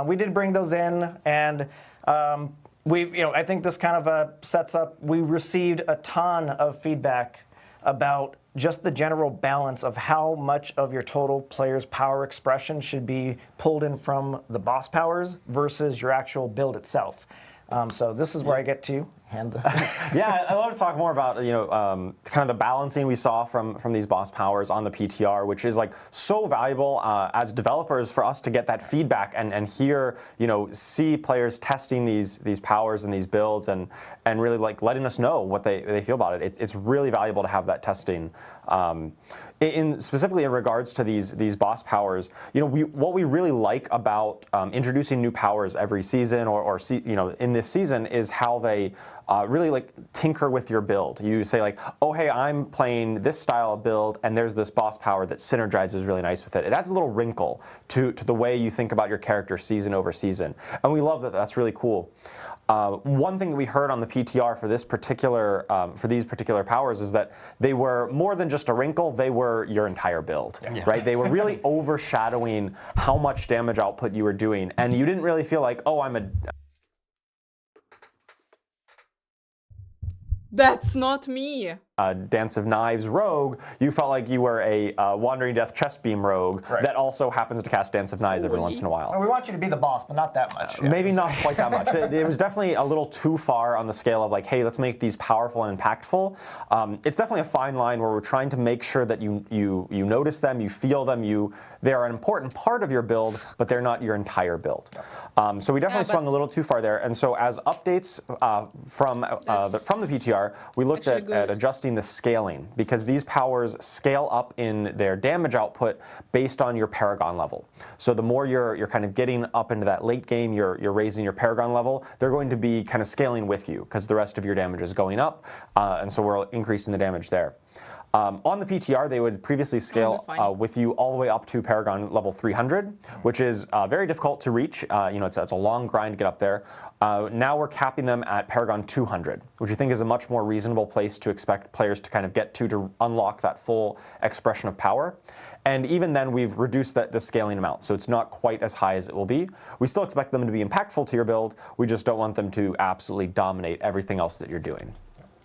We did bring those in, and I think this kind of sets up. We received a ton of feedback about just the general balance of how much of your total player's power expression should be pulled in from the boss powers versus your actual build itself. So this is where I get to hand the... Yeah, I'd love to talk more about kind of the balancing we saw from these boss powers on the PTR, which is like so valuable as developers for us to get that feedback and hear, see players testing these powers and these builds and really like letting us know what they feel about it. It's really valuable to have that testing. Specifically in regards to these boss powers, what we really like about introducing new powers every season or in this season is how they really like tinker with your build. You say like, oh hey, I'm playing this style of build, and there's this boss power that synergizes really nice with it. It adds a little wrinkle to the way you think about your character season over season, and we love that. That's really cool. One thing that we heard on the PTR for these particular powers is that they were more than just a wrinkle; they were your entire build, right? They were really overshadowing how much damage output you were doing, and you didn't really feel like, oh, I'm a That's not me. Dance of Knives rogue. You felt like you were a Wandering Death chest beam rogue that also happens to cast Dance of Knives every once in a while. And we want you to be the boss, but not that much. Maybe not quite that much. It was definitely a little too far on the scale of like, hey, let's make these powerful and impactful. It's definitely a fine line where we're trying to make sure that you notice them, you feel them, they are an important part of your build, but they're not your entire build. So we definitely swung a little too far there. And so as updates from the PTR, we looked at adjusting the scaling, because these powers scale up in their damage output based on your Paragon level. So the more you're kind of getting up into that late game, you're raising your Paragon level, they're going to be kind of scaling with you because the rest of your damage is going up, and so we're increasing the damage there. On the PTR, they would previously scale with you all the way up to Paragon level 300, which is very difficult to reach. It's a long grind to get up there. Now we're capping them at Paragon 200, which we think is a much more reasonable place to expect players to kind of get to unlock that full expression of power. And even then, we've reduced the scaling amount, so it's not quite as high as it will be. We still expect them to be impactful to your build. We just don't want them to absolutely dominate everything else that you're doing.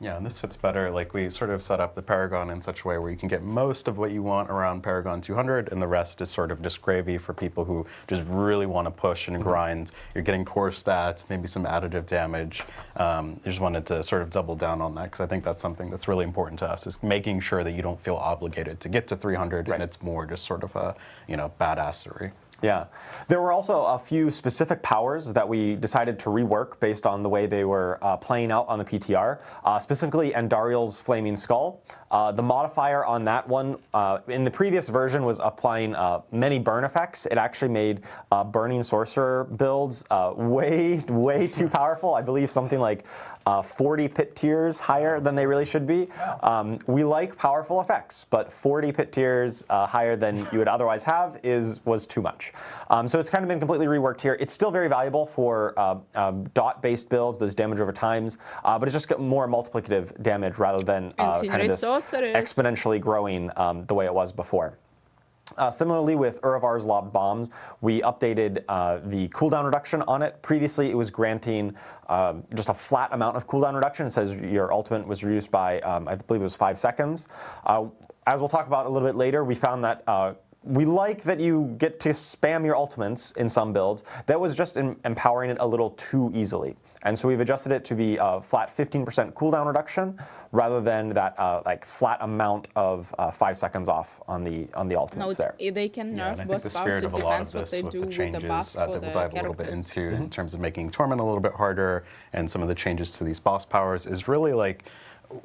Yeah, and this fits better. Like, we sort of set up the Paragon in such a way where you can get most of what you want around Paragon 200, and the rest is sort of just gravy for people who just really want to push and grind. You're getting core stats, maybe some additive damage. I just wanted to sort of double down on that, because I think that's something that's really important to us, is making sure that you don't feel obligated to get to 300, and it's more just sort of a, badassery. Yeah. There were also a few specific powers that we decided to rework based on the way they were playing out on the PTR, specifically Andariel's Flaming Skull. The modifier on that one in the previous version was applying many burn effects. It actually made Burning Sorcerer builds way too powerful. I believe something like 40 pit tiers higher than they really should be. We like powerful effects, but 40 pit tiers higher than you would otherwise have was too much. So it's kind of been completely reworked here. It's still very valuable for dot-based builds, those damage over times, but it's just got more multiplicative damage rather than kind of this exponentially growing the way it was before. Similarly, with Uravar's Lobbed Bombs, we updated the cooldown reduction on it. Previously, it was granting just a flat amount of cooldown reduction. It says your ultimate was reduced by, I believe it was 5 seconds. As we'll talk about a little bit later, we found that we like that you get to spam your ultimates in some builds. That was just empowering it a little too easily. And so we've adjusted it to be a flat 15% cooldown reduction rather than that like flat amount of 5 seconds off on the ultimates there. They can nerf and I think boss the powers. spirit It of a lot of depends what this they with do the with changes the buffs for that the we'll dive a little bit characters. into in terms of making Torment a little bit harder and some of the changes to these boss powers is really like,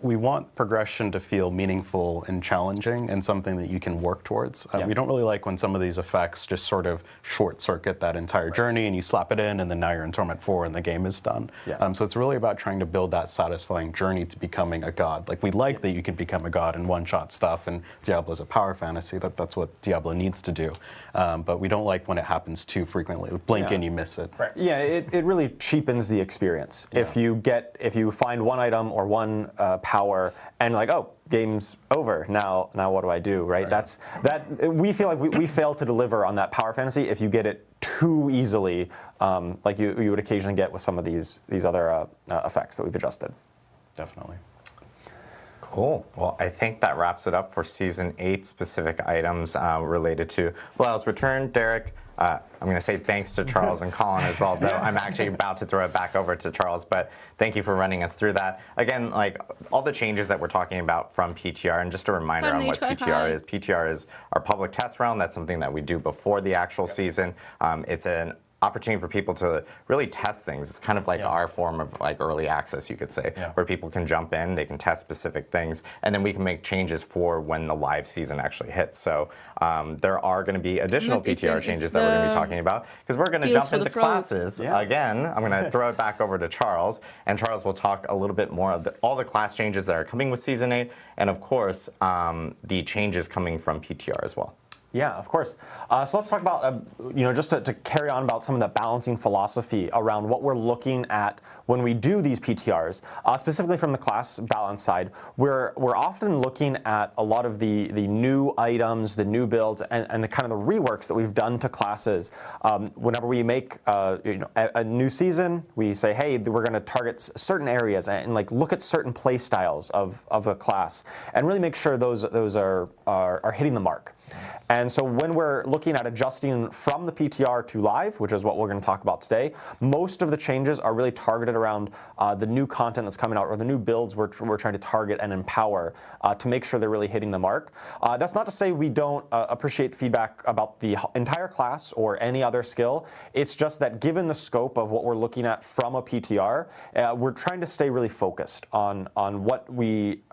we want progression to feel meaningful and challenging and something that you can work towards. We don't really like when some of these effects just sort of short circuit that entire journey and you slap it in and then now you're in Torment 4 and the game is done. So it's really about trying to build that satisfying journey to becoming a god. Like, we like that you can become a god in one-shot stuff, and Diablo is a power fantasy. That's what Diablo needs to do. But we don't like when it happens too frequently. Blink and you miss it. Yeah, it really cheapens the experience. If you find one item or one power and like, oh, game's over, now what do I do, right? We feel like we fail to deliver on that power fantasy if you get it too easily, like you would occasionally get with some of these other effects that we've adjusted. Definitely. Cool. Well, I think that wraps it up for Season 8 specific items related to Belial's return. Derek, I'm going to say thanks to Charles and Colin as well, though I'm actually about to throw it back over to Charles, but thank you for running us through that. Again, like, all the changes that we're talking about from PTR, and just a reminder on what PTR is. PTR is our public test round. That's something that we do before the actual season. It's an opportunity for people to really test things. It's kind of like our form of like early access, you could say, where people can jump in, they can test specific things, and then we can make changes for when the live season actually hits. So there are going to be additional PTR changes that we're going to be talking about, because we're going to jump into classes again. I'm going to throw it back over to Charles, and Charles will talk a little bit more of all the class changes that are coming with Season 8, and of course, the changes coming from PTR as well. Yeah, of course. So let's talk about, just to carry on about some of the balancing philosophy around what we're looking at when we do these PTRs. Specifically from the class balance side, we're often looking at a lot of the new items, the new builds, and the kind of the reworks that we've done to classes. Whenever we make a new season, we say, hey, we're going to target certain areas and like look at certain play styles of a class and really make sure those are hitting the mark. And so when we're looking at adjusting from the PTR to live, which is what we're going to talk about today, most of the changes are really targeted around the new content that's coming out or the new builds we're trying to target and empower to make sure they're really hitting the mark. That's not to say we don't appreciate feedback about the entire class or any other skill. It's just that given the scope of what we're looking at from a PTR, we're trying to stay really focused on what we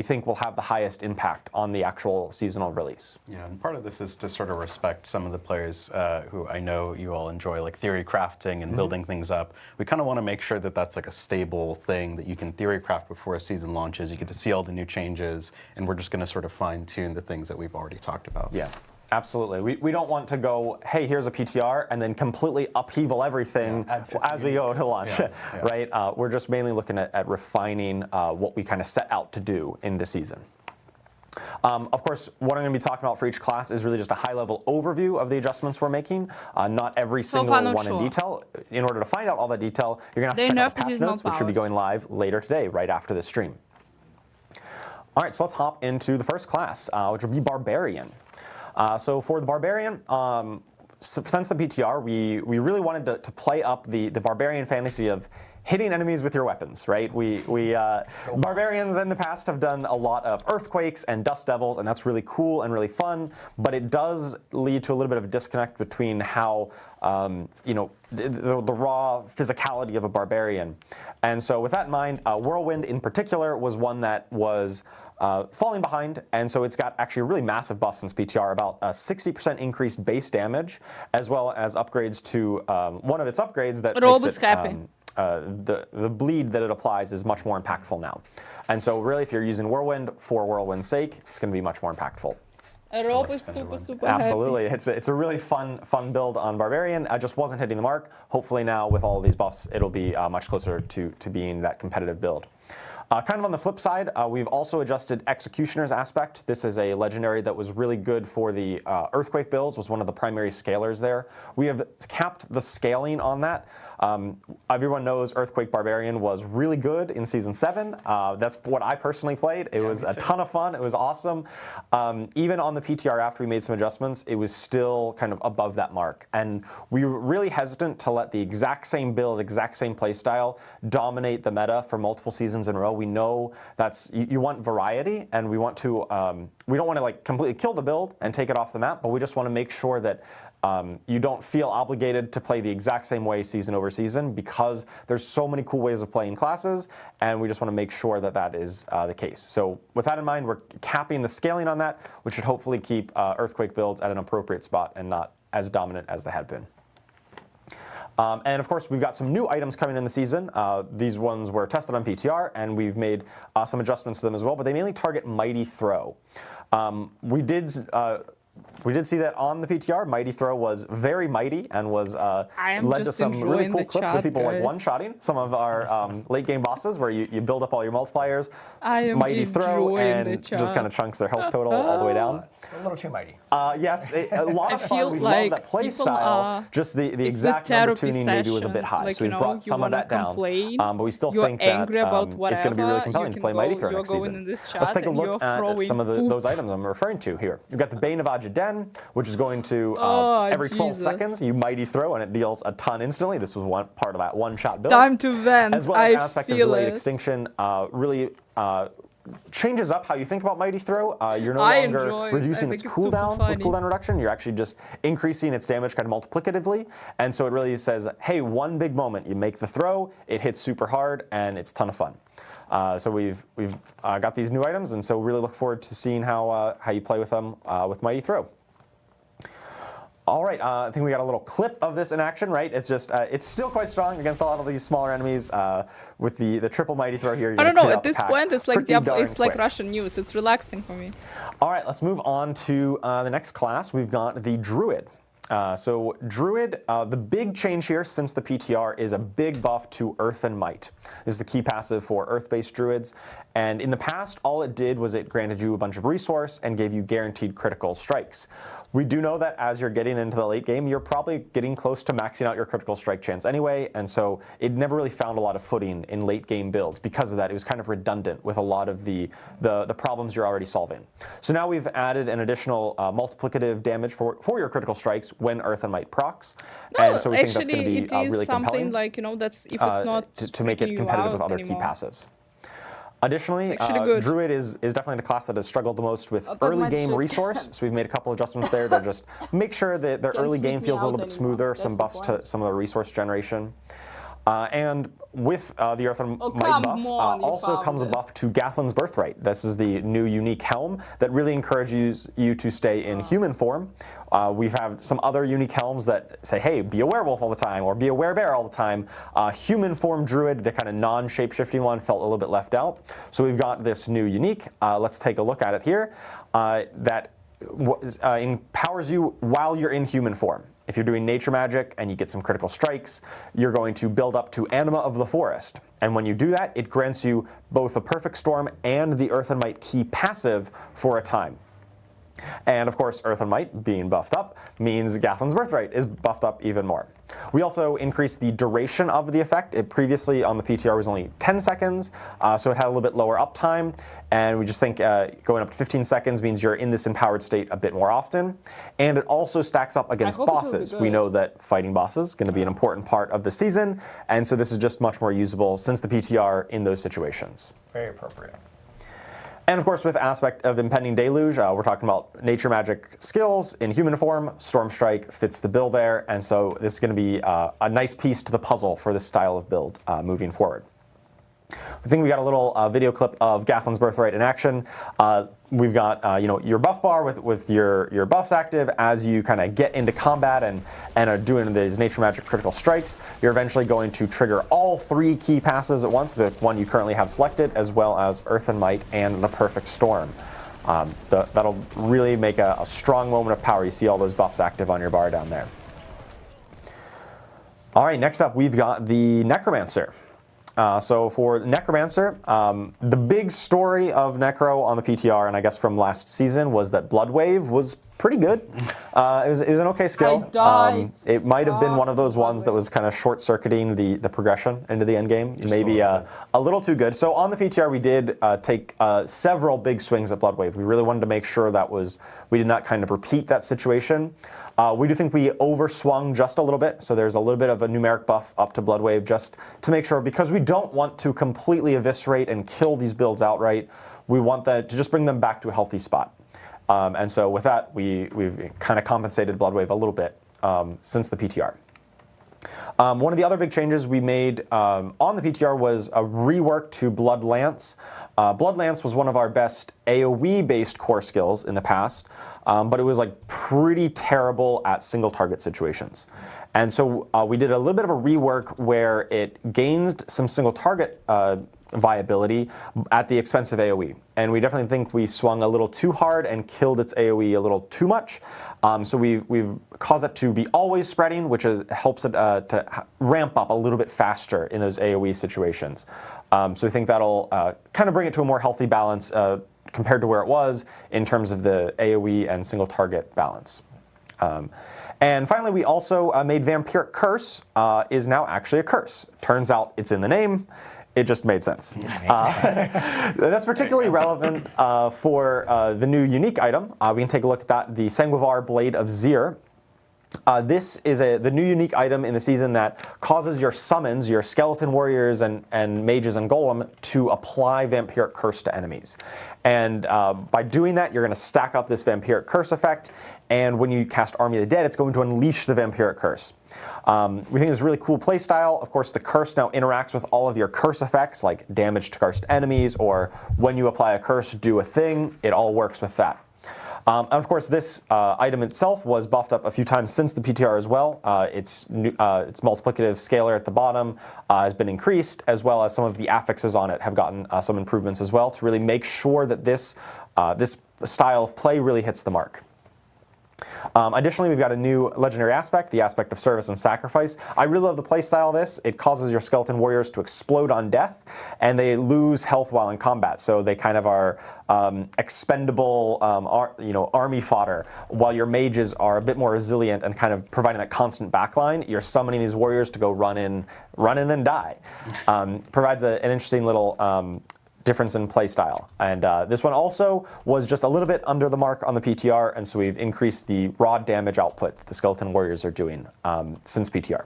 think will have the highest impact on the actual seasonal release. Yeah, and part of this is to sort of respect some of the players who I know you all enjoy, like theory crafting and building things up. We kind of want to make sure that that's like a stable thing that you can theory craft before a season launches. You get to see all the new changes, and we're just going to sort of fine tune the things that we've already talked about. Yeah. Absolutely. We don't want to go, hey, here's a PTR, and then completely upheaval everything as we go to launch, right? We're just mainly looking at refining what we kind of set out to do in the season. Of course, what I'm going to be talking about for each class is really just a high-level overview of the adjustments we're making, not every single one in detail. In order to find out all that detail, you're going to have to check out the patch notes, which should be going live later today, right after this stream. All right, so let's hop into the first class, which would be Barbarian. So for the Barbarian, since the PTR, we really wanted to play up the Barbarian fantasy of hitting enemies with your weapons, right? Barbarians in the past have done a lot of Earthquakes and Dust Devils, and that's really cool and really fun, but it does lead to a little bit of a disconnect between how, the raw physicality of a Barbarian. And so with that in mind, Whirlwind in particular was one that was falling behind, and so it's got actually a really massive buff since PTR, about a 60% increased base damage, as well as upgrades to one of its upgrades that makes it, the bleed that it applies is much more impactful now. And so really, if you're using Whirlwind for Whirlwind's sake, it's going to be much more impactful. Rob is super Absolutely. happy. It's a really fun build on Barbarian. I just wasn't hitting the mark. Hopefully now with all of these buffs, it'll be much closer to being that competitive build. Kind of on the flip side, we've also adjusted Executioner's aspect. This is a legendary that was really good for the Earthquake builds, was one of the primary scalers there. We have capped the scaling on that. Everyone knows Earthquake Barbarian was really good in Season 7. That's what I personally played. It was a ton of fun. It was awesome. Even on the PTR after we made some adjustments, it was still kind of above that mark. And we were really hesitant to let the exact same build, exact same playstyle dominate the meta for multiple seasons in a row. We know you want variety, and we want to we don't want to like completely kill the build and take it off the map, but we just want to make sure that you don't feel obligated to play the exact same way season over season, because there's so many cool ways of playing classes, and we just want to make sure that is the case. So with that in mind, we're capping the scaling on that, which should hopefully keep Earthquake builds at an appropriate spot and not as dominant as they had been. And of course, we've got some new items coming in the season. These ones were tested on PTR, and we've made some adjustments to them as well, but they mainly target Mighty Throw. We did see that on the PTR. Mighty Throw was very mighty and was led to some really cool clips of people like one-shotting some of our late game bosses, where you build up all your multipliers, Mighty Throw, and just kind of chunks their health total all the way down. A little too mighty. Yes, a lot of fun. We love that play style. Just the exact number tuning maybe was a bit high, like, so we've brought some of that down. But we still think that it's going to be really compelling to play Mighty Throw next season. Let's take a look at some of those items I'm referring to here. You've got the Bane of Ajaden, which is going to every 12 seconds you Mighty Throw, and it deals a ton instantly. This was one part of that one-shot build. Time to vent. As well as an aspect of delayed extinction, really changes up how you think about Mighty Throw. You're no I longer enjoy it. reducing I its think it's super cooldown funny. with cooldown reduction. You're actually just increasing its damage kind of multiplicatively. And so it really says, hey, one big moment, you make the throw, it hits super hard, and it's a ton of fun. So we've got these new items, and so really look forward to seeing how you play with them with Mighty Throw. All right, I think we got a little clip of this in action, right? It's just, it's still quite strong against a lot of these smaller enemies. With the triple Mighty Throw here, I don't know. At this point, it's like it's like Russian news. It's relaxing for me. All right, let's move on to the next class. We've got the Druid. So Druid, the big change here since the PTR is a big buff to Earth and Might. This is the key passive for Earth-based Druids. And in the past, all it did was it granted you a bunch of resource and gave you guaranteed critical strikes. We do know that as you're getting into the late game, you're probably getting close to maxing out your critical strike chance anyway, and so it never really found a lot of footing in late game builds. Because of that, it was kind of redundant with a lot of the problems you're already solving. So now we've added an additional multiplicative damage for your critical strikes when Earth and Might procs, and so we think that's going to be really compelling. Like, you know, that's if it's not to make it competitive with other key passives. Additionally, Druid is definitely the class that has struggled the most with early game resource, so we've made a couple adjustments there to just make sure that the early game feels a little bit smoother, some buffs to some of the resource generation. And with the Earth and Might buff also comes a buff to Gathlin's Birthright. This is the new unique helm that really encourages you to stay in human form. We have some other unique helms that say, hey, be a werewolf all the time, or be a werebear all the time. Human form Druid, the kind of non-shape-shifting one, felt a little bit left out. So we've got this new unique. Let's take a look at it here. That empowers you while you're in human form. If you're doing nature magic and you get some critical strikes, you're going to build up to Anima of the Forest. And when you do that, it grants you both the Perfect Storm and the Earth and Might key passive for a time. And of course, Earth and Might being buffed up means Gathlin's Birthright is buffed up even more. We also increased the duration of the effect. It previously on the PTR was only 10 seconds, so it had a little bit lower uptime. And we just think going up to 15 seconds means you're in this empowered state a bit more often. And it also stacks up against bosses. We know that fighting bosses is going to be an important part of the season. And so this is just much more usable since the PTR in those situations. Very appropriate. And of course, with aspect of impending deluge, we're talking about nature magic skills in human form. Storm Strike fits the bill there, and so this is going to be a nice piece to the puzzle for this style of build moving forward. I think we got a little video clip of Gathlin's Birthright in action. We've got your buff bar with your buffs active as you kind of get into combat and are doing these nature magic critical strikes. You're eventually going to trigger all 3 key passives at once, the one you currently have selected, as well as Earth and Might and the Perfect Storm. That'll really make a strong moment of power. You see all those buffs active on your bar down there. All right, next up we've got the Necromancer. So for Necromancer, the big story of Necro on the PTR, and I guess from last season, was that Blood Wave was pretty good. It was an okay skill. It might have been one of those ones that was kind of short-circuiting the progression into the end game. Maybe a little too good. So on the PTR, we did take several big swings at Blood Wave. We really wanted to make sure that we did not kind of repeat that situation. We do think we overswung just a little bit, so there's a little bit of a numeric buff up to Blood Wave just to make sure, because we don't want to completely eviscerate and kill these builds outright. We want to just bring them back to a healthy spot. And so with that, we've kind of compensated Blood Wave a little bit since the PTR. One of the other big changes we made on the PTR was a rework to Blood Lance. Blood Lance was one of our best AoE-based core skills in the past, but it was like pretty terrible at single target situations. And so we did a little bit of a rework where it gained some single target viability at the expense of AoE. And we definitely think we swung a little too hard and killed its AoE a little too much. So we've caused it to be always spreading, which helps it to ramp up a little bit faster in those AoE situations. So we think that'll kind of bring it to a more healthy balance compared to where it was in terms of the AoE and single target balance. And finally, we also made Vampiric Curse is now actually a curse. Turns out it's in the name. It just made sense. That's particularly relevant for the new unique item. We can take a look at that, the Sanguivar Blade of Zir. This is the new unique item in the season that causes your summons, your skeleton warriors and mages and golem, to apply vampiric curse to enemies. And by doing that, you're going to stack up this vampiric curse effect, and when you cast Army of the Dead, it's going to unleash the vampiric curse. We think it's a really cool playstyle. Of course, the curse now interacts with all of your curse effects, like damage to cursed enemies, or when you apply a curse, do a thing. It all works with that. And of course, this item itself was buffed up a few times since the PTR as well. Its multiplicative scalar at the bottom has been increased, as well as some of the affixes on it have gotten some improvements as well to really make sure that this style of play really hits the mark. Additionally, we've got a new legendary aspect, the aspect of service and sacrifice. I really love the playstyle of this. It causes your skeleton warriors to explode on death, and they lose health while in combat. So they kind of are expendable, army fodder, while your mages are a bit more resilient and kind of providing that constant backline. You're summoning these warriors to go run in and die. Provides an interesting little difference in playstyle. And this one also was just a little bit under the mark on the PTR, and so we've increased the raw damage output that the skeleton warriors are doing since PTR.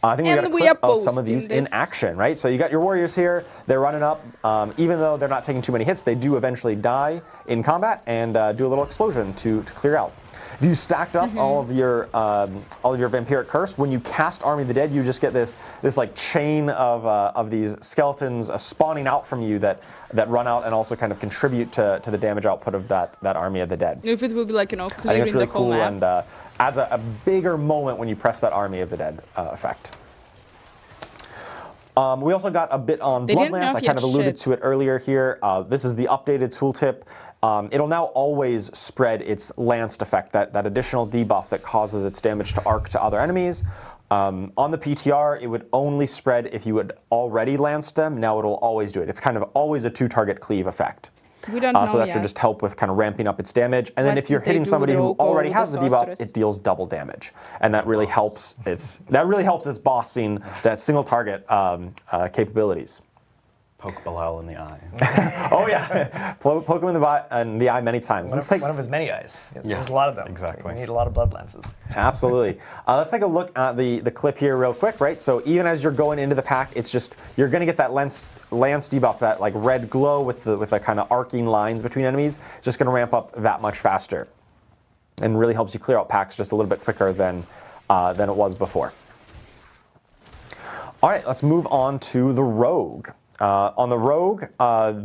I think we got a clip of some of these in action, right? So you got your warriors here, they're running up. Even though they're not taking too many hits, they do eventually die in combat and do a little explosion to clear out. If you stacked up all of your vampiric curse, when you cast Army of the Dead, you just get this like chain of these skeletons spawning out from you that run out and also kind of contribute to the damage output of that Army of the Dead. If it will be like, clearing I think it's really the whole cool map. and adds a bigger moment when you press that Army of the Dead effect. We also got a bit on Bloodlance. I kind of alluded to it earlier here. This is the updated tooltip. It'll now always spread its Lanced effect, that additional debuff that causes its damage to arc to other enemies. On the PTR, it would only spread if you had already Lanced them. Now it'll always do it. It's kind of always a 2-target cleave effect. We don't know so that yet. should just help with kind of ramping up its damage. And then What if you're did they hitting do somebody with who Oko already with has the the debuff, sorceress? it deals double damage, and that really helps its bossing that single target capabilities. Poke Bilal in the eye. Oh yeah, poke him in the eye many times. One of his many eyes. There's a lot of them. Exactly. We need a lot of blood lances. Absolutely. Let's take a look at the clip here real quick, right? So even as you're going into the pack, it's just, you're going to get that lance debuff, that like red glow with the kind of arcing lines between enemies, just going to ramp up that much faster, and really helps you clear out packs just a little bit quicker than it was before. All right, let's move on to the Rogue. On the Rogue,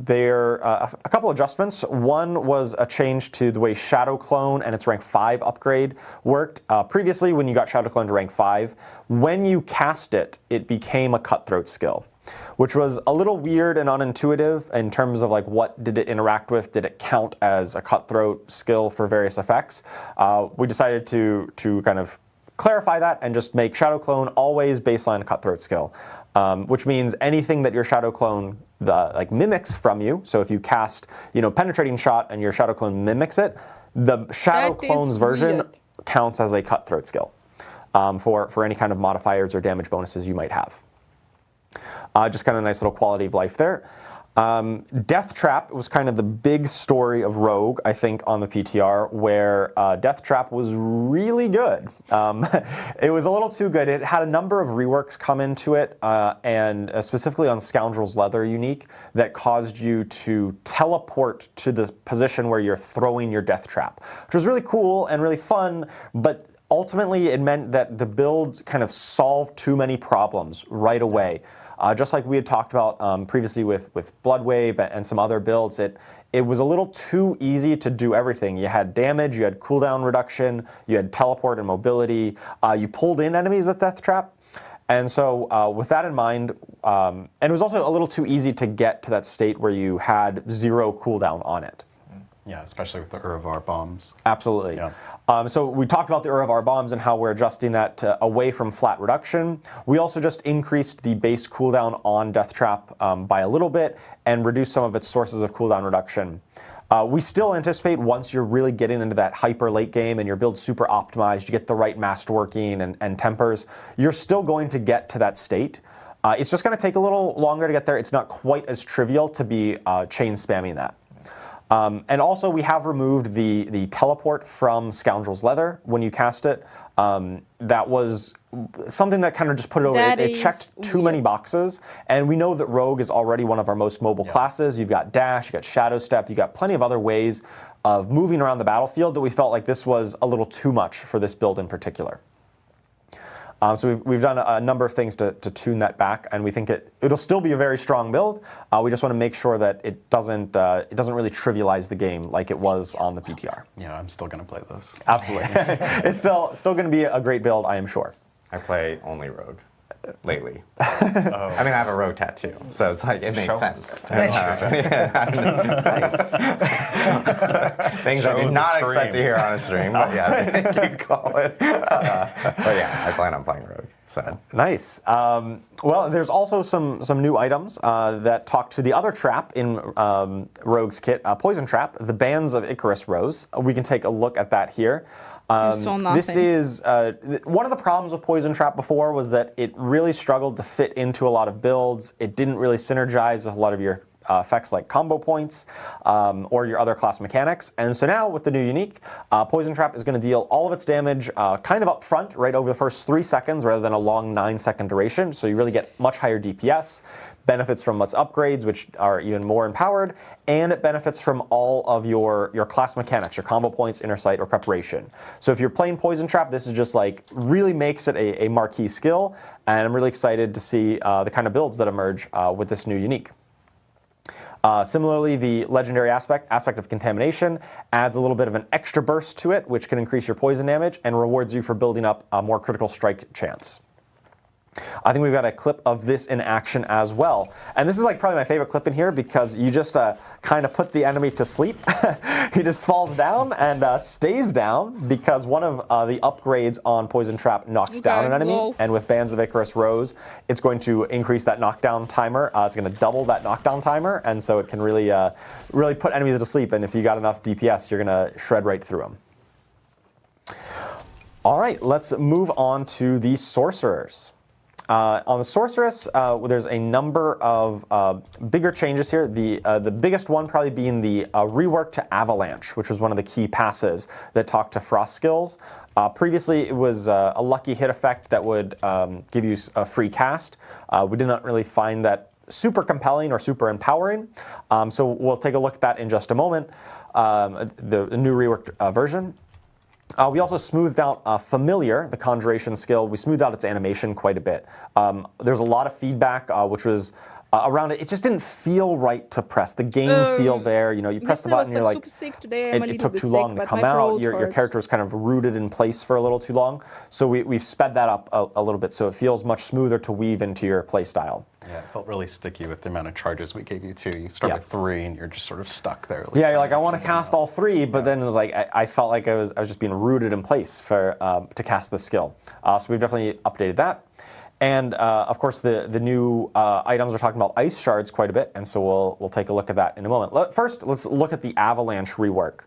there are a couple adjustments. One was a change to the way Shadow Clone and its rank 5 upgrade worked. Previously, when you got Shadow Clone to rank 5, when you cast it, it became a Cutthroat skill, which was a little weird and unintuitive in terms of like what did it interact with? Did it count as a Cutthroat skill for various effects? We decided to kind of clarify that and just make Shadow Clone always baseline Cutthroat skill. Which means anything that your Shadow Clone mimics from you. So if you cast, Penetrating Shot and your Shadow Clone mimics it, the Shadow Clone's version counts as a Cutthroat skill for any kind of modifiers or damage bonuses you might have. Just kind of a nice little quality of life there. Death Trap was kind of the big story of Rogue, I think, on the PTR, where Death Trap was really good. It was a little too good. It had a number of reworks come into it, and specifically on Scoundrel's Leather unique, that caused you to teleport to the position where you're throwing your Death Trap, which was really cool and really fun, but ultimately it meant that the build kind of solved too many problems right away. Just like we had talked about previously with Bloodwave and some other builds, it was a little too easy to do everything. You had damage, you had cooldown reduction, you had teleport and mobility, you pulled in enemies with Death Trap. And so with that in mind, and it was also a little too easy to get to that state where you had 0 cooldown on it. Yeah, especially with the Uravar bombs. Absolutely. Yeah. So we talked about the Uravar bombs and how we're adjusting that away from flat reduction. We also just increased the base cooldown on Death Trap by a little bit and reduced some of its sources of cooldown reduction. We still anticipate once you're really getting into that hyper late game and your build's super optimized, you get the right masterworking and tempers, you're still going to get to that state. It's just going to take a little longer to get there. It's not quite as trivial to be chain spamming that. And also we have removed the teleport from Scoundrel's Leather when you cast it. That was something that kind of just put it over. It checked too many boxes, and we know that Rogue is already one of our most mobile classes. You've got Dash, you've got Shadow Step, you've got plenty of other ways of moving around the battlefield that we felt like this was a little too much for this build in particular. So we've done a number of things to tune that back, and we think it'll still be a very strong build. We just want to make sure that it doesn't really trivialize the game like it was on the PTR. Yeah, I'm still going to play this. Absolutely. It's still going to be a great build, I am sure. I play only Rogue lately. I mean, I have a Rogue tattoo, so it's like it makes sense. Things I did not expect to hear on a stream, but yeah, you can call it. But yeah, I plan on playing Rogue. So nice. Well, there's also some new items that talk to the other trap in Rogue's kit, Poison Trap, the Bands of Icarus Rose. We can take a look at that here. This is one of the problems with Poison Trap before was that it really struggled to fit into a lot of builds. It didn't really synergize with a lot of your effects like combo points or your other class mechanics. And so now with the new unique, Poison Trap is going to deal all of its damage kind of up front, right over the first 3 seconds rather than a long 9-second duration. So you really get much higher DPS. Benefits from its upgrades, which are even more empowered, and it benefits from all of your class mechanics, your combo points, inner sight, or preparation. So if you're playing Poison Trap, this is just like really makes it a marquee skill, and I'm really excited to see the kind of builds that emerge with this new unique. Similarly, the legendary aspect of contamination adds a little bit of an extra burst to it, which can increase your poison damage and rewards you for building up a more critical strike chance. I think we've got a clip of this in action as well. And this is like probably my favorite clip in here because you just kind of put the enemy to sleep. He just falls down and stays down because one of the upgrades on Poison Trap knocks down an enemy. Whoa. And with Bands of Icarus Rose, it's going to increase that knockdown timer. It's going to double that knockdown timer. And so it can really, really put enemies to sleep. And if you got enough DPS, you're going to shred right through them. All right, let's move on to the Sorcerers. On the Sorceress, there's a number of bigger changes here. The biggest one probably being the rework to Avalanche, which was one of the key passives that talked to Frost skills. Previously, it was a lucky hit effect that would give you a free cast. We did not really find that super compelling or super empowering. So we'll take a look at that in just a moment, the new reworked version. We also smoothed out Familiar, the Conjuration skill. We smoothed out its animation quite a bit. There's a lot of feedback, which was around it. It just didn't feel right to press. The game feel there, you know, you press the button, you're like, it took too long to come out. Your character was kind of rooted in place for a little too long. So we've sped that up a little bit, so it feels much smoother to weave into your play style. Yeah, it felt really sticky with the amount of charges we gave you too. You start with 3 and you're just sort of stuck there. Like, yeah, you're like, I want to cast all 3, but then it was like I felt like I was just being rooted in place for to cast this skill. So we've definitely updated that. And of course, the new items are talking about ice shards quite a bit, and so we'll take a look at that in a moment. First, let's look at the Avalanche rework.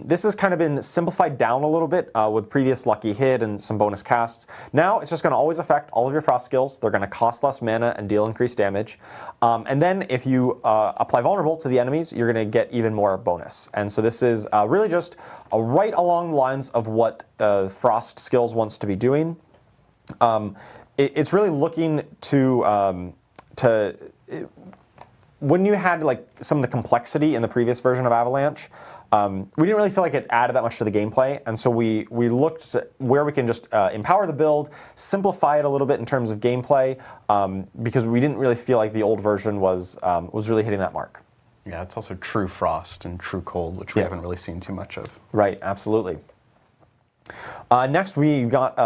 This has kind of been simplified down a little bit with previous lucky hit and some bonus casts. Now it's just going to always affect all of your frost skills. They're going to cost less mana and deal increased damage. And then if you apply vulnerable to the enemies, you're going to get even more bonus. And so this is really just right along the lines of what frost skills wants to be doing. It's really looking to when you had like some of the complexity in the previous version of Avalanche, we didn't really feel like it added that much to the gameplay, and so we looked at where we can just empower the build, simplify it a little bit in terms of gameplay, because we didn't really feel like the old version was really hitting that mark. Yeah, it's also true frost and true cold, which we haven't really seen too much of. Right, absolutely. Next, we got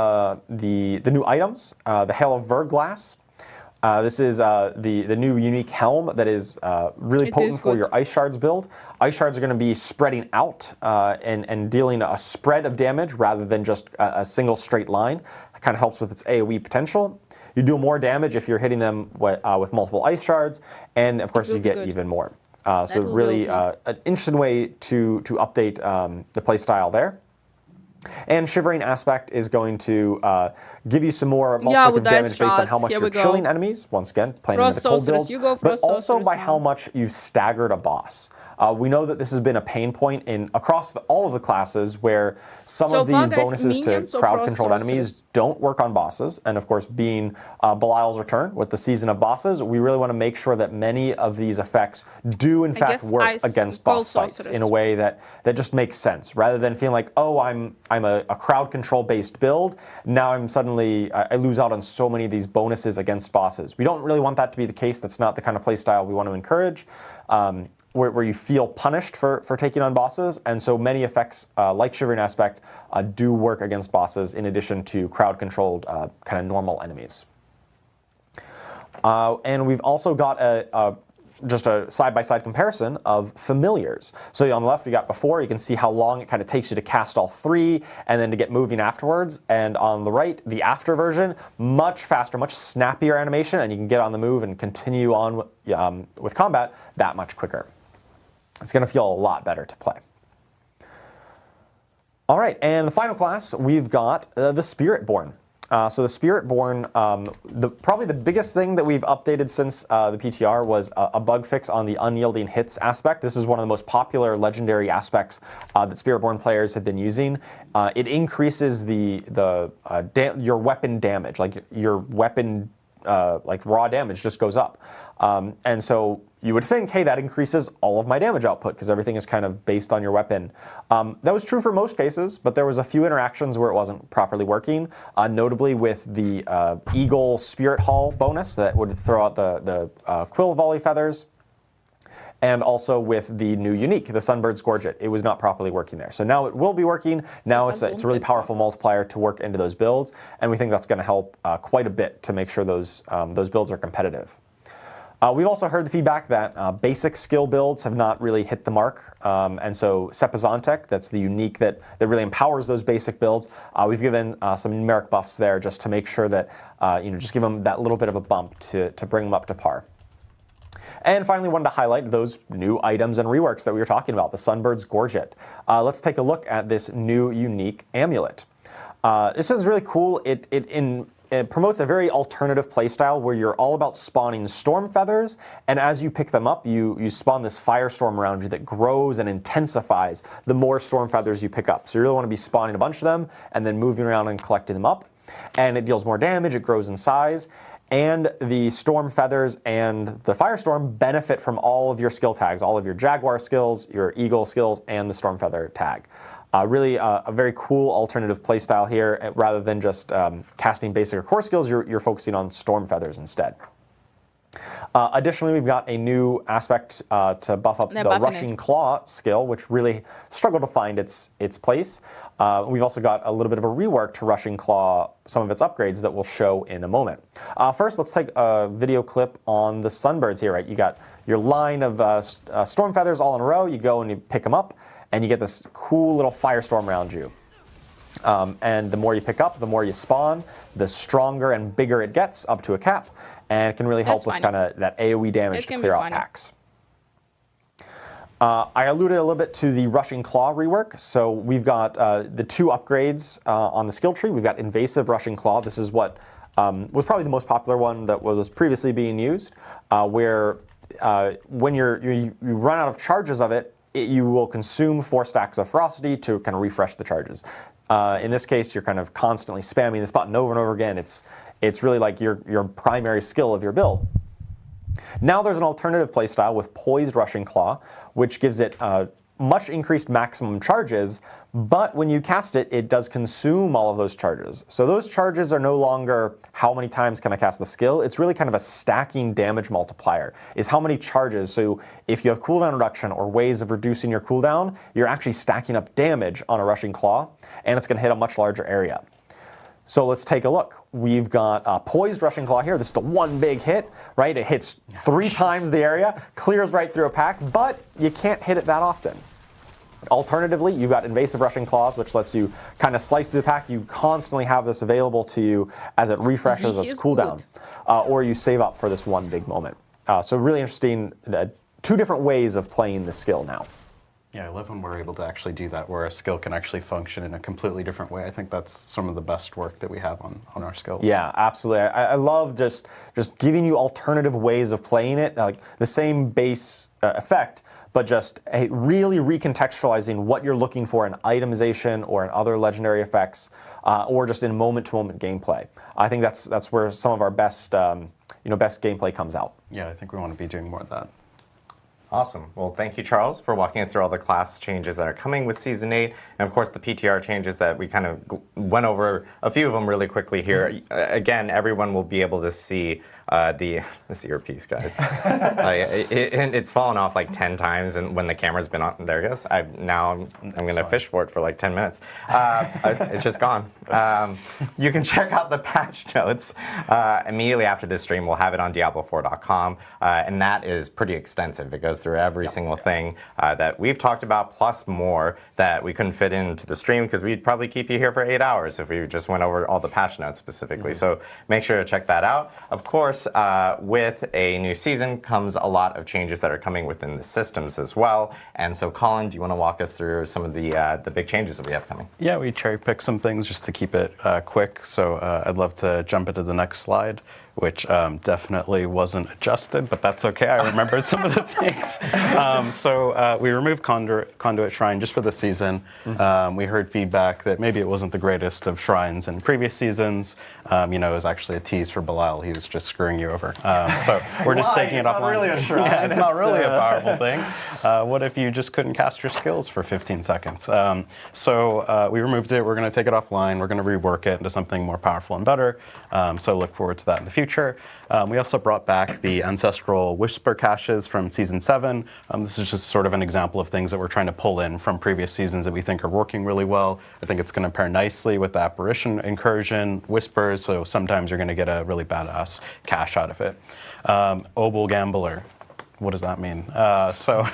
the new items, the Hail of Verglass. This is the new unique helm that is really potent for your Ice Shards build. Ice Shards are going to be spreading out and dealing a spread of damage rather than just a single straight line. It kind of helps with its AoE potential. You do more damage if you're hitting them with multiple Ice Shards, and of course you get even more. So really an interesting way to update the playstyle there. And Shivering Aspect is going to give you some more multiplicative damage based on how much you're chilling enemies. Once again, playing into the cold build, but also by how much you've staggered a boss. We know that this has been a pain point across all of the classes where some So of far, these guys, bonuses to minions or crowd-controlled sorcerers? enemies don't work on bosses. And of course, being Belial's return with the season of bosses, we really want to make sure that many of these effects do in fact guess work ice against cold boss fights sorcerers. in a way that just makes sense, rather than feeling like, oh, I'm a crowd control based build. Now I'm suddenly I lose out on so many of these bonuses against bosses. We don't really want that to be the case. That's not the kind of play style we want to encourage. Where you feel punished for taking on bosses, and so many effects like Shivering Aspect do work against bosses in addition to crowd-controlled kind of normal enemies. And we've also got just a side-by-side comparison of familiars. So on the left we got before, you can see how long it kind of takes you to cast all three and then to get moving afterwards. And on the right, the after version, much faster, much snappier animation, and you can get on the move and continue on with combat that much quicker. It's going to feel a lot better to play. All right, and the final class, we've got the Spiritborn. So the Spiritborn, probably the biggest thing that we've updated since the PTR was a bug fix on the unyielding hits aspect. This is one of the most popular legendary aspects that Spiritborn players have been using. It increases your weapon damage, like your weapon like raw damage just goes up. And so you would think, hey, that increases all of my damage output because everything is kind of based on your weapon. That was true for most cases, but there was a few interactions where it wasn't properly working, notably with the Eagle Spirit Hall bonus that would throw out the Quill Volley feathers, and also with the new unique, the Sunbird's Gorget. It was not properly working there. So now it will be working. Now it's a really powerful multiplier to work into those builds, and we think that's going to help quite a bit to make sure those builds are competitive. We've also heard the feedback that basic skill builds have not really hit the mark, and so Sepizantek, that's the unique that really empowers those basic builds. We've given some numeric buffs there just to make sure that just give them that little bit of a bump to bring them up to par. And finally, wanted to highlight those new items and reworks that we were talking about, the Sunbird's Gorget. Let's take a look at this new unique amulet. This is really cool. It promotes a very alternative playstyle where you're all about spawning storm feathers, and as you pick them up, you spawn this firestorm around you that grows and intensifies the more storm feathers you pick up. So you really want to be spawning a bunch of them and then moving around and collecting them up. And it deals more damage, it grows in size, and the storm feathers and the firestorm benefit from all of your skill tags, all of your jaguar skills, your eagle skills, and the storm feather tag. Really a very cool alternative playstyle here. Rather than just casting basic or core skills, you're focusing on storm feathers instead. Additionally, we've got a new aspect to buff up the Rushing Claw skill, which really struggled to find its place. We've also got a little bit of a rework to Rushing Claw, some of its upgrades that we'll show in a moment. First, let's take a video clip on the Sunbirds here. Right, you got your line of storm feathers all in a row. You go and you pick them up, and you get this cool little firestorm around you. And the more you pick up, the more you spawn, the stronger and bigger it gets, up to a cap, and it can really help with kind of that AoE damage to clear out packs. I alluded a little bit to the Rushing Claw rework. So we've got the two upgrades on the skill tree. We've got Invasive Rushing Claw. This is what was probably the most popular one that was previously being used, where when you run out of charges of it, you will consume 4 stacks of ferocity to kind of refresh the charges. In this case, you're kind of constantly spamming this button over and over again. It's really like your primary skill of your build. Now there's an alternative playstyle with Poised Rushing Claw, which gives it much increased maximum charges, but when you cast it, it does consume all of those charges. So those charges are no longer how many times can I cast the skill, it's really kind of a stacking damage multiplier, is how many charges. So if you have cooldown reduction or ways of reducing your cooldown, you're actually stacking up damage on a Rushing Claw, and it's going to hit a much larger area. So let's take a look. We've got Poised Rushing Claw here. This is the one big hit, right? It hits 3 times the area, clears right through a pack, but you can't hit it that often. Alternatively, you've got Invasive Rushing Claws, which lets you kind of slice through the pack. You constantly have this available to you as it refreshes its cooldown, or you save up for this one big moment. So really interesting, 2 different ways of playing the skill now. Yeah, I love when we're able to actually do that, where a skill can actually function in a completely different way. I think that's some of the best work that we have on our skills. Yeah, absolutely. I love just giving you alternative ways of playing it, like the same base effect, but just really recontextualizing what you're looking for in itemization or in other legendary effects, or just in moment-to-moment gameplay. I think that's where some of our best best gameplay comes out. Yeah, I think we want to be doing more of that. Awesome. Well, thank you, Charles, for walking us through all the class changes that are coming with Season 8, and of course the PTR changes that we kind of went over a few of them really quickly here. Again, everyone will be able to see this earpiece, guys. It's fallen off like 10 times, and when the camera's been on, there it goes. I'm going to fish for it for like 10 minutes. It's just gone. You can check out the patch notes immediately after this stream. We'll have it on Diablo4.com, and that is pretty extensive. It goes through every single thing that we've talked about, plus more that we couldn't fit into the stream because we'd probably keep you here for 8 hours if we just went over all the patch notes specifically. So make sure to check that out. Of course, with a new season comes a lot of changes that are coming within the systems as well. And so, Colin, do you want to walk us through some of the big changes that we have coming? Yeah, we cherry-picked some things just to keep it quick. So I'd love to jump into the next slide, which definitely wasn't adjusted, but that's okay. I remember some of the things. So we removed Conduit Shrine just for the season. We heard feedback that maybe it wasn't the greatest of shrines in previous seasons. It was actually a tease for Belial. He was just screwing you over. So we're just taking it offline. It's not really a shrine. Yeah, it's not really a powerful thing. What if you just couldn't cast your skills for 15 seconds? So we removed it. We're going to take it offline. We're going to rework it into something more powerful and better. So look forward to that in the future. We also brought back the Ancestral Whisper caches from Season 7. This is just sort of an example of things that we're trying to pull in from previous seasons that we think are working really well. I think it's going to pair nicely with the Apparition Incursion Whispers, so sometimes you're going to get a really badass cache out of it. Obel Gambler. What does that mean? So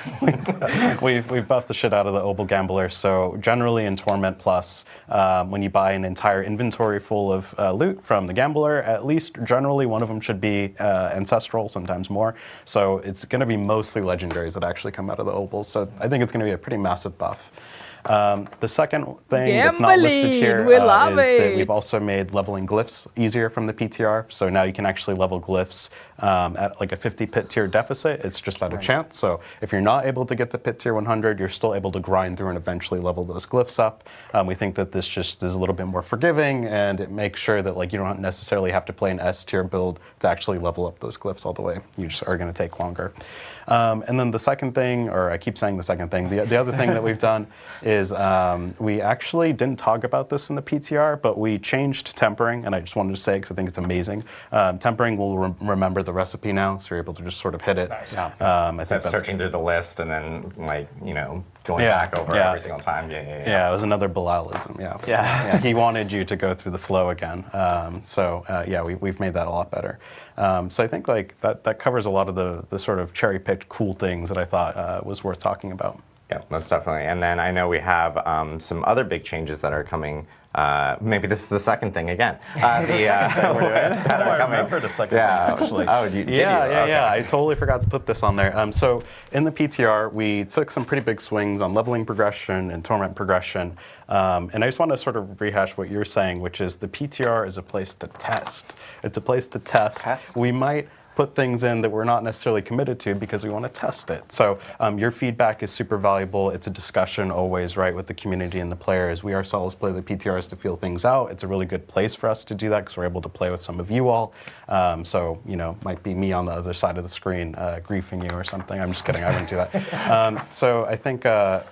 we've buffed the shit out of the Obel Gambler. So generally in Torment Plus, when you buy an entire inventory full of loot from the Gambler, at least generally one of them should be Ancestral, sometimes more. So it's going to be mostly legendaries that actually come out of the Obels. So I think it's going to be a pretty massive buff. The second thing that's not listed here is that we've also made leveling glyphs easier from the PTR. So now you can actually level glyphs at like a 50 pit tier deficit. It's just out of chance. So if you're not able to get to pit tier 100, you're still able to grind through and eventually level those glyphs up. We think that this just is a little bit more forgiving, and it makes sure that like you don't necessarily have to play an S tier build to actually level up those glyphs all the way. You just are going to take longer. And then the second thing, or I keep saying the second thing, the other thing that we've done is we actually didn't talk about this in the PTR, but we changed tempering, and I just wanted to say because I think it's amazing. Tempering will remember the recipe now, so you're able to just sort of hit it. Nice. I think that's searching through the list and then going back over every single time. Yeah, it was another Belialism. Yeah. He wanted you to go through the flow again. We've made that a lot better. So I think like that covers a lot of the sort of cherry-picked cool things that I thought was worth talking about. Yeah, most definitely. And then I know we have some other big changes that are coming. Maybe this is the second thing again. I remembered a second thing, actually. Oh, did you? Okay. I totally forgot to put this on there. So in the PTR, we took some pretty big swings on leveling progression and torment progression. And I just want to sort of rehash what you're saying, which is the PTR is a place to test. It's a place to test. We might put things in that we're not necessarily committed to because we want to test it. So your feedback is super valuable. It's a discussion always, right, with the community and the players. We ourselves play the PTRs to feel things out. It's a really good place for us to do that because we're able to play with some of you all. So, might be me on the other side of the screen griefing you or something. I'm just kidding. I wouldn't do that. So I think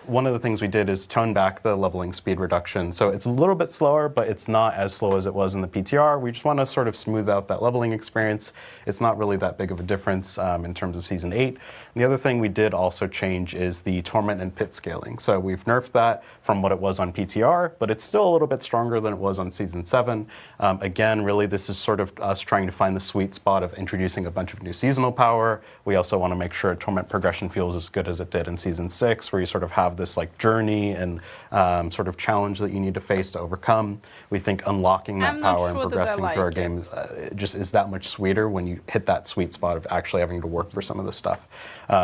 one of the things we did is tone back the leveling speed reduction. So it's a little bit slower, but it's not as slow as it was in the PTR. We just want to sort of smooth out that leveling experience. It's not really that big of a difference in terms of Season 8. And the other thing we did also change is the Torment and Pit scaling. So we've nerfed that from what it was on PTR, but it's still a little bit stronger than it was on Season 7. Again, really, this is sort of us trying to find the sweet spot of introducing a bunch of new seasonal power. We also want to make sure Torment progression feels as good as it did in Season 6, where you sort of have this like journey and sort of challenge that you need to face to overcome. We think unlocking that power and progressing through our games just is that much sweeter when you hit that sweet spot of actually having to work for some of this stuff.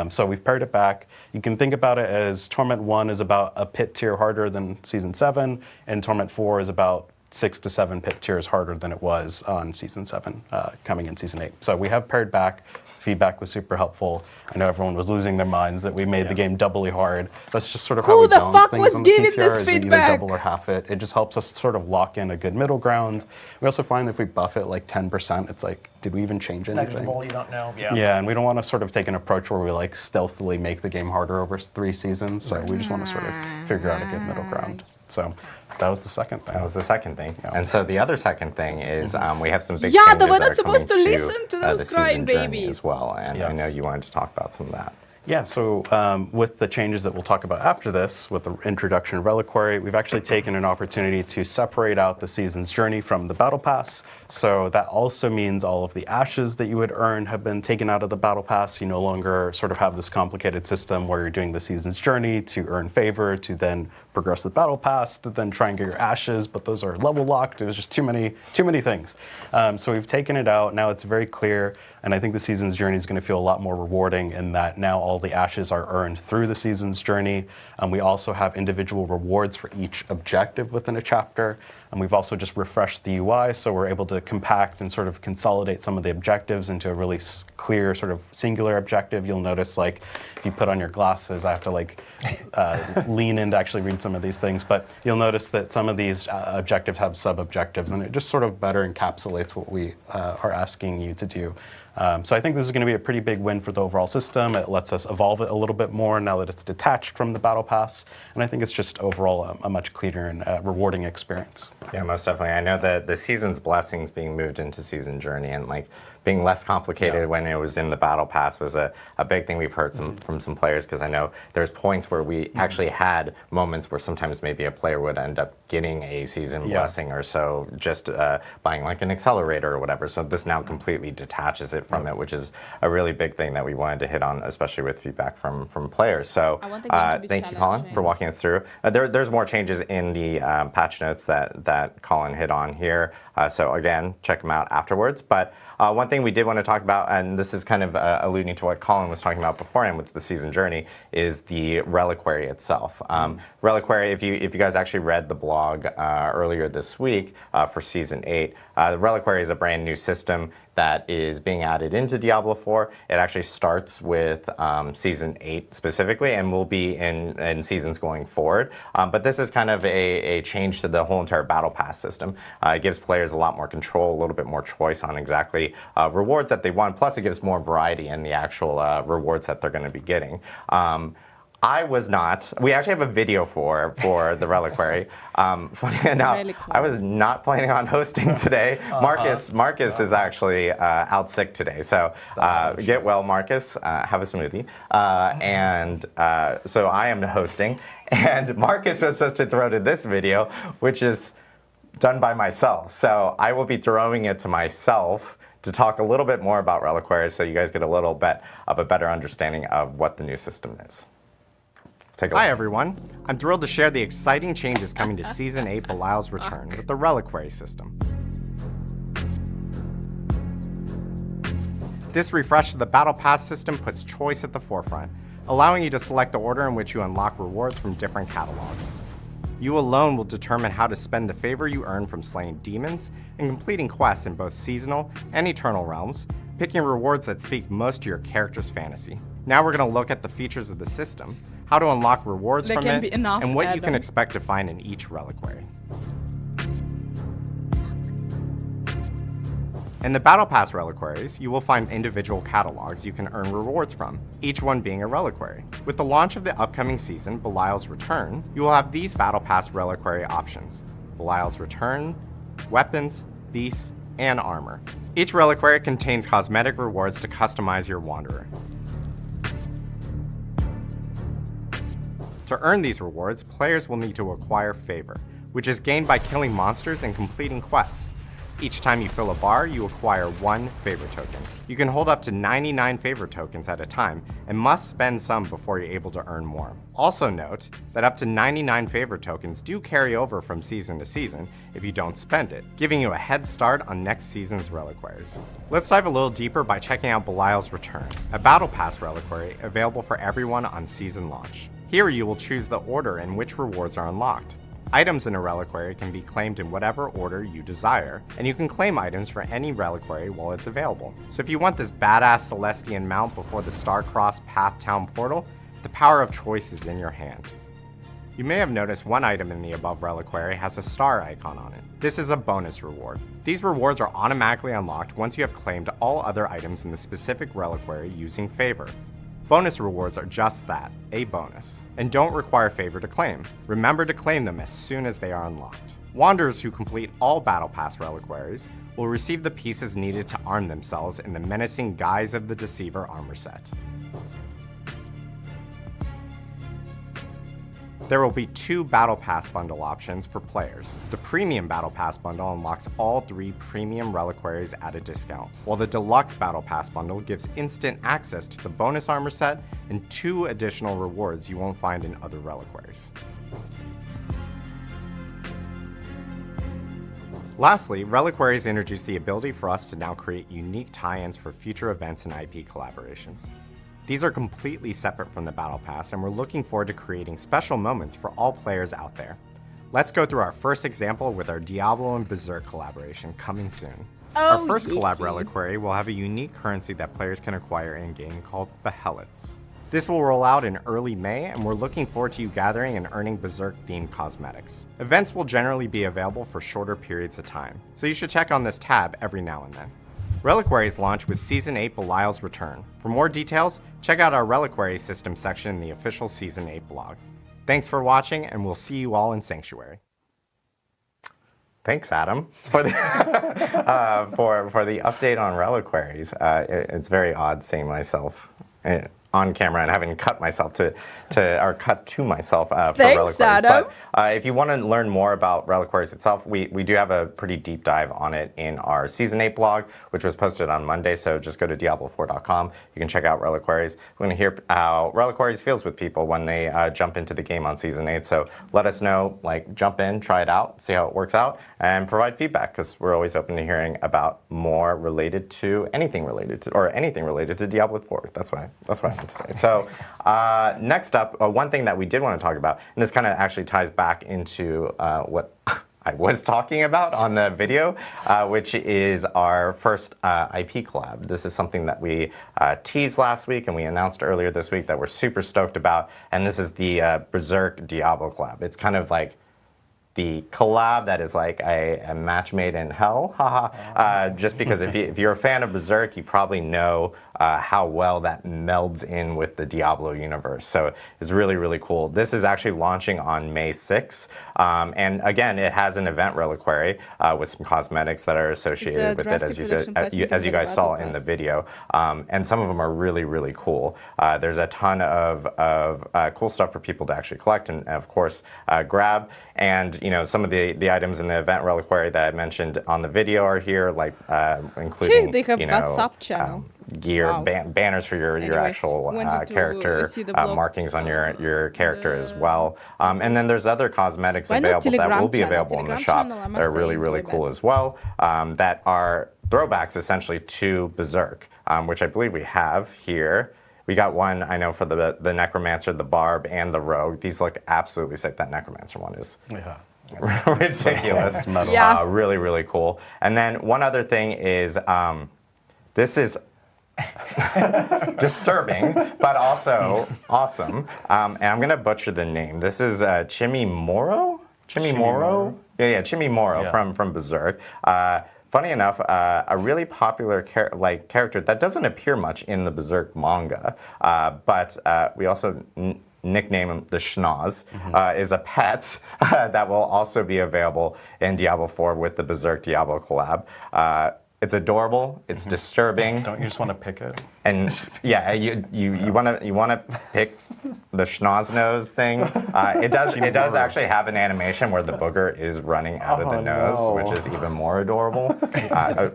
So we've pared it back. You can think about it as Torment 1 is about a pit tier harder than Season 7, and Torment 4 is about 6 to 7 pit tiers harder than it was on Season 7, coming in Season 8. So we have pared back. Feedback was super helpful. I know everyone was losing their minds that we made the game doubly hard. That's just sort of how Who we the balance fuck things was on the giving PTR, this is we either feedback? double or half it. It just helps us sort of lock in a good middle ground. We also find that if we buff it like 10%, it's like, did we even change anything? Negligible, you don't know. Yeah, and we don't want to sort of take an approach where we like stealthily make the game harder over 3 seasons. So we just want to sort of figure out a good middle ground. So that was the second thing. That was the second thing. And so the other second thing is we have some big Yeah, changes they were that not are supposed coming to listen to those the crying season journey babies. as well. And I know Yes. you wanted to talk about some of that. Yeah, so with the changes that we'll talk about after this, with the introduction of Reliquary, we've actually taken an opportunity to separate out the season's journey from the Battle Pass. So that also means all of the ashes that you would earn have been taken out of the Battle Pass. You no longer sort of have this complicated system where you're doing the season's journey to earn favor, to then progress the Battle Pass, to then try and get your ashes, but those are level locked. It was just too many things. So we've taken it out. Now it's very clear. And I think the season's journey is going to feel a lot more rewarding in that now all the ashes are earned through the season's journey. We also have individual rewards for each objective within a chapter. And we've also just refreshed the UI, so we're able to compact and sort of consolidate some of the objectives into a really clear sort of singular objective. You'll notice, like, if you put on your glasses, I have to like lean in to actually read some of these things. But you'll notice that some of these objectives have sub-objectives, and it just sort of better encapsulates what we are asking you to do. So I think this is going to be a pretty big win for the overall system. It lets us evolve it a little bit more now that it's detached from the Battle Pass. And I think it's just overall a much cleaner and rewarding experience. Yeah, most definitely. I know that the season's blessings being moved into season journey and like being less complicated when it was in the Battle Pass was a big thing we've heard from some players, because I know there's points where we actually had moments where sometimes maybe a player would end up getting a season blessing or so just buying like an accelerator or whatever. So this now completely detaches it from it, which is a really big thing that we wanted to hit on, especially with feedback from players. So I want the game to be thank you, Colin, for walking us through. There's more changes in the patch notes that Colin hit on here. So again, check them out afterwards. But one thing we did want to talk about, and this is kind of alluding to what Colin was talking about beforehand with the season journey, is the Reliquary itself. Reliquary, if you guys actually read the blog earlier this week for Season 8, the Reliquary is a brand new system that is being added into Diablo 4. It actually starts with Season 8 specifically and will be in seasons going forward. But this is kind of a change to the whole entire Battle Pass system. It gives players a lot more control, a little bit more choice on exactly rewards that they want. Plus, it gives more variety in the actual rewards that they're going to be getting. I was not. We actually have a video for the Reliquary. Funny enough, I was not planning on hosting today. Marcus is actually out sick today, so get well, Marcus. Have a smoothie. So I am hosting, and Marcus was supposed to throw to this video, which is done by myself. So I will be throwing it to myself to talk a little bit more about Reliquary, so you guys get a little bit of a better understanding of what the new system is. Hi everyone, I'm thrilled to share the exciting changes coming to Season 8 Belial's Return with the Reliquary system. This refresh of the Battle Pass system puts choice at the forefront, allowing you to select the order in which you unlock rewards from different catalogs. You alone will determine how to spend the favor you earn from slaying demons and completing quests in both seasonal and eternal realms, picking rewards that speak most to your character's fantasy. Now we're going to look at the features of the system, how to unlock rewards from it, and what you can expect to find in each Reliquary. In the Battle Pass Reliquaries, you will find individual catalogs you can earn rewards from, each one being a Reliquary. With the launch of the upcoming season, Belial's Return, you will have these Battle Pass Reliquary options: Belial's Return, Weapons, Beasts, and Armor. Each Reliquary contains cosmetic rewards to customize your Wanderer. To earn these rewards, players will need to acquire Favor, which is gained by killing monsters and completing quests. Each time you fill a bar, you acquire 1 Favor token. You can hold up to 99 Favor tokens at a time and must spend some before you're able to earn more. Also note that up to 99 Favor tokens do carry over from season to season if you don't spend it, giving you a head start on next season's Reliquaries. Let's dive a little deeper by checking out Belial's Return, a Battle Pass Reliquary available for everyone on season launch. Here you will choose the order in which rewards are unlocked. Items in a reliquary can be claimed in whatever order you desire, and you can claim items for any reliquary while it's available. So if you want this badass Celestian mount before the Starcross Path Town portal, the power of choice is in your hand. You may have noticed one item in the above reliquary has a star icon on it. This is a bonus reward. These rewards are automatically unlocked once you have claimed all other items in the specific reliquary using favor. Bonus rewards are just that, a bonus, and don't require favor to claim. Remember to claim them as soon as they are unlocked. Wanderers who complete all Battle Pass reliquaries will receive the pieces needed to arm themselves in the menacing Guise of the Deceiver armor set. There will be 2 Battle Pass bundle options for players. The Premium Battle Pass bundle unlocks all 3 premium reliquaries at a discount, while the Deluxe Battle Pass bundle gives instant access to the bonus armor set and 2 additional rewards you won't find in other reliquaries. Lastly, reliquaries introduce the ability for us to now create unique tie-ins for future events and IP collaborations. These are completely separate from the Battle Pass, and we're looking forward to creating special moments for all players out there. Let's go through our first example with our Diablo and Berserk collaboration coming soon. Our first collab reliquary will have a unique currency that players can acquire in-game called Behelots. This will roll out in early May, and we're looking forward to you gathering and earning Berserk-themed cosmetics. Events will generally be available for shorter periods of time, so you should check on this tab every now and then. Reliquaries launch with Season 8 Belial's Return. For more details, check out our Reliquary System section in the official Season 8 blog. Thanks for watching, and we'll see you all in Sanctuary. Thanks, Adam, for the, for the update on reliquaries. It's very odd seeing myself on camera and having cut myself to myself for Thanks, reliquaries. Adam. But if you want to learn more about reliquaries itself, we do have a pretty deep dive on it in our Season 8 blog, which was posted on Monday, so just go to Diablo4.com. You can check out reliquaries. We're going to hear how reliquaries feels with people when they jump into the game on Season 8, so let us know, like, jump in, try it out, see how it works out, and provide feedback, because we're always open to hearing about more related to anything related to Diablo 4. That's what I meant to say. So next up, one thing that we did want to talk about, and this kind of actually ties back into what I was talking about on the video, which is our first IP collab. This is something that we teased last week and we announced earlier this week that we're super stoked about, and this is the Berserk Diablo collab. It's kind of like the collab that is like a match made in hell, haha. Just because if you're a fan of Berserk, you probably know how well that melds in with the Diablo universe. So it's really, really cool. This is actually launching on May 6th. And again, it has an event reliquary with some cosmetics that are associated with it, as you guys saw in the video. And some of them are really, really cool. There's a ton of cool stuff for people to actually collect and of course, grab. And some of the items in the event reliquary that I mentioned on the video are here, like including they have WhatsApp channel. Gear, Wow. Banners for your actual character, see the blog. markings on your character as well. And then there's other cosmetics Why not available that Telegram will be channel? available in the Telegram shop channel, I that must are say, really, is really way cool better. as well, that are throwbacks essentially to Berserk, which I believe we have here. We got one, I know, for the Necromancer, the Barb, and the Rogue. These look absolutely sick. That Necromancer one is ridiculous. Yeah. Really, really cool. And then one other thing is, this is disturbing, but also awesome. And I'm gonna butcher the name. This is Chimimoro? Yeah, Chimimoro from Berserk. Funny enough, a really popular character that doesn't appear much in the Berserk manga, but we also nickname him the Schnoz, is a pet that will also be available in Diablo 4 with the Berserk Diablo collab. It's adorable. It's disturbing. Don't you just want to pick it? And yeah, you want to pick the schnoz nose thing. It does actually have an animation where the booger is running out of the nose, which is even more adorable.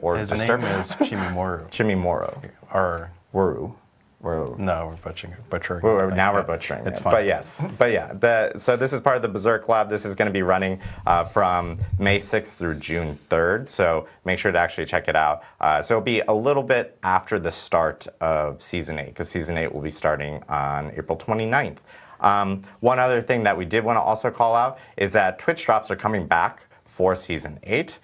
Or His disturbing. name is Chimimoro. Chimimoro. Or Wuru. no, we're butchering. Now we're butchering It's it. fine. But yeah. So this is part of the Berserk collab. This is going to be running from May 6th through June 3rd. So make sure to actually check it out. So it'll be a little bit after the start of Season 8, because Season 8 will be starting on April 29th. One other thing that we did want to also call out is that Twitch drops are coming back for Season 8.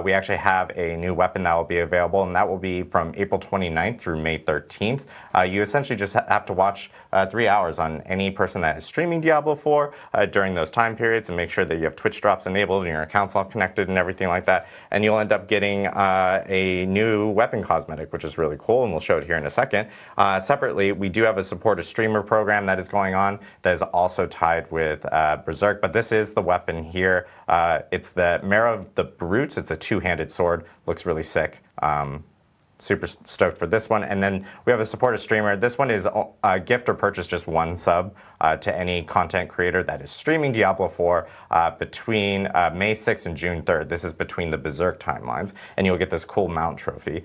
We actually have a new weapon that will be available, and that will be from April 29th through May 13th. You essentially just have to watch 3 hours on any person that is streaming Diablo 4 during those time periods, and make sure that you have Twitch drops enabled and your account's all connected and everything like that. And you'll end up getting a new weapon cosmetic, which is really cool, and we'll show it here in a second. Separately, we do have a support a streamer program that is going on that is also tied with Berserk, but this is the weapon here. It's the Marrow of the Brutes. It's a two-handed sword. Looks really sick. Super stoked for this one. And then we have a support a streamer. This one is a gift or purchase just one sub to any content creator that is streaming Diablo 4 between May 6th and June 3rd. This is between the Berserk timelines. And you'll get this cool mount trophy,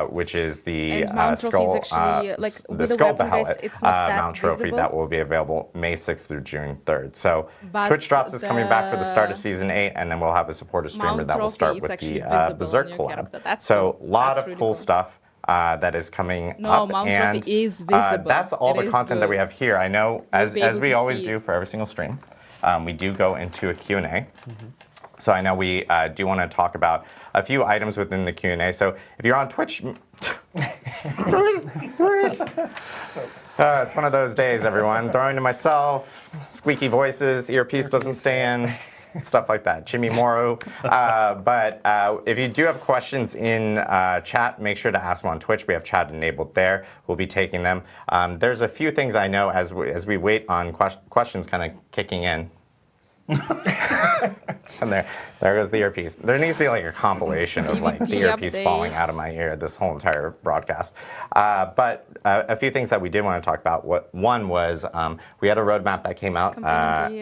which is the skull, the skull palette mount trophy that will be available May 6th through June 3rd. So Twitch drops is coming back for the start of Season 8, and then we'll have a support a streamer that will start with the Berserk collab. So a lot of cool stuff that is coming up, and is visible. that's all the content that we good. have here. I know, as we always do for every single stream, we do go into a Q&A. So I know we do want to talk about a few items within the Q&A. So if you're on Twitch, it's one of those days, everyone. Throwing to myself, squeaky voices, earpiece doesn't stand. Stuff like that, Jimmy Moro. But if you do have questions in chat, make sure to ask them on Twitch. We have chat enabled there. We'll be taking them. There's a few things I know as we wait on questions kind of kicking in. And there goes the earpiece. There needs to be like a compilation of like the earpiece falling out of my ear this whole entire broadcast. But a few things that we did want to talk about. One was we had a roadmap that came out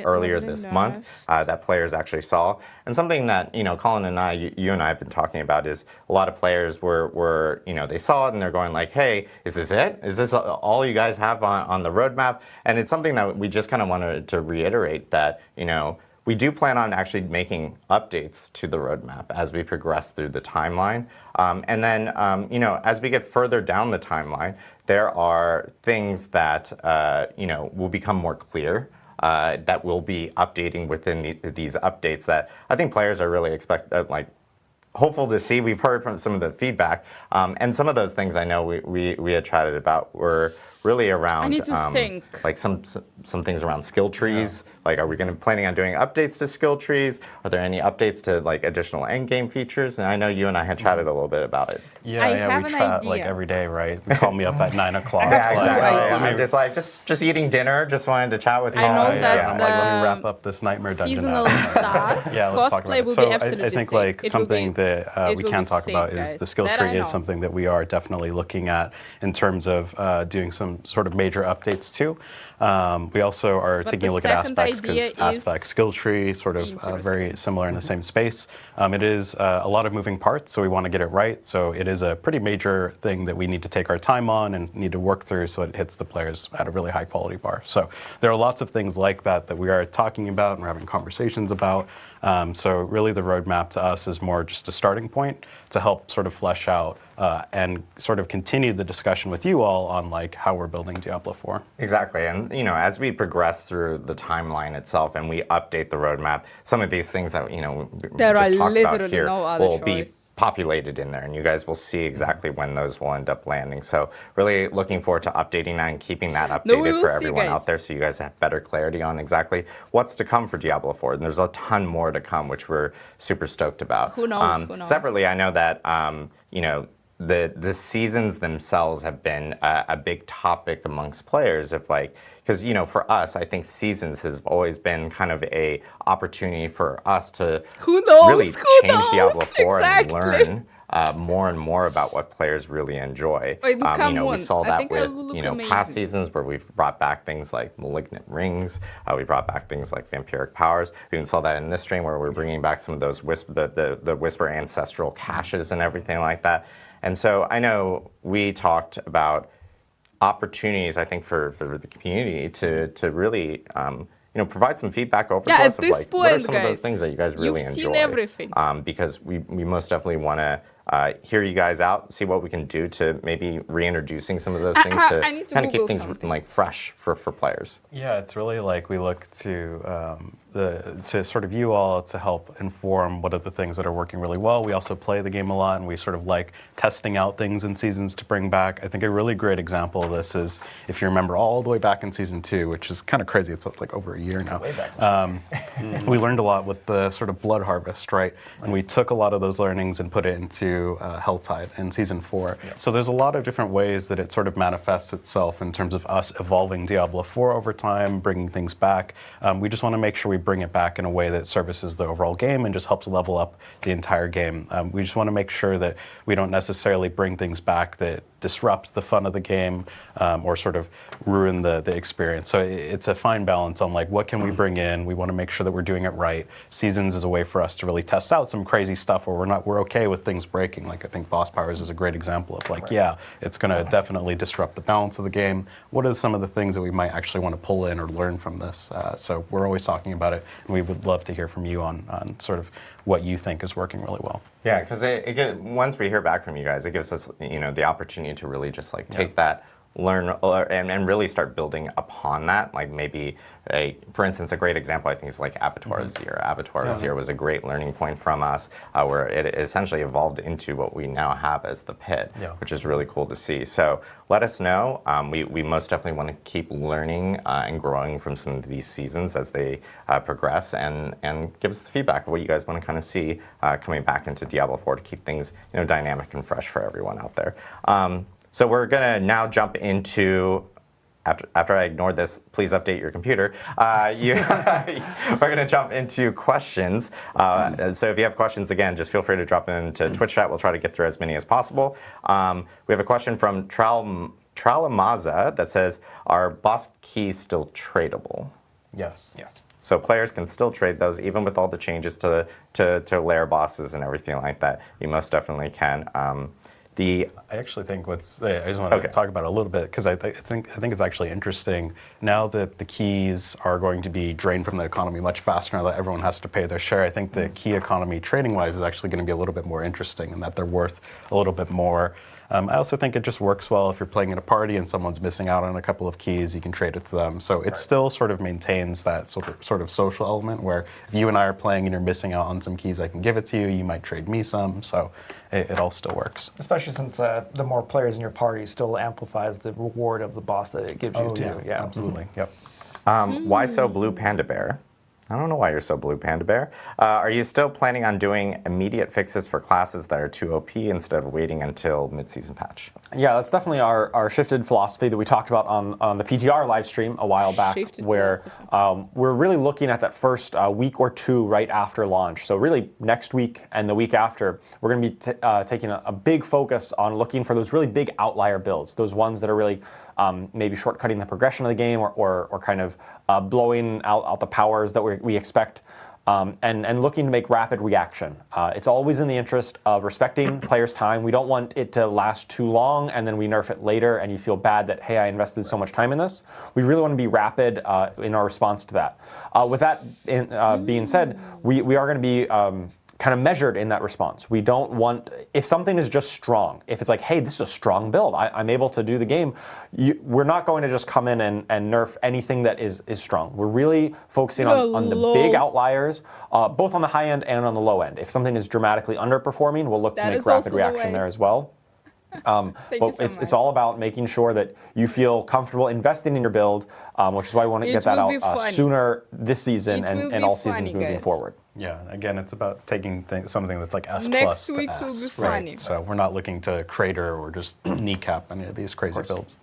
earlier this month that players actually saw. And something that, Colin and I, you and I have been talking about is a lot of players were they saw it and they're going like, hey, is this it? Is this all you guys have on the roadmap? And it's something that we just kind of wanted to reiterate that, we do plan on actually making updates to the roadmap as we progress through the timeline. And then, as we get further down the timeline, there are things that, will become more clear that we'll be updating within these updates that I think players are really hopeful to see. We've heard from some of the feedback, and some of those things I know we had chatted about were really around I need to think. like some things around skill trees. Like, are we planning on doing updates to skill trees? Are there any updates to like additional end game features? And I know you and I had chatted a little bit about it. Yeah, we chat like every day, right? They call me up at 9 o'clock. Yeah, like, exactly. I'm just eating dinner. Just wanted to chat with you. I know that's I'm like, let me wrap up this nightmare dungeon. seasonal stuff. Yeah, let's talk about Cosplay it. will So be absolutely I think sick. like It something will be- that it we will can be talk sick, about is guys. the skill That tree I is know. something that we are definitely looking at in terms of doing some sort of major updates to. We also are But taking the a look at second aspects idea because aspect is skill tree sort of very similar in the same space. It is a lot of moving parts, so we want to get it right. So it is a pretty major thing that we need to take our time on and need to work through so it hits the players at a really high quality bar. So there are lots of things like that we are talking about and we're having conversations about. So really the roadmap to us is more just a starting point to help sort of flesh out and sort of continue the discussion with you all on like how we're building Diablo 4. Exactly, and as we progress through the timeline itself and we update the roadmap, some of these things that we There just are talked about literally here no other will be choice. populated in there, and you guys will see exactly when those will end up landing. So really looking forward to updating that and keeping that No, updated we will for see, everyone guys. out there, so you guys have better clarity on exactly what's to come for Diablo 4. And there's a ton more to come, which we're super stoked about. Who knows? Who knows? Separately, I know that the seasons themselves have been a big topic amongst players of because for us, I think seasons has always been kind of a opportunity for us to Who knows? really Who change knows? Diablo 4 Exactly. and learn more and more about what players really enjoy. Wait, come we on. saw I that think I with will look past amazing. seasons where we've brought back things like Malignant Rings. We brought back things like Vampiric Powers. We even saw that in this stream where we're bringing back some of those the Whisper ancestral caches and everything like that. And so I know we talked about opportunities, I think, for the community to really provide some feedback over to Yeah, us at of this what are point, some of those guys, things that you guys really you've enjoy. seen everything. Because we most definitely want to hear you guys out, see what we can do to maybe reintroducing some of those things to I need to kind of keep Google things something. like fresh for players. Yeah, it's really like we look to to sort of you all to help inform what are the things that are working really well. We also play the game a lot, and we sort of like testing out things in seasons to bring back. I think a really great example of this is if you remember all the way back in season 2, which is kind of crazy. It's like over a year now. We learned a lot with the sort of blood harvest, right? And we took a lot of those learnings and put it into Helltide in season 4. Yeah. So there's a lot of different ways that it sort of manifests itself in terms of us evolving Diablo 4 over time, bringing things back. We just want to make sure we bring it back in a way that services the overall game and just helps level up the entire game. We just want to make sure that we don't necessarily bring things back that disrupt the fun of the game or sort of ruin the experience. So it's a fine balance on like what can we bring in. We want to make sure that we're doing it right. Seasons is a way for us to really test out some crazy stuff where we're okay with things breaking. Like I think Boss Powers is a great example of like, yeah, it's going to definitely disrupt the balance of the game. What are some of the things that we might actually want to pull in or learn from this? So we're always talking about it, and we would love to hear from you on sort of what you think is working really well. Yeah, because once we hear back from you guys, it gives us the opportunity to really just like take that, learn, and really start building upon that. Like maybe, for instance, a great example I think is like Abattoir Azir. Abattoir Azir was a great learning point from us, where it essentially evolved into what we now have as the Pit, which is really cool to see. So let us know. We most definitely want to keep learning and growing from some of these seasons as they progress, and give us the feedback of what you guys want to kind of see coming back into Diablo 4 to keep things dynamic and fresh for everyone out there. So we're going to now jump into, after I ignored this, please update your computer. We're going to jump into questions. So if you have questions, again, just feel free to drop them into Twitch chat. We'll try to get through as many as possible. We have a question from Tralamaza that says, are boss keys still tradable? Yes. Yes. So players can still trade those, even with all the changes to lair bosses and everything like that. You most definitely can. I actually think I just want to talk about it a little bit because I think it's actually interesting now that the keys are going to be drained from the economy much faster now that everyone has to pay their share. I think the key economy trading wise is actually going to be a little bit more interesting and that they're worth a little bit more. I also think it just works well if you're playing at a party and someone's missing out on a couple of keys, you can trade it to them. So it still sort of maintains that sort of social element where if you and I are playing and you're missing out on some keys, I can give it to you, you might trade me some, so it all still works. Especially since the more players in your party still amplifies the reward of the boss that it gives you too. Yeah, absolutely. Yep. Why so blue, Panda Bear? I don't know why you're so blue, Panda Bear. Are you still planning on doing immediate fixes for classes that are too OP instead of waiting until mid-season patch? Yeah, that's definitely our shifted philosophy that we talked about on the PTR live stream a while back, where we're really looking at that first week or two right after launch. So really next week and the week after, we're going to be taking a big focus on looking for those really big outlier builds, those ones that are really maybe shortcutting the progression of the game or kind of blowing out the powers that we expect, and looking to make rapid reaction. It's always in the interest of respecting players' time. We don't want it to last too long and then we nerf it later and you feel bad that, hey, I invested so much time in this. We really want to be rapid in our response to that. With that being said, we are going to be kind of measured in that response. We don't want, if something is just strong, if it's like, hey, this is a strong build, I'm able to do the game, we're not going to just come in and nerf anything that is strong. We're really focusing on the big outliers, both on the high end and on the low end. If something is dramatically underperforming, we'll look to make rapid reaction there as well. But it's all about making sure that you feel comfortable investing in your build, which is why we want to get that out sooner this season and all seasons moving forward. Yeah, again, it's about taking something that's like S+ Next to week S, will be funny. right? So we're not looking to crater or just kneecap any of these crazy builds.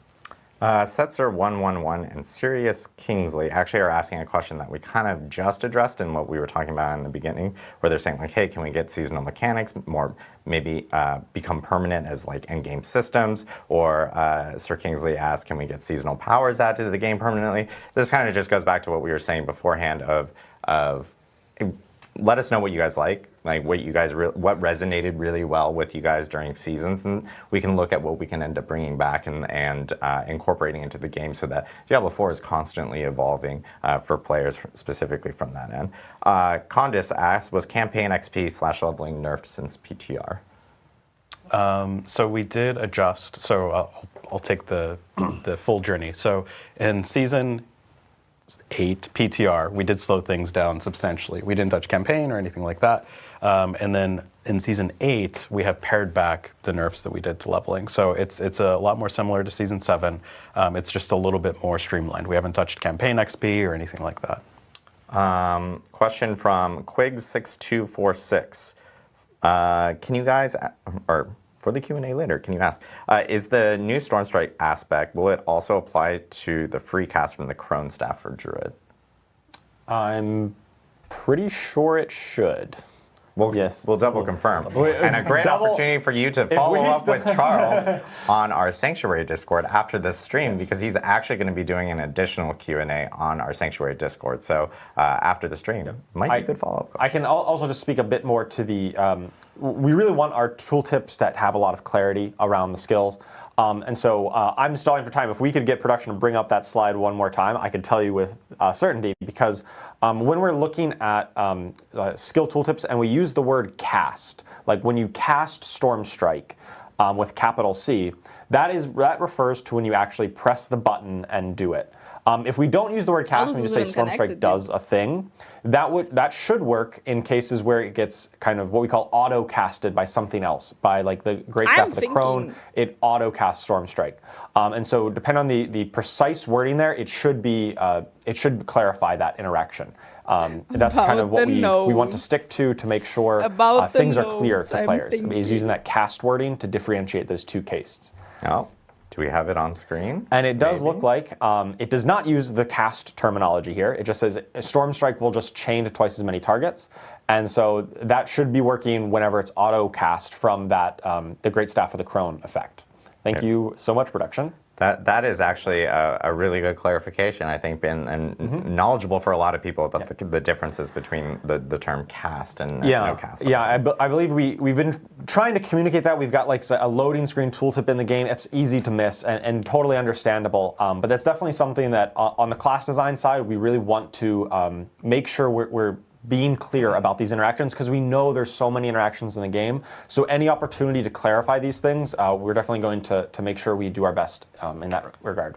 Setzer111 and Sirius Kingsley actually are asking a question that we kind of just addressed in what we were talking about in the beginning, where they're saying like, hey, can we get seasonal mechanics more maybe become permanent as like end-game systems? Or Sir Kingsley asked, can we get seasonal powers added to the game permanently? This kind of just goes back to what we were saying beforehand of let us know what you guys like what you guys what resonated really well with you guys during seasons, and we can look at what we can end up bringing back and incorporating into the game so that Diablo 4 is constantly evolving for players specifically from that end. Condis asks, was campaign XP / leveling nerfed since PTR? So we did adjust. So I'll take the full journey. So in season 8 PTR, we did slow things down substantially. We didn't touch campaign or anything like that. And then in season 8, we have pared back the nerfs that we did to leveling. So it's a lot more similar to season 7. It's just a little bit more streamlined. We haven't touched campaign XP or anything like that. Question from Quig6246. Can you guys, or for the Q&A later, can you ask, is the new Stormstrike aspect, will it also apply to the free cast from the Crone staff for Druid? I'm pretty sure it should. Yes. We'll double confirm. And a great opportunity for you to follow up with Charles on our Sanctuary Discord after this stream, because he's actually going to be doing an additional Q&A on our Sanctuary Discord. So after the stream, might be a good follow-up question. I can also just speak a bit more to the, we really want our tooltips that have a lot of clarity around the skills. And so I'm stalling for time. If we could get production to bring up that slide one more time, I could tell you with certainty, because when we're looking at skill tooltips and we use the word cast, like when you cast Stormstrike with capital C, that refers to when you actually press the button and do it. If we don't use the word cast and we just say Stormstrike does a thing, that should work in cases where it gets kind of what we call auto-casted by something else. By like the Great Staff of the Crone, it auto-casts Stormstrike. And so depending on the precise wording there, it should clarify that interaction. That's kind of what we want to stick to make sure things are clear to players. Is using that cast wording to differentiate those two castes. Oh. Do we have it on screen? And it does look like it does not use the cast terminology here. It just says Stormstrike will just chain to twice as many targets. And so that should be working whenever it's auto-cast from that the Great Staff of the Crone effect. Thank you so much, production. That is actually a really good clarification, I think, and knowledgeable for a lot of people about the differences between the term cast and no cast. Yeah, I believe we've been trying to communicate that. We've got like a loading screen tooltip in the game. It's easy to miss and totally understandable. But that's definitely something that on the class design side, we really want to make sure we're being clear about these interactions, because we know there's so many interactions in the game. So any opportunity to clarify these things, we're definitely going to make sure we do our best in that regard.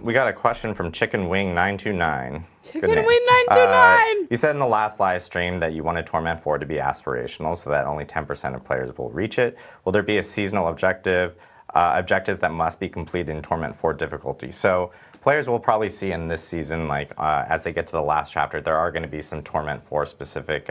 We got a question from Chicken Wing 929. Chicken Wing 929! You said in the last live stream that you wanted Torment 4 to be aspirational so that only 10% of players will reach it. Will there be a seasonal objectives that must be completed in Torment 4 difficulty? So players will probably see in this season, like as they get to the last chapter, there are going to be some Torment 4 specific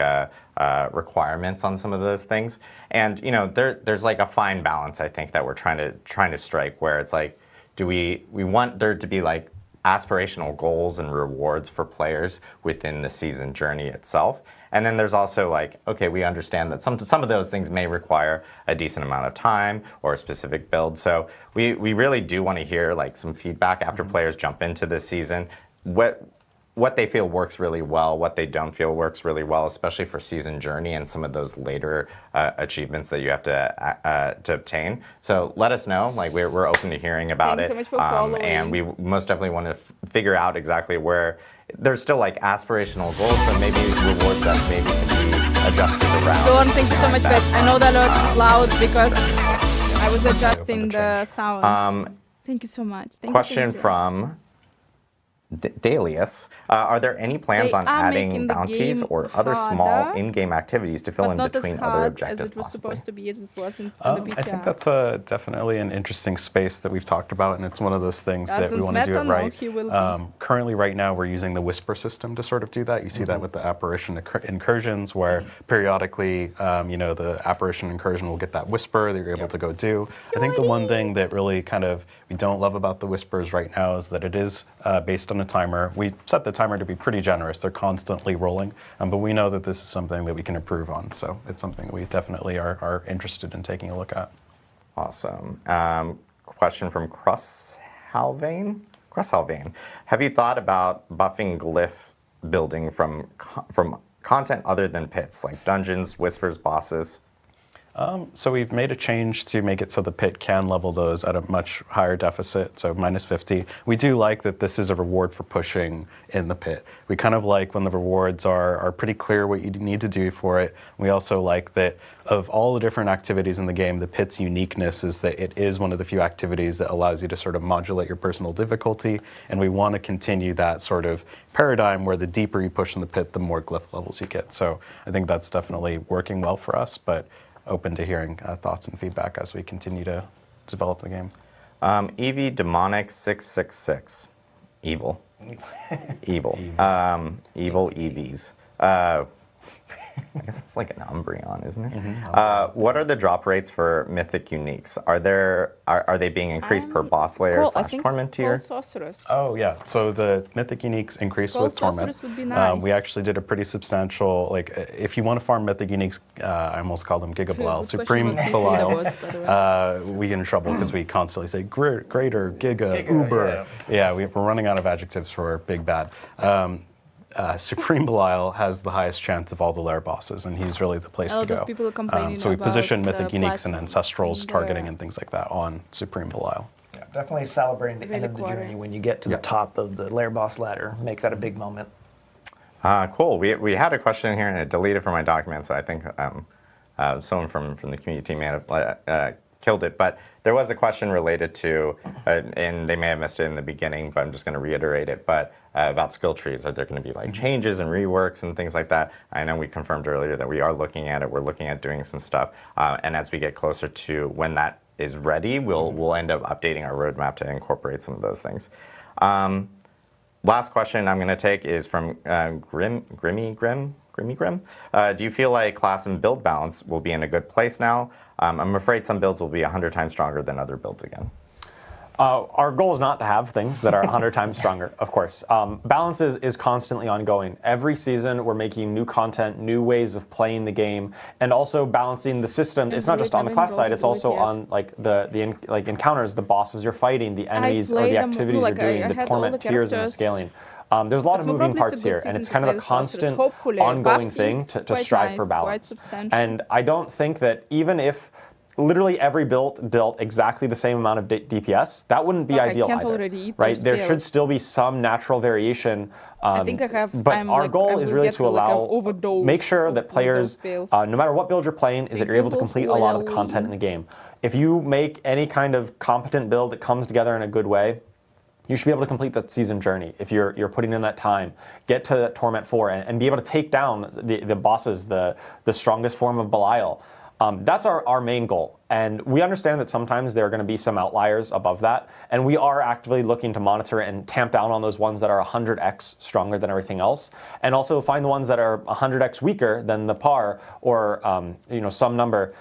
requirements on some of those things. And you know, there's like a fine balance, I think, that we're trying to strike, where it's like, do we want there to be like aspirational goals and rewards for players within the season journey itself? And then there's also like, okay, we understand that some of those things may require a decent amount of time or a specific build. So we really do want to hear like some feedback after players jump into this season, what they feel works really well, what they don't feel works really well, especially for season journey and some of those later achievements that you have to obtain. So let us know. Like we're open to hearing about it. Thanks so much for following. And we most definitely want to figure out exactly where there's still like aspirational goals, but maybe rewards that maybe can be adjusted around. Dawn, thank you so much, guys. I know that is loud because I was adjusting the sound. Thank you so much. Question from Dalius. Are there any plans on adding bounties or other small in-game activities to fill in between other objectives? As it was supposed to be, it wasn't in the BTR. I think that's definitely an interesting space that we've talked about, and it's one of those things that we want to do it right. Currently, right now, we're using the Whisper system to sort of do that. You see that with the Apparition incursions, where periodically, you know, the Apparition incursion will get that Whisper that you're able to go do. I think the one thing that really kind of we don't love about the Whispers right now is that it is based on a timer. We set the timer to be pretty generous. They're constantly rolling, but we know that this is something that we can improve on. So it's something that we definitely are interested in taking a look at. Awesome. Question from Crushalvane. Have you thought about buffing glyph building from content other than pits, like dungeons, whispers, bosses? So we've made a change to make it so the pit can level those at a much higher deficit, so minus 50. We do like that this is a reward for pushing in the pit. We kind of like when the rewards are pretty clear what you need to do for it. We also like that of all the different activities in the game, the pit's uniqueness is that it is one of the few activities that allows you to sort of modulate your personal difficulty, and we want to continue that sort of paradigm where the deeper you push in the pit, the more glyph levels you get. So I think that's definitely working well for us, but open to hearing thoughts and feedback as we continue to develop the game. EV Demonic 666. Evil. Evil. Evil EVs. I guess it's like an Umbreon, isn't it? What are the drop rates for Mythic Uniques? Are they being increased per boss layer / Torment tier? Sorceress. Oh yeah, so the Mythic Uniques increase with Torment. Would be nice. We actually did a pretty substantial, like, if you want to farm Mythic Uniques, I almost call them Giga Belial, Supreme Belial, we get in trouble because we constantly say greater, Giga, Uber. Yeah, we're running out of adjectives for big bad. Supreme Belial has the highest chance of all the lair bosses, and he's really the place to go. People complaining so we position about Mythic the Uniques and Ancestrals targeting yeah. and things like that on Supreme Belial. Yeah, definitely celebrating the end Really of the quarter. journey when you get to the top of the lair boss ladder. Make that a big moment. Cool. We had a question here, and it deleted from my document, so I think someone from the community team may have killed it. But there was a question related to, and they may have missed it in the beginning, but I'm just going to reiterate it, but about skill trees. Are there going to be like changes and reworks and things like that? I know we confirmed earlier that we are looking at it. We're looking at doing some stuff. And as we get closer to when that is ready, we'll end up updating our roadmap to incorporate some of those things. Last question I'm going to take is from Grimmy Grim. Do you feel like class and build balance will be in a good place now? I'm afraid some builds will be 100 times stronger than other builds again. Our goal is not to have things that are 100 times stronger, of course. Balance is constantly ongoing. Every season, we're making new content, new ways of playing the game, and also balancing the system. It's not just on the class side; it's also on like the encounters, the bosses you're fighting, the enemies or the activities you're doing, the torment tiers and the scaling. There's a lot of moving parts here, and it's kind of a constant, ongoing thing to strive for balance. And I don't think that even if literally every build dealt exactly the same amount of DPS, that wouldn't be ideal either, right? There should still be some natural variation. I think I have. But our goal is really to make sure that players, no matter what build you're playing, is that you're able to complete a lot of the content in the game. If you make any kind of competent build that comes together in a good way, you should be able to complete that season journey if you're putting in that time. Get to Torment 4 and be able to take down the bosses, the strongest form of Belial. That's our main goal. And we understand that sometimes there are going to be some outliers above that. And we are actively looking to monitor and tamp down on those ones that are 100x stronger than everything else. And also find the ones that are 100x weaker than the par, or some number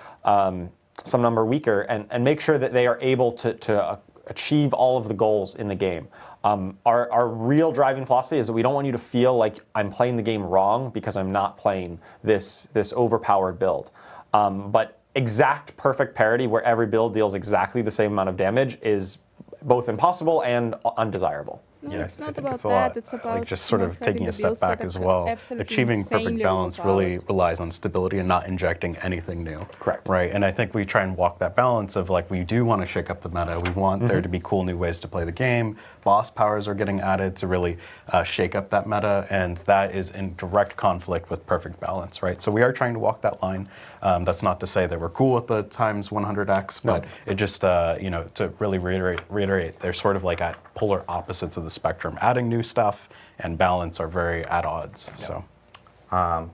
weaker, and make sure that they are able to achieve all of the goals in the game. Our real driving philosophy is that we don't want you to feel like I'm playing the game wrong because I'm not playing this overpowered build. But exact perfect parity where every build deals exactly the same amount of damage is both impossible and undesirable. No, Yeah, it's I not think about it's a lot, that. It's about like just sort of having taking the a step builds that back are as well. absolutely Achieving perfect insanely balance really overpowered. relies on stability and not injecting anything new. Correct. Right, and I think we try and walk that balance of like, we do want to shake up the meta. We want there to be cool new ways to play the game. Boss powers are getting added to really shake up that meta, and that is in direct conflict with perfect balance, right? So we are trying to walk that line. That's not to say that we're cool with the times 100x, but it just, to really reiterate, they're sort of like at polar opposites of the spectrum. Adding new stuff and balance are very at odds. So.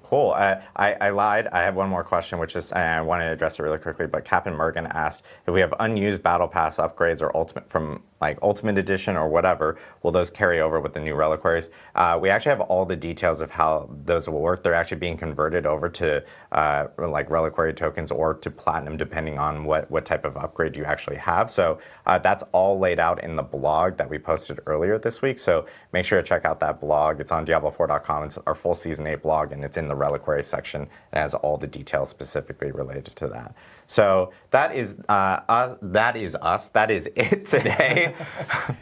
Cool. I lied. I have one more question, which is, and I wanted to address it really quickly, but Captain Mergen asked if we have unused Battle Pass upgrades or Ultimate Edition or whatever, will those carry over with the new reliquaries? We actually have all the details of how those will work. They're actually being converted over to reliquary tokens or to platinum, depending on what type of upgrade you actually have. So that's all laid out in the blog that we posted earlier this week. So make sure to check out that blog. It's on Diablo4.com. It's our full Season 8 blog, and it's in the reliquary section. It has all the details specifically related to that. So that is us. That is it today. me.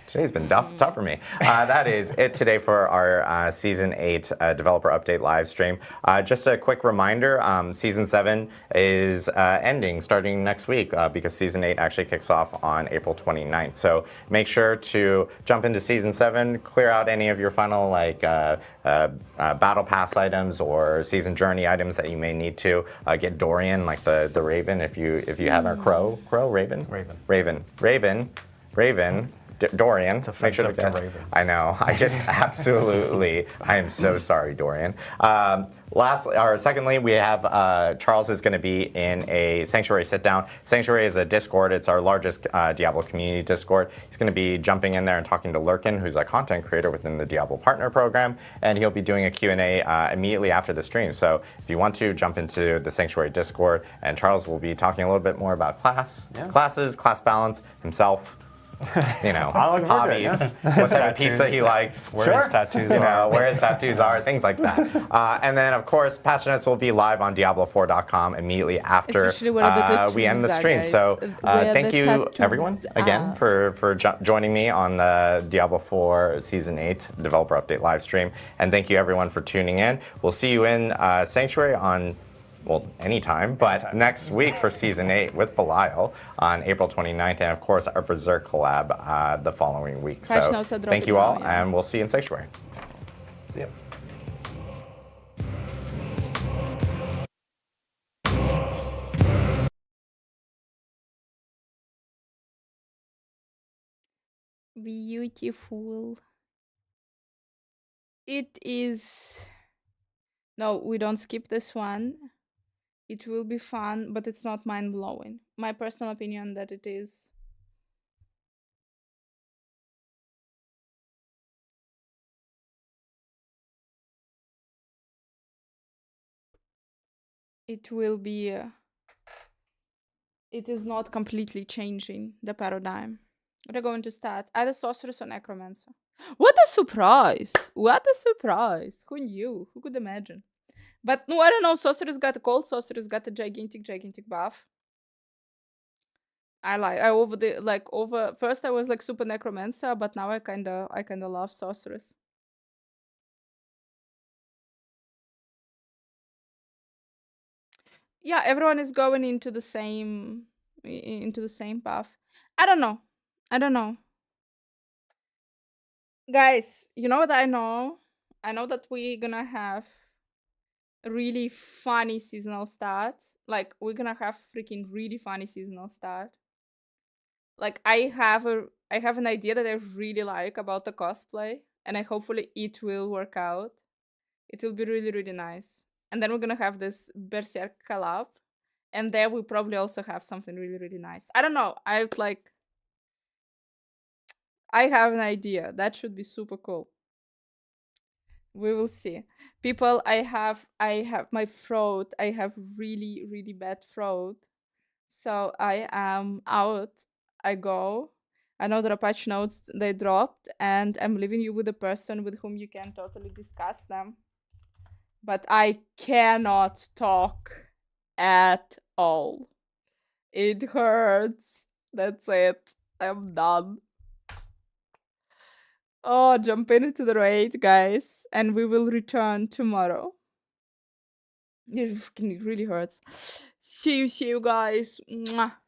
Today's been tough for me. That is it today for our Season 8 developer update live stream. Just a quick reminder, Season 7 is ending starting next week because Season 8 actually kicks off on April 29th. So make sure to jump into Season 7, clear out any of your final battle pass items or season journey items that you may need to. Get Dorian, like the Raven, if you have a Raven. Dorian. It's offensive to ravens. I know. I just absolutely. I am so sorry, Dorian. Secondly, we have Charles is going to be in a Sanctuary sit-down. Sanctuary is a Discord. It's our largest Diablo community Discord. He's going to be jumping in there and talking to Lurkin, who's a content creator within the Diablo Partner Program, and he'll be doing a Q&A immediately after the stream. So if you want to, jump into the Sanctuary Discord, and Charles will be talking a little bit more about classes, class balance, himself. Hobbies, what type of pizza he likes, where his tattoos are. Where his tattoos are, things like that. And then, of course, Patch Notes will be live on Diablo4.com immediately after we end the stream. So thank you, everyone, again, for joining me on the Diablo 4 Season 8 Developer Update live stream. And thank you, everyone, for tuning in. We'll see you in Sanctuary on anytime, but next week for Season 8 with Belial on April 29th, and of course our Berserk collab the following week. So thank you all, and we'll see you in Sanctuary. See ya. Beautiful. It is... No, we don't skip this one. It will be fun, but it's not mind-blowing. My personal opinion that it is. It will be... it is not completely changing the paradigm. We're going to start either Sorceress or Necromancer. What a surprise! What a surprise! Who knew? Who could imagine? But no, I don't know. Sorceress got a cold. Sorceress got a gigantic buff. First I was like super Necromancer, but now I kinda love Sorceress. Yeah, everyone is going into the same path. I don't know. Guys, you know what I know? I know that we're gonna have really funny seasonal start. Like, we're gonna have freaking really funny seasonal start. Like, I have an idea that I really like about the cosplay, and hopefully it will work out. It will be really, really nice. And then we're gonna have this Berserk collab, and there we'll probably also have something really, really nice. I don't know. I have an idea. That should be super cool. We will see. People, I have my throat. I have really, really bad throat. So I am out. I go. I know the patch notes they dropped, and I'm leaving you with a person with whom you can totally discuss them. But I cannot talk at all. It hurts. That's it. I'm done. Oh, jump into the raid, guys, and we will return tomorrow. It really hurts. See you guys. Mwah.